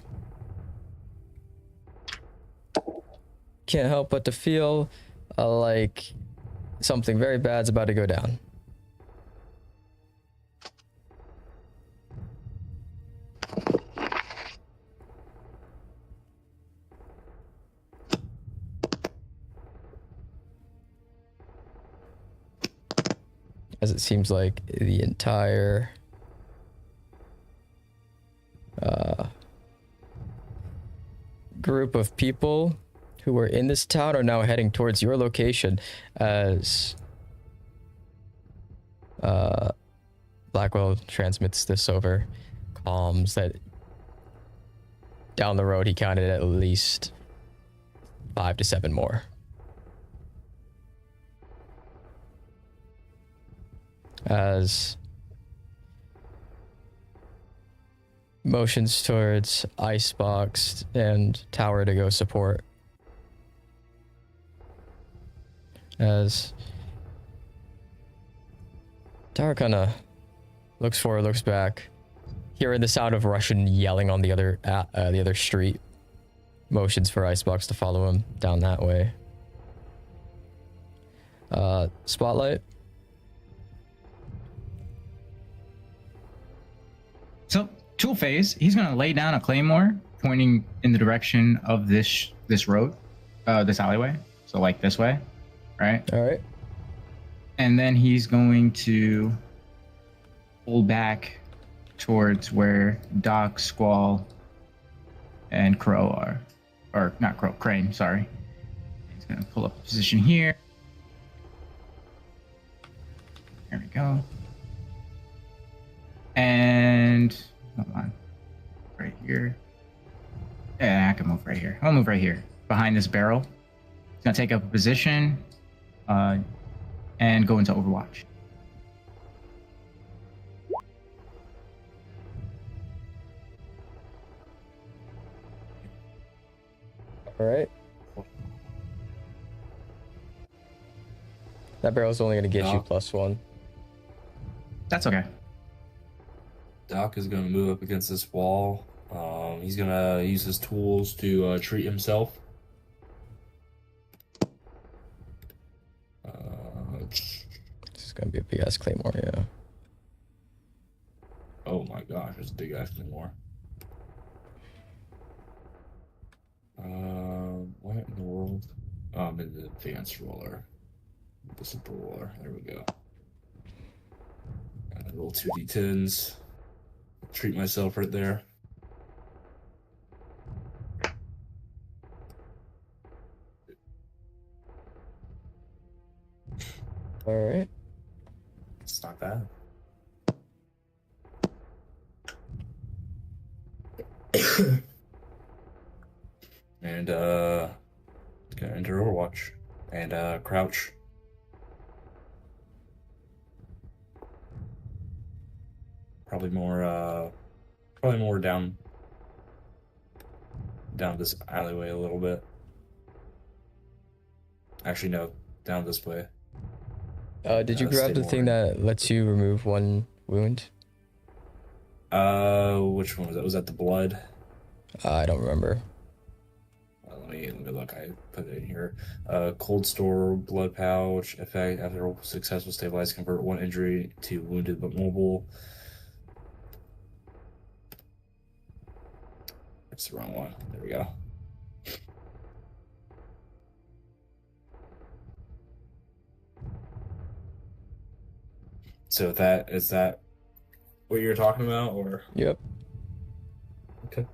can't help but to feel like something very bad's about to go down. As it seems like the entire group of people who were in this town are now heading towards your location as Blackwell transmits this over comms that down the road he counted at least 5 to 7 more. As motions towards Icebox and Tower to go support. As Tower kind of looks forward, looks back, hearing the sound of Russian yelling on the other street. Motions for Icebox to follow him down that way. Spotlight. So tool phase, he's gonna lay down a claymore pointing in the direction of this road, this alleyway. So like this way, right? All right. And then he's going to pull back towards where Doc, Squall, and Crow are, or not Crow, Crane. Sorry. He's gonna pull up a position here. There we go. And hold on, right here. Yeah, I can move right here. I'll move right here behind this barrel. He's gonna take up a position and go into Overwatch. All right. That barrel's only gonna get you +1. That's okay. Doc is going to move up against this wall. He's going to use his tools to treat himself. This is going to be a big ass claymore, yeah. Oh my gosh, there's a big ass claymore. What in the world? Oh, I'm in the advanced roller. The super roller. There we go. Roll 2d10s. Treat myself right there. All right. It's not bad. And gonna enter Overwatch and crouch. Probably more down this alleyway a little bit. Actually, no, down this way. Did you grab the thing that lets you remove one wound? Which one was that? Was that the blood? I don't remember. Let me look. I put it in here. Cold store blood pouch effect after successful stabilize, convert one injury to wounded but mobile. That's the wrong one. There we go. So is that what you're talking about, or? Yep. Okay.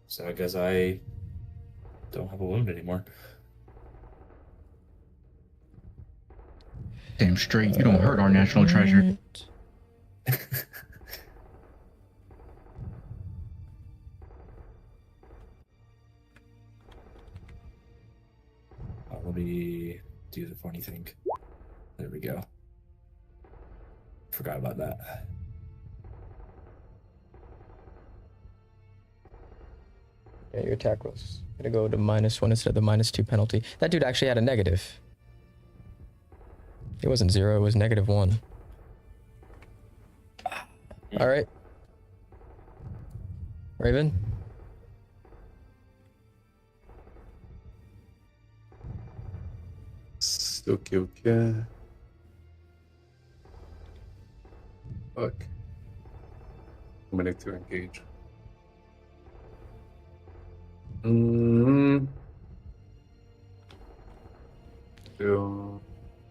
So I guess I don't have a wound anymore. Damn straight, you don't hurt our national treasure. Let me do the funny thing. There we go. Forgot about that. Yeah, your attack was gonna go to -1 instead of the -2 penalty. That dude actually had a negative. It wasn't 0, it was -1. All right. Raven? Okay. Fuck. I'm gonna need to engage.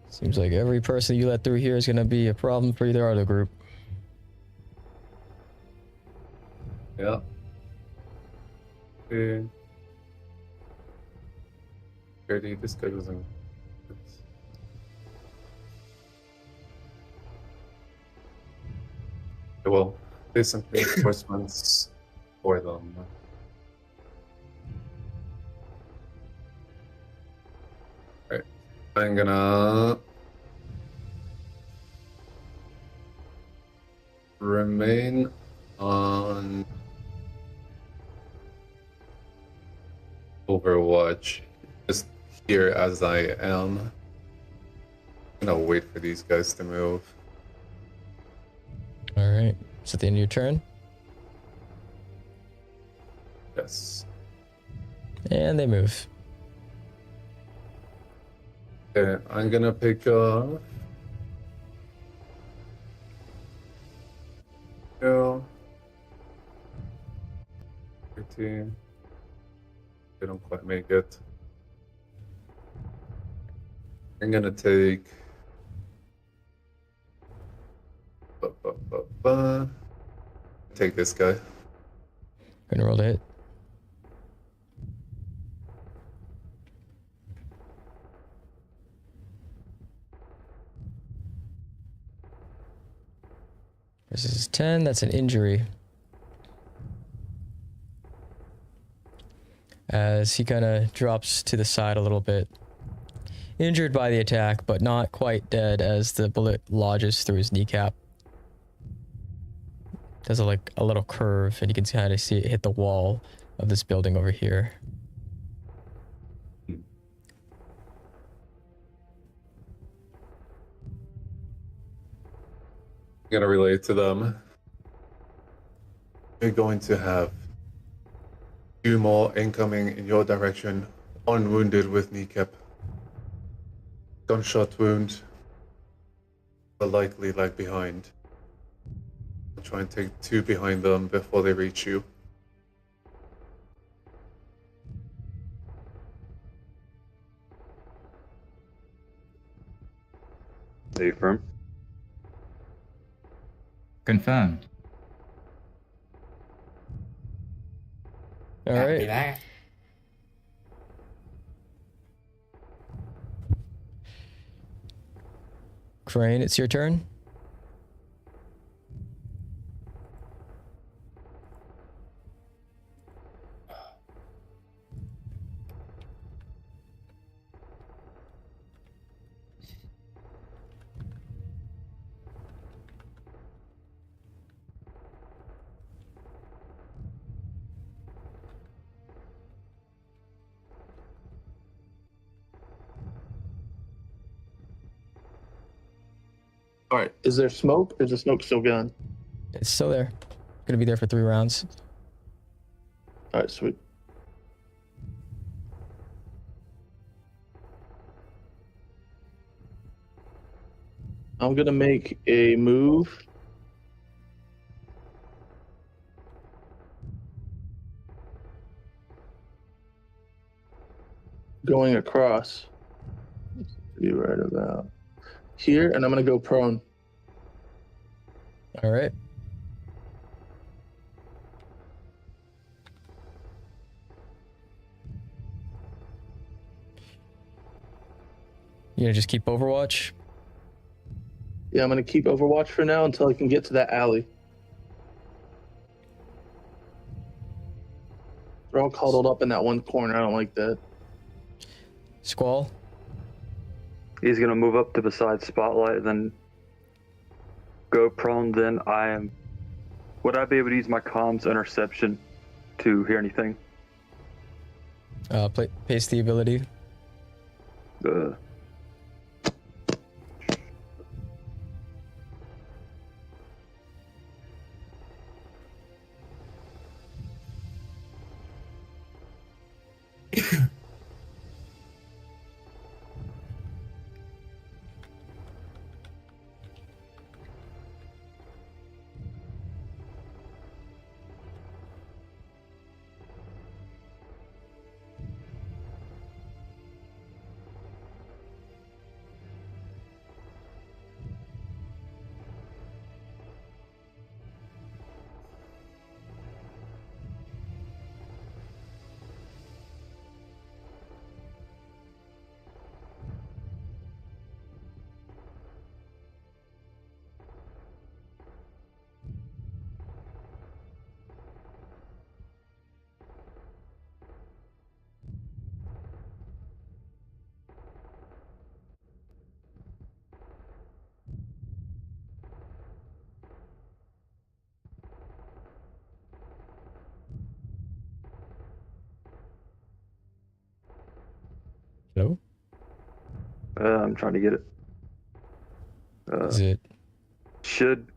Seems like every person you let through here is gonna be a problem for either other group. Yeah. Okay. Already, this guy doesn't. Well, there's some reinforcements for them. Right. I'm gonna remain on Overwatch, just here as I am. I'm gonna wait for these guys to move. All right. Is it the end of your turn? Yes. And they move. Okay, I'm gonna pick up. Go. 13. They don't quite make it. I'm gonna take. Take this guy. Gonna roll to hit. Versus 10, that's an injury. As he kind of drops to the side a little bit. Injured by the attack, but not quite dead as the bullet lodges through his kneecap. Does a little curve, and you can kind of see it hit the wall of this building over here. gonna relay to them. You're going to have 2 more incoming in your direction. 1 wounded with kneecap. Gunshot wound. But likely lag behind. I'll try and take 2 behind them before they reach you. Are you firm? Confirmed. All right. That. Crane, it's your turn. All right. Is there smoke? Or is the smoke still gone? It's still there. Gonna be there for 3 rounds. All right, sweet. I'm gonna make a move. Going across. Be right about here, and I'm gonna go prone. All right. You gonna just keep Overwatch? Yeah, I'm gonna keep Overwatch for now until I can get to that alley. They're all cuddled up in that one corner. I don't like that. Squall? He's gonna move up to beside Spotlight, then go prone. Then would I be able to use my comms interception to hear anything? Paste the ability. Hello? I'm trying to get it. Is it? Should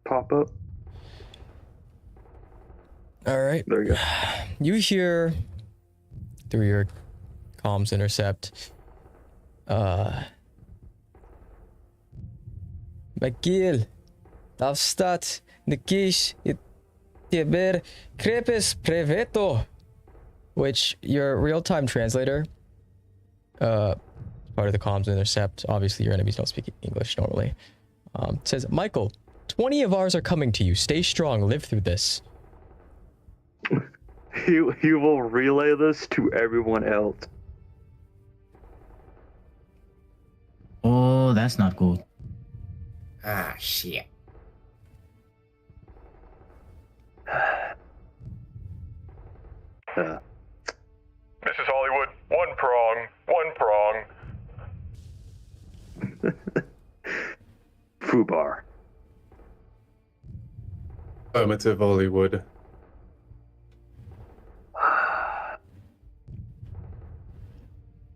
pop up. All right. There you go. You hear through your comms intercept. Magil, Davstat, Nikish, Tiber, Crepes Preveto, which your real-time translator, part of the comms intercept. Obviously, your enemies don't speak English normally. Says, Michael, 20 of ours are coming to you. Stay strong. Live through this. He will relay this to everyone else. Oh, that's not good. Ah, shit. Mrs. Hollywood, one prong. Fubar. Affirmative, Hollywood.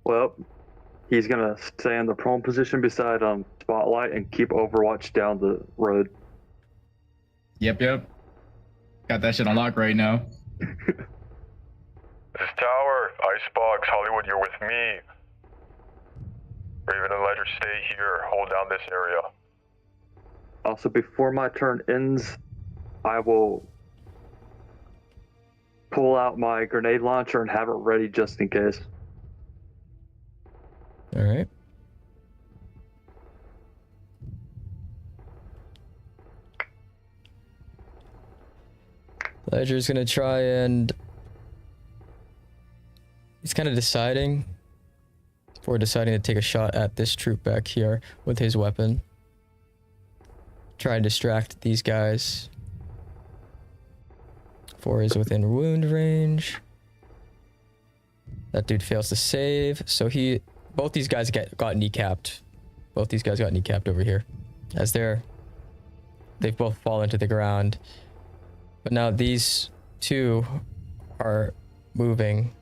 Well, He's gonna stay in the prone position beside Spotlight and keep Overwatch down the road. Yep. Got that shit on lock right now. This is Tower, Icebox, Hollywood, you're with me. Raven and Ledger, stay here. Hold down this area. Also, before my turn ends, I will pull out my grenade launcher and have it ready just in case. All right. Ledger's gonna try and he's kind of deciding before deciding to take a shot at this troop back here with his weapon. Try and distract these guys. 4 is within wound range. That dude fails to save, so both these guys got kneecapped. Both these guys got kneecapped over here. As they've both fallen to the ground. But now these two are moving.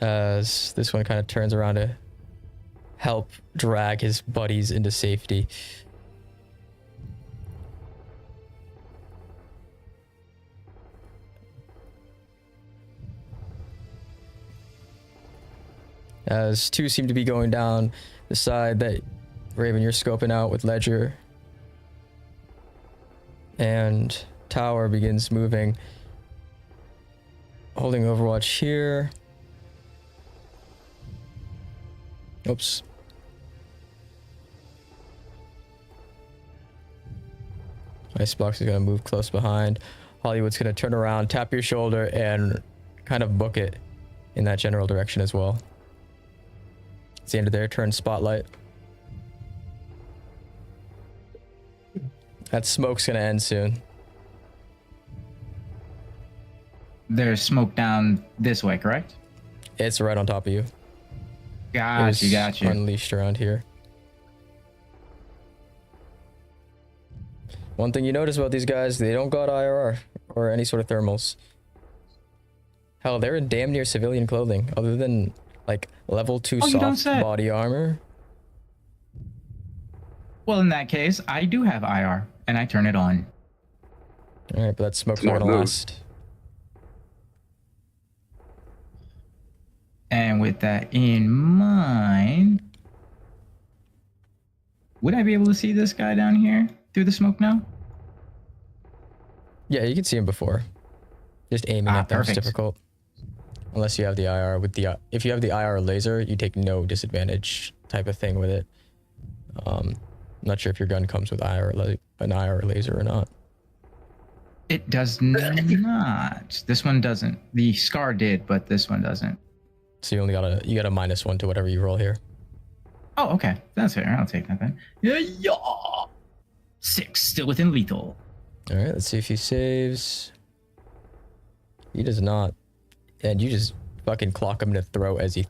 As this one kind of turns around to help drag his buddies into safety. As 2 seem to be going down the side that Raven, you're scoping out with Ledger. And Tower begins moving. Holding Overwatch here. Oops. Icebox is going to move close behind. Hollywood's going to turn around, tap your shoulder, and kind of book it in that general direction as well. It's the end of their turn. Spotlight. That smoke's going to end soon. There's smoke down this way, correct? It's right on top of you. Got you. Unleashed around here. One thing you notice about these guys, they don't got IRR or any sort of thermals. Hell, they're in damn near civilian clothing, other than like level 2 soft body armor. Well, in that case, I do have IR, and I turn it on. All right, but that smoke's not gonna last. And with that in mind, would I be able to see this guy down here through the smoke now? Yeah, you can see him before. Just aiming at them is perfect. difficult. Unless you have the IR with the if you have the IR laser, you take no disadvantage type of thing with it. I'm not sure if your gun comes with an IR laser or not. It does not. This one doesn't. The Scar did, but this one doesn't. So you only got a -1 to whatever you roll here. Oh, okay. That's fair. I'll take that then. Yeah. 6, still within lethal. All right, let's see if he saves. He does not. And you just fucking clock him in the throat as he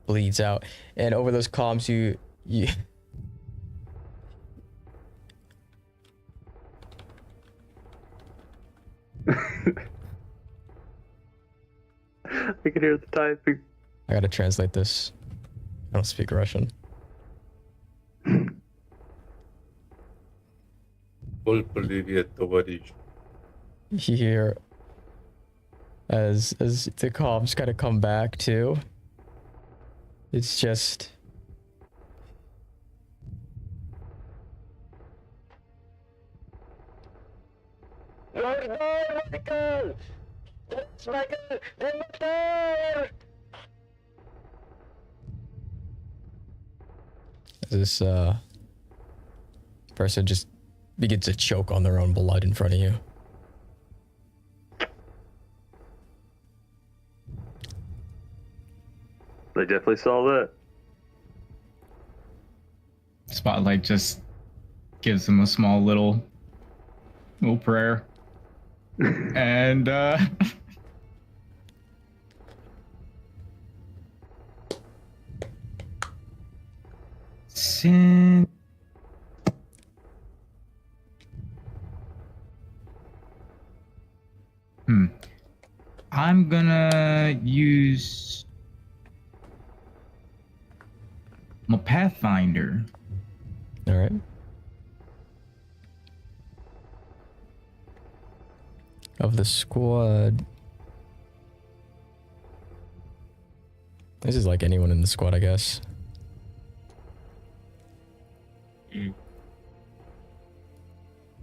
bleeds out. And over those comms, you I can hear the typing. I gotta translate this. I don't speak Russian. You hear as the comms kind of come back too. It's just this person just begins to choke on their own blood in front of you. They definitely saw that. Spotlight just gives him a small little prayer. And sin. I'm gonna use Pathfinder. All right. Of the squad. This is like anyone in the squad, I guess.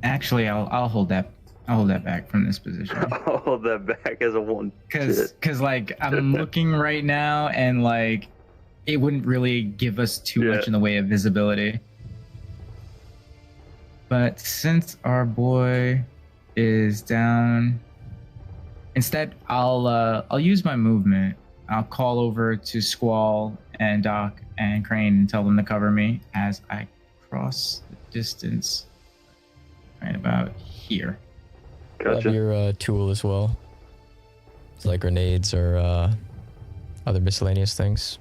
Actually, I'll hold that. I'll hold that back from this position. I'll hold that back as a one. Cause like I'm looking right now and like it wouldn't really give us too much in the way of visibility. But since our boy is down, instead I'll use my movement. I'll call over to Squall and Doc and Crane and tell them to cover me as I cross the distance right about here. Gotcha. Have your tool as well. It's like grenades or other miscellaneous things.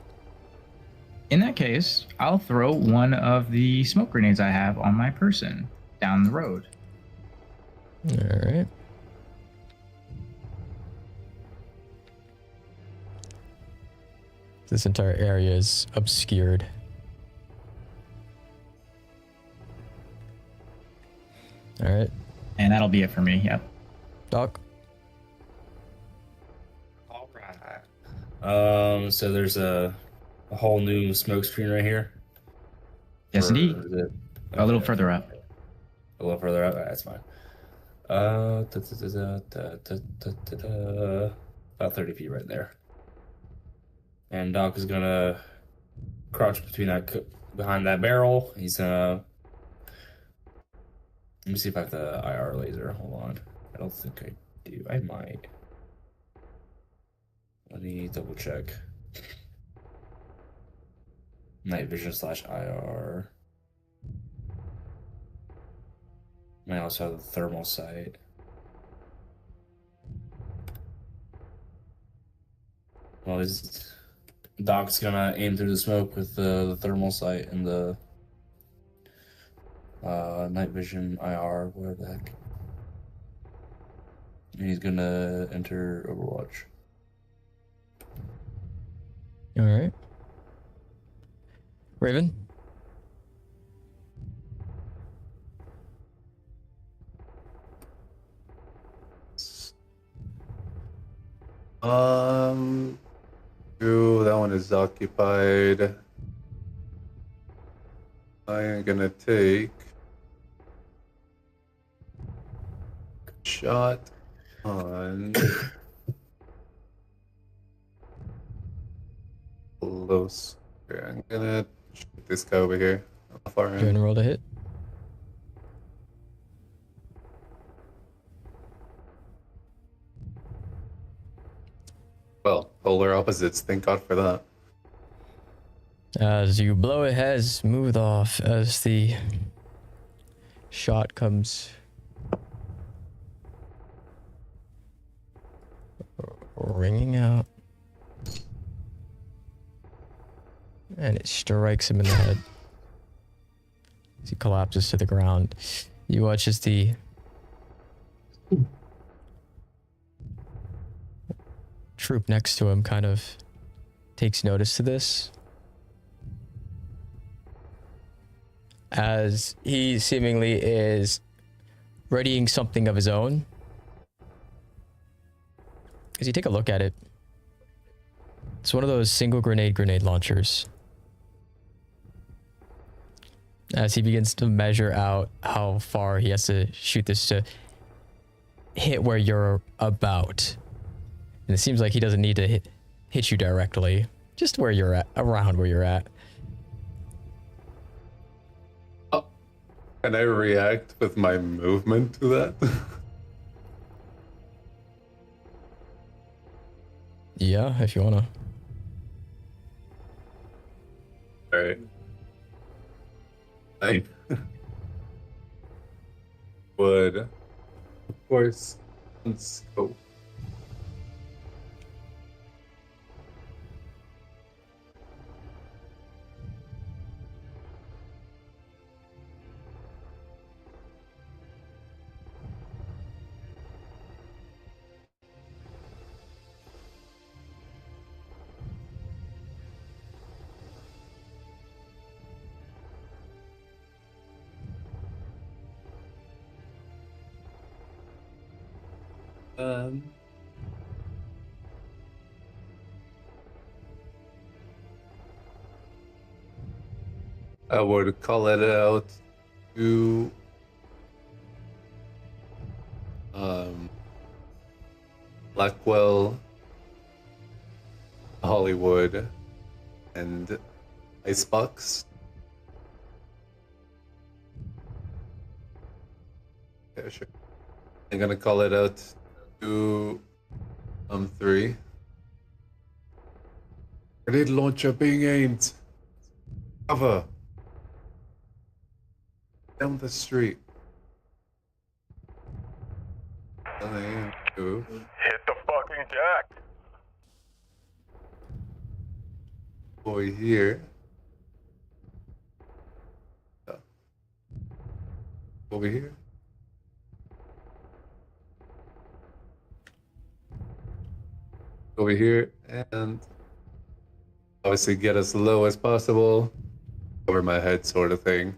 In that case, I'll throw one of the smoke grenades I have on my person down the road. All right. This entire area is obscured. All right. And that'll be it for me. Yep. Doc. All right. So there's a whole new smoke screen right here. Yes, indeed. A little further up. A little further up. That's fine. About 30 feet right there. And Doc is gonna crouch behind that barrel. He's gonna. Let me see if I have the IR laser. Hold on. I don't think I do. I might. Let me double check. Night vision / IR. I also have the thermal sight. Well, Doc's gonna aim through the smoke with the thermal sight and the night vision IR, whatever the heck. And he's gonna enter Overwatch. All right. Raven. Ooh, that one is occupied. I am gonna take shot on close. Here, I'm gonna shoot this guy over here. How far You're gonna roll to hit. Well, polar opposites. Thank God for that. As you blow, it has moved off as the shot comes ringing out. And it strikes him in the head. As he collapses to the ground. You watch as the troop next to him kind of takes notice to this. As he seemingly is readying something of his own. As you take a look at it, it's one of those single grenade launchers. As he begins to measure out how far he has to shoot this to hit where you're about. And it seems like he doesn't need to hit you directly, just where you're at, around where you're at. Can I react with my movement to that? Yeah, if you wanna. Alright. I would, of course, scope. I would call it out to Blackwell, Hollywood, and Icebox. Yeah, sure. I'm gonna call it out to 3. Grenade launcher being aimed. Cover. Down the street. Two. Hit the fucking jack. Boy here. Over here. Over here, and obviously get as low as possible. Over my head, sort of thing.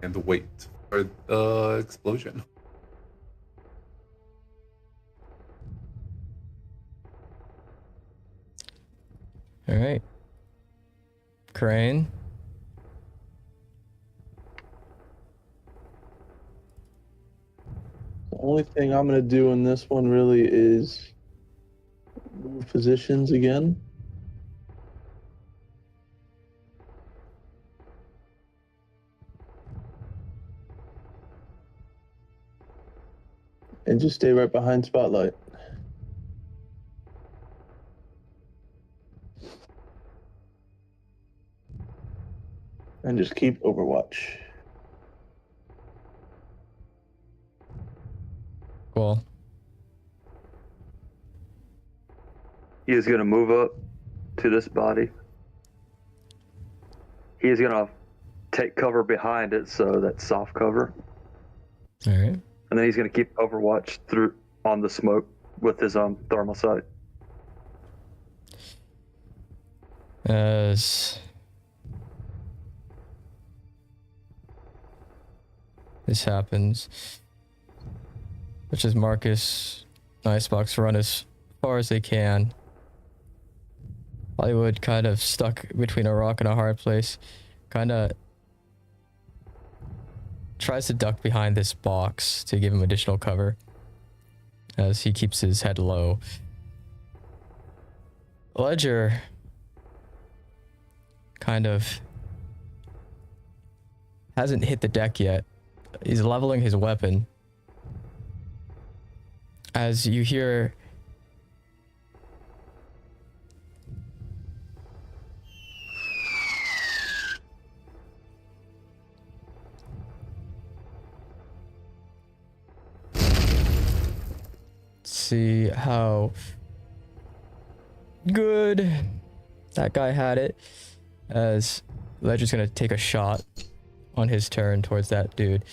And wait for the explosion. All right. Crane. The only thing I'm gonna do in this one really is move positions again. And just stay right behind Spotlight. And just keep Overwatch. Cool. He is going to move up to this body. He is going to take cover behind it, so that's soft cover. All right. And then he's going to keep Overwatch through on the smoke with his thermal sight. As this happens, which is Marcus, Icebox run as far as they can. Hollywood kind of stuck between a rock and a hard place. Kind of tries to duck behind this box to give him additional cover as he keeps his head low. Ledger kind of hasn't hit the deck yet. He's leveling his weapon as you hear see how good that guy had it, as Ledger's gonna take a shot on his turn towards that dude.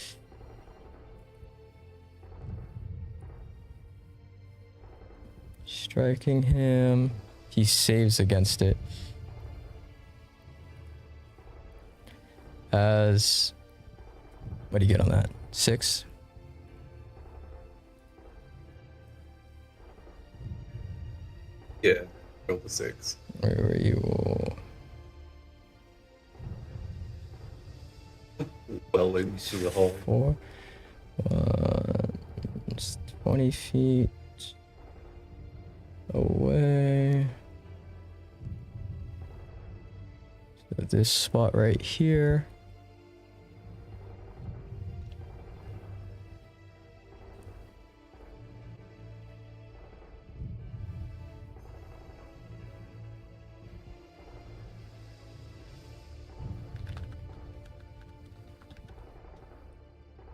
Striking him. He saves against it. As what do you get on that? 6? Yeah, roll the 6. Where were you? Well into the hole. 4. 20 feet away. So this spot right here.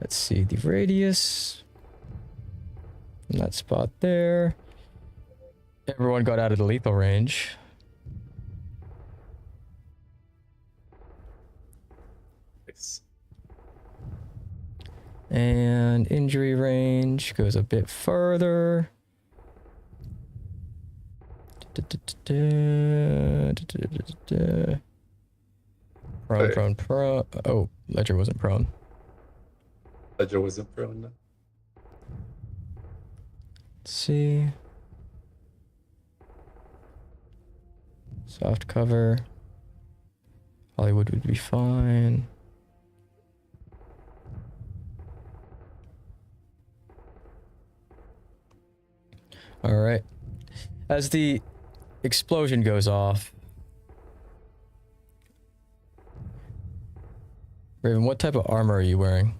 Let's see the radius from that spot there. Everyone got out of the lethal range. Nice. And injury range goes a bit further. Prone. Oh, Ledger wasn't prone. Ledger wasn't prone. Let's see. Soft cover. Hollywood would be fine. All right. As the explosion goes off, Raven, what type of armor are you wearing?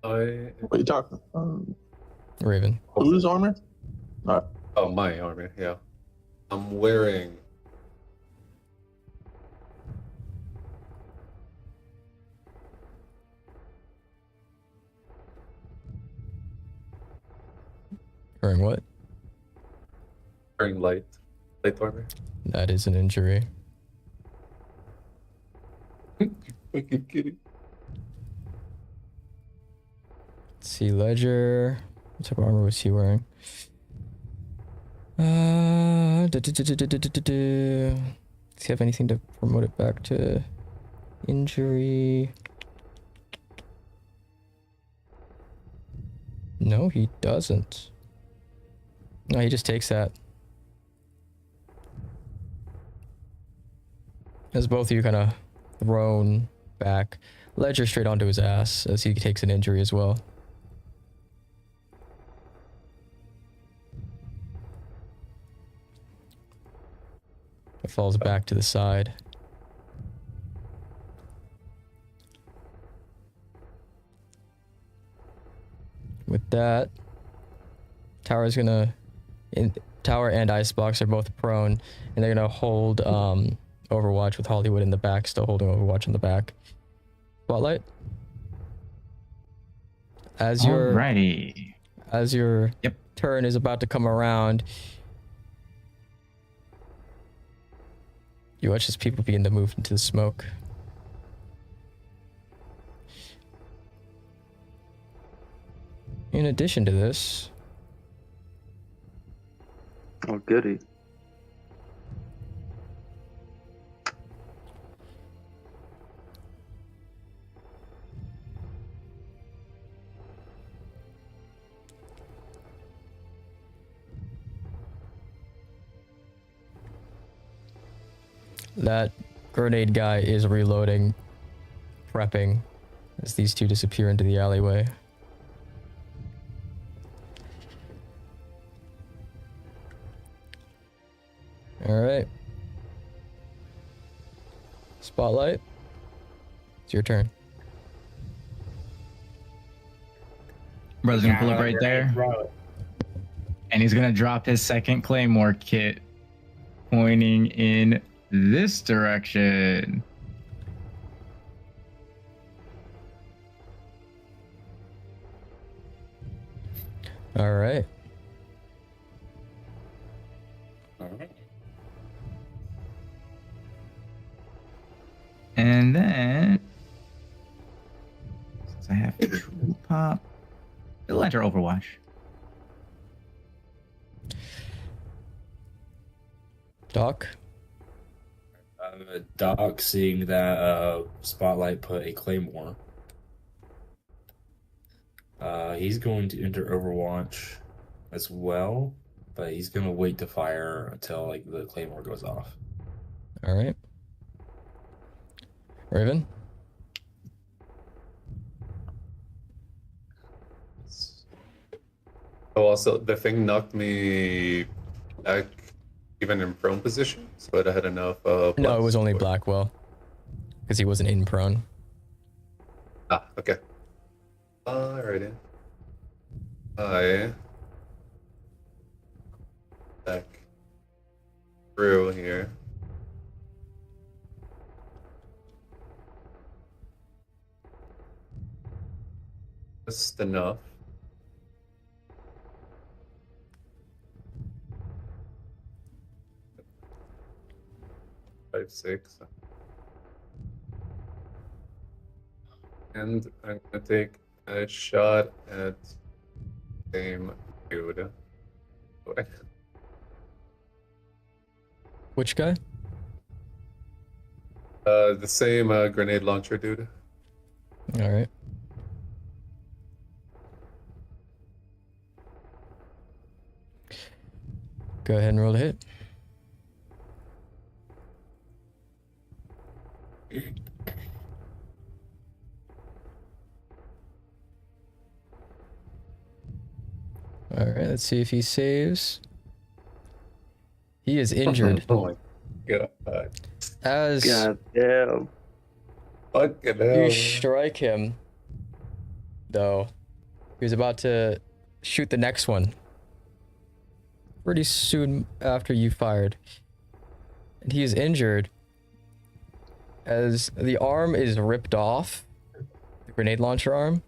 What are you talking? Raven. Whose armor? Oh, my armor. Yeah, I'm wearing. Wearing what? Wearing light armor. That is an injury. Fucking kidding. Let's see, Ledger. What type of armor was he wearing? Does he have anything to promote it back to injury? No, he doesn't. No, he just takes that. As both of you kind of thrown back, Ledger straight onto his ass as he takes an injury as well. It falls back to the side. With that, Tower's gonna... Tower and Icebox are both prone, and they're gonna hold Overwatch with Hollywood in the back, still holding Overwatch in the back. Spotlight. As your Alrighty. As your turn is about to come around, you watch as people begin to move into the smoke. In addition to this, oh goody. that grenade guy is reloading, prepping, as these two disappear into the alleyway. Alright. Spotlight. It's your turn. Brother's gonna pull up right there. And he's gonna drop his second Claymore kit, pointing in this direction. All right. And then, since I have to pop, it'll enter Overwatch. Doc? Doc, seeing that Spotlight put a Claymore, he's going to enter Overwatch as well, but he's going to wait to fire until like the Claymore goes off. All right. Raven? Oh, also, the thing knocked me back even in prone position, so I had enough. No, it was only Blackwell, because he wasn't in prone. Ah, okay. Alrighty. I back through here. Just enough. Five, 6. And I'm gonna take a shot at same dude. Which guy? The same grenade launcher, dude. All right. Go ahead and roll a hit. All right, let's see if he saves. He is injured. Oh my god. As God damn. Fucking hell. you strike him, though, he was about to shoot the next one pretty soon after you fired. And he is injured as the arm is ripped off, the grenade launcher arm.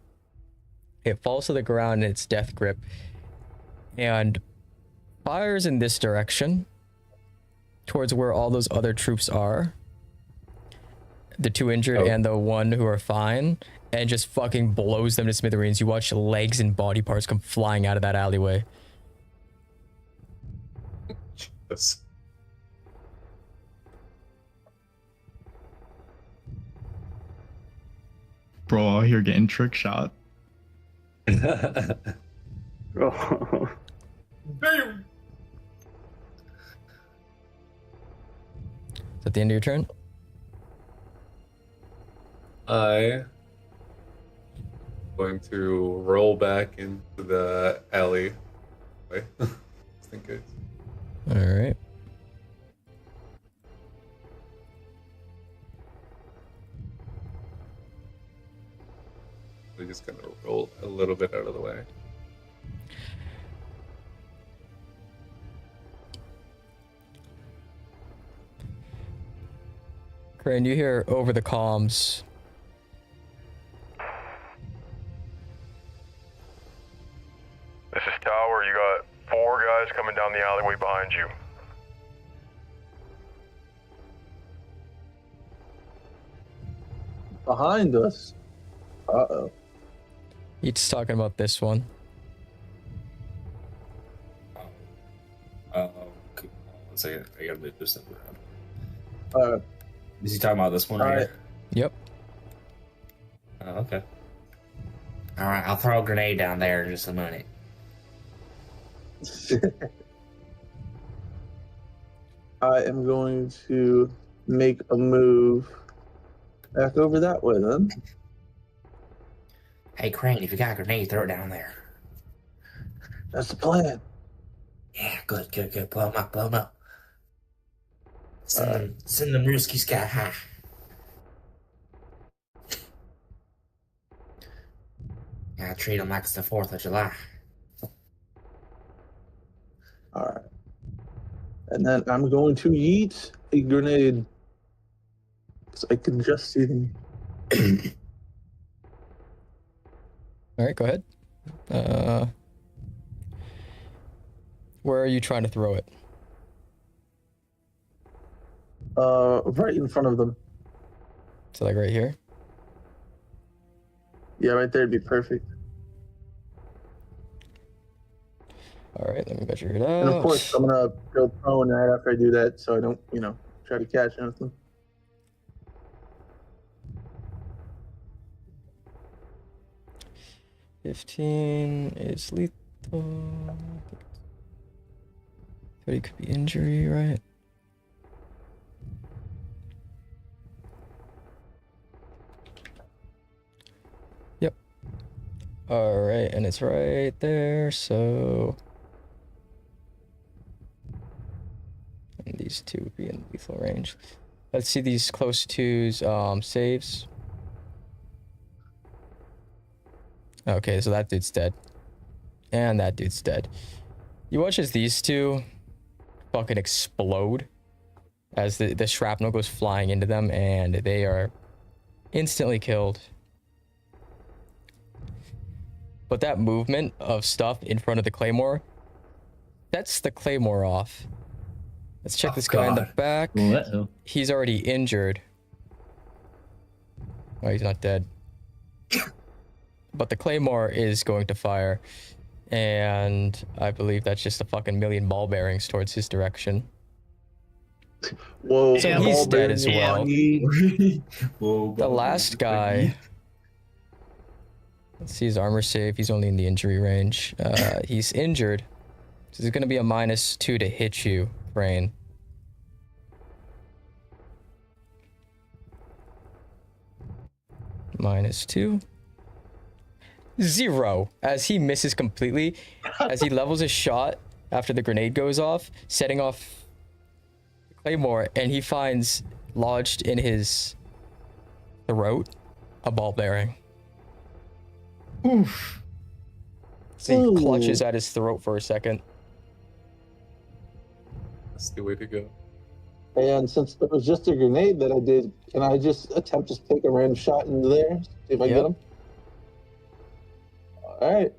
It falls to the ground in its death grip and fires in this direction towards where all those other troops are. The two injured and the one who are fine, and just fucking blows them to smithereens. You watch legs and body parts come flying out of that alleyway. Jesus. Bro, out here getting trick shot. Oh. Damn. Is that the end of your turn? I going to roll back into the alley. Just in case. All right. We're just gonna roll a little bit out of the way. Crane, you hear over the comms. This is Tower. You got 4 guys coming down the alleyway behind you. Behind us. Uh-oh. He's talking about this one. One second. I gotta move this stuff around. Is he talking about this one right here? Yep. Oh, okay. Alright, I'll throw a grenade down there in just a minute. I am going to make a move back over that way then. Hey, Crane, if you got a grenade, throw it down there. That's the plan. Yeah, good. Blow them up. Send them Ruski sky high. Yeah, treat them like it's the 4th of July. Alright. And then I'm going to yeet a grenade. Because I can just see them. All right, go ahead. Where are you trying to throw it? Right in front of them. So like right here? Yeah, right there would be perfect. All right, let me measure it out. And of course, I'm gonna go prone right after I do that, so I don't, try to catch anything. $15 is lethal. 30 could be injury, right? Yep. All right, and it's right there, so... And these two would be in lethal range. Let's see these close twos saves. Okay, so that dude's dead. And that dude's dead. You watch as these two fucking explode as the shrapnel goes flying into them, and they are instantly killed. But that movement of stuff in front of the claymore, that's the claymore off. Let's check this guy in the back. Uh-oh. He's already injured. Oh, he's not dead. But the claymore is going to fire. And I believe that's just a fucking million ball bearings towards his direction. Whoa, So he's dead as well. Whoa, The last guy. Let's see his armor save. He's only in the injury range. He's injured. So there's going to be a -2 to hit you, Brain. -2. 0 as he misses completely as he levels his shot after the grenade goes off, setting off Claymore, and he finds lodged in his throat a ball bearing. Oof. So he clutches at his throat for a second. That's the way to go. And since it was just a grenade that I did, can I just attempt to take a random shot into there? See if I get him? All right.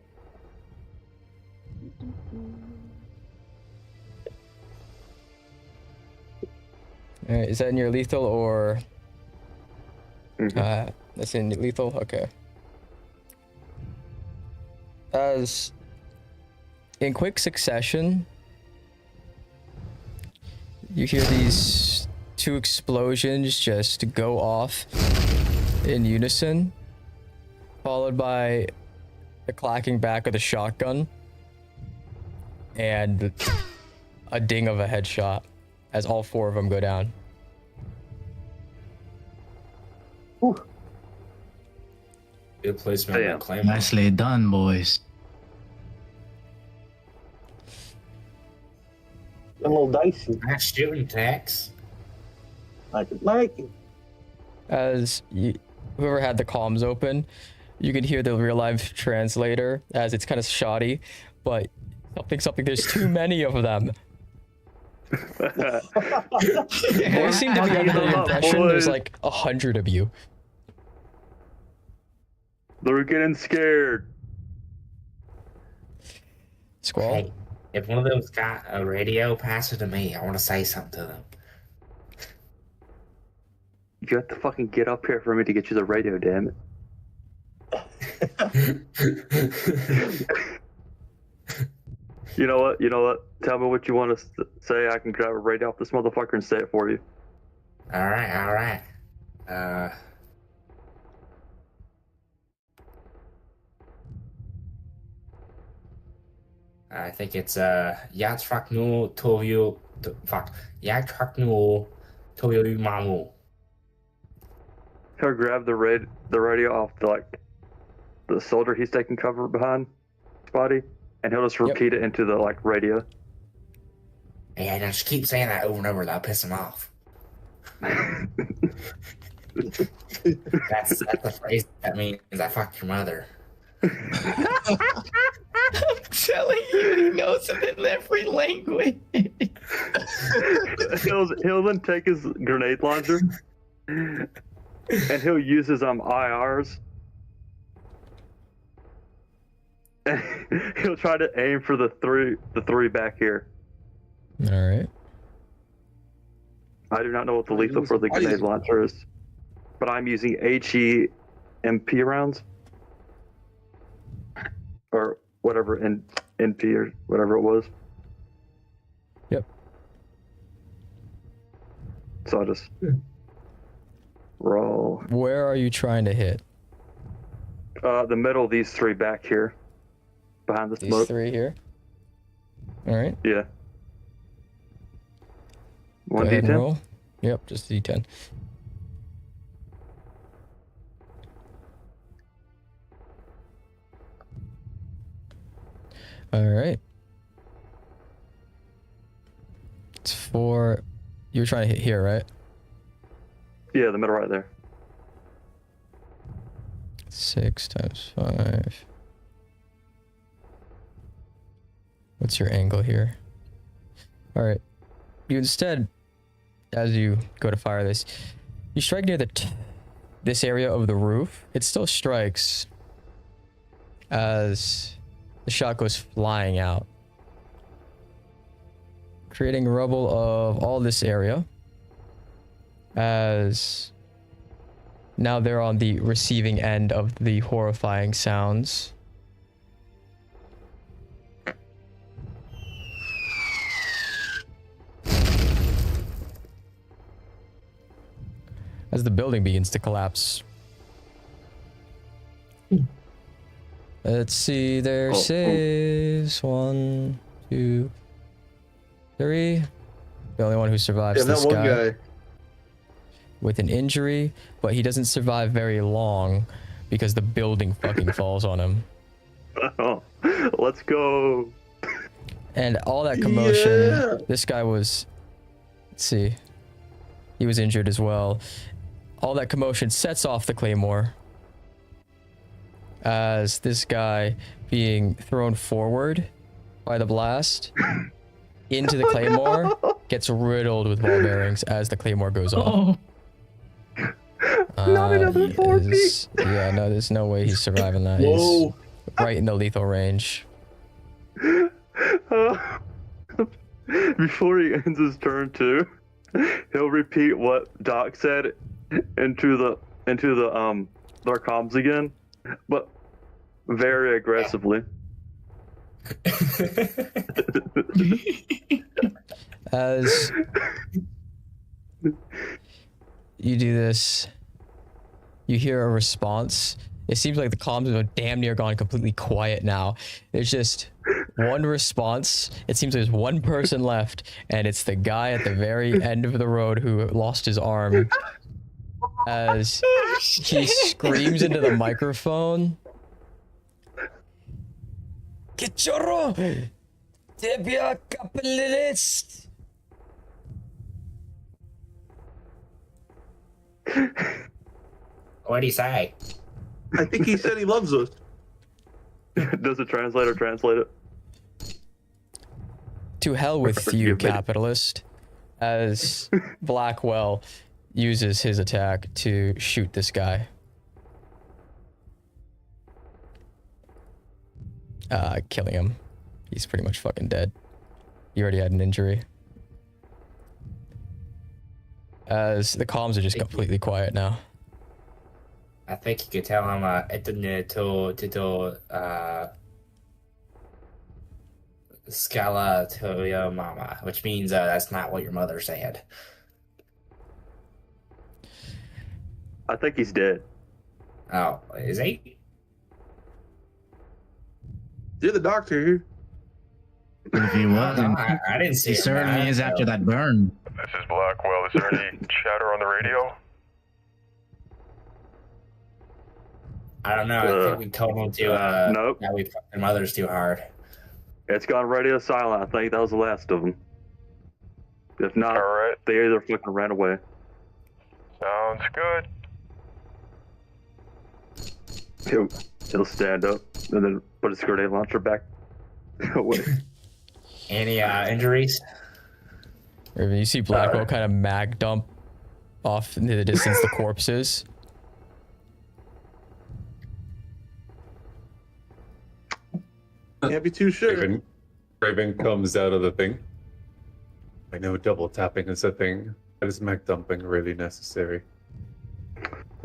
All right, is that in your lethal or? That's in lethal. Okay. As in quick succession, you hear these 2 explosions just go off in unison, followed by the clacking back of the shotgun and a ding of a headshot as all 4 of them go down. Good placement on that claim. Nicely done, boys. A little dicey. Nice shooting, Tex. Like it. As whoever had the comms open, you can hear the real life translator as it's kind of shoddy, but something, there's too many of them. I seem to be under the impression there's like 100 of you. They're getting scared. Squall? Hey, if one of them's got a radio, pass it to me. I want to say something to them. You have to fucking get up here for me to get you the radio, damn it. You know what? Tell me what you want to say. I can grab a radio off this motherfucker and say it for you. All right. I think it's Yatraknu Toyo Yatraknu Toyo Mamu. He'll grab the radio off the soldier he's taking cover behind his body, and he'll just repeat it into the radio. Yeah, now just keep saying that over and over. That'll piss him off. That's the phrase that means I fucked your mother. I'm telling you, he knows it in every language. He'll then take his grenade launcher and he'll use his IRs. And he'll try to aim for the three back here. All right. I do not know what the lethal for the grenade launcher is, but I'm using HEMP rounds. Or whatever, NP or whatever it was. Yep. So I'll just roll. Where are you trying to hit? The middle of these 3 back here. Behind the smoke. These 3 here? Alright. Yeah. Go ahead and 1d10? roll. Yep, just D10. All right. It's 4. You're trying to hit here, right? Yeah, the middle right there. 6 times 5. What's your angle here? All right. You instead, as you go to fire this, you strike near this area of the roof. It still strikes as the shot goes flying out, creating rubble of all this area, as now they're on the receiving end of the horrifying sounds. as the building begins to collapse. Let's see their saves. 1, 2, 3. The only one who survives Yeah, that this one guy guy. with an injury, but he doesn't survive very long because the building fucking falls on him. Oh, let's go. And all that commotion, Yeah. this guy was, let's see, he was injured as well. All that commotion sets off the claymore as this guy being thrown forward by the blast into the claymore gets riddled with ball bearings as the claymore goes off. Not another 4 feet. Yeah, no, there's no way he's surviving that. Whoa. He's right in the lethal range. Before he ends his turn too, he'll repeat what Doc said into the their comms again, but very aggressively. As you do this, you hear a response. It seems like the comms are damn near gone completely quiet now. There's just one response. It seems there's one person left, and it's the guy at the very end of the road who lost his arm. As he screams into the microphone. Kichoro! Tebia capitalist! What'd he say? I think he said he loves us. Does the translator translate it? To hell with you, capitalist. As Blackwell uses his attack to shoot this guy. Killing him. He's pretty much fucking dead. He already had an injury. As the comms are just completely quiet now. I think you could tell him Scala to your mama, which means that's not what your mother said. I think he's dead. Oh, is he? You're the doctor here. If he wasn't, I didn't see he him certainly die, is so. after that burn. This is Blackwell. Is there any chatter on the radio? I don't know. I think we told him to. Nope. That we fucked their mothers too hard. It's gone radio silent. I think that was the last of them. If not, Alright. they either fucking ran away. Sounds good. He'll stand up and then put his grenade launcher back away. Any injuries? You see Blackwell kind of mag dump off into the distance the corpses. Can't be too sure. Raven comes out of the thing. I know double tapping is a thing, but is mag dumping really necessary?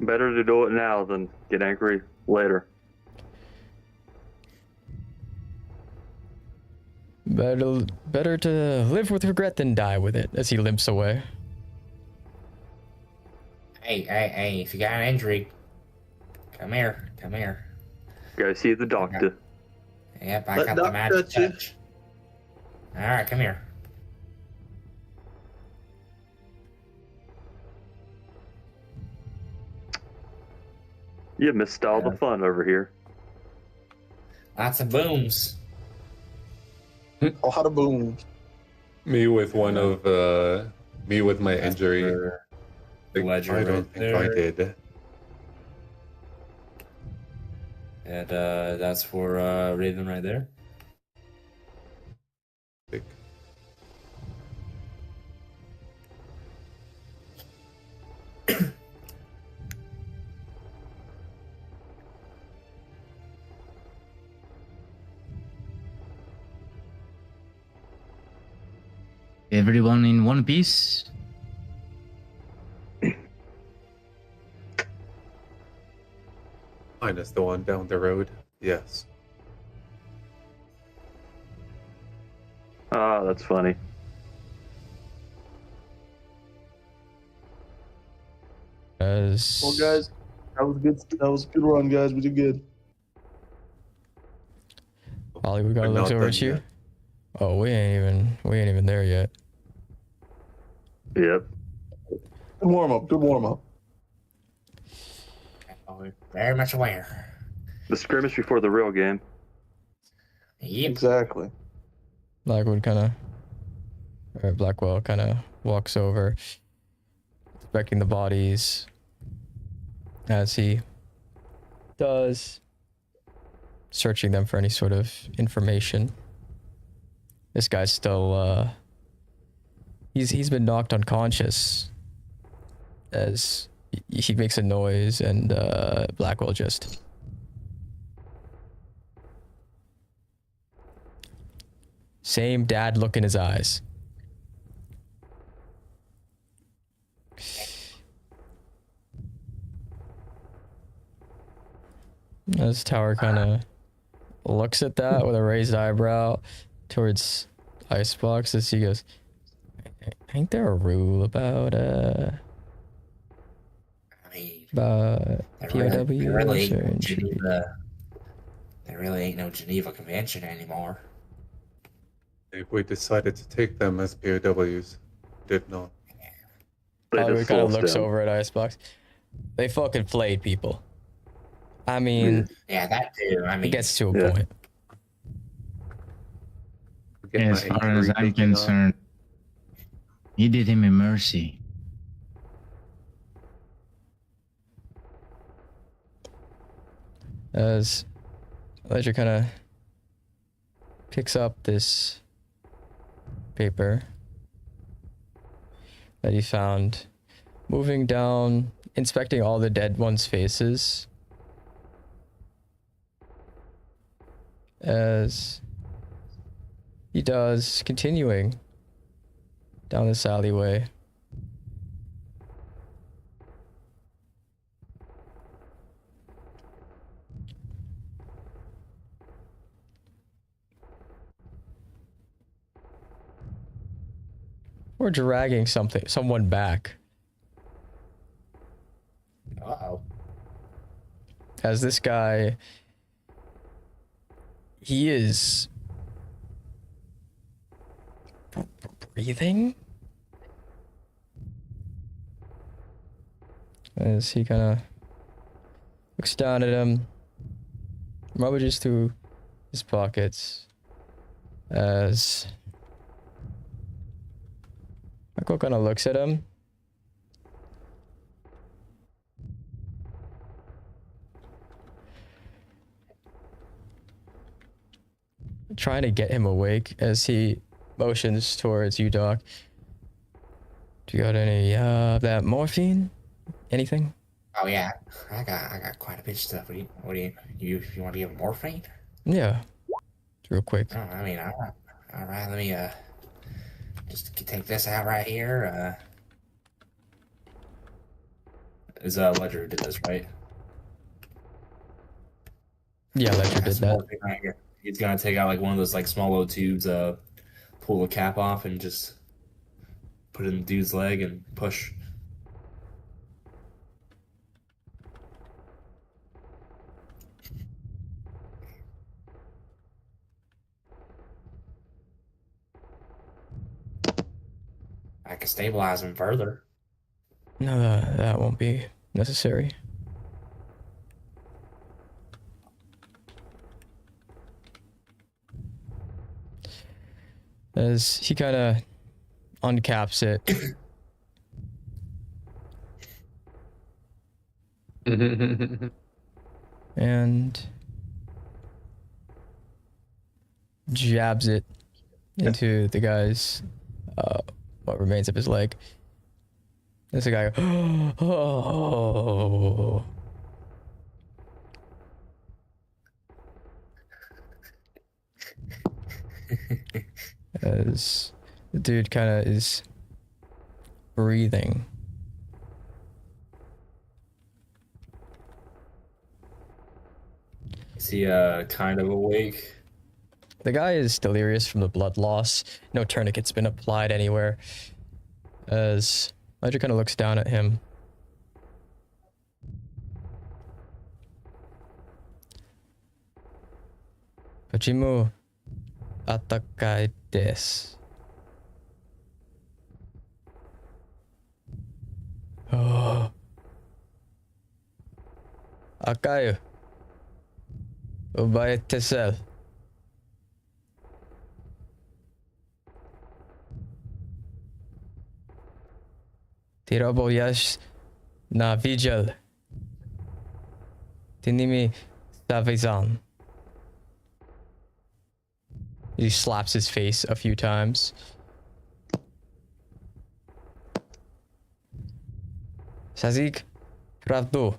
Better to do it now than get angry later. Better to live with regret than die with it, as he limps away. Hey, if you got an injury, come here. Go see the doctor. Yep, I got the magic touch. Alright, come here. You missed all the fun over here. Lots of booms. A lot of booms. Me with one of me with my injury. Ledger I don't right think I there. did. And that's for Raven right there. Everyone in one piece. Minus the one down the road. Yes. Ah, that's funny. As Well, guys, that was good. That was a good run, guys. We did good. Ollie, we gotta We're look not over done at you. yet. Oh, we ain't even there yet. Yep. Good warm up. Good warm up. Very much aware. The skirmish before the real game. Yep. Exactly. Blackwood Blackwell kind of walks over, inspecting the bodies as he does, searching them for any sort of information. This guy's still, he's been knocked unconscious as he makes a noise, and Blackwell just same dad look in his eyes. As Tower kind of looks at that with a raised eyebrow towards Icebox as he goes, ain't there a rule about POWs There really ain't no Geneva Convention anymore. If we decided to take them as POWs, did not. Oliver kind of looks over at Icebox. They fucking played people. I mean, yeah, that too. I mean, it gets to a point. As far as I'm concerned, he did him a mercy. As Ledger kind of picks up this paper that he found, moving down, inspecting all the dead ones' faces, as he does, continuing down this alleyway. We're dragging someone back. Uh-oh. As this guy, he is breathing? As he kind of looks down at him, rummages through his pockets, as Michael kind of looks at him. Trying to get him awake as he motions towards you, Doc. Do you got any that morphine? Anything? Oh yeah, I got quite a bit of stuff. What do you want to give morphine? Yeah, real quick. Oh, I mean, all right. Let me just take this out right here. Is Ledger who did this, right? Yeah, Ledger did that. Right here. He's gonna take out like one of those like small little tubes, pull the cap off, and just put it in the dude's leg and push. I can stabilize him further. No, that won't be necessary. As he kind of uncaps it. And jabs it into the guy's what remains of his leg. There's a guy. Oh. As the dude kind of is breathing. Is he kind of awake? The guy is delirious from the blood loss. No tourniquet's been applied anywhere. As Ledger kind of looks down at him. Почему атакаетесь? Oh. Акаю. Убайтесел. Ty robujesz na widziel. Ty nimi zawizan. He slaps his face a few times. Sazik, pravdu.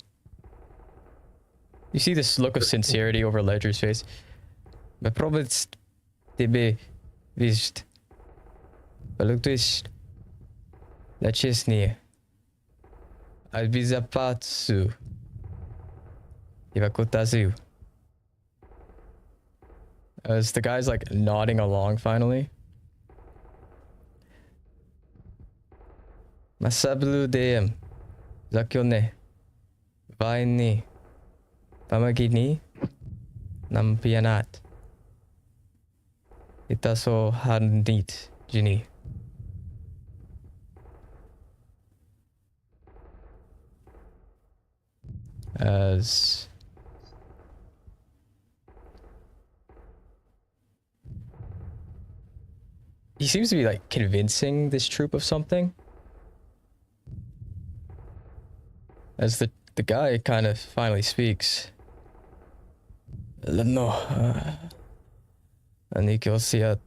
You see this look of sincerity over Ledger's face. Попробовать тебе видеть. Полюбишь. Да честнее. Обезопасу. Evacuatazio. As the guy's like nodding along finally. Masablu DM. Zakyone. Vaini. Pamagini. Nampianat. Itaso handit. Jini. As he seems to be like convincing this troop of something. As the guy kind of finally speaks. No, Anikiosia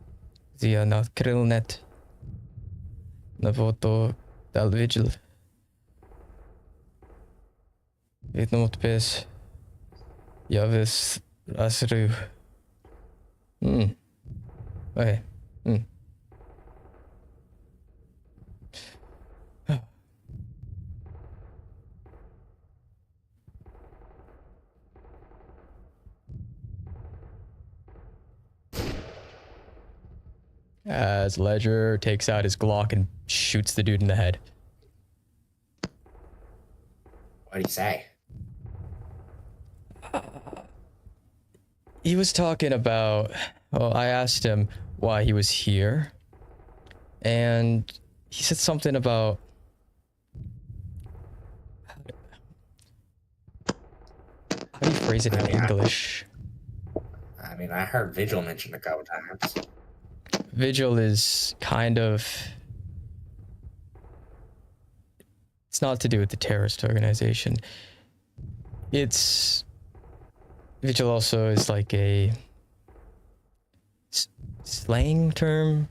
zia na krillnet. Na voto dal vigil. Vidnot pes. Javis asru. Okay. As Ledger takes out his Glock and shoots the dude in the head. What'd he say? He was talking about, well, I asked him why he was here. And he said something about, how do you phrase it in English? I mean, I heard Vigil mentioned a couple times. Vigil is kind of, it's not to do with the terrorist organization. It's, Vigil also is like a slang term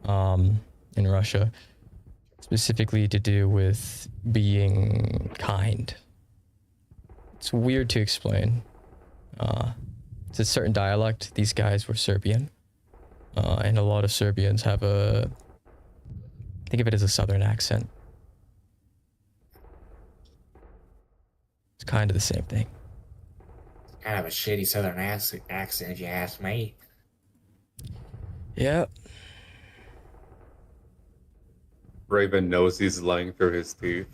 in Russia, specifically to do with being kind. It's weird to explain. It's a certain dialect. These guys were Serbian. And a lot of Serbians have a, think of it as a southern accent. It's kind of the same thing. Kind of a shitty southern accent if you ask me. Yep. Raven knows he's lying through his teeth.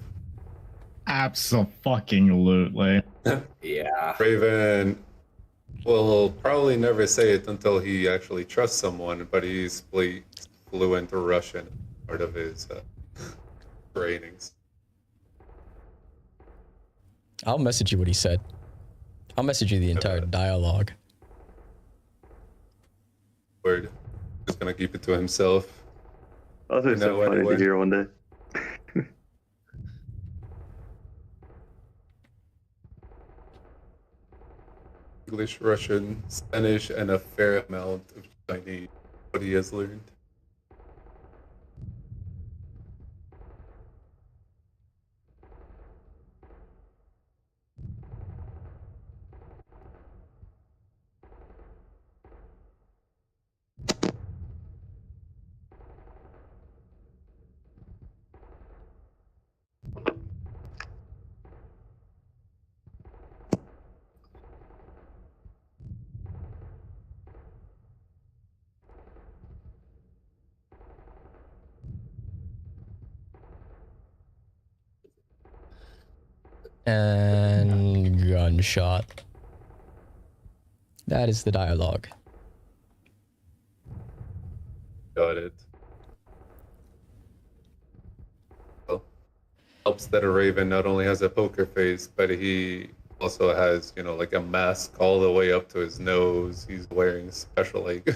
Absolutely. Yeah. Raven will probably never say it until he actually trusts someone, but he's fluent Russian, part of his trainings. I'll message you what he said. I'll message you the entire dialogue. Word. Just gonna keep it to himself. I was so funny anyway. to hear one day. English, Russian, Spanish, and a fair amount of Chinese, what he has learned. And gunshot. That is the dialogue. Got it. Well, helps that a Raven not only has a poker face, but he also has, you know, like a mask all the way up to his nose. He's wearing special, like,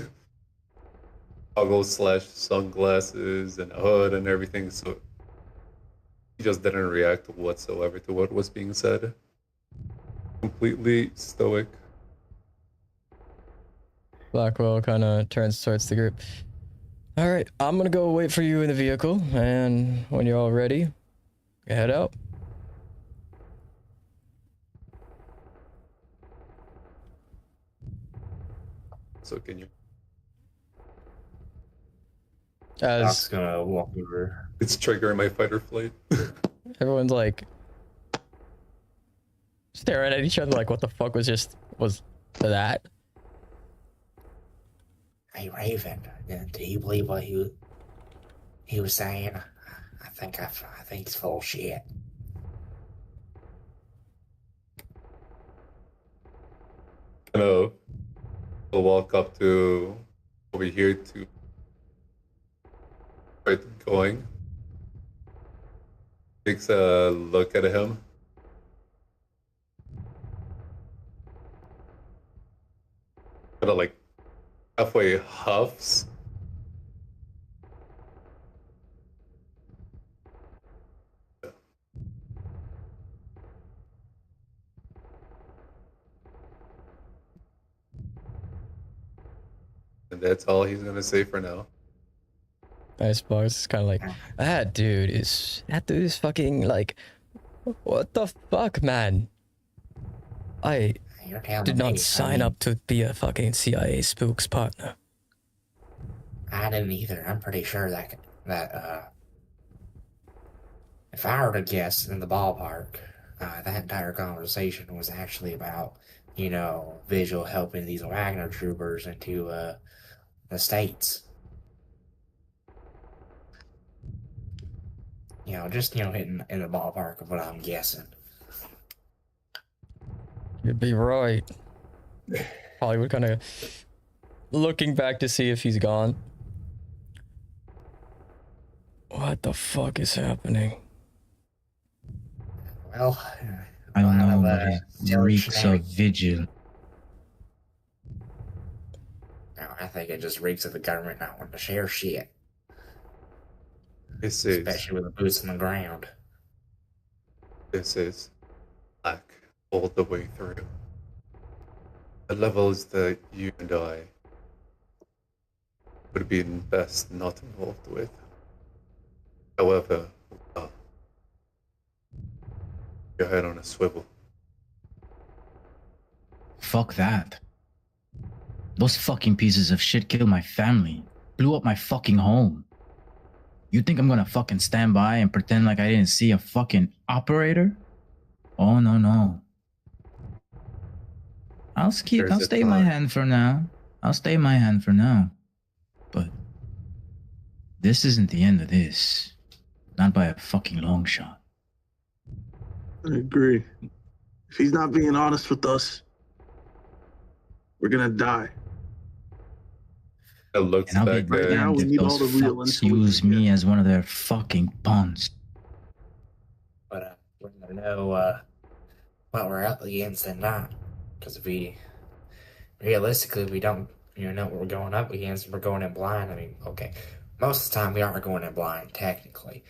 goggles / sunglasses and a hood and everything, so he just didn't react whatsoever to what was being said. Completely stoic. Blackwell kind of turns towards the group. All right, I'm gonna go wait for you in the vehicle, and when you're all ready, head out. So can you? Doc's gonna walk over. It's triggering my fight or flight. Everyone's like staring at each other like, what the fuck was that? Hey Raven, do you believe what he was saying? I think it's full shit. We'll walk up to over here to start going. Takes a look at him. Kind of like halfway huffs. And that's all he's gonna say for now. Icebox is kind of like, that dude is fucking like, what the fuck, man? I did not sign up to be a fucking CIA spook's partner. I didn't either. I'm pretty sure that if I were to guess in the ballpark, that entire conversation was actually about, you know, Vigil helping these Wagner troopers into the States. You know, just, you know, hitting in the ballpark of what I'm guessing. You'd be right. Hollywood kind of looking back to see if he's gone. What the fuck is happening? Well, I don't know, but it reeks of Vigil. No, I think it just reeks of the government not wanting to share shit. This is, especially with the boots on the ground. This is black all the way through. The levels that you and I would have been best not involved with. However, your head on a swivel. Fuck that. Those fucking pieces of shit killed my family. Blew up my fucking home. You think I'm gonna fucking stand by and pretend like I didn't see a fucking operator? Oh, no. I'll stay my hand for now. But this isn't the end of this. Not by a fucking long shot. I agree. If he's not being honest with us, we're gonna die. It looks and I'll like be damned if those fucks use me as one of their fucking pawns. But we're gonna know what we're up against and not. Because if we realistically we don't know what we're going up against, we're going in blind. I mean, okay, most of the time we are going in blind technically,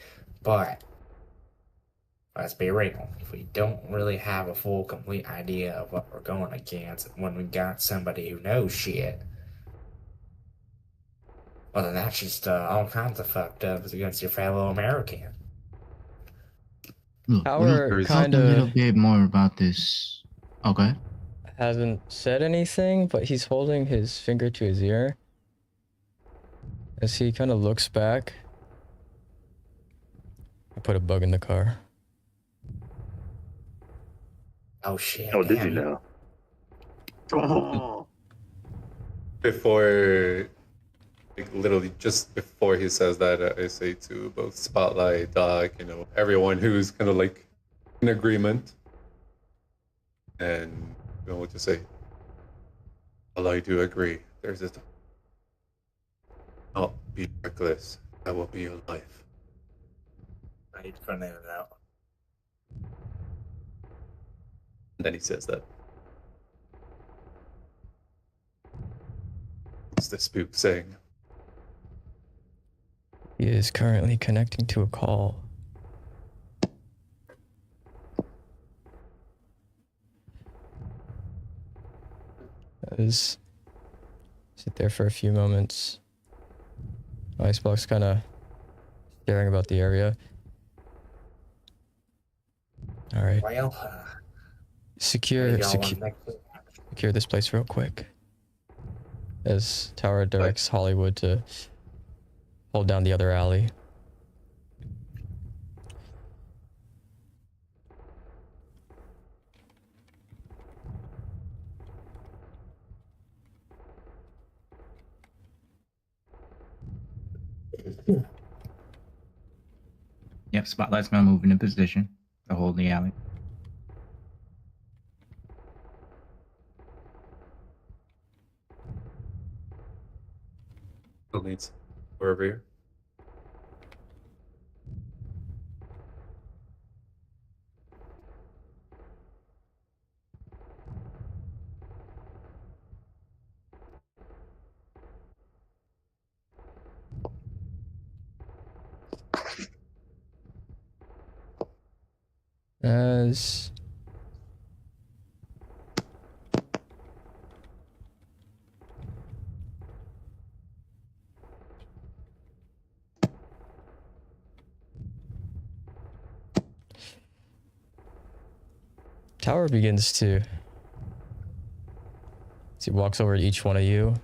but let's be real. If we don't really have a full, complete idea of what we're going against, when we got somebody who knows shit, well, then that's just all kinds of fucked up against your fellow American. Look, Howard talk a little bit more about this. Okay. Hasn't said anything, but he's holding his finger to his ear as he kind of looks back. I put a bug in the car. Oh shit. Oh, did you know? Oh. Before, like literally just before he says that, I say to both Spotlight, Doc, you know, everyone who's kind of like in agreement. And you know what to say. Well, I do agree. There's a not be reckless. That will be your life. I need to put it out. And then he says that. What's the spook saying? He is currently connecting to a call. Is sit there for a few moments. Icebox kind of staring about the area. All right. Well, Secure this place real quick. As Tower directs Hollywood to hold down the other alley. Yep, Spotlight's gonna move into position to hold the alley. Who needs over here? As Tower begins to, as he walks over to each one of you,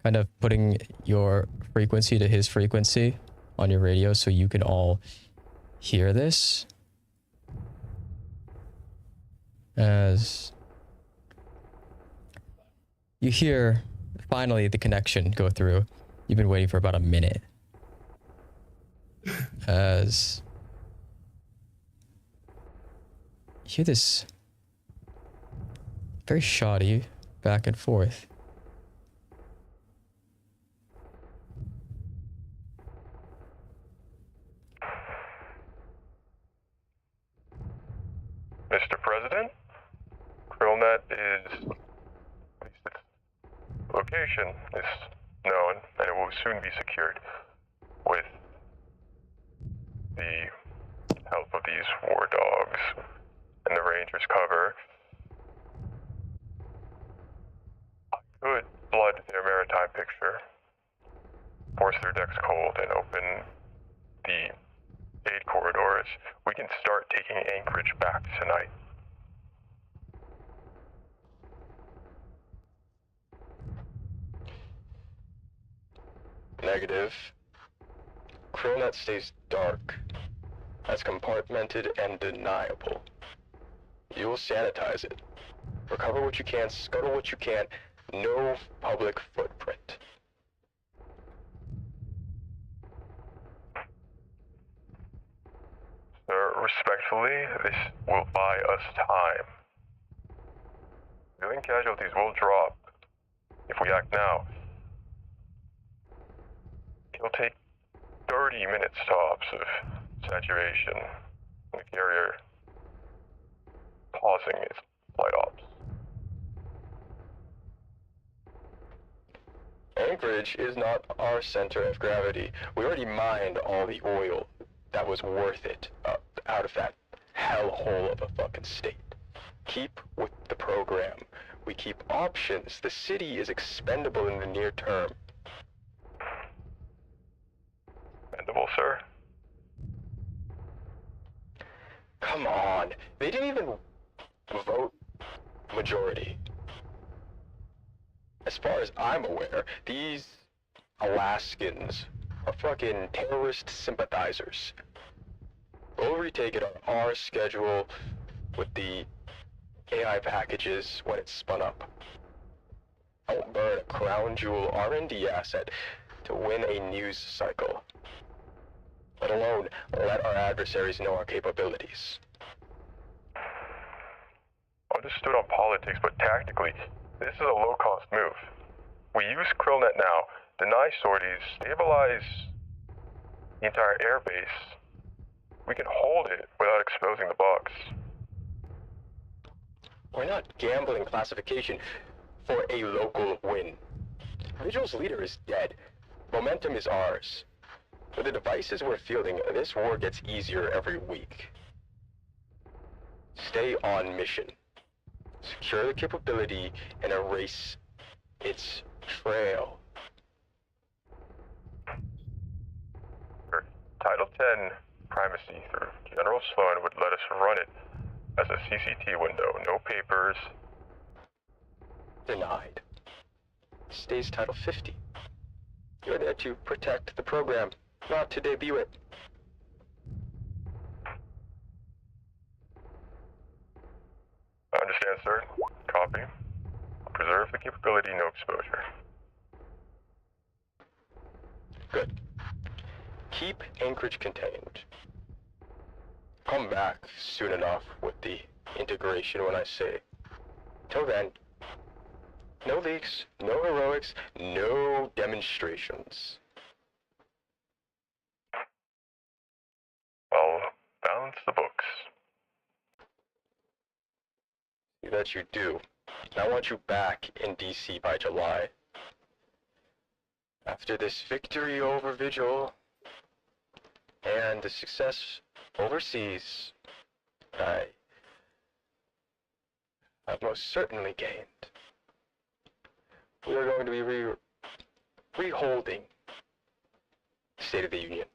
kind of putting your frequency to his frequency on your radio so you can all hear this. As you hear finally the connection go through. You've been waiting for about a minute. As you hear this very shoddy back and forth. Mr. President, Krillnet is, at least its location is known, and it will soon be secured with the help of these war dogs and the Rangers' cover. I could flood their maritime picture, force their decks cold, and open the aid corridors. We can start taking Anchorage back tonight. Negative. Krillnet stays dark, as compartmented and deniable. You will sanitize it. Recover what you can, scuttle what you can. No public footprint. Sir, respectfully, this will buy us time. Civilian casualties will drop if we act now. It'll take 30 minutes tops of saturation, the carrier pausing its flight ops. Anchorage is not our center of gravity. We already mined all the oil that was worth it out of that hellhole of a fucking state. Keep with the program. We keep options. The city is expendable in the near term. Expendable, sir? Come on. They didn't even vote majority. As far as I'm aware, these Alaskans are fucking terrorist sympathizers. We'll retake it on our schedule with the AI packages when it's spun up. I won't burn a crown jewel R&D asset to win a news cycle. Let alone let our adversaries know our capabilities. Understood on politics, but tactically, This is a low-cost move. We use KrillNet now, deny sorties, stabilize the entire airbase. We can hold it without exposing the bugs. We're not gambling classification for a local win. Vigil's leader is dead. Momentum is ours. With the devices we're fielding, this war gets easier every week. Stay on mission. Secure the capability and erase its trail. Title 10 primacy through General Sloan would let us run it as a CCT window. No papers. Denied. Stays Title 50. You're there to protect the program, not to debut it. I understand, sir. Copy. Preserve the capability, no exposure. Good. Keep Anchorage contained. Come back soon enough with the integration when I say. Till then, no leaks, no heroics, no demonstrations. I'll balance the books. See that you do. I want you back in DC by July. After this victory over Vigil and the success overseas, I have most certainly gained. We are going to be reholding State of the Union.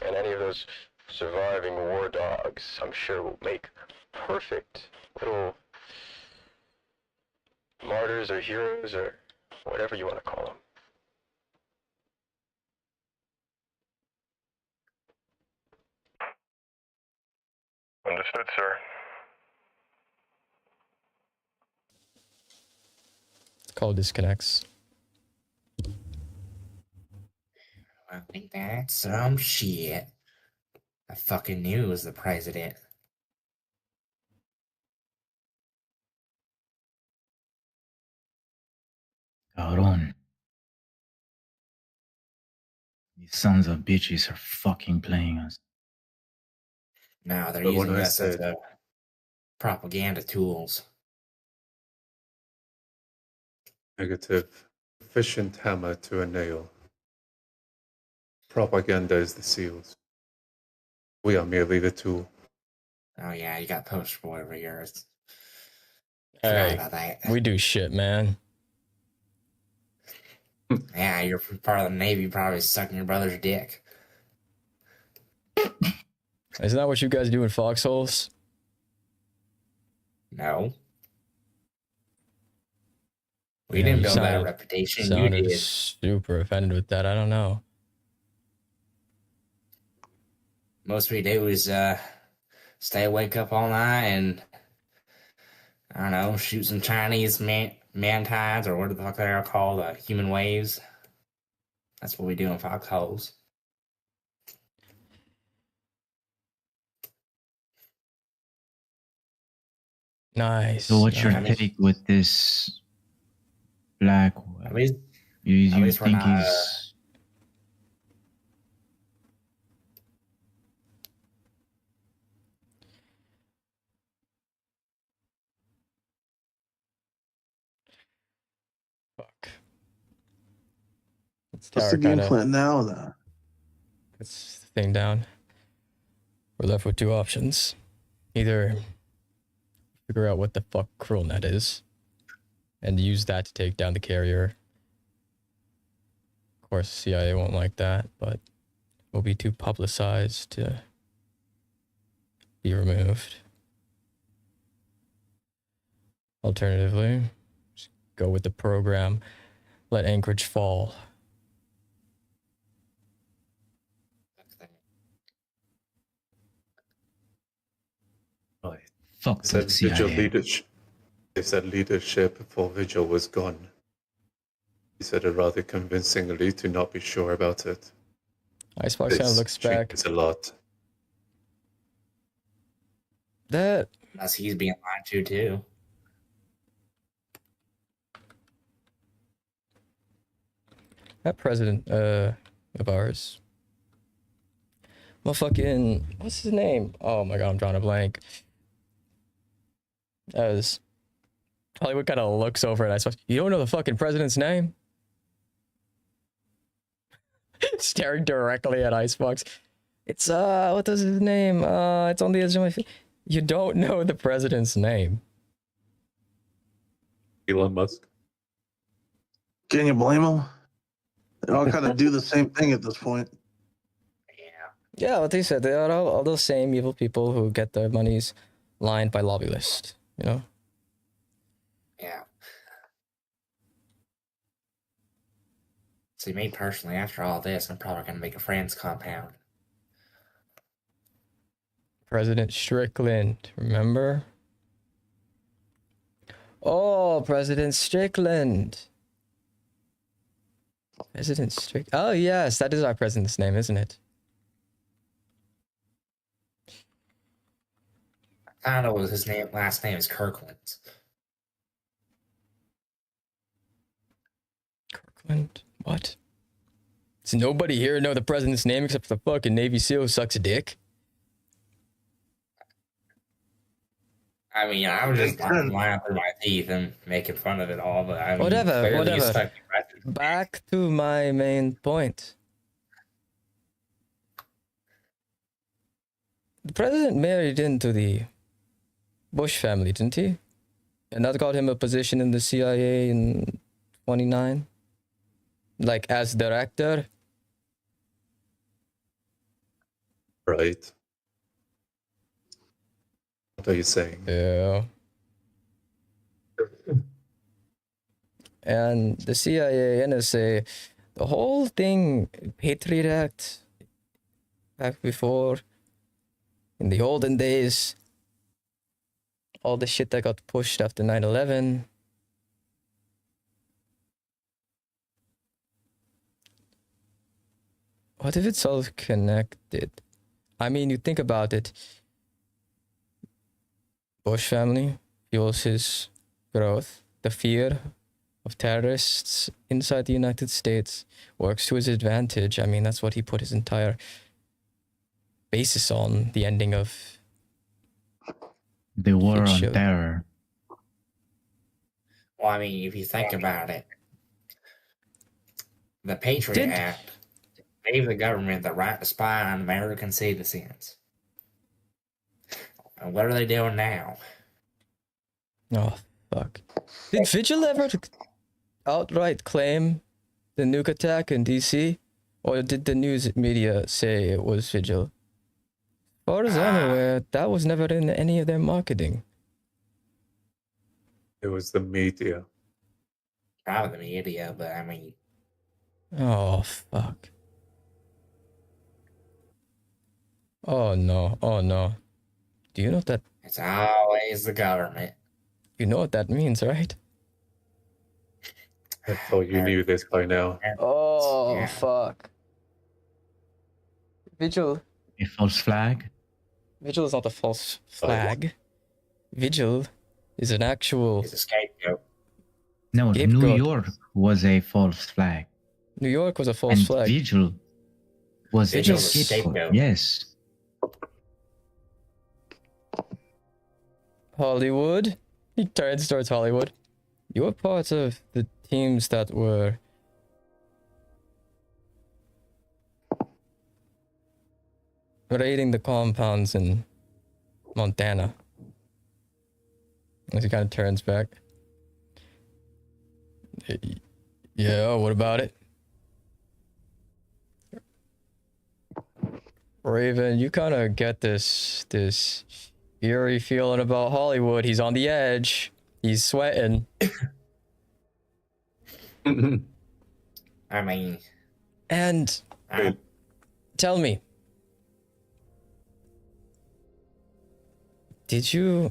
And any of those surviving war dogs, I'm sure, will make perfect little martyrs or heroes or whatever you want to call them. Understood, sir. Call disconnects. I think that's some shit. I fucking knew it was the president. Cabrón. These sons of bitches are fucking playing us. Now they're But when using I us as said- a propaganda tools. Negative. Efficient hammer to a nail. Propaganda is the seals. We are merely the tool. Oh yeah, you got poster boy over here. Forgot Hey, about that. we do shit, man. Yeah, you're part of the Navy, probably sucking your brother's dick. Isn't that what you guys do in foxholes? No. We Yeah, didn't you build that sounded- reputation. You Sounded did. super offended with that. I don't know. Most we do is stay awake up all night and I don't know, shoot some Chinese mantides or what the fuck they are called, human waves. That's what we do in foxholes. Nice. So what's your nice. take with this black? At least, you at least we're think not, he's Fuck. Let's What's the game plan now, then? Let's the thing down. We're left with two options. Either figure out what the fuck KrillNet is and use that to take down the carrier. Of course, CIA won't like that, but it will be too publicized to be removed. Alternatively, just go with the program, let Anchorage fall. fuck They said the Vigil CIA. leadership. They said leadership for Vigil was gone. He said it rather convincingly to not be sure about it. Icebox kind of looks back. It's a lot. That unless he's being lied to too. That president of ours. Motherfucking, what's his name? Oh my god, I'm drawing a blank. As Hollywood kind of looks over at Icebox. You don't know the fucking president's name? Staring directly at Icebox. It's what is his name? It's on the edge of my face. You don't know the president's name. Elon Musk. Can you blame them? They all kind of do the same thing at this point. Yeah, what they said, they are all the same evil people who get their monies lined by lobby list, you know? Yeah. See, me personally, after all this, I'm probably going to make a friends compound. President Strickland, remember? Oh, President Strickland. President Strickland. Oh, yes, that is our president's name, isn't it? I don't know what his name, last name is Kirkland. Kirkland? What? Does nobody here know the president's name except for the fucking Navy SEAL who sucks a dick? I mean, I was just lying through my teeth and making fun of it all, but I mean, Whatever. Back to my main point. The president married into the Bush family, didn't he? And that got him a position in the CIA in 29? Like, as director? Right. What are you saying? Yeah. And the CIA, NSA, the whole thing, Patriot Act, back before, in the olden days, all the shit that got pushed after 9/11. What if it's all connected? I mean, you think about it. Bush family fuels his growth. The fear of terrorists inside the United States works to his advantage. I mean, that's what he put his entire basis on, the ending of the war on show. terror. Well, I mean, if you think about it, the Patriot Act gave the government the right to spy on American citizens. And what are they doing now? Oh, fuck. Did Vigil ever outright claim the nuke attack in DC? Or did the news media say it was Vigil? As far as I'm aware, that was never in any of their marketing. It was the media. Probably the media, but I mean... Oh, fuck. Oh, no. Oh, no. Do you know what that... It's always the government. You know what that means, right? I thought you knew this by now. Oh, Yeah. fuck. Vigil. A false flag? Vigil is not a false flag. Vigil is an actual... It's a scapegoat. No, Scapegoat. New York was a false flag. New York was a false And flag. Vigil was a Vigil's scapegoat. Yes. Hollywood. He turns towards Hollywood. You were part of the teams that were raiding the compounds in Montana. As he kind of turns back. Yeah, what about it? Raven, you kind of get this eerie feeling about Hollywood. He's on the edge. He's sweating. I mean... And tell me, did you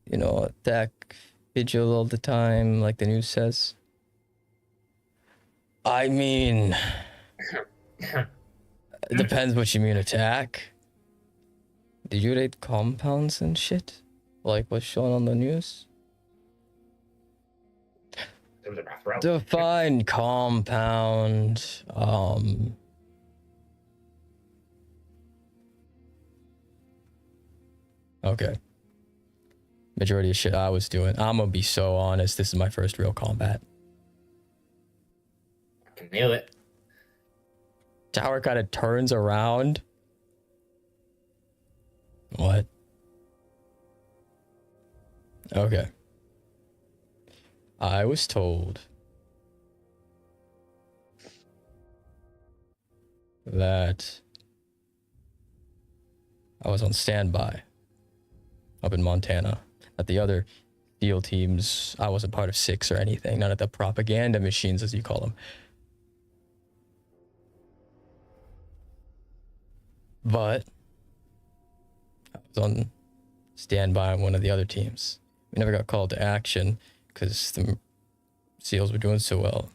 attack Vigil all the time like the news says? I mean, it depends what you mean attack. Did you raid compounds and shit like what's shown on the news. It was in my throat. Define compound. Okay. Majority of shit I was doing. I'm gonna be so honest. This is my first real combat. I knew it. Tower kind of turns around. What? Okay. I was told that I was on standby up in Montana. That the other SEAL teams, I wasn't part of 6 or anything. None of the propaganda machines, as you call them. But I was on standby on one of the other teams. We never got called to action because the SEALs were doing so well.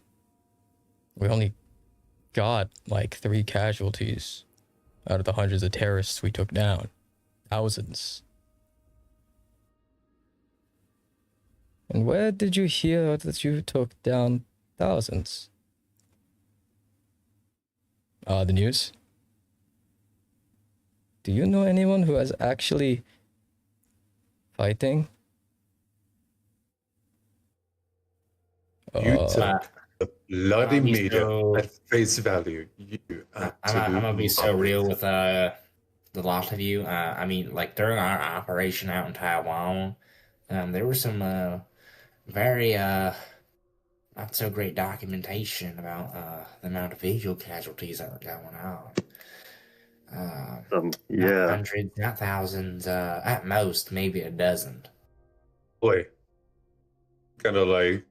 We only got like 3 casualties out of the hundreds of terrorists we took down. Thousands. And where did you hear that you took down thousands? The news? Do you know anyone who is actually fighting? You took the bloody media at face value. You I'm gonna be so real with the lot of you. I mean, like during our operation out in Taiwan, there were some very not so great documentation about the amount of visual casualties that were going on. Yeah. Not hundreds, not thousands, at most, maybe a dozen. Boy, kind of like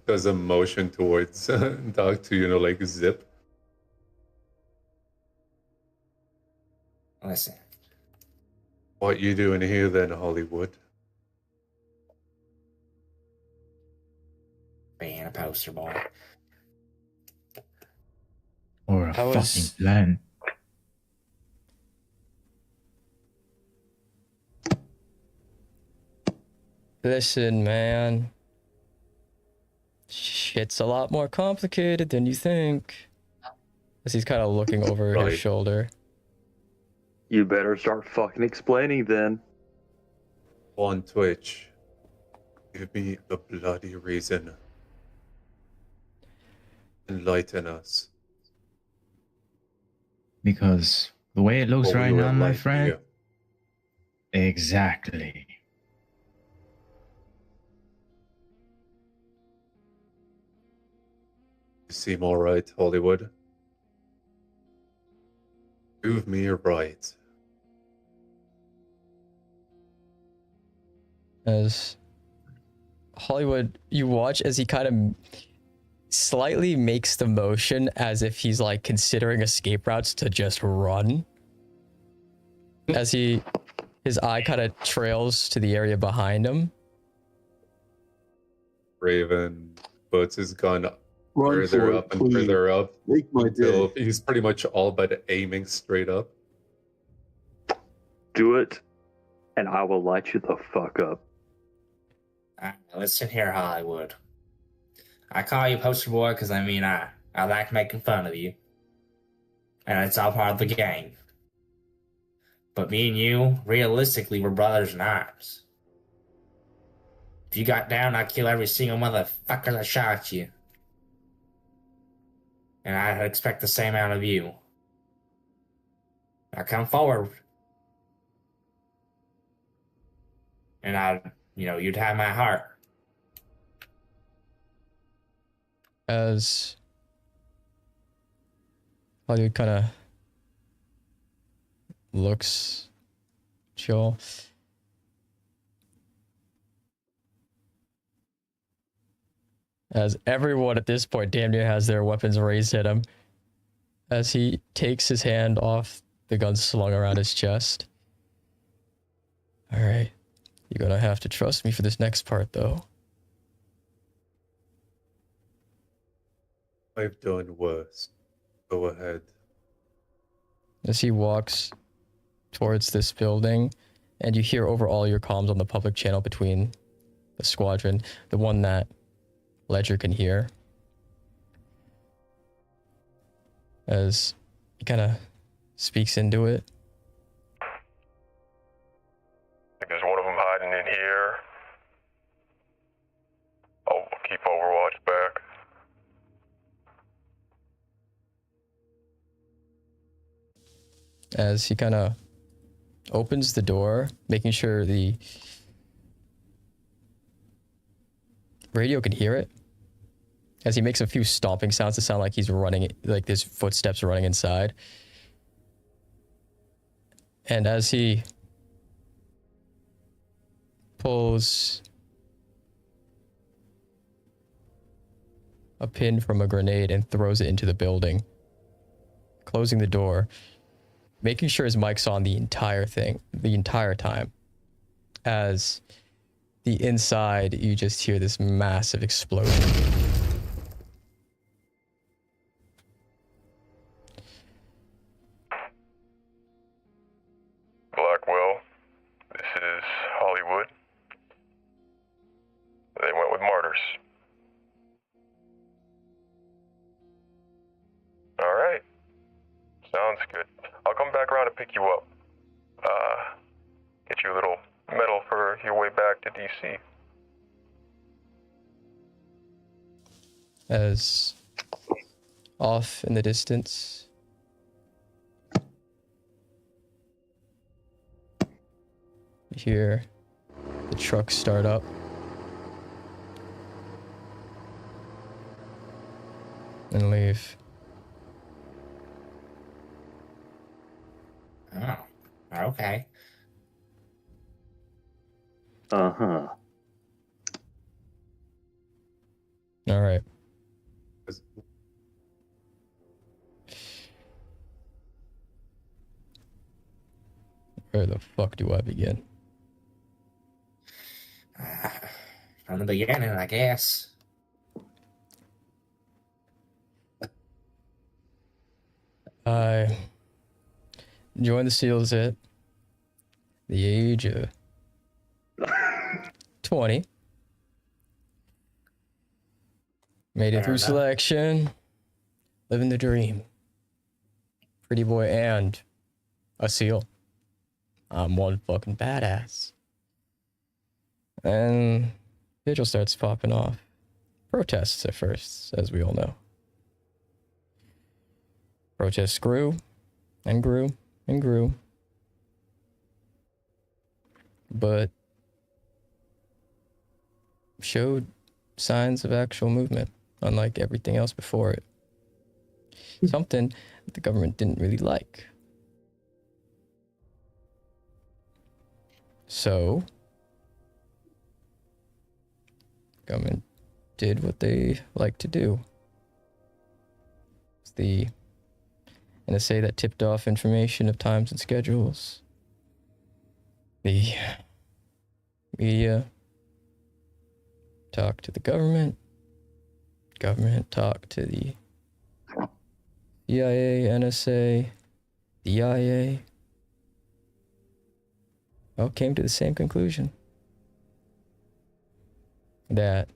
does a motion towards Doc to, you know, like zip. Listen. What you doing here then, Hollywood? Being a poster boy. Or a fucking plan. Listen, man. Shit's a lot more complicated than you think. As he's kind of looking over his shoulder. You better start fucking explaining then. On Twitch, give me the bloody reason. Enlighten us. Because the way it looks What right we now, were my like friend. here. Exactly. You seem alright, Hollywood. Prove me right. As Hollywood, you watch as he kind of slightly makes the motion as if he's like considering escape routes to just run. As his eye kind of trails to the area behind him. Raven puts his gun Run further for it, up and please. further up Make my until day. he's pretty much all but aiming straight up. Do it, and I will light you the fuck up. Listen here, Hollywood. I call you poster boy because I mean I like making fun of you, and it's all part of the game. But me and you, realistically, we're brothers in arms. If you got down, I'd kill every single motherfucker that shot you. And I'd expect the same out of you. Now come forward. And you'd have my heart. As Hollywood kind of looks chill. As everyone at this point damn near has their weapons raised at him. As he takes his hand off the gun slung around his chest. Alright. You're gonna have to trust me for this next part, though. I've done worse. Go ahead. As he walks towards this building, And you hear over all your comms on the public channel between the squadron, the one that Ledger can hear, as he kind of speaks into it. I think there's one of them hiding in here. I'll keep Overwatch back. As he kind of opens the door, making sure the radio can hear it. As he makes a few stomping sounds to sound like he's running, like his footsteps are running inside. And as he pulls a pin from a grenade and throws it into the building, closing the door, making sure his mic's on the entire time. As the inside, you just hear this massive explosion. Blackwell, this is Hollywood. They went with martyrs. Alright. Sounds good. I'll come back around to pick you up. Get you a little medal for your way back to DC. As off in the distance, you hear the truck start up. And leave. Oh, okay. Uh-huh. All right. Where the fuck do I begin? From the beginning, I guess. I joined the SEALs at the age of 20. Made it Fair through enough. selection. Living the dream. Pretty boy and a SEAL. I'm one fucking badass. And Vigil starts popping off. Protests at first, as we all know. Protests grew and grew and grew. But showed signs of actual movement, unlike everything else before it. Something that the government didn't really like. So, government did what they like to do. It's the NSA that tipped off information of times and schedules. The media talked to the government. Government talked to the CIA, NSA, DIA. All came to the same conclusion. That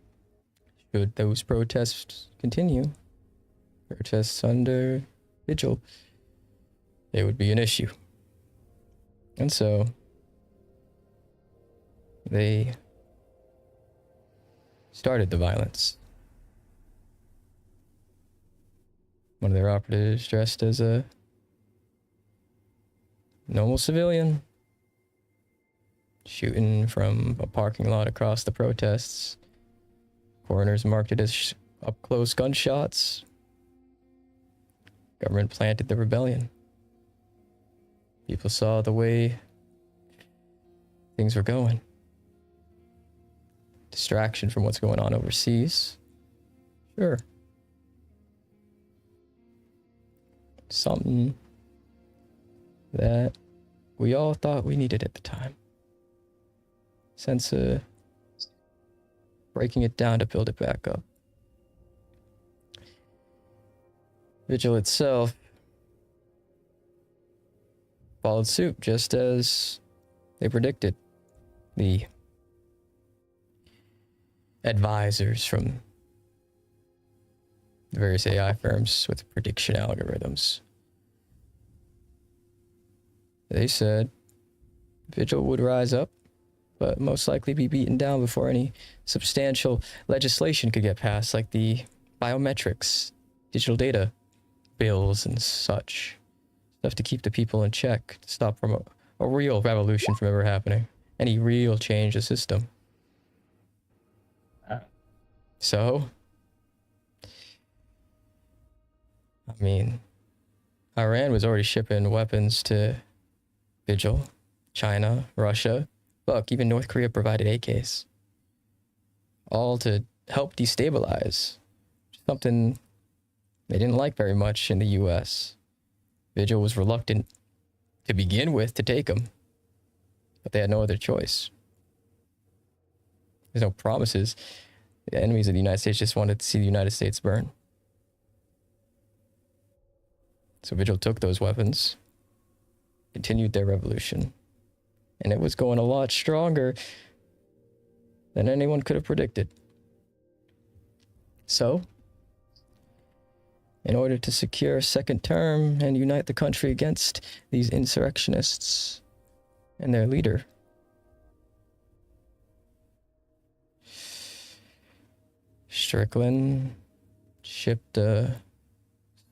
should those protests continue, protests under Vigil, it would be an issue. And so they started the violence. One of their operatives dressed as a normal civilian, shooting from a parking lot across the protests. Coroners marked it as up-close gunshots. Government planted the rebellion. People saw the way things were going. Distraction from what's going on overseas. Sure. Something that we all thought we needed at the time. Sense of breaking it down to build it back up. Vigil itself followed suit, just as They predicted. The advisors from the various AI firms with prediction algorithms. They said Vigil would rise up, but most likely be beaten down before any substantial legislation could get passed, like the biometrics, digital data bills and such. Stuff to keep the people in check, to stop from a real revolution from ever happening. Any real change the system. So, I mean, Iran was already shipping weapons to Vigil, China, Russia. Look, even North Korea provided AKs. All to help destabilize. Something they didn't like very much in the US. Vigil was reluctant to begin with to take them, but they had no other choice. There's no promises. The enemies of the United States just wanted to see the United States burn. So Vigil took those weapons, continued their revolution, and it was going a lot stronger than anyone could have predicted. So, in order to secure a second term and unite the country against these insurrectionists and their leader, Strickland shipped a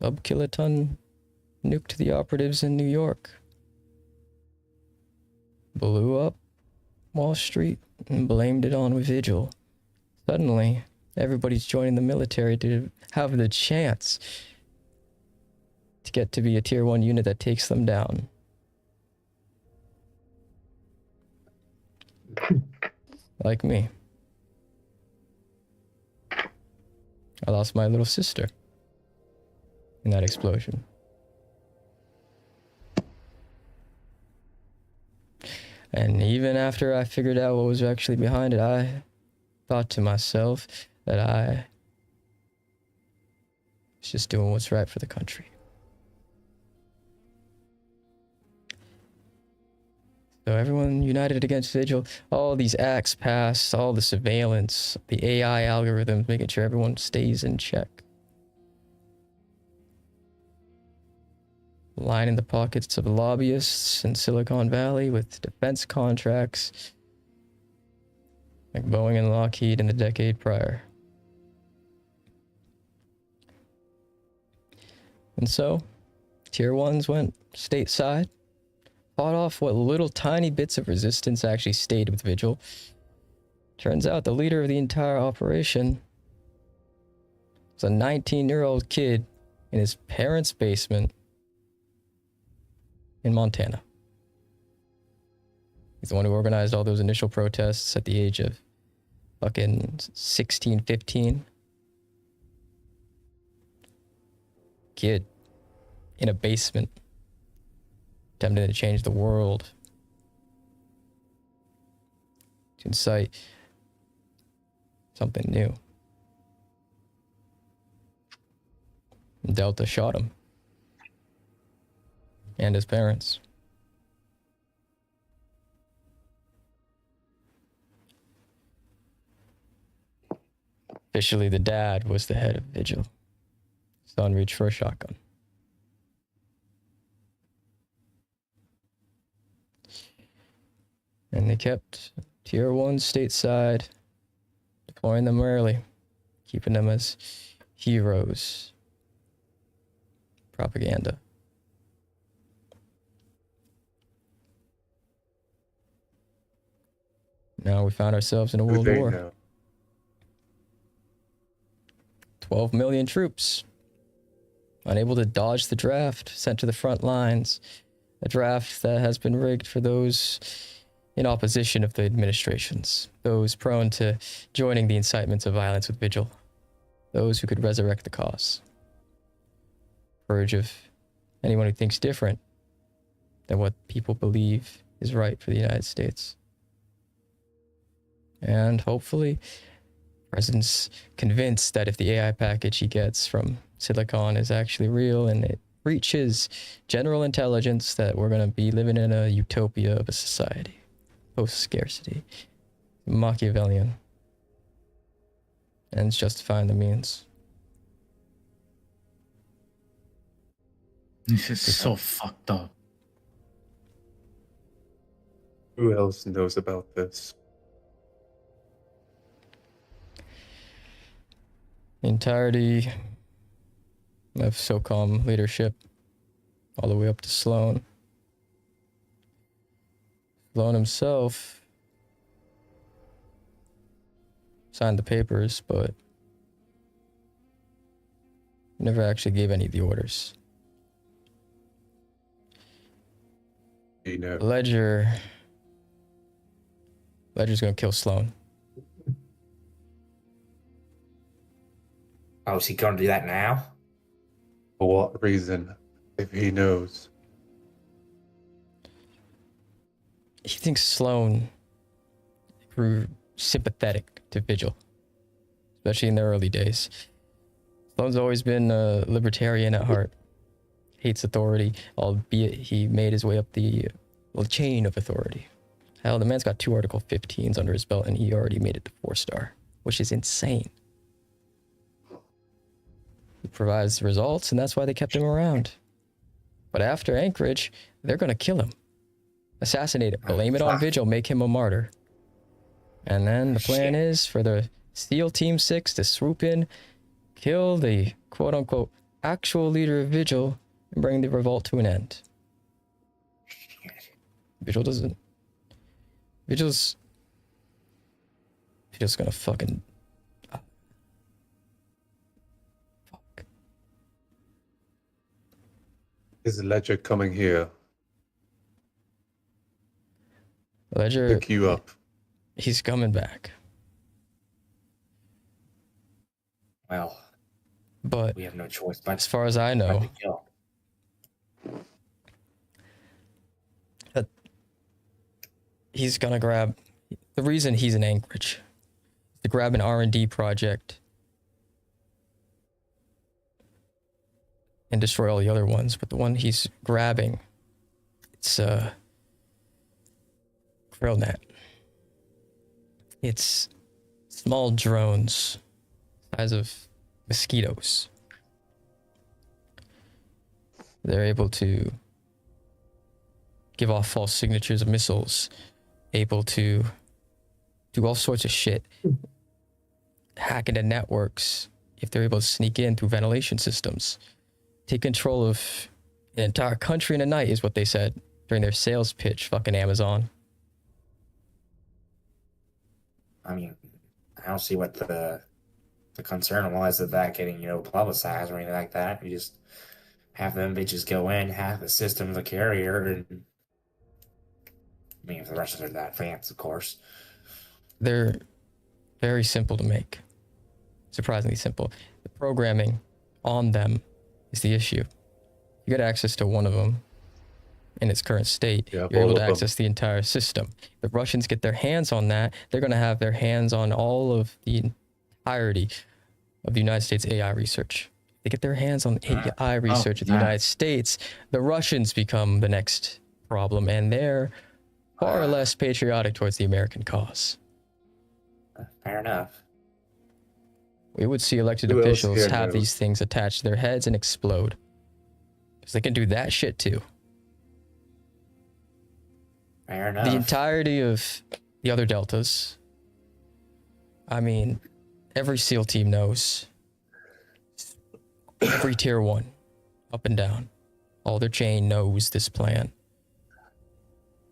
sub-kiloton nuke to the operatives in New York. Blew up Wall Street and blamed it on Vigil. Suddenly, everybody's joining the military to have the chance to get to be a tier 1 unit that takes them down. Like me. I lost my little sister in that explosion. And even after I figured out what was actually behind it, I thought to myself that I was just doing what's right for the country. So everyone united against Vigil, all these acts passed, all the surveillance, the AI algorithms, making sure everyone stays in check. Lining the pockets of lobbyists in Silicon Valley with defense contracts, like Boeing and Lockheed in the decade prior. And so, tier 1s went stateside, fought off what little tiny bits of resistance actually stayed with Vigil. Turns out the leader of the entire operation was a 19-year-old kid in his parents' basement in Montana. He's the one who organized all those initial protests at the age of fucking 16, 15. Kid in a basement attempting to change the world, to incite something new. And Delta shot him. And his parents. Officially, the dad was the head of Vigil. Son reached for a shotgun. And they kept tier 1 stateside, deploying them early, keeping them as heroes. Propaganda. Now we found ourselves in a world war. Now? 12 million troops, unable to dodge the draft, sent to the front lines. A draft that has been rigged for those in opposition of the administrations, those prone to joining the incitements of violence with Vigil, those who could resurrect the cause. Purge of anyone who thinks different than what people believe is right for the United States. And hopefully, the president's convinced that if the AI package he gets from Silicon is actually real and it reaches general intelligence, that we're going to be living in a utopia of a society. post-scarcity. Machiavellian. Ends justifying the means. This is so fucked up. Who else knows about this? The entirety of SOCOM leadership, all the way up to Sloan. Sloan himself signed the papers, but never actually gave any of the orders. Ledger's gonna kill Sloan. Oh, is he going to do that now? For what reason? If he knows. He thinks Sloan grew sympathetic to Vigil, especially in the early days. Sloan's always been a libertarian at heart. Hates authority, albeit he made his way up the chain of authority. Hell, the man's got 2 Article 15s under his belt, and he already made it to 4-star, which is insane. He provides results, and that's why they kept him around. But after Anchorage, they're gonna kill him. Assassinate him, blame it on Vigil, make him a martyr. And then the plan is for the SEAL Team 6 to swoop in, kill the quote-unquote actual leader of Vigil, and bring the revolt to an end. Vigil's gonna fucking... Is Ledger coming here? Ledger... Pick you up. He's coming back. Well, but we have no choice. But as far as I know, he's gonna grab... The reason he's in Anchorage is to grab an R&D project and destroy all the other ones, but the one he's grabbing, it's KrillNet. It's small drones, size of mosquitoes. They're able to give off false signatures of missiles, able to do all sorts of shit, hack into networks if they're able to sneak in through ventilation systems. Take control of an entire country in a night is what they said during their sales pitch, fucking Amazon. I mean, I don't see what the concern was of that getting, publicized or anything like that. You just have them bitches go in, have the system of the carrier, and I mean, if the Russians are that advanced, of course. They're very simple to make. Surprisingly simple. The programming on them is the issue. You get access to one of them in its current state, you're able to access the entire system. The Russians get their hands on that, they're going to have their hands on all of the entirety of the United States AI research. They get their hands on AI research of the United States, the Russians become the next problem, and they're far less patriotic towards the American cause. Fair enough. We would see elected officials have these things attached to their heads and explode. Because they can do that shit too. Fair enough. The entirety of the other deltas, I mean, every SEAL team knows. Every tier 1, up and down, all their chain knows this plan.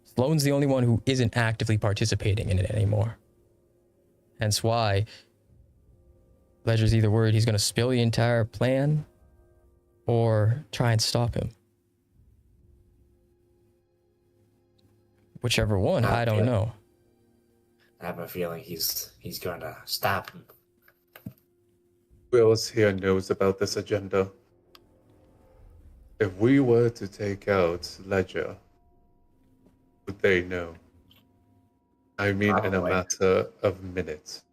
Sloan's the only one who isn't actively participating in it anymore. Hence why Ledger's either worried he's going to spill the entire plan or try and stop him. Whichever one, I don't know. I have a feeling he's going to stop him. Who else here knows about this agenda? If we were to take out Ledger, would they know? I mean, in a matter of minutes.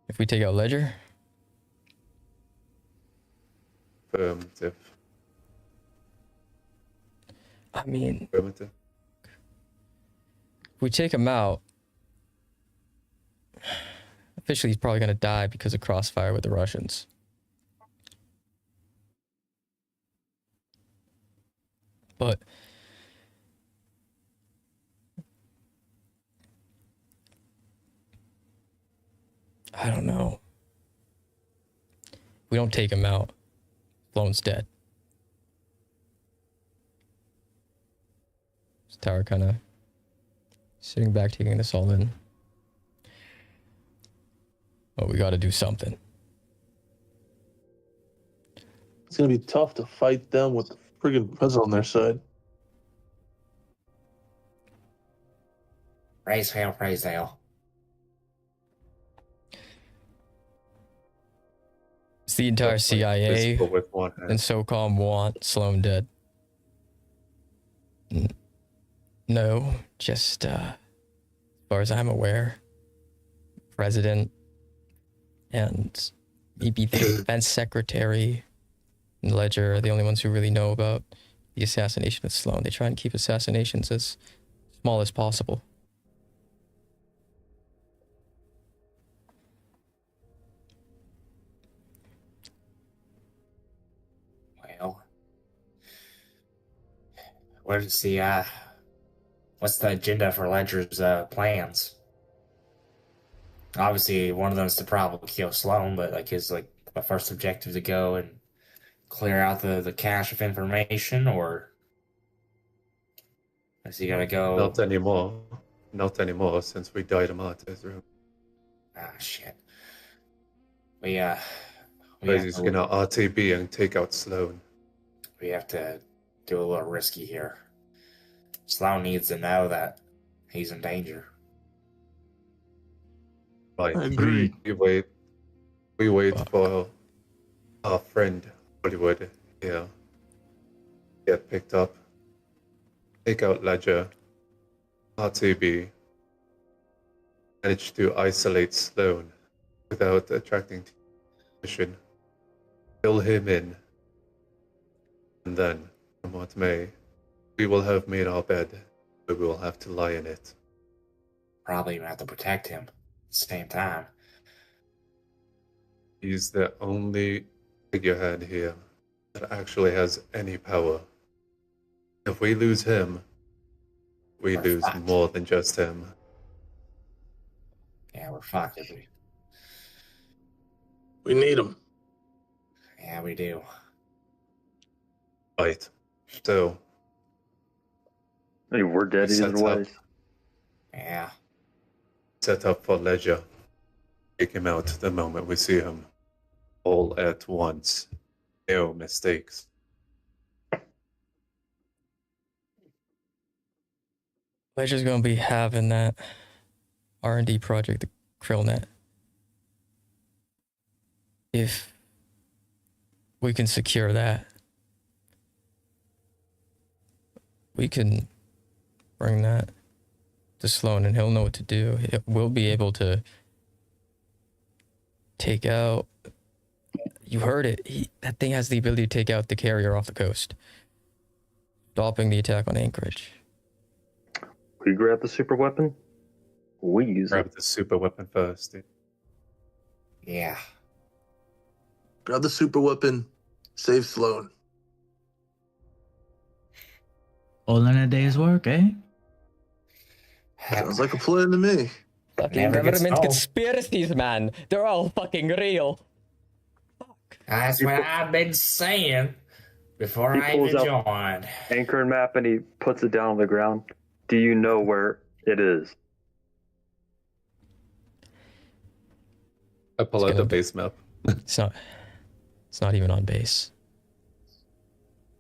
If we take out Ledger? Affirmative. I mean... Affirmative. we take him out, officially he's probably going to die because of crossfire with the Russians. But I don't know. We don't take him out. Sloan's dead. Tower kind of sitting back, taking this all in. Oh, we got to do something. It's gonna be tough to fight them with the friggin' president on their side. Praise hail, praise hail. It's the entire CIA and SOCOM want Sloan dead. No, just as far as I'm aware, President and maybe the defense secretary and Ledger are the only ones who really know about the assassination of Sloan. They try and keep assassinations as small as possible. Well, what's the agenda for Ledger's plans? Obviously, one of them is to probably kill Sloan, but like his the first objective to go and clear out the cache of information, or is he gonna go? Not anymore. Not anymore, since we died him out of his room. Ah, shit. But he's gonna RTB and take out Sloan. We have to do a little risky here. Sloan needs to know that he's in danger. Right. I agree. We wait for our friend Hollywood here. Get picked up. Take out Ledger. RTB. Manage to isolate Sloan without attracting attention. Fill him in. And then, come what may, we will have made our bed, but we will have to lie in it. Probably even have to protect him at the same time. He's the only figurehead here that actually has any power. If we lose him, we lose more than just him. Yeah, we're fucked. We need him. Yeah, we do. Right. So. Hey, we're dead either way. Yeah. Set up for Ledger. Take him out the moment we see him. All at once. No mistakes. Ledger's gonna be having that R&D project, the Krillnet. If we can secure that, we can bring that to Sloan and he'll know what to do. We'll be able to take out, you heard it, that thing has the ability to take out the carrier off the coast, stopping the attack on Anchorage. We grab the super weapon. We use Grab the super weapon first. Dude. Yeah. Grab the super weapon. Save Sloan. All in a day's work, eh? Sounds like a plan to me. Fucking government conspiracies, man. They're all fucking real. That's what I've been saying before I even joined. Anchor and map, and he puts it down on the ground. Do you know where it is? I pull out the base map. It's not even on base.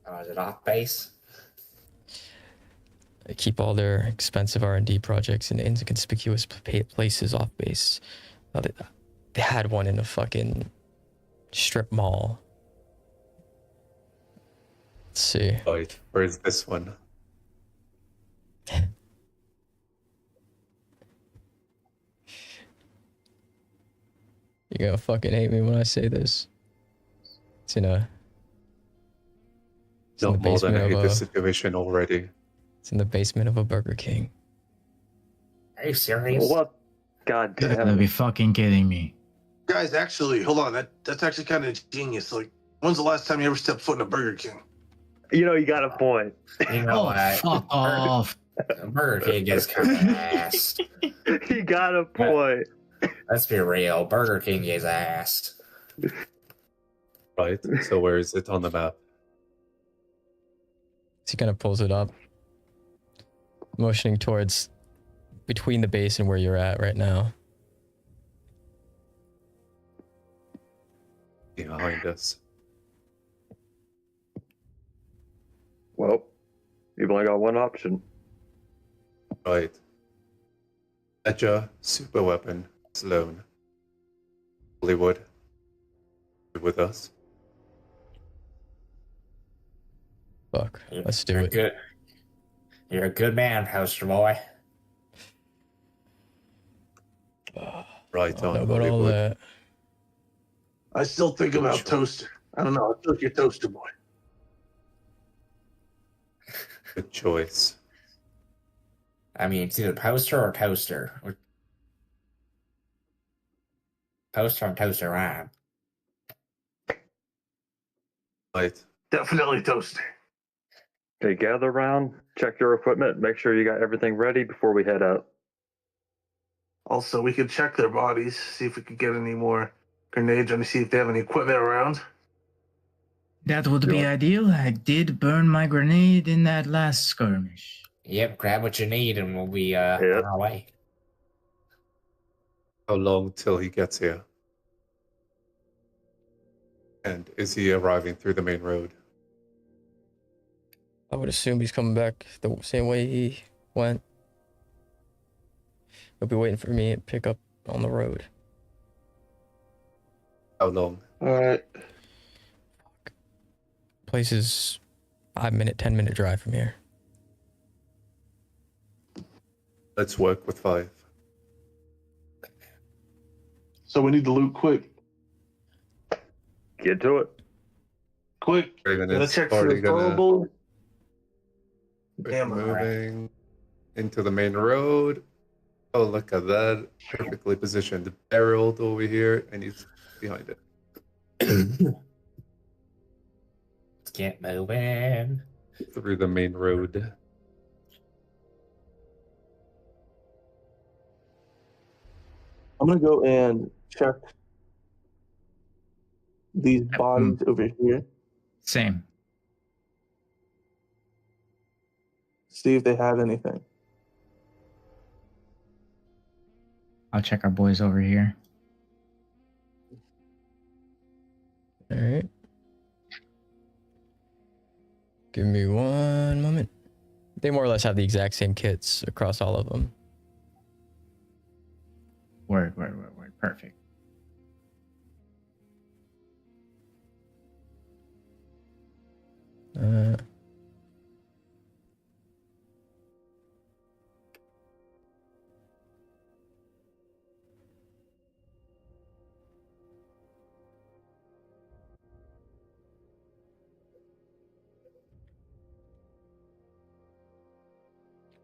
Oh, is it off base? They keep all their expensive R&D projects in inconspicuous places off base. They had one in a fucking strip mall. Let's see. Wait, where's this one? You're gonna fucking hate me when I say this. It's in a... Not more than I hate this situation already. It's in the basement of a Burger King. Are you serious? What? God You damn gotta it. be fucking kidding me. Guys, actually, hold on. That's actually kind of genius. Like, when's the last time you ever stepped foot in a Burger King? You know, you got a point. You know Oh, what? fuck off. Burger King gets kind of ass. You got a point. Let's be real. Burger King is ass. Right. So where is it on the map? So he kind of pulls it up, motioning towards between the base and where you're at right now. Behind us. Well, you've only got one option. Right. Edger, super weapon, Sloan. Hollywood. You with us? Fuck. Let's do You're it. Good. You're a good man, poster boy. Right I don't know on, about all Hollywood. that. I still think about Toaster. I don't know. I feel like you're Toaster Boy. Good choice. I mean, it's either poster or toaster. Or poster and toaster rhyme. Right. Definitely Toaster. Okay, gather around, check your equipment, make sure you got everything ready before we head out. Also, we could check their bodies, see if we could get any more grenades and see if they have any equipment around. That would be ideal. I did burn my grenade in that last skirmish. Yep, grab what you need and we'll be on our way. How long till he gets here? And is he arriving through the main road? I would assume he's coming back the same way he went. He'll be waiting for me to pick up on the road. How long? Alright. Place is 5-minute, 10-minute drive from here. Let's work with 5. So we need to loot quick. Get to it. Quick. Raven Gotta is check for already the gonna throwables. Quick Damn, moving into the main road. Oh, look at that. Perfectly positioned. Barreled over here, and he's behind it. Let's get moving. Through the main road. I'm gonna go and check these bodies over here. Same. See if they have anything. I'll check our boys over here. All right. Give me one moment. They more or less have the exact same kits across all of them. Word. Perfect.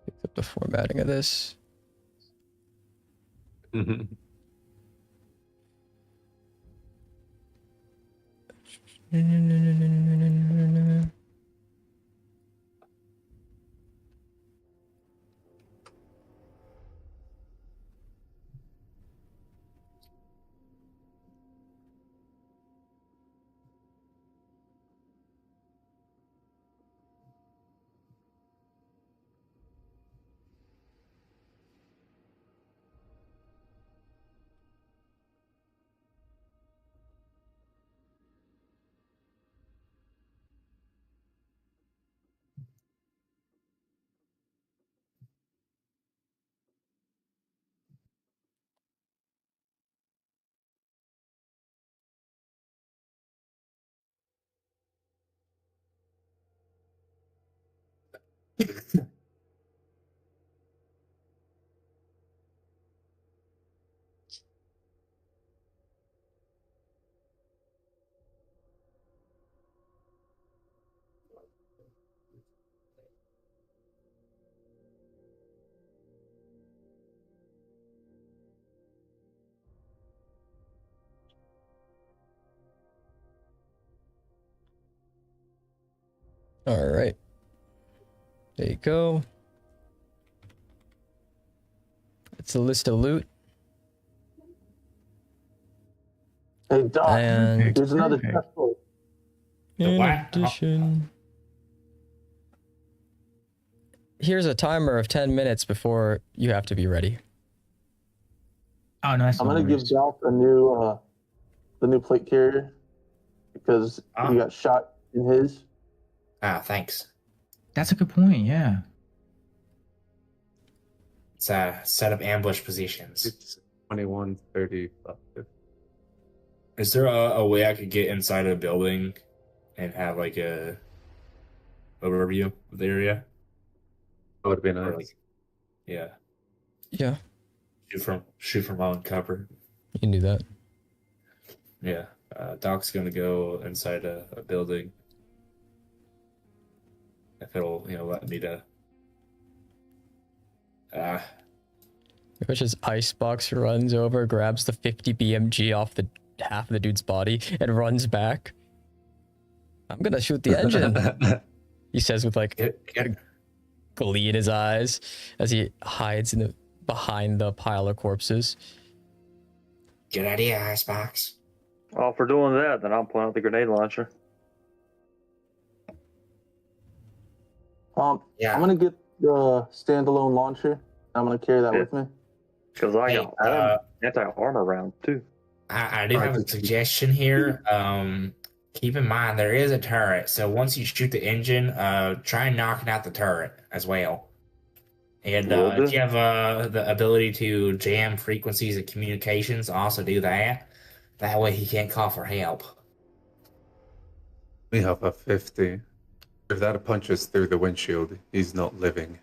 Pick up the formatting of this. All right. There you go. It's a list of loot. Hey, Doc, And there's another chest plate. in addition, here's a timer of 10 minutes before you have to be ready. Oh, nice. I'm gonna give Dolph the new plate carrier because he got shot in his. Ah, thanks. That's a good point. Yeah. It's set up ambush positions. It's 21:30. Is there a way I could get inside a building and have like a overview of the area? That would be nice. Or, like, yeah. Yeah. Shoot from my own cover. You can do that. Yeah. Doc's gonna go inside a building. If it'll, let me to. Which his icebox runs over, grabs the 50 BMG off the half of the dude's body, and runs back. I'm gonna shoot the engine. He says with like glee in his eyes as he hides behind the pile of corpses. Good idea, icebox. Oh, if we're doing that, then I'll point out the grenade launcher. Yeah. I'm gonna get the standalone launcher. I'm gonna carry that with me. Because I got anti-armor rounds too. I do have a suggestion here. Keep in mind there is a turret, so once you shoot the engine, try knocking out the turret as well. And if you have the ability to jam frequencies of communications, also do that. That way he can't call for help. We have a 50. If that punches through the windshield, he's not living.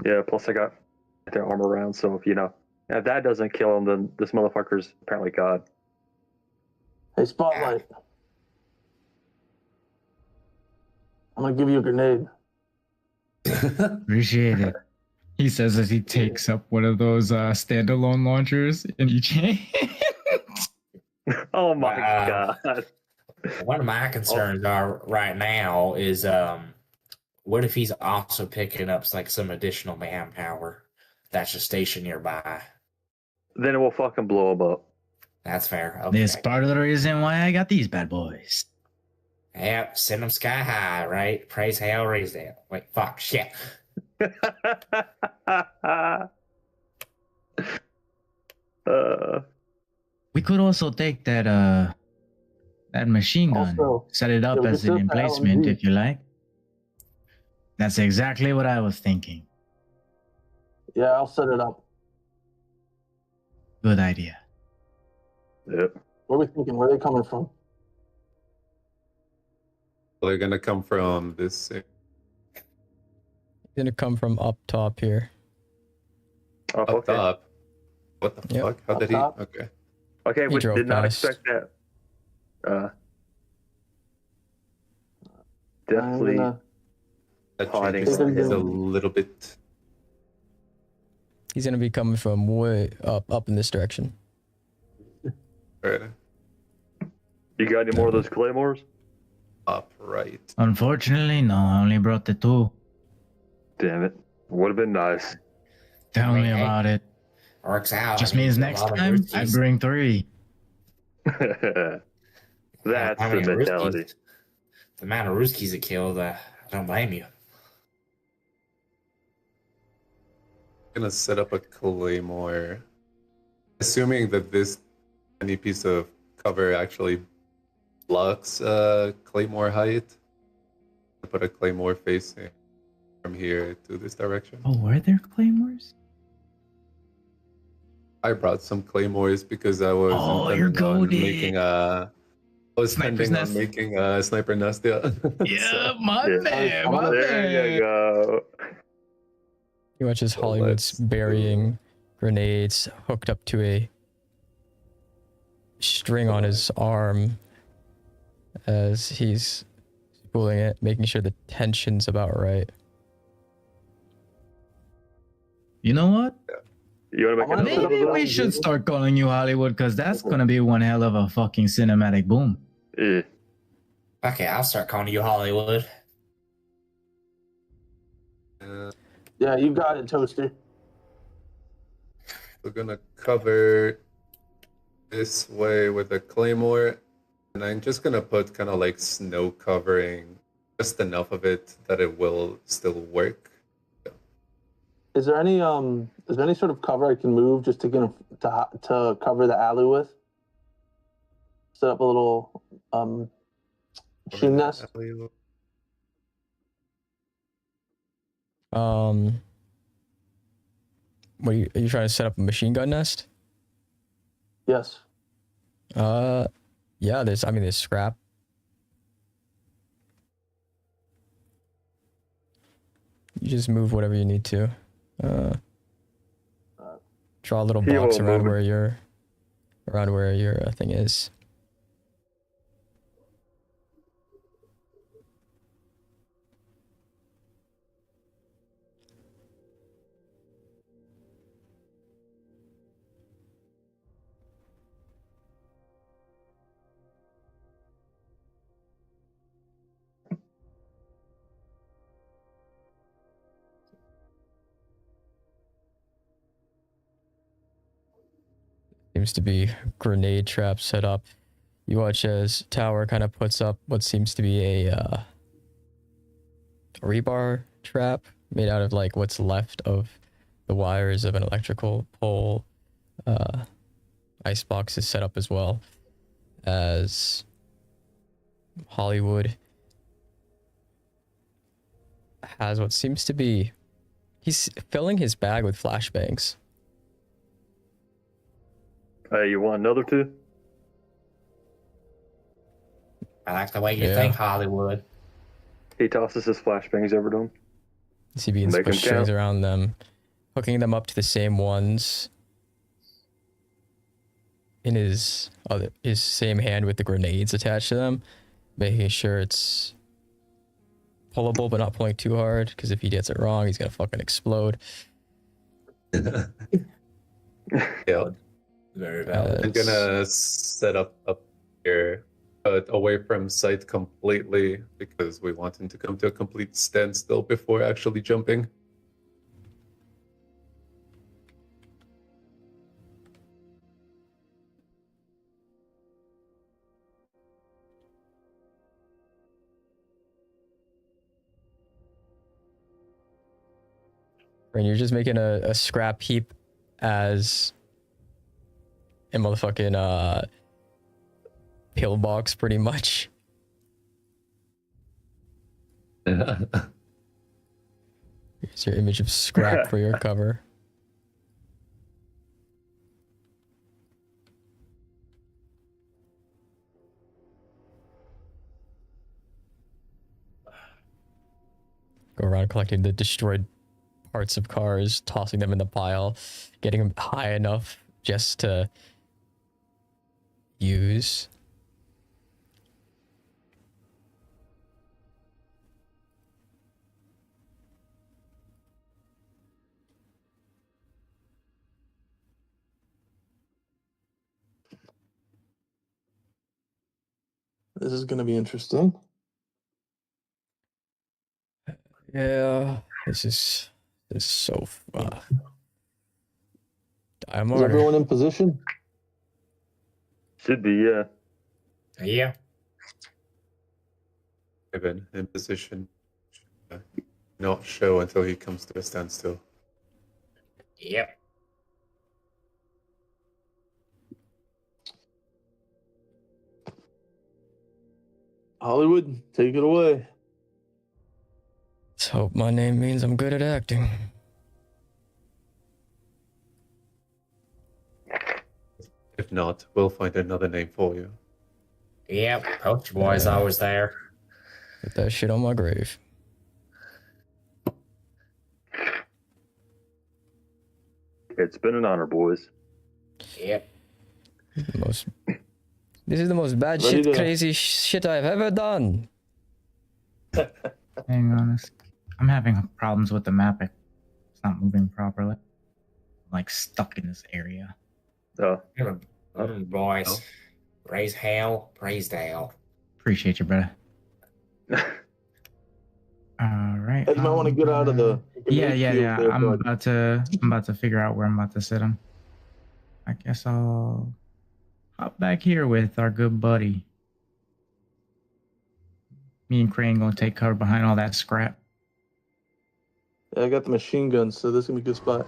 Yeah, plus I got anti-armor rounds, so if that doesn't kill him, then this motherfucker's apparently God. Hey, Spotlight. I'm gonna give you a grenade. Appreciate it. He says as he takes up one of those standalone launchers in each hand. Oh my God. One of my concerns are right now is what if he's also picking up like some additional manpower that's just stationed nearby? Then it will fucking blow him up. That's fair. Okay. This part of the reason why I got these bad boys. Yep, send them sky high, right? Praise hell, raise them. Wait, fuck, shit. We could also take that machine gun, set it up as an emplacement if you like. That's exactly what I was thinking. Yeah, I'll set it up. Good idea. Yep. What are we thinking? Where are they coming from? They're gonna come from this. Gonna come from up top here. Up top. What the fuck? How did he? Okay. Okay, we did not expect that. Definitely. That changes things a little bit. He's gonna be coming from way up in this direction. Right. You got any more of those claymores? Upright. Unfortunately, no. I only brought the 2. Damn it. Would have been nice. Tell me about it. Works out. Just means next time I bring 3. That's the mentality. The amount of Ruskies it killed, I don't blame you. I'm gonna set up a claymore. Assuming that this tiny piece of cover actually blocks claymore height. I put a claymore facing from here to this direction. Oh, were there claymores? I brought some claymores because I was intending on making a sniper nest. Yeah. Yeah, my man. There you go. He watches Hollywood's burying grenades hooked up to a string on his arm as he's pulling it, making sure the tension's about right. You know what? You want to make Maybe we should start calling you Hollywood, because that's gonna be one hell of a fucking cinematic boom. Yeah. Okay, I'll start calling you Hollywood. Yeah, you got it, Toaster. We're gonna cover this way with a claymore, and I'm just gonna put kind of like snow covering, just enough of it that it will still work. Is there any sort of cover I can move just to cover the alley with? Set up a little machine nest. What are you trying to set up a machine gun nest? Yes. Yeah, there's scrap. You just move whatever you need to. Draw a little box around where your thing is. Seems to be grenade trap set up. You watch as Tower kind of puts up what seems to be a rebar trap made out of like what's left of the wires of an electrical pole. Icebox is set up as well as Hollywood has what seems to be, he's filling his bag with flashbangs. Hey, you want another two? I like the way you think, Hollywood. He tosses his flashbangs over to him. He begins to put strings around them, hooking them up to the same ones in his same hand with the grenades attached to them, making sure it's pullable but not pulling too hard, because if he gets it wrong, he's gonna fucking explode. Yeah. Very valid. I'm gonna set up here, but away from sight completely, because we want him to come to a complete standstill before actually jumping. And you're just making a scrap heap as a motherfucking pillbox, pretty much. Here's your image of scrap for your cover. Go around collecting the destroyed parts of cars, tossing them in the pile, getting them high enough just to use. This is going to be interesting. Yeah, this is so Is everyone in position? Should be, yeah. Yeah. Even in position, not show until he comes to a standstill. Yep. Hollywood, take it away. Let's hope my name means I'm good at acting. If not, we'll find another name for you. Yep, Poacher Boy's always there. Put that shit on my grave. It's been an honor, boys. Yep. This is the most bad shit, crazy shit I've ever done. Hang on, I'm having problems with the map. It's not moving properly. I'm like stuck in this area. Boys. Praise hell, praise Dale. Appreciate you, brother. All right. Hey, you might want to get out of the. Yeah. there, I'm bud. about to figure out where I'm about to sit him. I guess I'll hop back here with our good buddy. Me and Crane gonna take cover behind all that scrap. Yeah, I got the machine gun, so this is gonna be a good spot.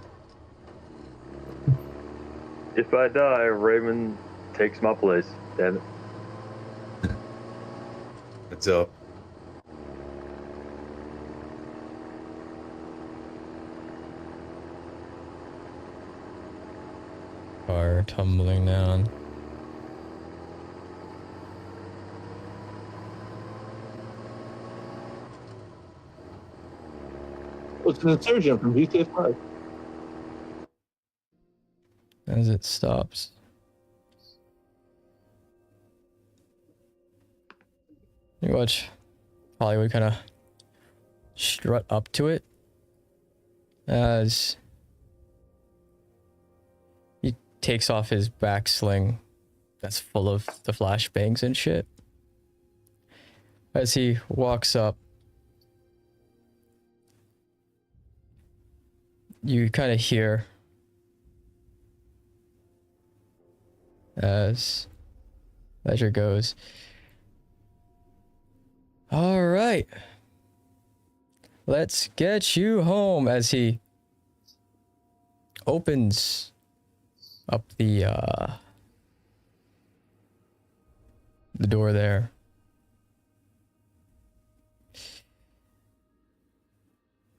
If I die, Raven takes my place. Damn it. Heads up. Car tumbling down. Oh, it's an insurgent from GTA 5. As it stops. You watch Hollywood kind of strut up to it as he takes off his back sling that's full of the flashbangs and shit. As he walks up, you kind of hear as Ledger goes, "All right, let's get you home," as he opens up the door there.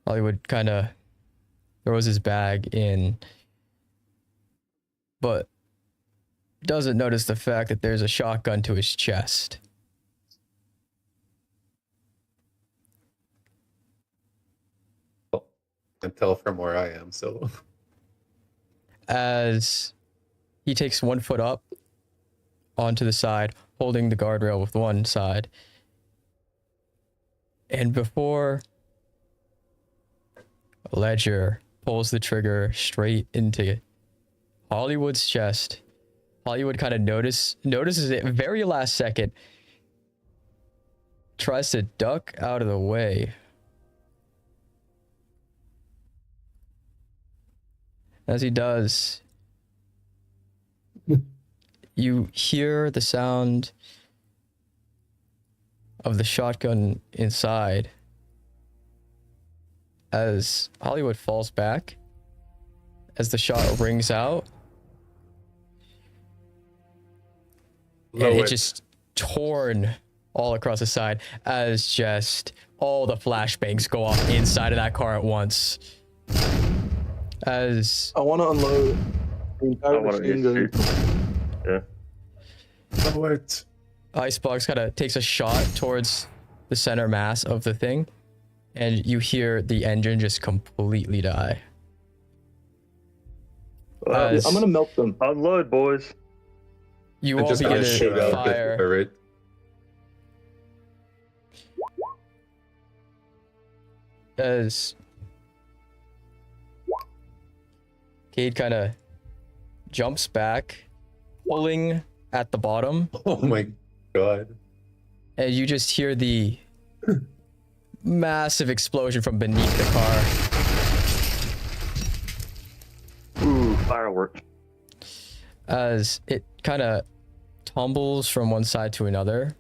Hollywood kind of throws his bag in, but doesn't notice the fact that there's a shotgun to his chest. I can tell from where I am, so. As he takes one foot up onto the side, holding the guardrail with one side. And before Ledger pulls the trigger straight into Hollywood's chest, Hollywood kind of notices it very last second, tries to duck out of the way. As he does, you hear the sound of the shotgun inside as Hollywood falls back, as the shot rings out. And it just torn all across the side as just all the flashbangs go off inside of that car at once. As I want to unload the entire machine gun. Yeah. Oh, it. Icebox kind of takes a shot towards the center mass of the thing, and you hear the engine just completely die. I'm gonna melt them. Unload, boys. You all begin to fire. As Cade kind of jumps back, pulling at the bottom. Oh my god. And you just hear the massive explosion from beneath the car. Ooh, fireworks. As it kind of tumbles from one side to another.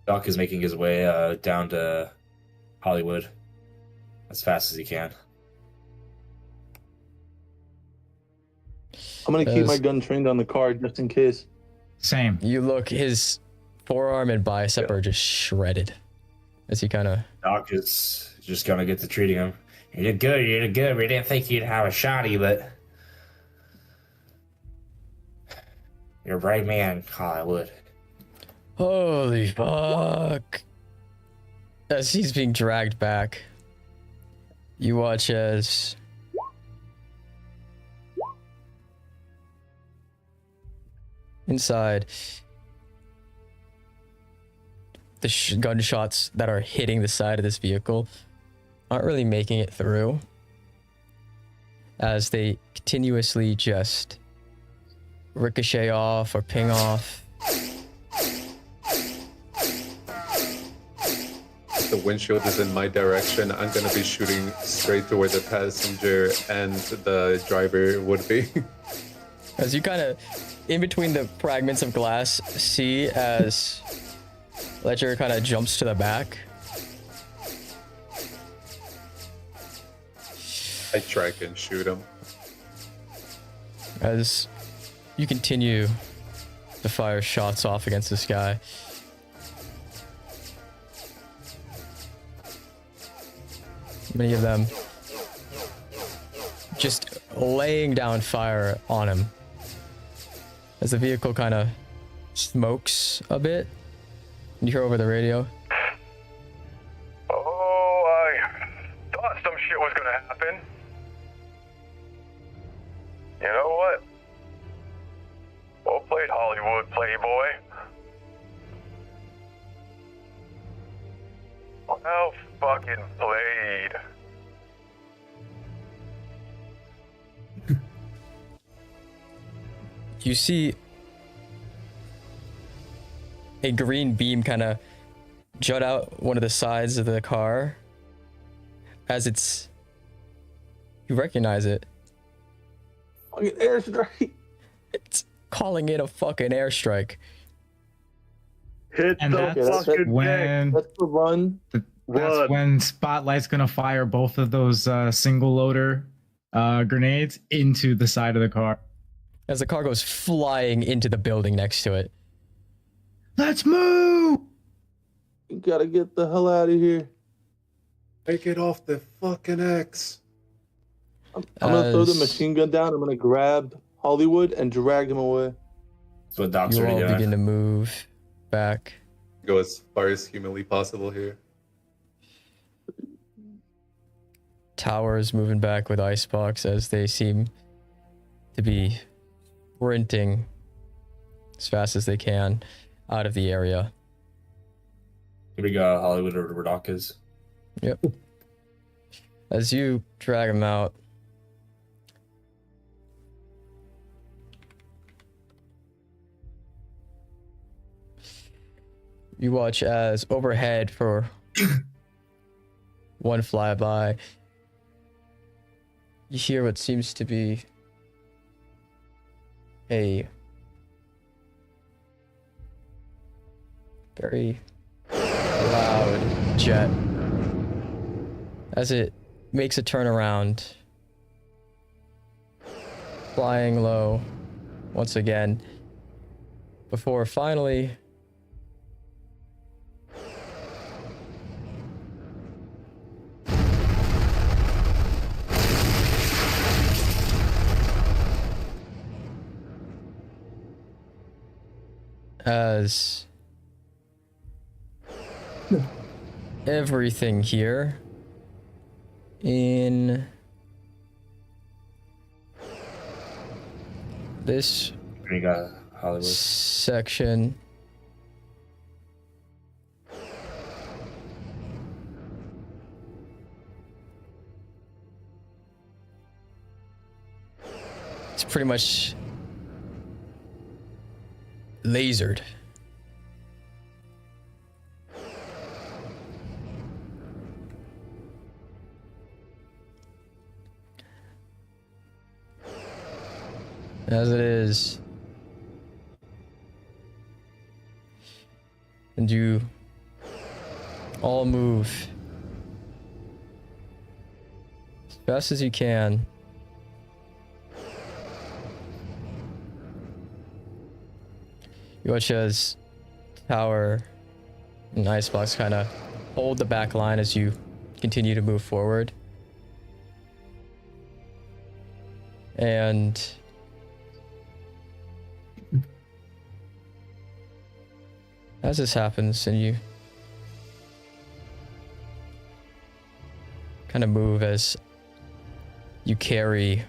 Doc is making his way down to Hollywood as fast as he can. I'm gonna keep my gun trained on the car just in case. Same. You look, his forearm and bicep are just shredded. As he kind of... Doc is just gonna get to treating him. You did good, you did good. We didn't think you'd have a shotty, but... You're a brave man, Hollywood. Holy fuck. As he's being dragged back, you watch as... inside, the gunshots that are hitting the side of this vehicle aren't really making it through, as they continuously just ricochet off or ping off. the windshield is in my direction, I'm gonna be shooting straight to where the passenger and the driver would be. As you kind of, in between the fragments of glass, see as Ledger kind of jumps to the back. I track and shoot him. As you continue to fire shots off against this guy. Many of them just laying down fire on him. As the vehicle kind of smokes a bit. You hear over the radio. Oh, I thought some shit was gonna happen. You know what? Well played, Hollywood playboy. Well fucking played. You see a green beam kind of jut out one of the sides of the car as it's, you recognize it. Fucking airstrike. It's calling in a fucking airstrike. Hit And the that's fucking when That's the run. that's when Spotlight's gonna fire both of those single loader grenades into the side of the car. As the car goes flying into the building next to it. Let's move! You gotta get the hell out of here. Take it off the fucking X. I'm gonna throw the machine gun down. I'm gonna grab Hollywood and drag him away. That's what Doc's You all already doing. begin to move back. Go as far as humanly possible here. Towers moving back with Icebox as they seem to be sprinting as fast as they can out of the area. Here we go, Hollywood or where Doc is. Yep. As you drag him out, you watch as overhead for one flyby, you hear what seems to be a very loud jet as it makes a turnaround, flying low once again, before finally as everything here in this Here you go, Hollywood. section it's pretty much lasered. As it is. And you all move as fast as you can. You watch as Tower and Icebox kind of hold the back line as you continue to move forward. And as this happens and you kind of move as you carry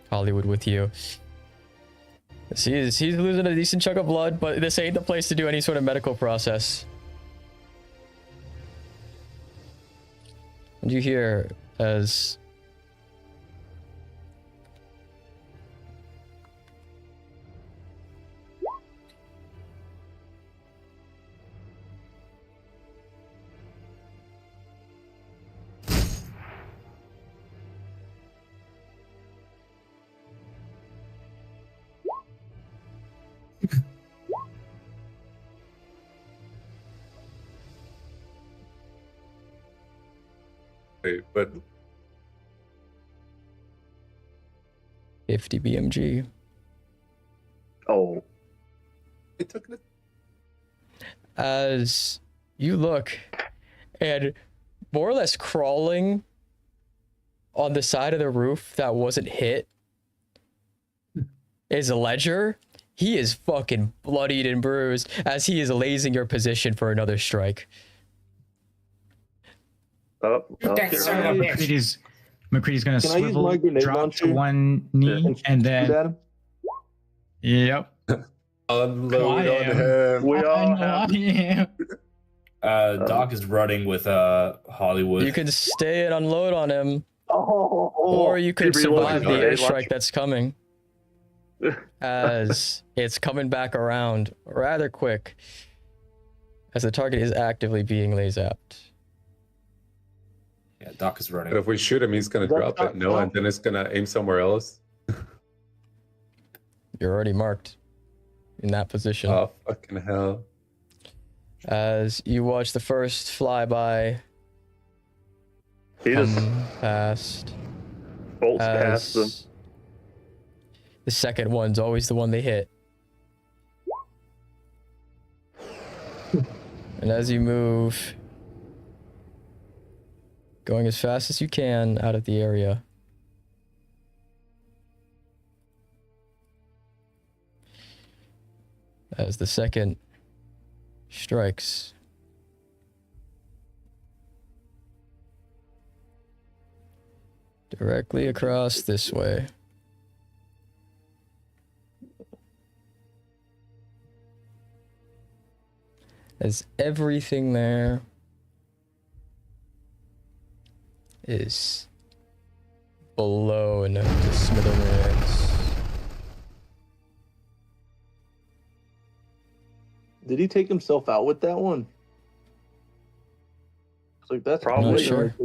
Hollywood with you. He's losing a decent chunk of blood, but this ain't the place to do any sort of medical process. And you hear as Wait, but 50 BMG. Oh. it took it. As you look, and more or less crawling on the side of the roof that wasn't hit is a Ledger. He is fucking bloodied and bruised as he is lasing your position for another strike. McCready's gonna Can I use my swivel, grenade drop launcher? to one knee, and then. Yep. Unload on him. We all have. Doc is running with Hollywood. You can stay and unload on him, Oh, or you could He reloaded survive the his grenade airstrike launcher. that's coming. As it's coming back around rather quick, as the target is actively being laser-zapped. Yeah, Doc is running. But if we shoot him, he's gonna drop it. No, and then it's gonna aim somewhere else. You're already marked in that position. Oh fucking hell! As you watch the first flyby He just come past, bolts past them. the second one's always the one they hit. And as you move, going as fast as you can out of the area, as the second strikes, directly across this way. As everything there is blown to smithereens. did he take himself out with that one? It's like that's Probably. Not sure.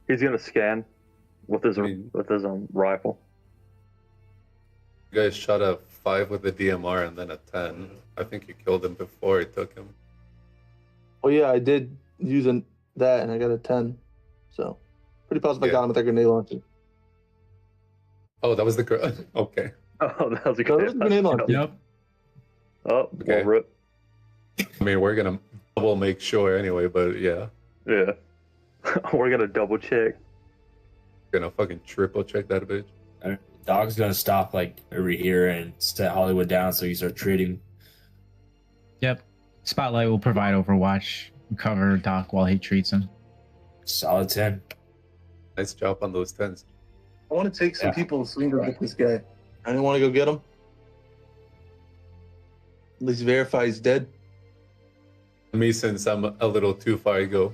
He's gonna scan with his rifle. You guys shot a 5 with the DMR and then a 10. I think you killed him before it took him. Oh yeah, I did use that and I got a 10. So pretty positive I got him with that grenade launcher. Oh, that was the okay. Oh, that was a That was the grenade launcher. Yep. Oh, Okay. well, rip. I mean, we're gonna double make sure anyway, but yeah, Yeah. We're gonna double check. we're gonna fucking triple check that bitch. Dog's gonna stop like over here and set Hollywood down so you start treating. Yep. Spotlight will provide overwatch, cover Doc while he treats him. Solid 10. Nice job on those 10s. I want to take some Yeah. people and swing to get this guy. I didn't want to go get him. At least verify he's dead. Me, since I'm a little too far to go.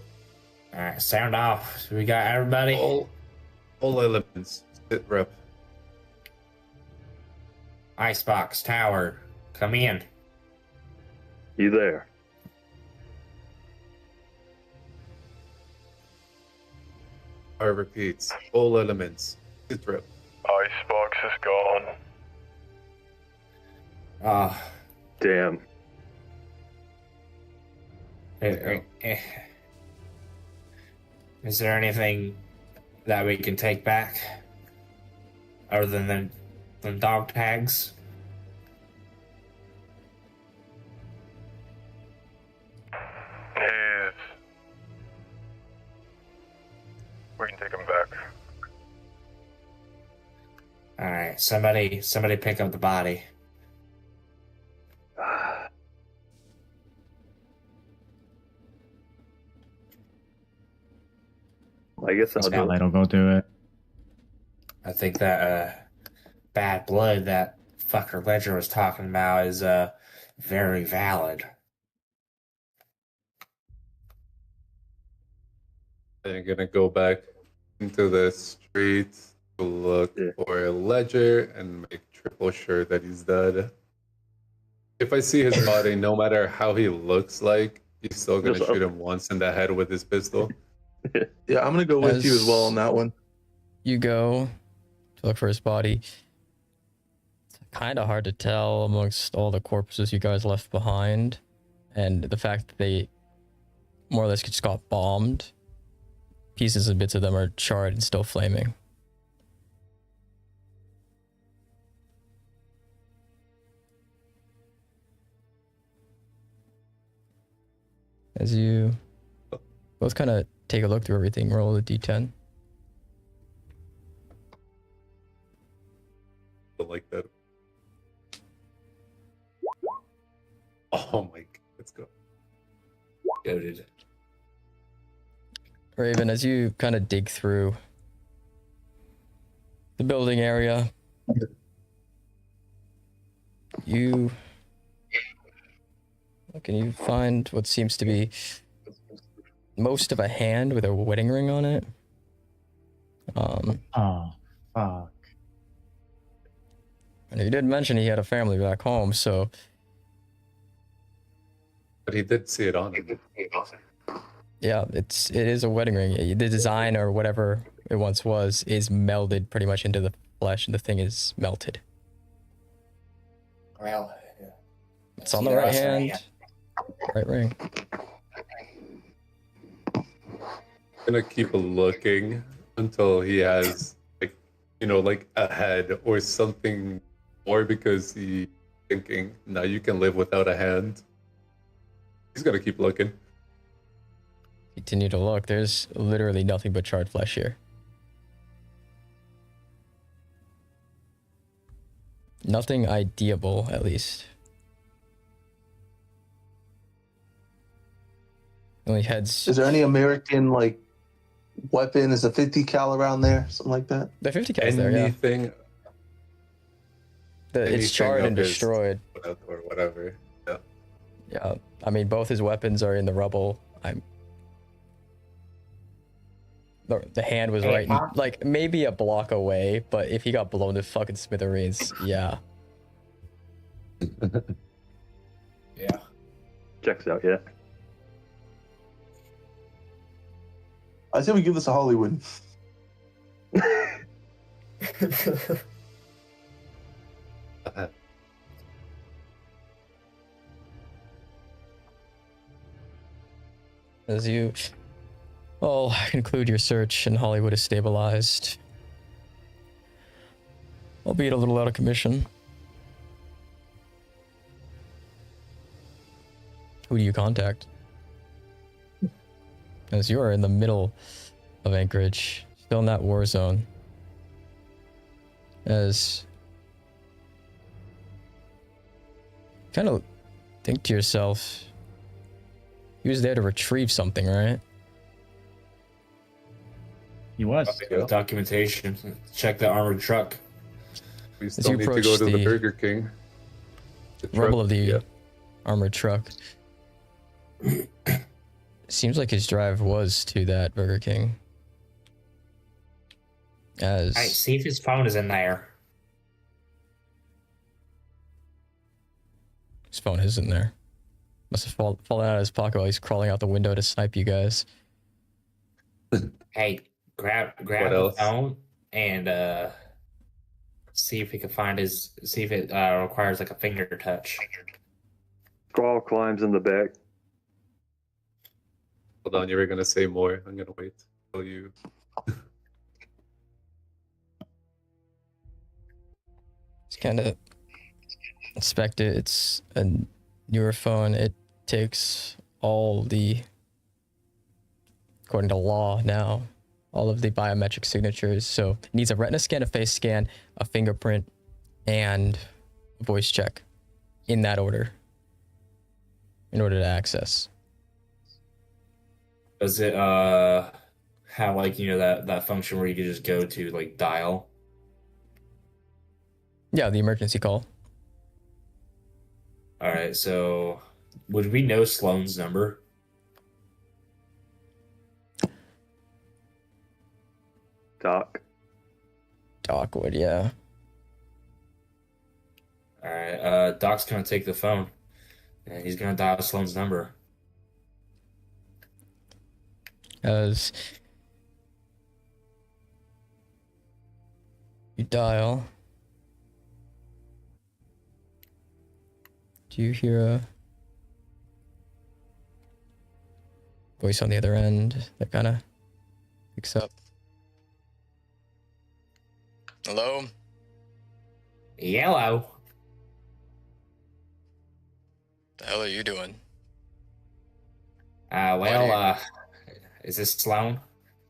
Alright, sound off. So we got everybody. All elements. Sit rep. Icebox tower, come in. You there? I repeats. All elements. Sit rep. Icebox is gone. Ah, Damn. Is there anything that we can take back other than the dog tags? We can take him back. All right, somebody pick up the body. I guess I'll do Spotlight it. will go do it. I think that bad blood that fucker Ledger was talking about is very valid. I'm gonna go back into the street to look for a Ledger and make triple sure that he's dead. If I see his body, no matter how he looks like, he's still gonna shoot him once in the head with his pistol. Yeah, I'm gonna go with you as well on that one. You go to look for his body. kind of hard to tell amongst all the corpses you guys left behind, and the fact that they more or less just got bombed. Pieces and bits of them are charred and still flaming. As you both kind of take a look through everything, roll a d10. I like that. Oh my, let's go. Goated. Raven, as you kind of dig through the building area, can you find what seems to be most of a hand with a wedding ring on it? Oh, fuck. And he did mention he had a family back home, so. But he did see it on him. Yeah, it is a wedding ring. The design or whatever it once was is melded pretty much into the flesh, and the thing is melted. Well, yeah. It's on the right hand, right ring. I'm gonna keep looking until he has, like, you know, like a head or something more, because he's thinking, now you can live without a hand. He's gonna keep looking. Continue to look. There's literally nothing but charred flesh here. Nothing ideable, at least. Only heads. Is there any American like weapon? Is a 50 cal around there? Something like that? The 50 cal is there, yeah. Anything. It's charred and destroyed. Or whatever. Yeah. Yeah. I mean, both his weapons are in the rubble. The hand was right, like maybe a block away, but if he got blown to fucking smithereens, yeah. Yeah. Checks out, yeah. I say we give this a Hollywood. As you all conclude your search and Hollywood is stabilized, albeit a little out of commission. Who do you contact? As you are in the middle of Anchorage, still in that war zone. As kind of think to yourself, he was there to retrieve something, right? He was. Documentation. Check the armored truck. We still need to go to the Burger King. Rubble of the armored truck. Seems like his drive was to that Burger King. As Alright, see if his phone is in there. His phone isn't there. Must have fallen out of his pocket while he's crawling out the window to snipe you guys. Hey, grab the phone and see if he can find his. See if it requires like a finger touch. Squall climbs in the back. Hold on, you were gonna say more. I'm gonna wait till you. Just kind of inspect it. It's a newer phone. It takes all the, according to law now, all of the biometric signatures. So it needs a retina scan, a face scan, a fingerprint, and a voice check in that order in order to access. Does it have like, you know, that function where you can just go to like dial? Yeah, the emergency call. All right, so would we know Sloane's number? Doc would, yeah. All right, Doc's gonna take the phone and he's gonna dial Sloane's number. As you dial, Do you hear a voice on the other end that kind of picks up? Hello? Yellow. The hell are you doing? Is this Sloan?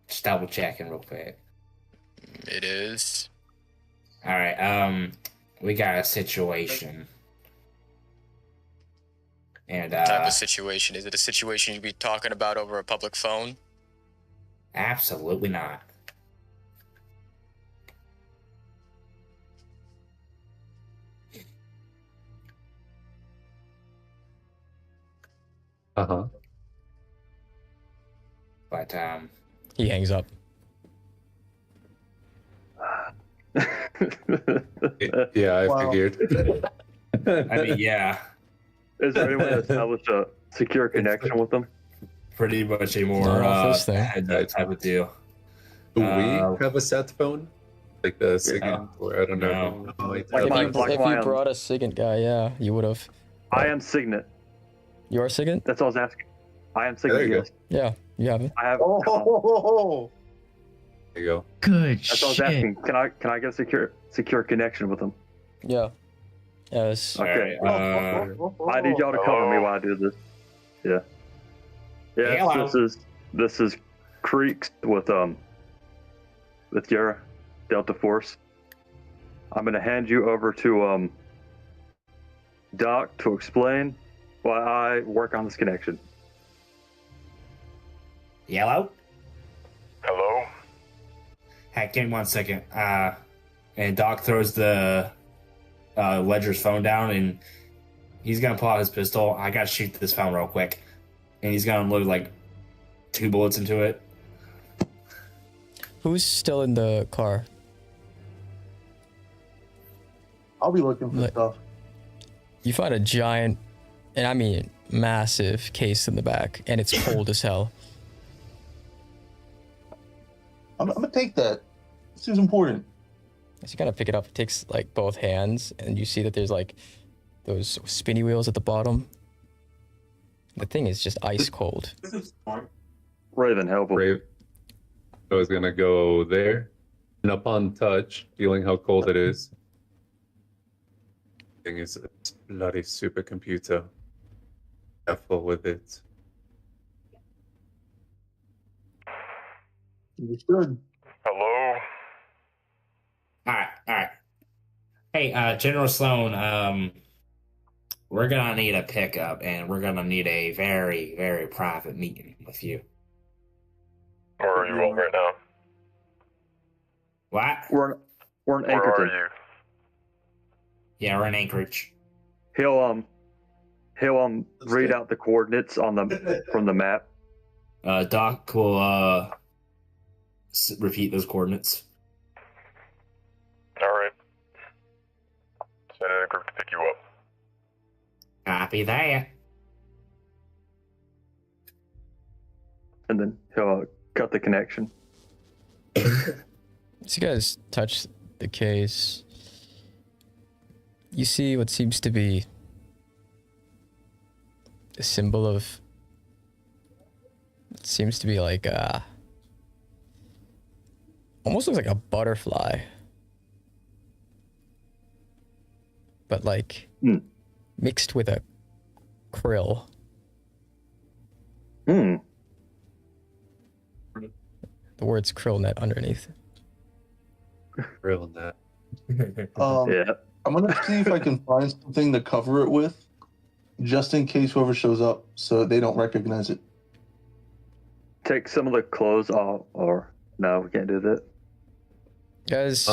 Just double checking real quick. It is. All right. We got a situation. And What type of situation? Is it a situation you'd be talking about over a public phone? Absolutely not. Uh-huh. But he hangs up. Yeah, I Wow. figured. I mean, yeah. Is there any way to establish a secure connection with them? Pretty much a more Not off this thing. heads-up type of deal. Do we have a set phone? Like a SIGINT, or I don't know. No. Might Like have my- it. like If my, you brought a SIGINT guy, yeah, you would have. I am Signet. You are SIGINT? That's all I was asking. I am There Signet, you go. yes. Yeah, you have it. I have. There you go. Good That's all I was shit. asking. Can I get a secure connection with them? Yeah. Yes. Okay. Alright, I need y'all to cover me while I do this. Yeah. Yes, Hello. this is Creeks with your Delta Force. I'm gonna hand you over to Doc to explain why I work on this connection. Yellow? Hello? Hey, give me 1 second. And Doc throws the Ledger's phone down, and he's gonna pull out his pistol. I gotta shoot this phone real quick, and he's gonna load like 2 bullets into it. Who's still in the car? I'll be looking for Like- stuff. You find a giant, and I mean massive case in the back, and it's cold as hell. I'm gonna take that. This is important. As you kind of pick it up, it takes like both hands, and you see that there's like those spinny wheels at the bottom. The thing is just ice cold. Raven, help him. Brave. I was gonna go there, and upon touch, feeling how cold it is. Thing is a bloody supercomputer. Careful with it. Understood. Hello? All right. Hey, General Sloan, we're gonna need a pickup, and we're gonna need a very, very private meeting with you. Where are you all right now? What? We're in Where Anchorton. are you? Yeah, we're in Anchorage. He'll read out the coordinates on the from the map. Doc will repeat those coordinates. Alright. Send in a group to pick you up. Copy that. And then he'll cut the connection. As you guys touch the case, you see what seems to be a symbol of. It seems to be like almost looks like a butterfly, but like mixed with a krill. Hmm. The words krill net underneath. Real that. Yeah. I'm gonna see if I can find something to cover it with, just in case whoever shows up, so they don't recognize it. Take some of the clothes off, or no, we can't do that. Guys,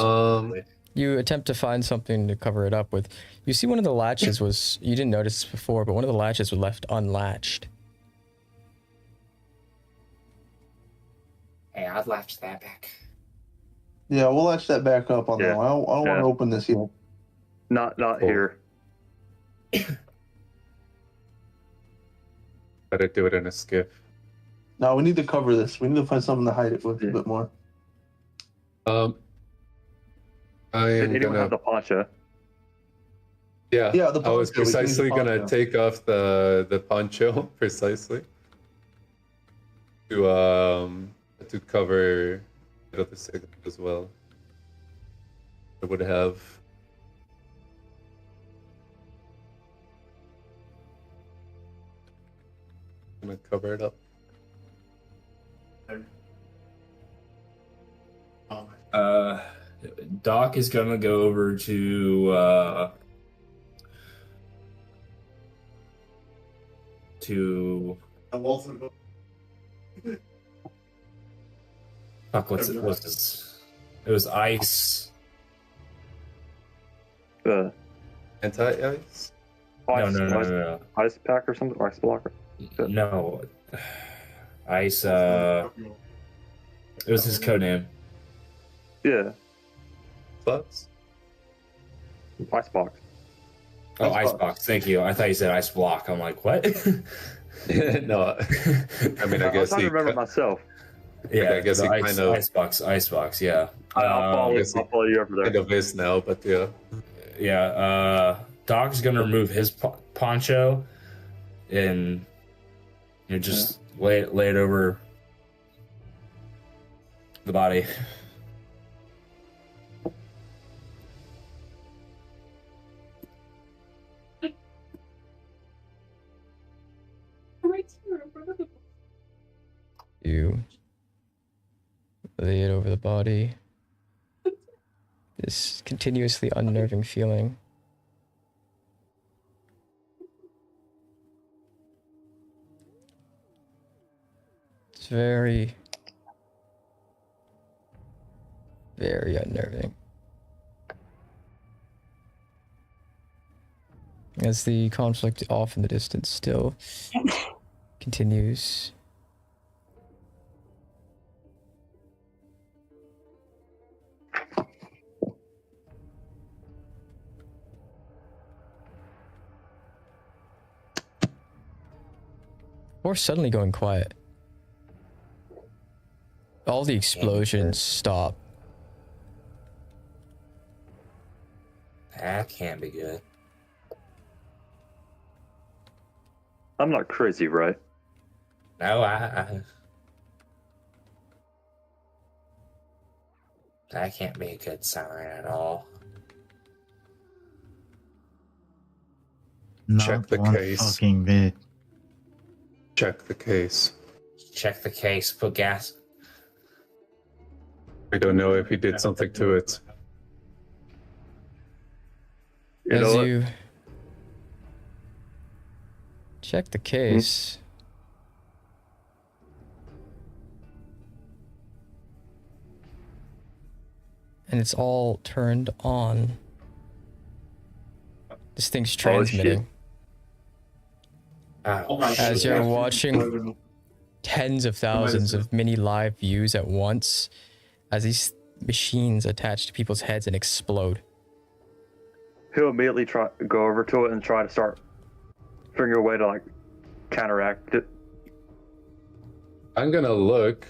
you attempt to find something to cover it up with. You see one of the latches was, you didn't notice this before, but one of the latches was left unlatched. Hey, I'd latch that back. Yeah, we'll latch that back up on that one. I don't want to open this yet. Not here. Better do it in a skiff. No, we need to cover this. We need to find something to hide it with a bit more. I Did am anyone gonna. have the poncho? Yeah, Yeah, the I was poncho, we can use the precisely gonna poncho. take off the poncho precisely to cover the signal as well. I would have. I'm gonna cover it up. Doc is gonna go over to fuck, what's this? It was ice. Anti-ice? No. Ice pack or something? Ice blocker? No. Ice, it was his code name. Yeah. Box? Icebox. Oh, Icebox. Thank you. I thought you said Ice Block. I'm like, what? No. I mean, I guess I remember myself. Yeah, I guess he kind of Icebox. Yeah. I'll follow you over there. Kind of is now, but yeah. Yeah. Doc's gonna remove his poncho and just lay it over the body. You lay it over the body. This continuously unnerving feeling. It's very, very unnerving. As the conflict off in the distance still continues. Or suddenly going quiet. All the explosions stop. That can't be good. I'm not crazy, right? No, I that can't be a good sign at all. Check the case. Fucking bit. Check the case. Check the case. Put gas. We don't know if he did something to it. As you check the case, and it's all turned on. This thing's transmitting. As you're watching tens of thousands of mini live views at once, as these machines attach to people's heads and explode. He'll immediately go over to it and try to start figuring a way to counteract it. I'm gonna look.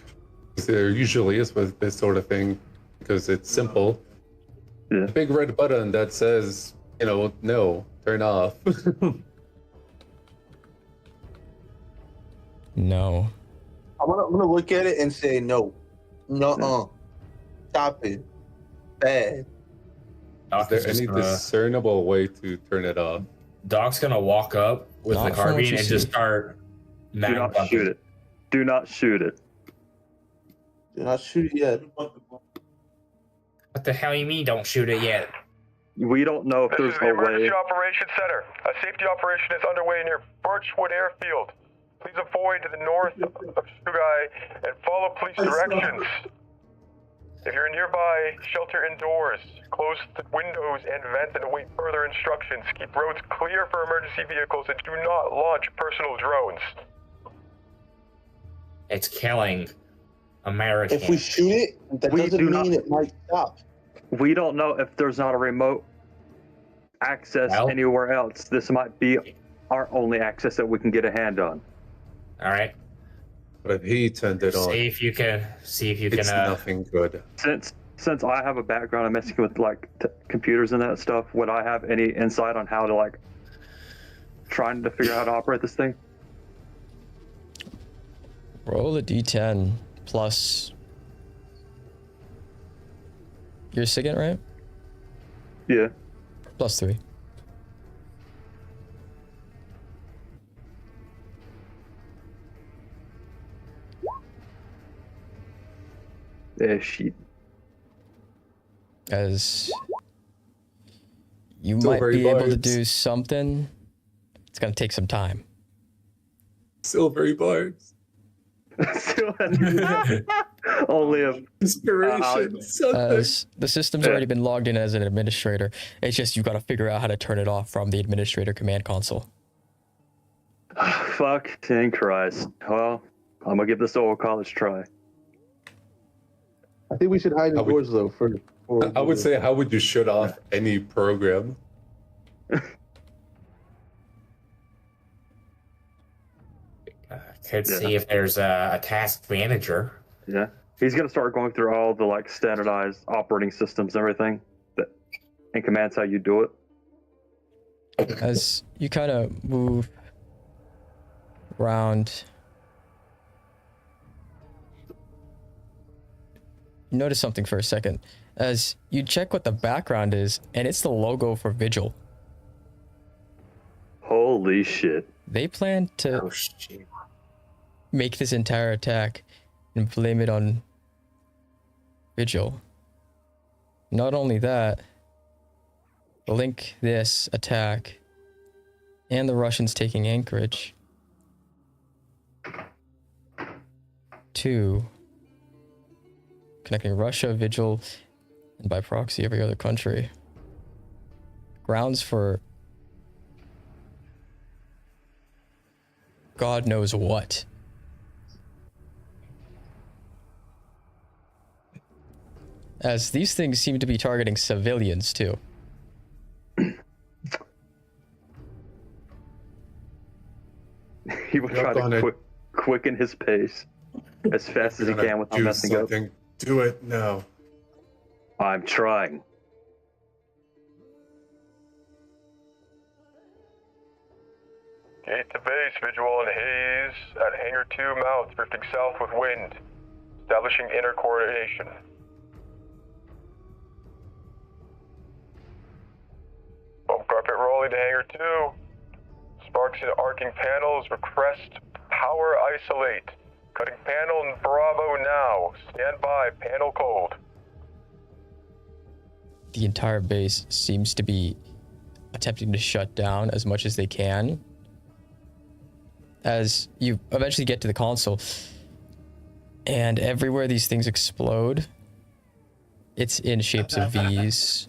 There usually is with this sort of thing because it's simple. Yeah. A big red button that says, no, turn off. No. I'm gonna look at it and say no. No. Stop it. Bad. Is there any discernible way to turn it off? Doc's gonna walk up with the carbine and just start. Do not shoot it. Do not shoot it. Do not shoot it yet. What the hell you mean? Don't shoot it yet? We don't know if This there's is the a Emergency way. Operations Center. A safety operation is underway near Birchwood Airfield. Please avoid to the north of Sugai and follow police directions. If you're nearby, shelter indoors. Close the windows and vents and await further instructions. Keep roads clear for emergency vehicles and do not launch personal drones. It's killing Americans. If we shoot it, that doesn't mean it might stop. We don't know if there's not a remote access anywhere else. This might be our only access that we can get a hand on. All right. But if he turned it on, See if you can. it's nothing good. since I have a background in messing with like computers and that stuff, would I have any insight on how to like trying to figure out how to operate this thing? Roll a d10 plus. You're a SIGINT, right? Yeah. Plus 3. Shit. As you Still might very be able to large. do something. It's gonna take some time. Silvery barbs. Only a inspiration. As the system's already been logged in as an administrator. It's just you got to figure out how to turn it off from the administrator command console. Fucking Christ. Well, I'm gonna give this old college try. I think we should hide indoors though. I would say, how would you shut off any program? Could see if there's a task manager. Yeah, he's gonna start going through all the like standardized operating systems, and everything that and commands how you do it. As you kind of move around, you notice something for a second. As you check what the background is, and it's the logo for Vigil. Holy shit! They plan to make this entire attack and blame it on Vigil. Not only that, link this attack and the Russians taking Anchorage to connecting Russia, Vigil, and by proxy every other country. Grounds for God knows what. As these things seem to be targeting civilians too. He will try to quicken his pace as fast as he can without messing up. Do it now. I'm trying. Gate to base, Vigil and Haze at Hangar 2 mouth, drifting south with wind. Establishing inner coordination. Foam carpet rolling to Hangar 2. Sparks and arcing panels, request power isolate. Cutting panel in Bravo now. Stand by, panel cold. The entire base seems to be attempting to shut down as much as they can. As you eventually get to the console, and everywhere these things explode, it's in shapes of V's.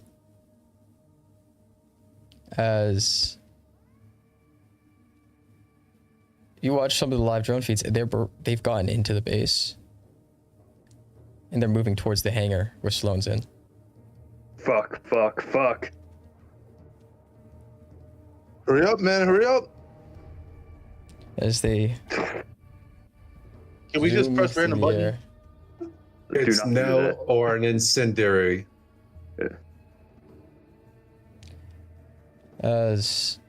As you watch some of the live drone feeds, they've gotten into the base, and they're moving towards the hangar where Sloane's in. Fuck. Hurry up, man! Hurry up! As they Can we just press random button? It's no or an incendiary. Yeah. As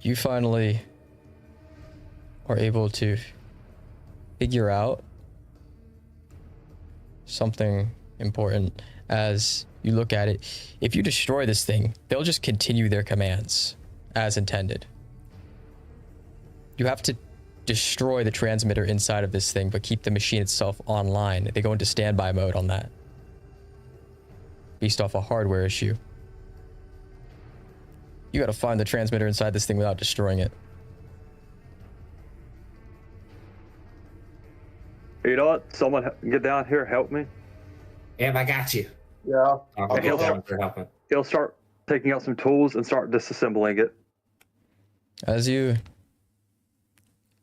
you finally are able to figure out something important as you look at it. If you destroy this thing, they'll just continue their commands as intended. You have to destroy the transmitter inside of this thing, but keep the machine itself online. They go into standby mode on that, based off a hardware issue. You gotta find the transmitter inside this thing without destroying it. You know what? Someone get down here, help me. Yeah, I got you. Yeah. He'll start taking out some tools and start disassembling it. As you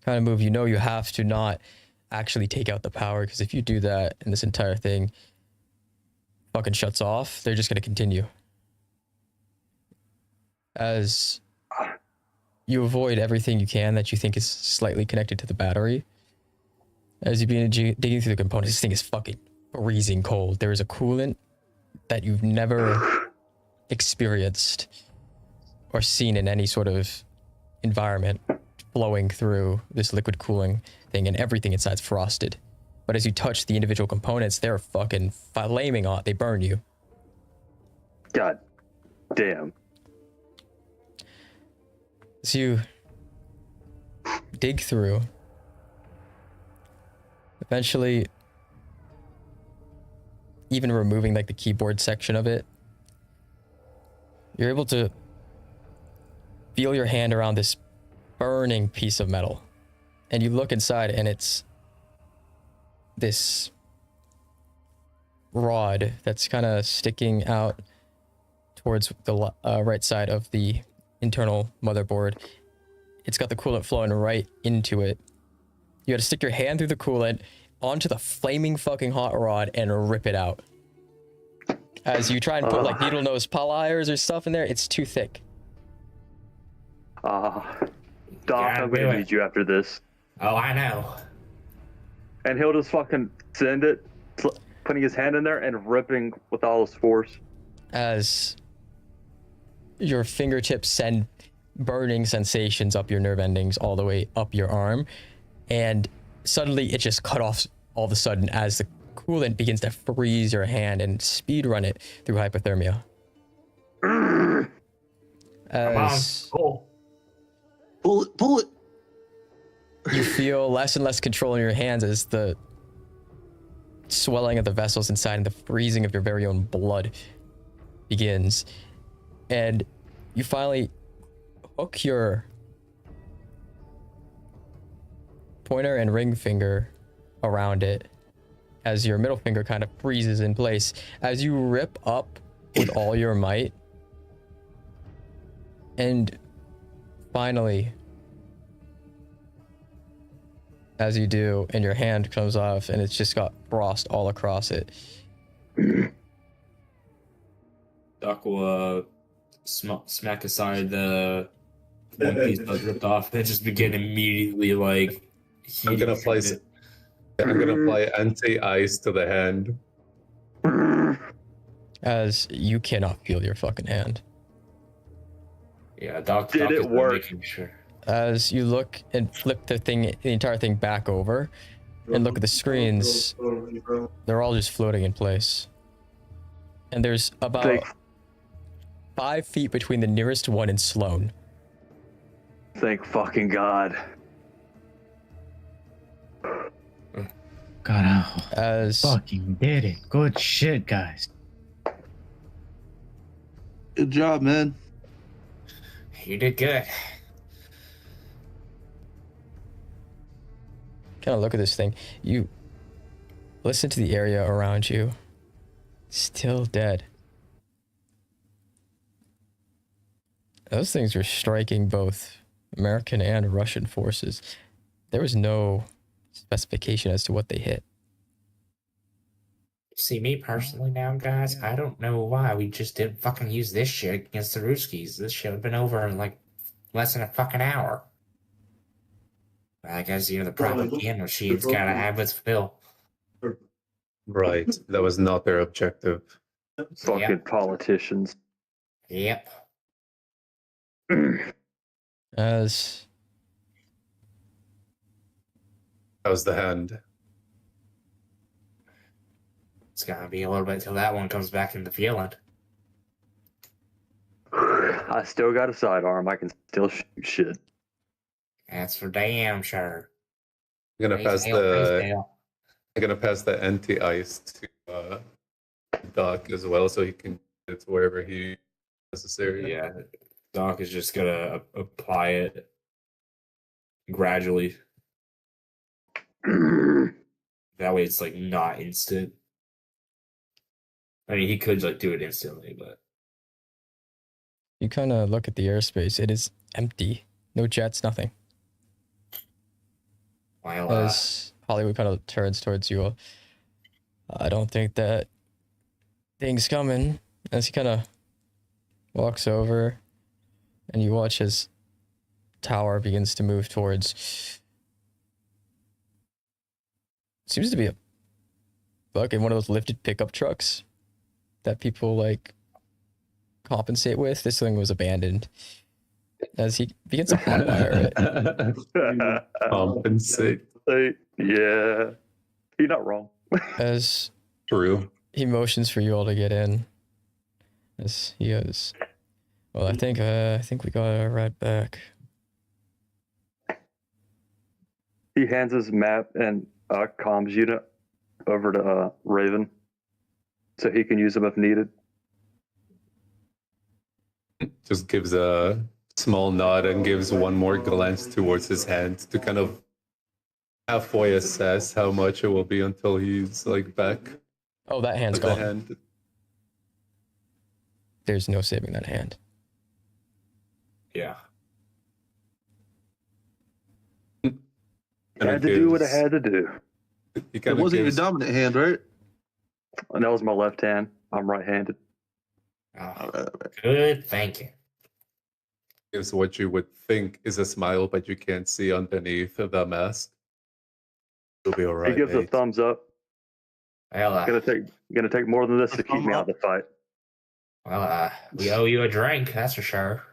kind of move, you know you have to not actually take out the power, because if you do that and this entire thing fucking shuts off, they're just gonna continue. As you avoid everything you can that you think is slightly connected to the battery, As you begin digging through the components, this thing is fucking freezing cold. There is a coolant that you've never experienced or seen in any sort of environment flowing through this liquid cooling thing, and everything inside's frosted. But as you touch the individual components, they're fucking flaming hot. They burn you. God damn. As you dig through, eventually, even removing like the keyboard section of it, you're able to feel your hand around this burning piece of metal. And you look inside and it's this rod that's kind of sticking out towards the right side of the internal motherboard. It's got the coolant flowing right into it. You gotta stick your hand through the coolant onto the flaming fucking hot rod and rip it out. As you try and put like needle nose pliers or stuff in there, it's too thick. Doc, I'm gonna need you after this. Oh, I know. And he'll just fucking send it, putting his hand in there and ripping with all his force. As your fingertips send burning sensations up your nerve endings all the way up your arm, and suddenly it just cut off all of a sudden as the coolant begins to freeze your hand and speed run it through hypothermia. As Bullet. You feel less and less control in your hands as the swelling of the vessels inside and the freezing of your very own blood begins. And you finally hook your pointer and ring finger around it as your middle finger kind of freezes in place. As you rip up with all your might, and finally, as you do, and your hand comes off and it's just got frost all across it. Doc will smack aside the one piece that ripped off and just begin immediately like I'm gonna apply anti-ice to the hand. As you cannot feel your fucking hand. Yeah, Doc Did it work? Making sure. As you look and flip the entire thing back over and look at the screens, they're all just floating in place. And there's about 5 feet between the nearest one and Sloan. Thank fucking God. God, oh, as fucking did it. Good shit, guys. Good job, man. You did good. Kind of look at this thing. You listen to the area around you. Still dead. Those things were striking both American and Russian forces. There was no specification as to what they hit. See, me personally now, guys, I don't know why we just didn't fucking use this shit against the Ruskies. This shit would have been over in like less than a fucking hour. I guess, the propaganda machine's gotta have its fill. Right. That was not their objective. Fucking politicians. Yep. As how's the hand? It's gonna be a little bit till that one comes back into feeling. I still got a sidearm. I can still shoot shit. That's for damn sure. I'm gonna pass the anti-ice to Doc as well, so he can get it to wherever he necessary. Yeah, Doc is just gonna apply it gradually. That way, it's like not instant. I mean, he could like do it instantly, but you kind of look at the airspace. It is empty. No jets, nothing. Well, as Hollywood kind of turns towards you, I don't think that thing's coming. As he kind of walks over, and you watch his tower begins to move towards seems to be a fucking one of those lifted pickup trucks that people like compensate with. This thing was abandoned. As he begins to hotwire it. Compensate. Yeah. You're not wrong. As true. He motions for you all to get in. As he goes, well, I think we got a ride back. He hands his map and comms unit over to Raven, so he can use them if needed. Just gives a small nod and gives one more glance towards his hand to kind of halfway assess how much it will be until he's like back. Oh, that hand's But the gone. hand- There's no saving that hand. Yeah. Had to do what I had to do. It wasn't your dominant hand, right? And that was my left hand. I'm right-handed. Oh, good thinking. Gives what you would think is a smile, but you can't see underneath the mask. You'll be alright. He gives a thumbs up. Well, gonna take more than this to keep me out of the fight. Well, we owe you a drink, that's for sure.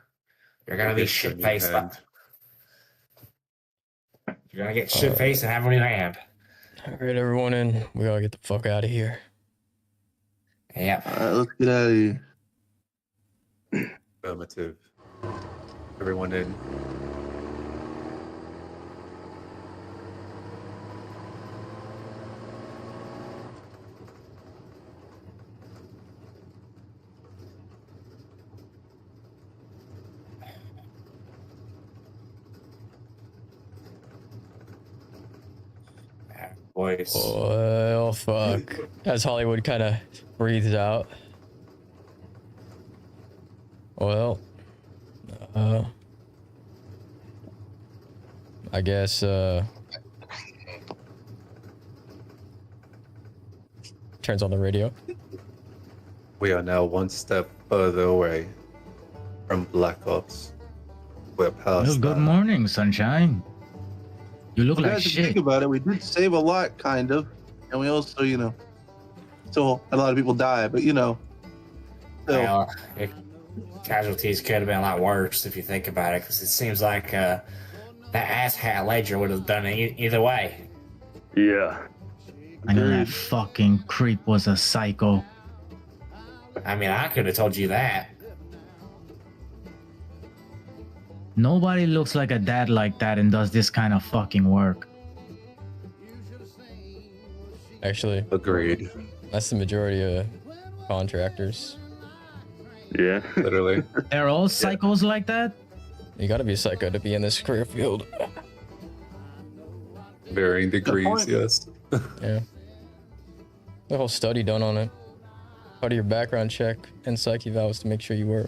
You're gonna be shit faced. You're gonna get shit faced and have a new hand. All right, everyone in. We gotta get the fuck out of here. Yeah. All right, let's get out of here. Affirmative. Everyone in. Boys. Oh, fuck. As Hollywood kind of breathes out. Well, I guess, turns on the radio. We are now one step further away from Black Ops. We're past Well, good morning, sunshine. You look You like guys should shit. think about it. We did save a lot, kind of, and we also, still had a lot of people die. But still. Well, casualties could have been a lot worse if you think about it, because it seems like that asshat Ledger would have done it either way. Yeah. I know that fucking creep was a psycho. I mean, I could have told you that. Nobody looks like a dad like that and does this kind of fucking work. Actually, agreed. That's the majority of contractors. Yeah, literally. They're all psychos like that? You gotta be a psycho to be in this career field. Varying degrees, yes. Yeah. The whole study done on it. Part of your background check and psyche vows to make sure you were.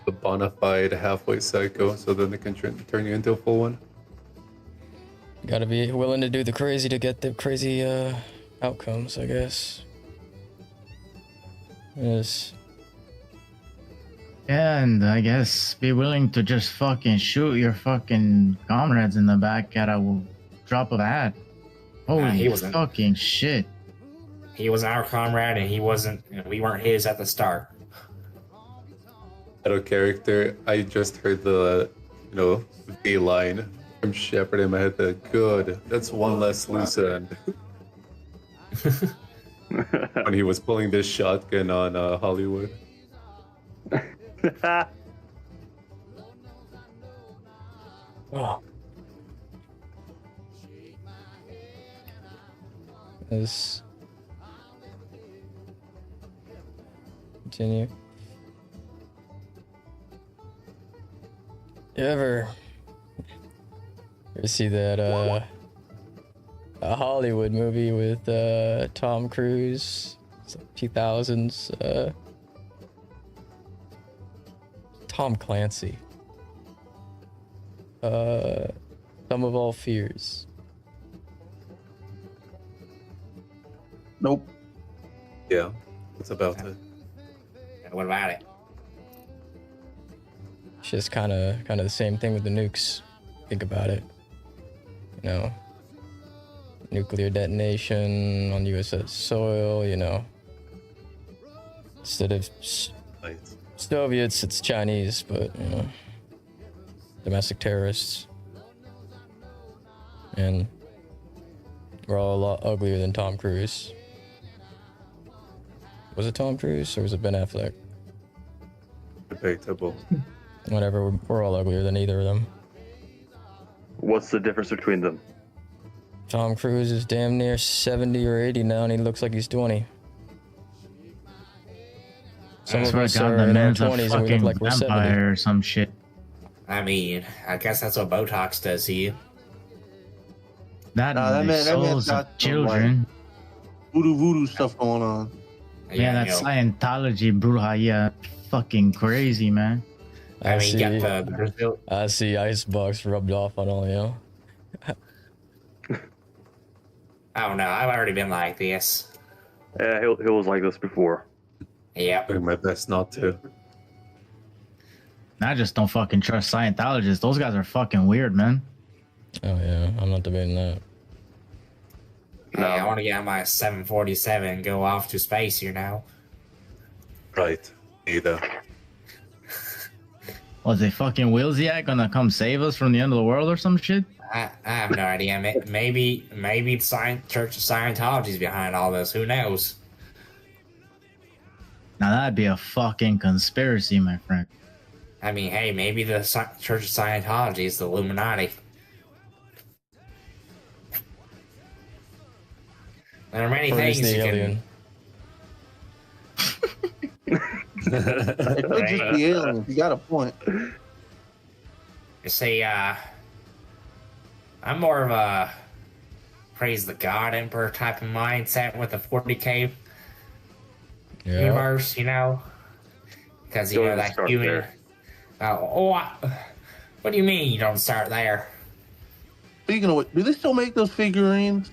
The bona fide halfway psycho, so then they can turn you into a full one. You gotta be willing to do the crazy to get the crazy outcomes, I guess. Yes. Yeah, and I guess be willing to just fucking shoot your fucking comrades in the back at a drop of a hat. Holy he wasn't. fucking shit. He was our comrade, and he wasn't. We weren't his at the start. Out of character, I just heard the, V line from Shepard in my head. That good. That's one less loose end. When he was pulling this shotgun on Hollywood. Oh. Let's continue. You ever see that a Hollywood movie with Tom Cruise? It's like 2000s. Tom Clancy. Sum of All Fears. Nope. Yeah, it's about it. What about it? It's just kind of the same thing with the nukes. Think about it. nuclear detonation on U.S. soil, you know. Instead of Soviets, it's Chinese, but, you know, domestic terrorists. And we're all a lot uglier than Tom Cruise. Was it Tom Cruise or was it Ben Affleck? Debatable. Whatever, we're all uglier than either of them. What's the difference between them? Tom Cruise is damn near 70 or 80 now, and he looks like he's 20. Some of us are in our 20s and we look like we're 70. Or some shit. I mean, I guess that's what Botox does to you. That man's souls got of some, children. Voodoo stuff going on. Yeah, that Scientology, bruja, yeah, fucking crazy, man. I see icebox rubbed off on all you. I don't know. I've already been like this. Yeah, he was like this before. Yep. Doing my best not to. I just don't fucking trust Scientologists. Those guys are fucking weird, man. Oh yeah, I'm not debating that. Hey, I want to get on my 747 and go off to space here now. Right. Either. Was a fucking Wilsiak gonna come save us from the end of the world or some shit? I have no idea. Maybe the Church of Scientology is behind all this. Who knows? Now that'd be a fucking conspiracy, my friend. I mean, hey, maybe the Church of Scientology is the Illuminati. There are many things you can... It could just be aliens. You got a point. You see, I'm more of a praise the God Emperor type of mindset with the 40K universe, you know? Because, you know, that human... what do you mean you don't start there? Speaking of what, do they still make those figurines?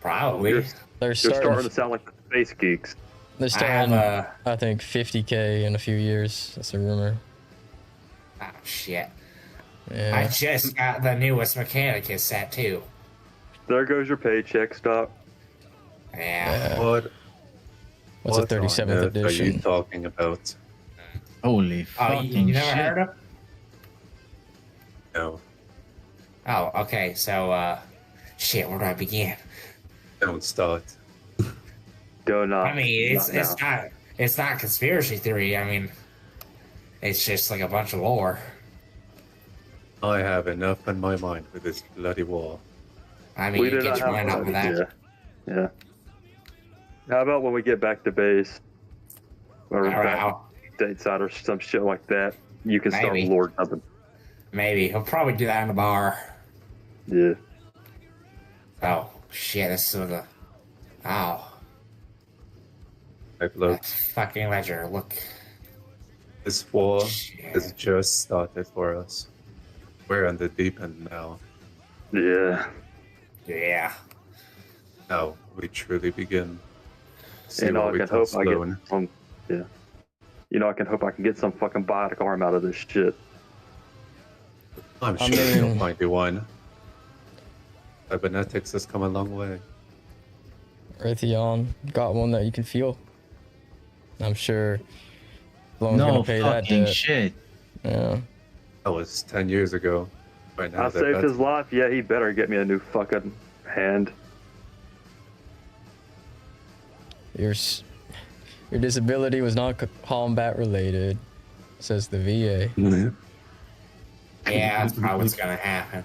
Probably. They're starting to sound like the space geeks. They're starting, I think, 50K in a few years. That's a rumor. Oh, shit. Yeah. I just got the newest Mechanicus set, too. There goes your paycheck, Stop. Yeah. What's a 37th edition? What are you talking about? Holy fucking you never shit. heard of? No. Oh, okay. So, shit, where do I begin? Don't start. Do not. I mean, it's not conspiracy theory. I mean, it's just like a bunch of lore. I have enough in my mind with this bloody war. I mean, you get your mind off of that. Yeah. How about when we get back to base? Or back stateside or some shit like that. You can start lore dubbing. Maybe. He'll probably do that in the bar. Yeah. Oh, shit. This is the... Oh. That's fucking ledger. Look. This war has just started for us. We're on the deep end now. Yeah. Yeah. Now we truly begin. You know, I can hope I get some. Yeah. You know, I can hope I can get some fucking biotic arm out of this shit. I'm sure you'll find you one. Cybernetics has come a long way. Raytheon got one that you can feel. I'm sure Sloan's gonna pay that debt. Shit. Yeah. That was 10 years ago. Right now, I saved his life. Yeah, he better get me a new fucking hand. Your disability was not combat related, says the VA. Yeah, that's probably what's gonna happen.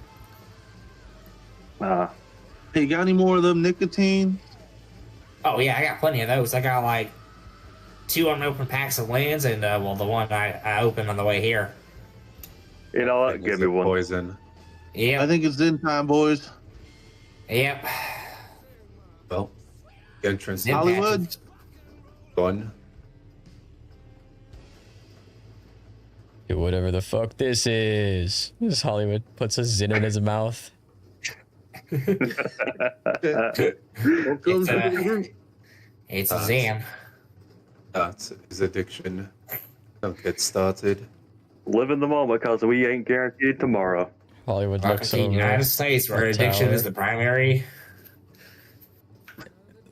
Hey, you got any more of them nicotine? Oh yeah, I got plenty of those. I got like 2 unopened packs of Lens and well, the one I opened on the way here. You know what? Give me one. Poison. Yeah. I think it's in time, boys. Yep. Well, entrance Hollywood. Gone. Do whatever the fuck this is. This Hollywood puts a zin in his mouth. It's a Zan. That's his addiction. Don't get started. Live in the moment, because we ain't guaranteed tomorrow. Hollywood looks over. The United States, where addiction is the primary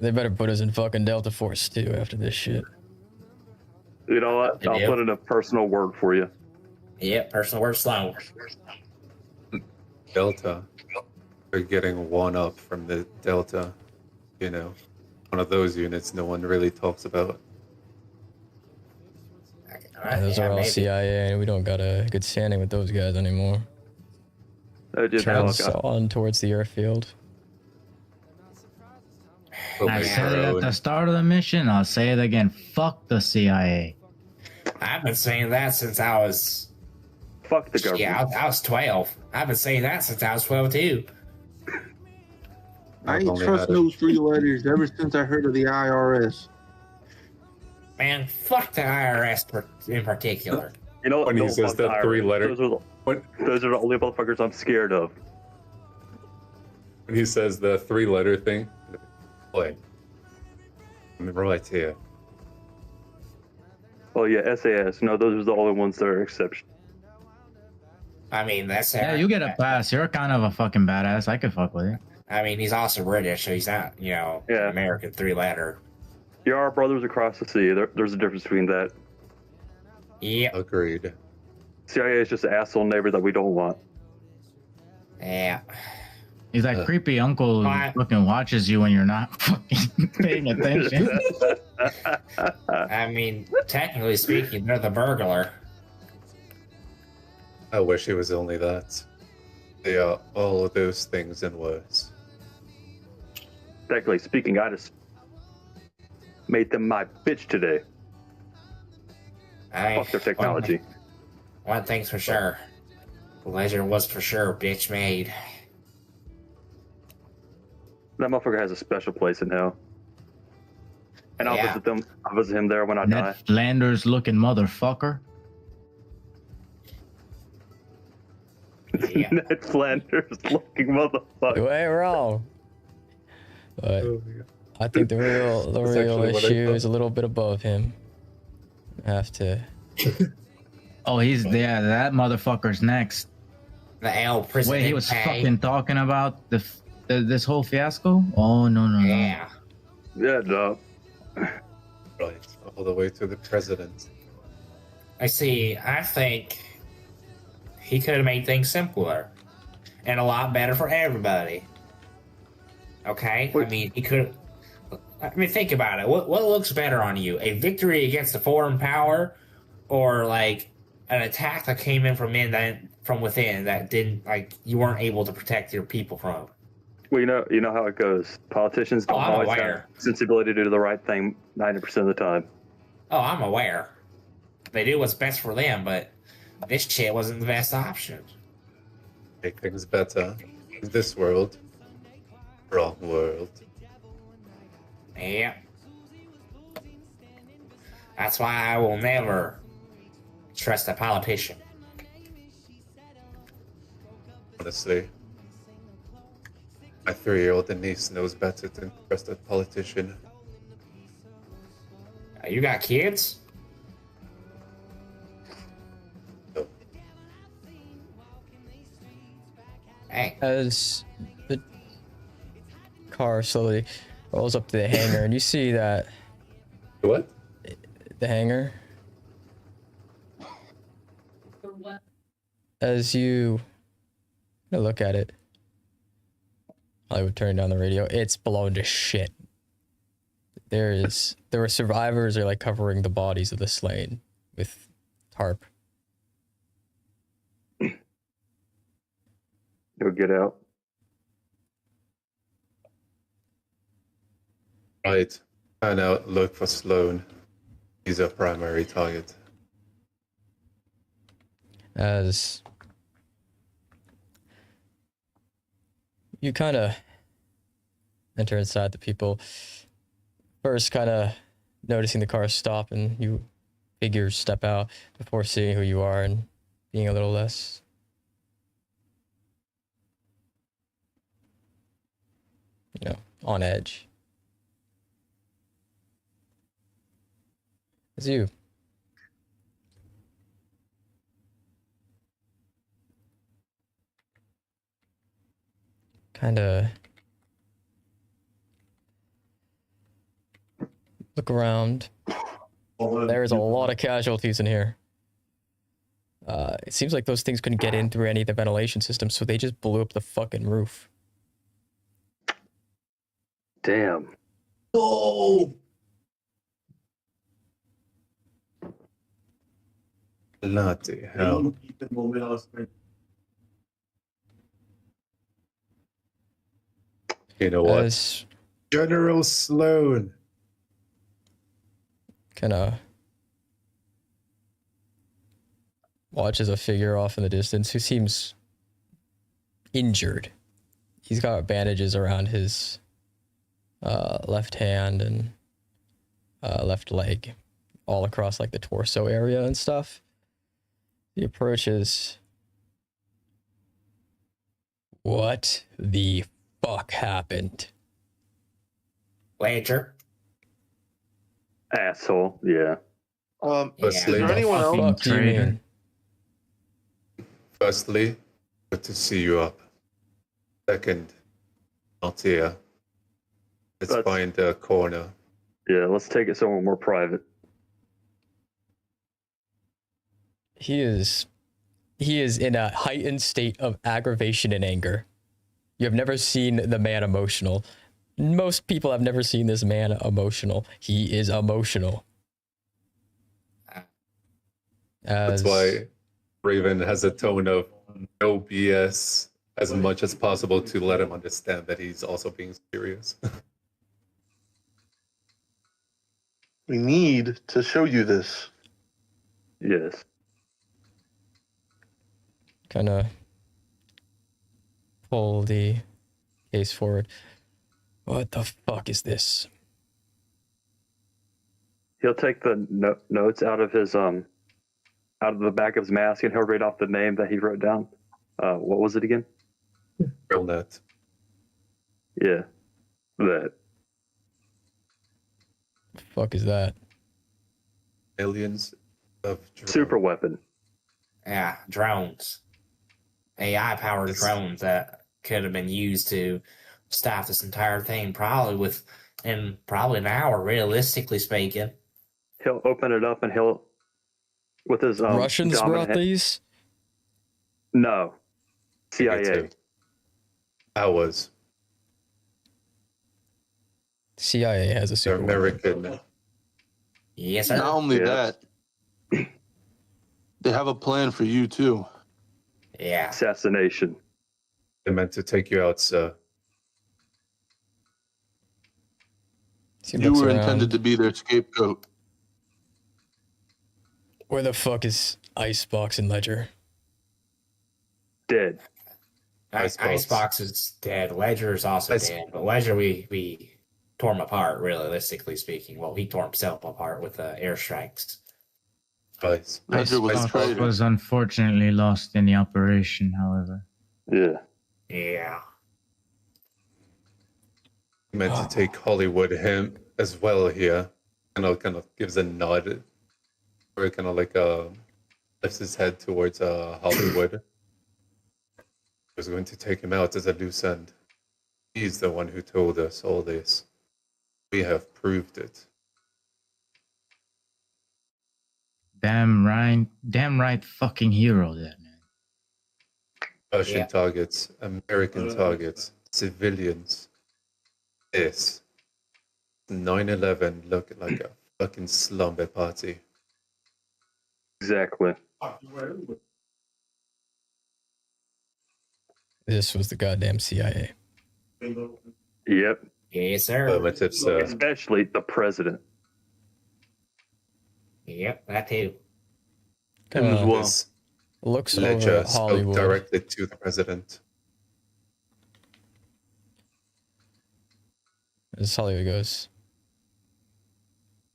They better put us in fucking Delta Force too after this shit. You know what? I'll put in a personal word for you. Yep, personal word slow. Delta. They're getting one up from the Delta. You know, one of those units no one really talks about. Yeah, those are all maybe. CIA, and we don't got a good standing with those guys anymore. Turns on towards the airfield. I said it at the start of the mission. I'll say it again. Fuck the CIA. I've been saying that since I was. Fuck the government. Yeah, I was 12. I've been saying that since I was 12 too. I ain't trust those 3 letters ever since I heard of the IRS. Man, fuck the IRS in particular. You know when he says that 3 letter. Those are the only motherfuckers I'm scared of. When he says the 3-letter thing, boy, I'm right here. Oh yeah, SAS. No, those are the only ones that are exception. I mean, that's Yeah, you get a pass. You're kind of a fucking badass. I could fuck with you. I mean, he's also British, so he's not, you know, an American 3-letter. You are brothers across the sea. There's a difference between that. Yep. Agreed. CIA is just an asshole neighbor that we don't want. Yeah. He's that creepy uncle who fucking watches you when you're not fucking paying attention. I mean, technically speaking, they're the burglar. I wish it was only that. They are all of those things and worse. Technically speaking, I just made them my bitch today. Fuck their technology. One thing's for sure. Pleasure was for sure bitch made. That motherfucker has a special place in hell. And I'll visit them. I'll visit him there when I die. That Flanders looking motherfucker. Ned Flanders looking motherfucker. You ain't wrong. But I think the real issue is a little bit above him. I have to. Oh, that motherfucker's next. The L prison. Wait, he was fucking talking about this whole fiasco? Oh no. Yeah. Yeah, no. Right, all the way to the president. I think he could have made things simpler and a lot better for everybody. Okay? I mean, he could. I mean, think about it. What looks better on you? A victory against a foreign power, or like an attack that came in from within that didn't, like, you weren't able to protect your people from? Well, you know how it goes. Politicians don't always have sensibility to do the right thing 90% of the time. Oh, I'm aware. They do what's best for them, but this shit wasn't the best option. Make things better. In this world. Wrong world. Yeah. That's why I will never trust a politician. Honestly. My 3-year-old niece knows better than trust a politician. You got kids? No. Hey. As the car slowly rolls up to the hangar, and you see that. What? The hangar. As you look at it, I would turn down the radio. It's blown to shit. There were survivors are like covering the bodies of the slain with tarp. You'll get out. Right. And out, look for Sloan. He's our primary target. As you kind of enter inside, the people first kind of noticing the car stop, and you figures step out before seeing who you are and being a little less on edge. It's you. Kind of Look around. There's a lot of casualties in here. It seems like those things couldn't get in through any of the ventilation systems, so they just blew up the fucking roof. Damn. Oh! Bloody hell. You know what? General Sloan. Kind of watches a figure off in the distance who seems injured. He's got bandages around his left hand and left leg, all across like the torso area and stuff. He approaches. What the fuck happened? Ledger. Asshole. Yeah. Is there anyone else? Firstly, good to see you up. Second, not here. Let's find a corner. Yeah, let's take it somewhere more private. He is in a heightened state of aggravation and anger. You have never seen the man emotional. Most people have never seen this man emotional. He is emotional. That's why Raven has a tone of no BS as much as possible to let him understand that he's also being serious. We need to show you this. Yes. Kind of pull the case forward. What the fuck is this? He'll take the notes out of his out of the back of his mask, and he'll read off the name that he wrote down. What was it again? Drillnet. Yeah, that. The fuck is that? Millions of drones. Super weapon. Yeah, drones. AI-powered drones that could have been used to stop this entire thing probably in an hour, realistically speaking. He'll open it up and he'll, with his Russians brought these? No. CIA. Ours. CIA has a super American. Yes, sir. Not only that, they have a plan for you too. Yeah. Assassination. They meant to take you out, sir. You were intended to be their scapegoat. Where the fuck is Icebox and Ledger? Dead. Icebox is dead. Ledger is also dead. But Ledger, we tore him apart, realistically speaking. Well, he tore himself apart with airstrikes. Icebox was unfortunately lost in the operation, however. Yeah. Yeah. He meant to take Hollywood him as well here. Kind of gives a nod. Or kind of like lifts his head towards Hollywood. Was going to take him out as a loose end. He's the one who told us all this. We have proved it. Damn right fucking hero that man. Russian targets, American targets, civilians. This 9/11 looked like a fucking slumber party. Exactly. This was the goddamn CIA. Yep. Yes, sir. Affirmative, sir. Especially the president. Yep, that too. Him as well. Looks Ledger over spoke Hollywood. directly to the president. As Hollywood goes,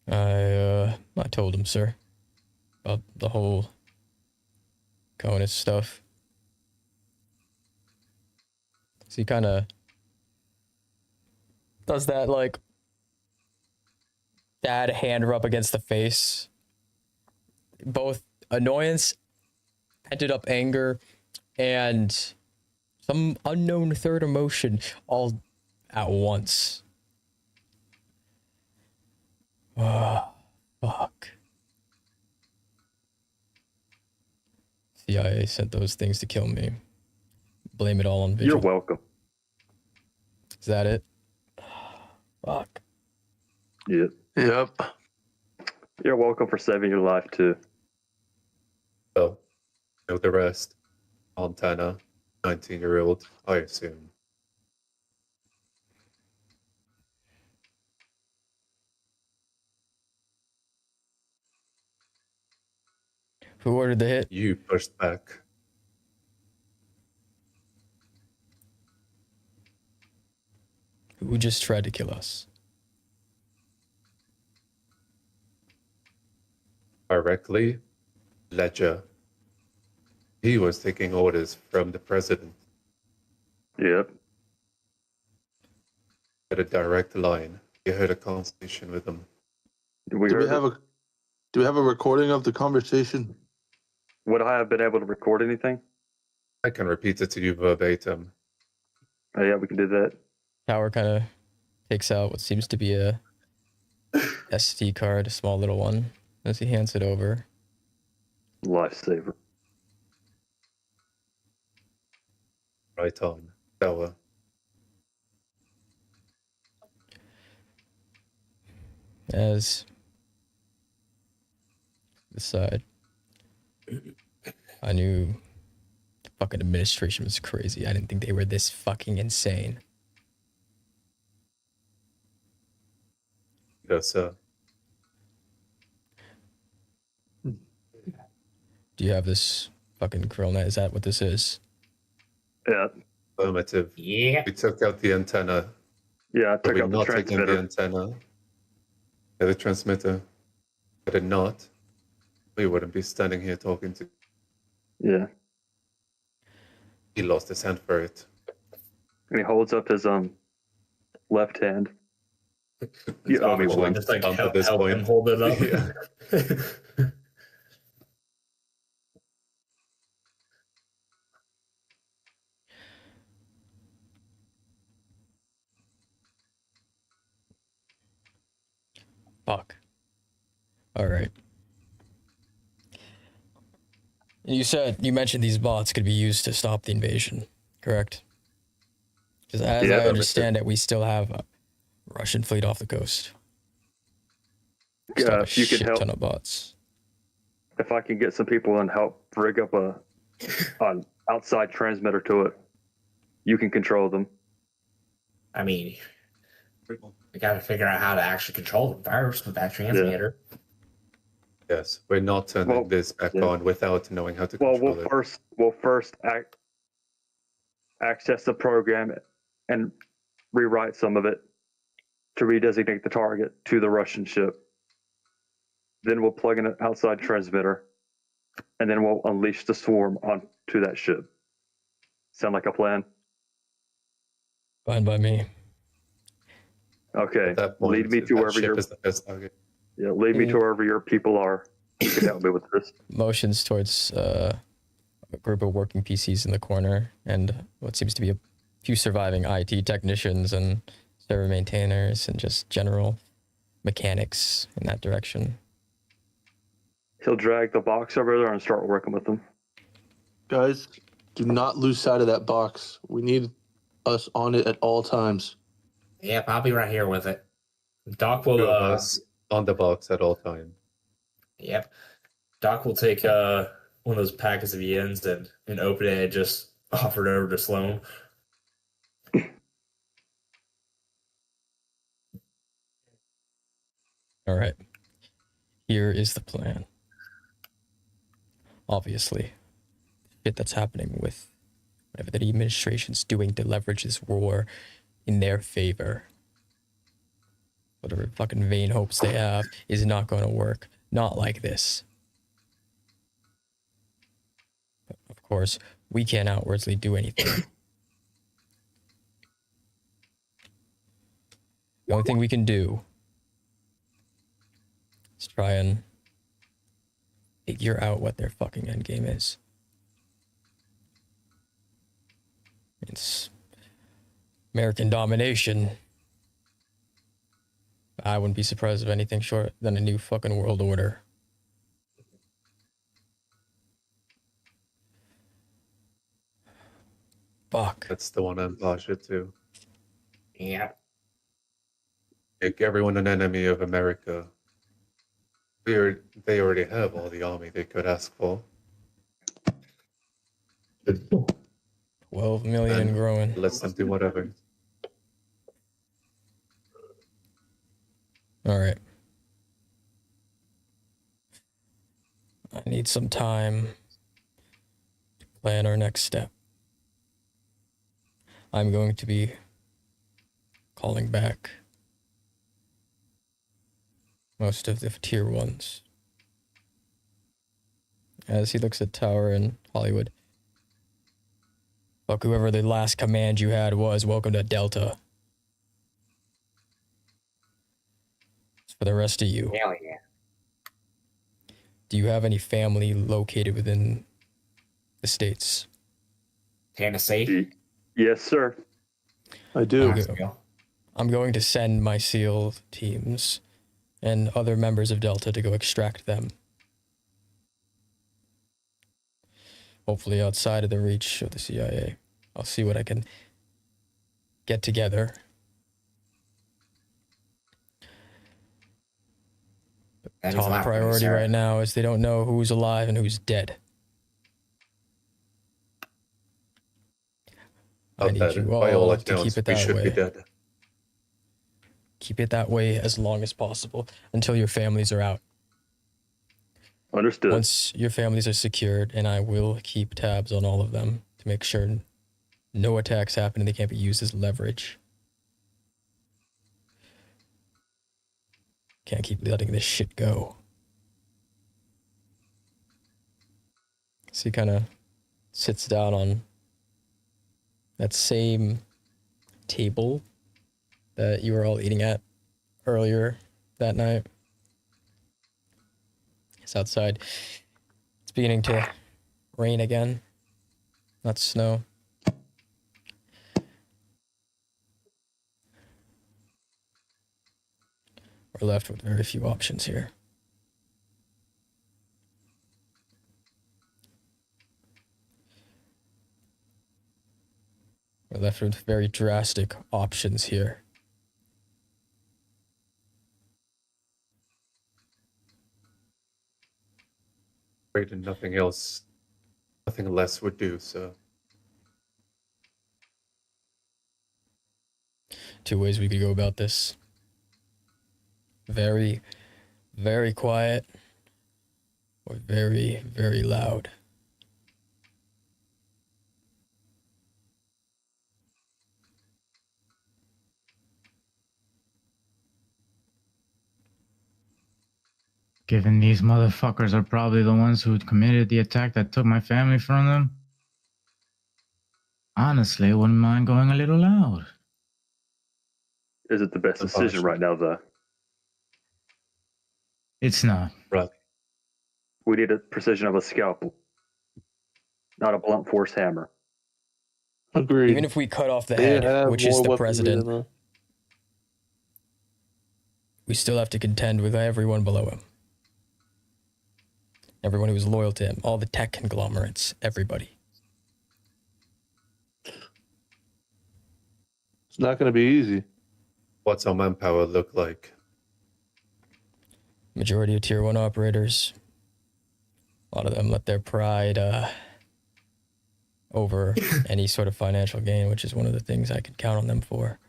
I told him, sir, about the whole CONUS stuff. So he kind of does that, like, dad hand rub against the face. Both annoyance, pented up anger, and some unknown third emotion all at once. I sent those things to kill me. Blame it all on Vigil. You're welcome. Is that it? Fuck. Yep. Yep. You're welcome for saving your life too. So, know the rest. Montana, 19-year-old, I assume. Who ordered the hit? You pushed back. Who just tried to kill us? Directly, Ledger. He was taking orders from the president. Yep. Had a direct line. You heard a conversation with him. Do we have a recording of the conversation? Would I have been able to record anything? I can repeat it to you verbatim. Oh, yeah, we can do that. Tower kind of takes out what seems to be a SD card, a small little one, as he hands it over. Lifesaver. Right on. Tower. As the side, I knew the fucking administration was crazy. I didn't think they were this fucking insane. Yes, sir. Do you have this fucking grill net? Is that what this is? Yeah. Affirmative. Yeah. We took out the antenna. Yeah, I took out the not taking transmitter. the antenna. Yeah, the transmitter. Had it not, we wouldn't be standing here talking to. Yeah. He lost his hand for it. And he holds up his left hand. You owe me one. Just like Bump at help, this help point. him hold it up. Yeah. Fuck. All right. You mentioned these bots could be used to stop the invasion, correct? Because as I understand it, we still have a Russian fleet off the coast. Still have a if you could shit help, ton of bots. if I can get some people and help rig up an outside transmitter to it, you can control them. I mean, we got to figure out how to actually control them first with that transmitter. Yes, we're not turning this back on without knowing how to control it. We'll first access the program and rewrite some of it to redesignate the target to the Russian ship. Then we'll plug in an outside transmitter, and then we'll unleash the swarm onto that ship. Sound like a plan? Fine by me. Okay. At that point, lead me to that wherever ship your is the best target. yeah. Lead me to wherever your people are. You can help me with this. Motions towards a group of working PCs in the corner and what seems to be a few surviving IT technicians and server maintainers and just general mechanics in that direction. He'll drag the box over there and start working with them. Guys, do not lose sight of that box. We need us on it at all times. Yep, I'll be right here with it. Doc will. Two of us on the box at all times. Yep. Doc will take one of those packets of yens and open it and just offer it over to Sloan. All right. Here is the plan. Obviously, shit that's happening with whatever the administration's doing to leverage this war in their favor. Whatever fucking vain hopes they have is not going to work. Not like this. But of course, we can't outwardly do anything. The only thing we can do is try and figure out what their fucking endgame is. It's American domination. I wouldn't be surprised if anything short than a new fucking world order. Fuck. That's the one I'm Pasha too. Yeah. Make everyone an enemy of America. They already have all the army they could ask for. 12 million and growing. Let them do whatever. All right. I need some time to plan our next step. I'm going to be calling back most of the tier 1s. As he looks at Tower and Hollywood. Fuck whoever the last command you had was, welcome to Delta. As for the rest of you. Hell yeah. Do you have any family located within the States? Tennessee? Yes, sir. I do. I'm going to send my SEAL teams and other members of Delta to go extract them. Hopefully outside of the reach of the CIA. I'll see what I can get together. Top priority right now is they don't know who's alive and who's dead. I need you all to keep it that way. Keep it that way as long as possible until your families are out. Understood. Once your families are secured, and I will keep tabs on all of them to make sure no attacks happen and they can't be used as leverage. Can't keep letting this shit go. So he kind of sits down on that same table that you were all eating at earlier that night. It's outside. It's beginning to rain again, not snow. We're left with very few options here. We're left with very drastic options here. And nothing else, nothing less would do so. Two ways we could go about this. Very, very quiet, or very, very loud. Given these motherfuckers are probably the ones who committed the attack that took my family from them, honestly, I wouldn't mind going a little loud. Is it the best decision right now, though? It's not. Right. We need a precision of a scalpel, not a blunt force hammer. Agreed. Even if we cut off the head, which is the president, we still have to contend with everyone below him. Everyone who was loyal to him, all the tech conglomerates, everybody. It's not going to be easy. What's our manpower look like? Majority of tier 1 operators. A lot of them let their pride over any sort of financial gain, which is one of the things I could count on them for.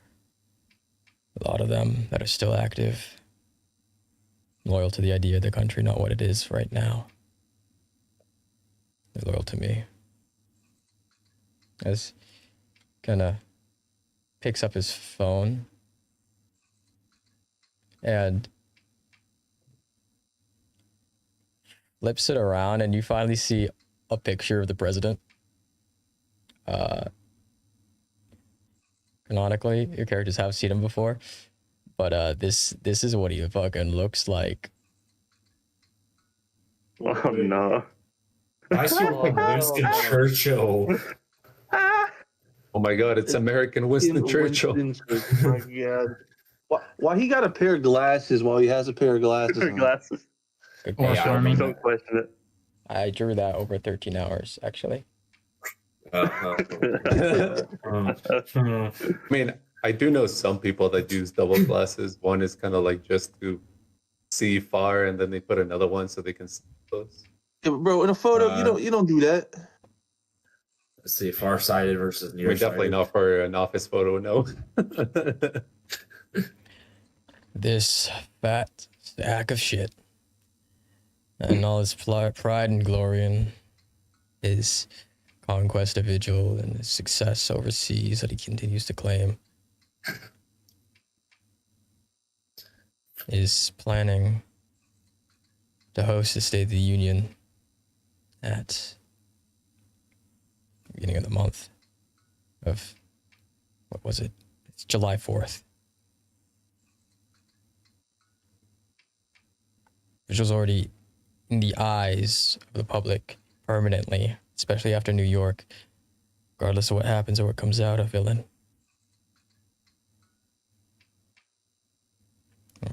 A lot of them that are still active, loyal to the idea of the country, not what it is right now. They're loyal to me. As kind of picks up his phone and flips it around, and you finally see a picture of the president. Canonically, your characters have seen him before, but this is what he fucking looks like. Oh no! I see like Winston Churchill. Oh my God! It's American Winston Churchill. Oh my God! Why he got a pair of glasses while he has a pair of glasses? Hey, Don't question it. I drew that over 13 hours, actually. I mean, I do know some people that use double glasses. One is kind of like just to see far, and then they put another one so they can see close. Yeah, but bro, in a photo, you don't do that. Let's see, far-sighted versus I mean, nearsighted. definitely not for an office photo, no. This fat sack of shit. And all his pride and glory in his conquest of Vigil and his success overseas that he continues to claim is planning to host the State of the Union at the beginning of the month of, what was it? It's July 4th. Vigil's already in the eyes of the public permanently, especially after New York, regardless of what happens or what comes out of Villain.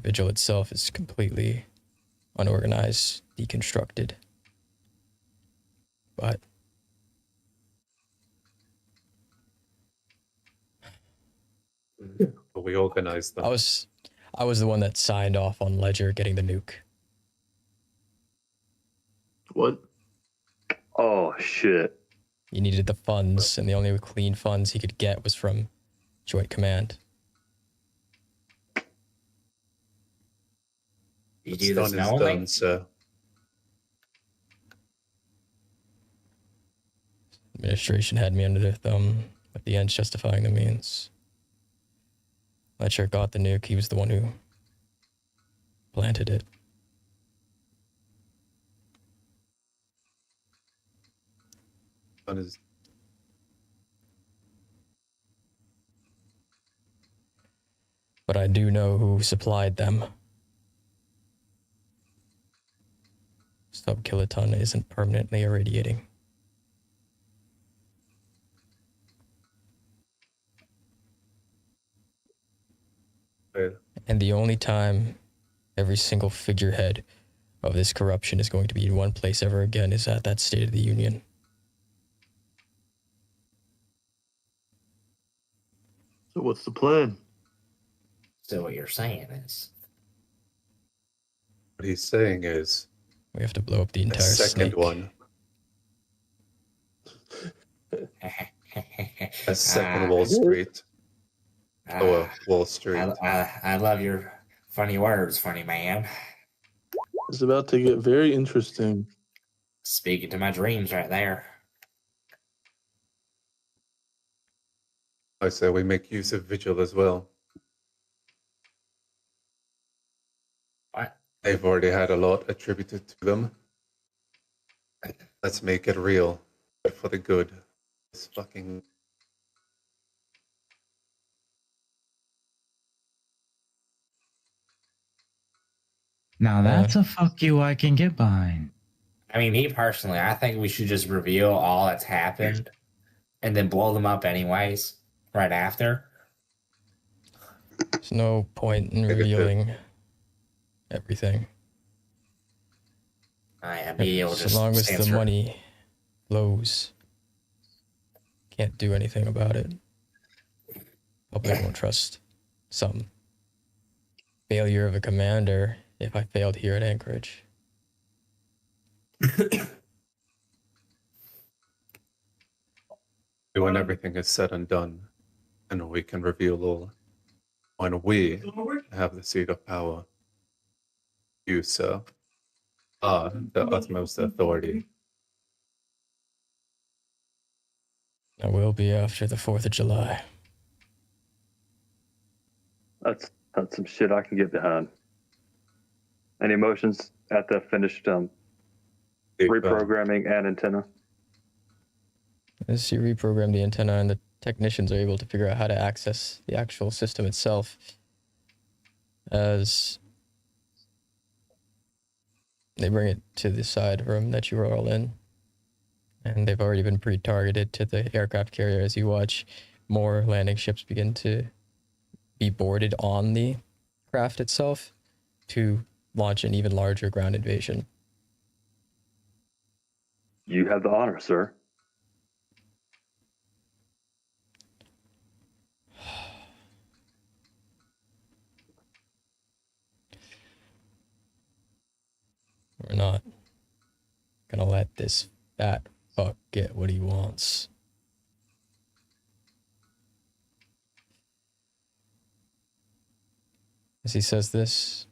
Vigil itself is completely unorganized, deconstructed. But we organized them. I was the one that signed off on Ledger getting the nuke. What? Oh, shit. He needed the funds, and the only clean funds he could get was from Joint Command. You do this knowingly? So. Administration had me under their thumb, with the ends justifying the means. Ledger got the nuke. He was the one who planted it. But I do know who supplied them. Sub-kiloton isn't permanently irradiating. And the only time every single figurehead of this corruption is going to be in one place ever again is at that State of the Union. So what's the plan? So what you're saying is... What he's saying is... we have to blow up the entire second snake. one. A second Wall Street. Wall Street. I love your funny words, funny man. It's about to get very interesting. Speaking to my dreams right there. I say we make use of Vigil as well. What? They've already had a lot attributed to them. Let's make it real, but for the good. It's fucking... Now that's a fuck you I can get behind. I mean, me personally, I think we should just reveal all that's happened and then blow them up anyways, right after. There's no point in revealing everything. As long as the money flows, can't do anything about it. Public won't trust some failure of a commander if I failed here at Anchorage. When everything is said and done, and we can reveal all. When we have the seat of power, you, sir, are the utmost authority. I will be after the 4th of July. That's some shit I can get behind. Any motions at the finished reprogramming and antenna? As you reprogram the antenna and the technicians are able to figure out how to access the actual system itself, as they bring it to the side room that you are all in. And they've already been pre-targeted to the aircraft carrier as you watch more landing ships begin to be boarded on the craft itself to launch an even larger ground invasion. You have the honor, sir. We're not gonna let this fat fuck get what he wants. As he says this,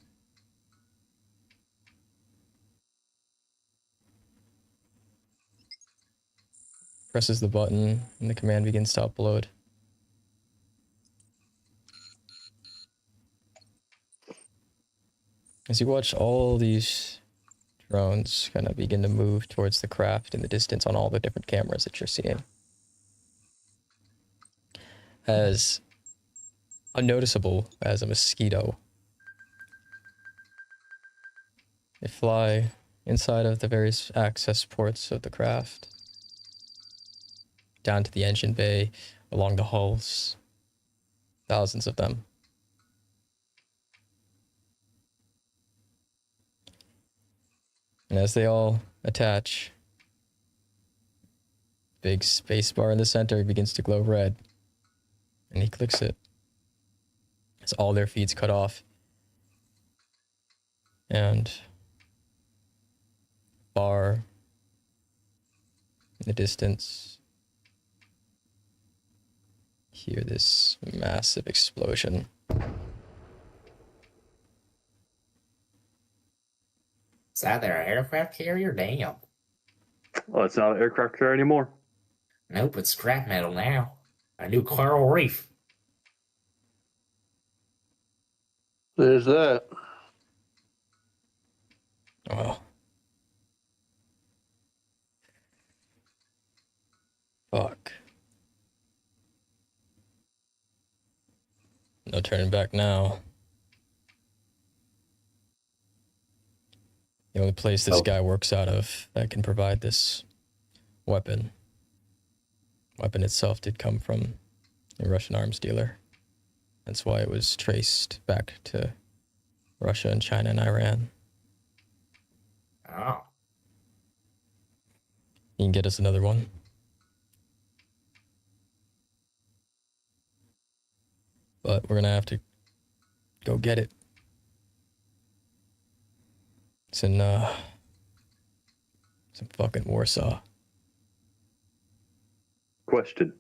presses the button and the command begins to upload. As you watch all these drones kind of begin to move towards the craft in the distance on all the different cameras that you're seeing. As unnoticeable as a mosquito, they fly inside of the various access ports of the craft, down to the engine bay, along the hulls, thousands of them. And as they all attach, big space bar in the center begins to glow red, and he clicks it. As all their feeds cut off, and far in the distance, hear this massive explosion. Is that their aircraft carrier? Damn. Oh, it's not an aircraft carrier anymore. Nope, it's scrap metal now. A new coral reef. There's that. Oh. Fuck. No turning back now. The only place this guy works out of that can provide this weapon itself did come from a Russian arms dealer. That's why it was traced back to Russia and China and Iran. Oh. You can get us another one. But we're gonna have to go get it. It's in fucking Warsaw. Question.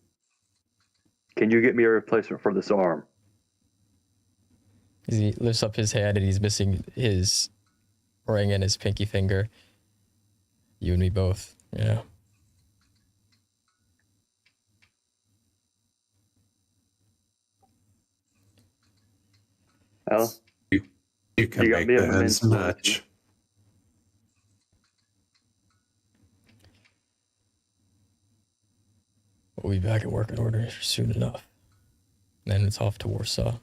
Can you get me a replacement for this arm? He lifts up his hand and he's missing his ring and his pinky finger. You and me both, yeah. Al? You can got make me a the ends mental- match. We'll be back at work in order soon enough. Then it's off to Warsaw.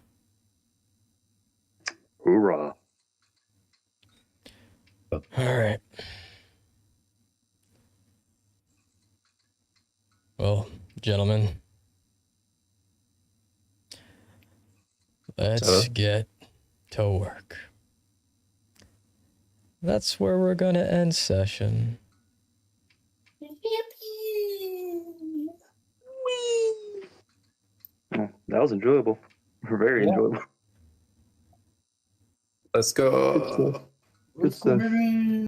Hoorah. All right. Well, gentlemen, let's get to work. That's where we're gonna end session. Oh, that was enjoyable. Very enjoyable. Let's go. Good stuff.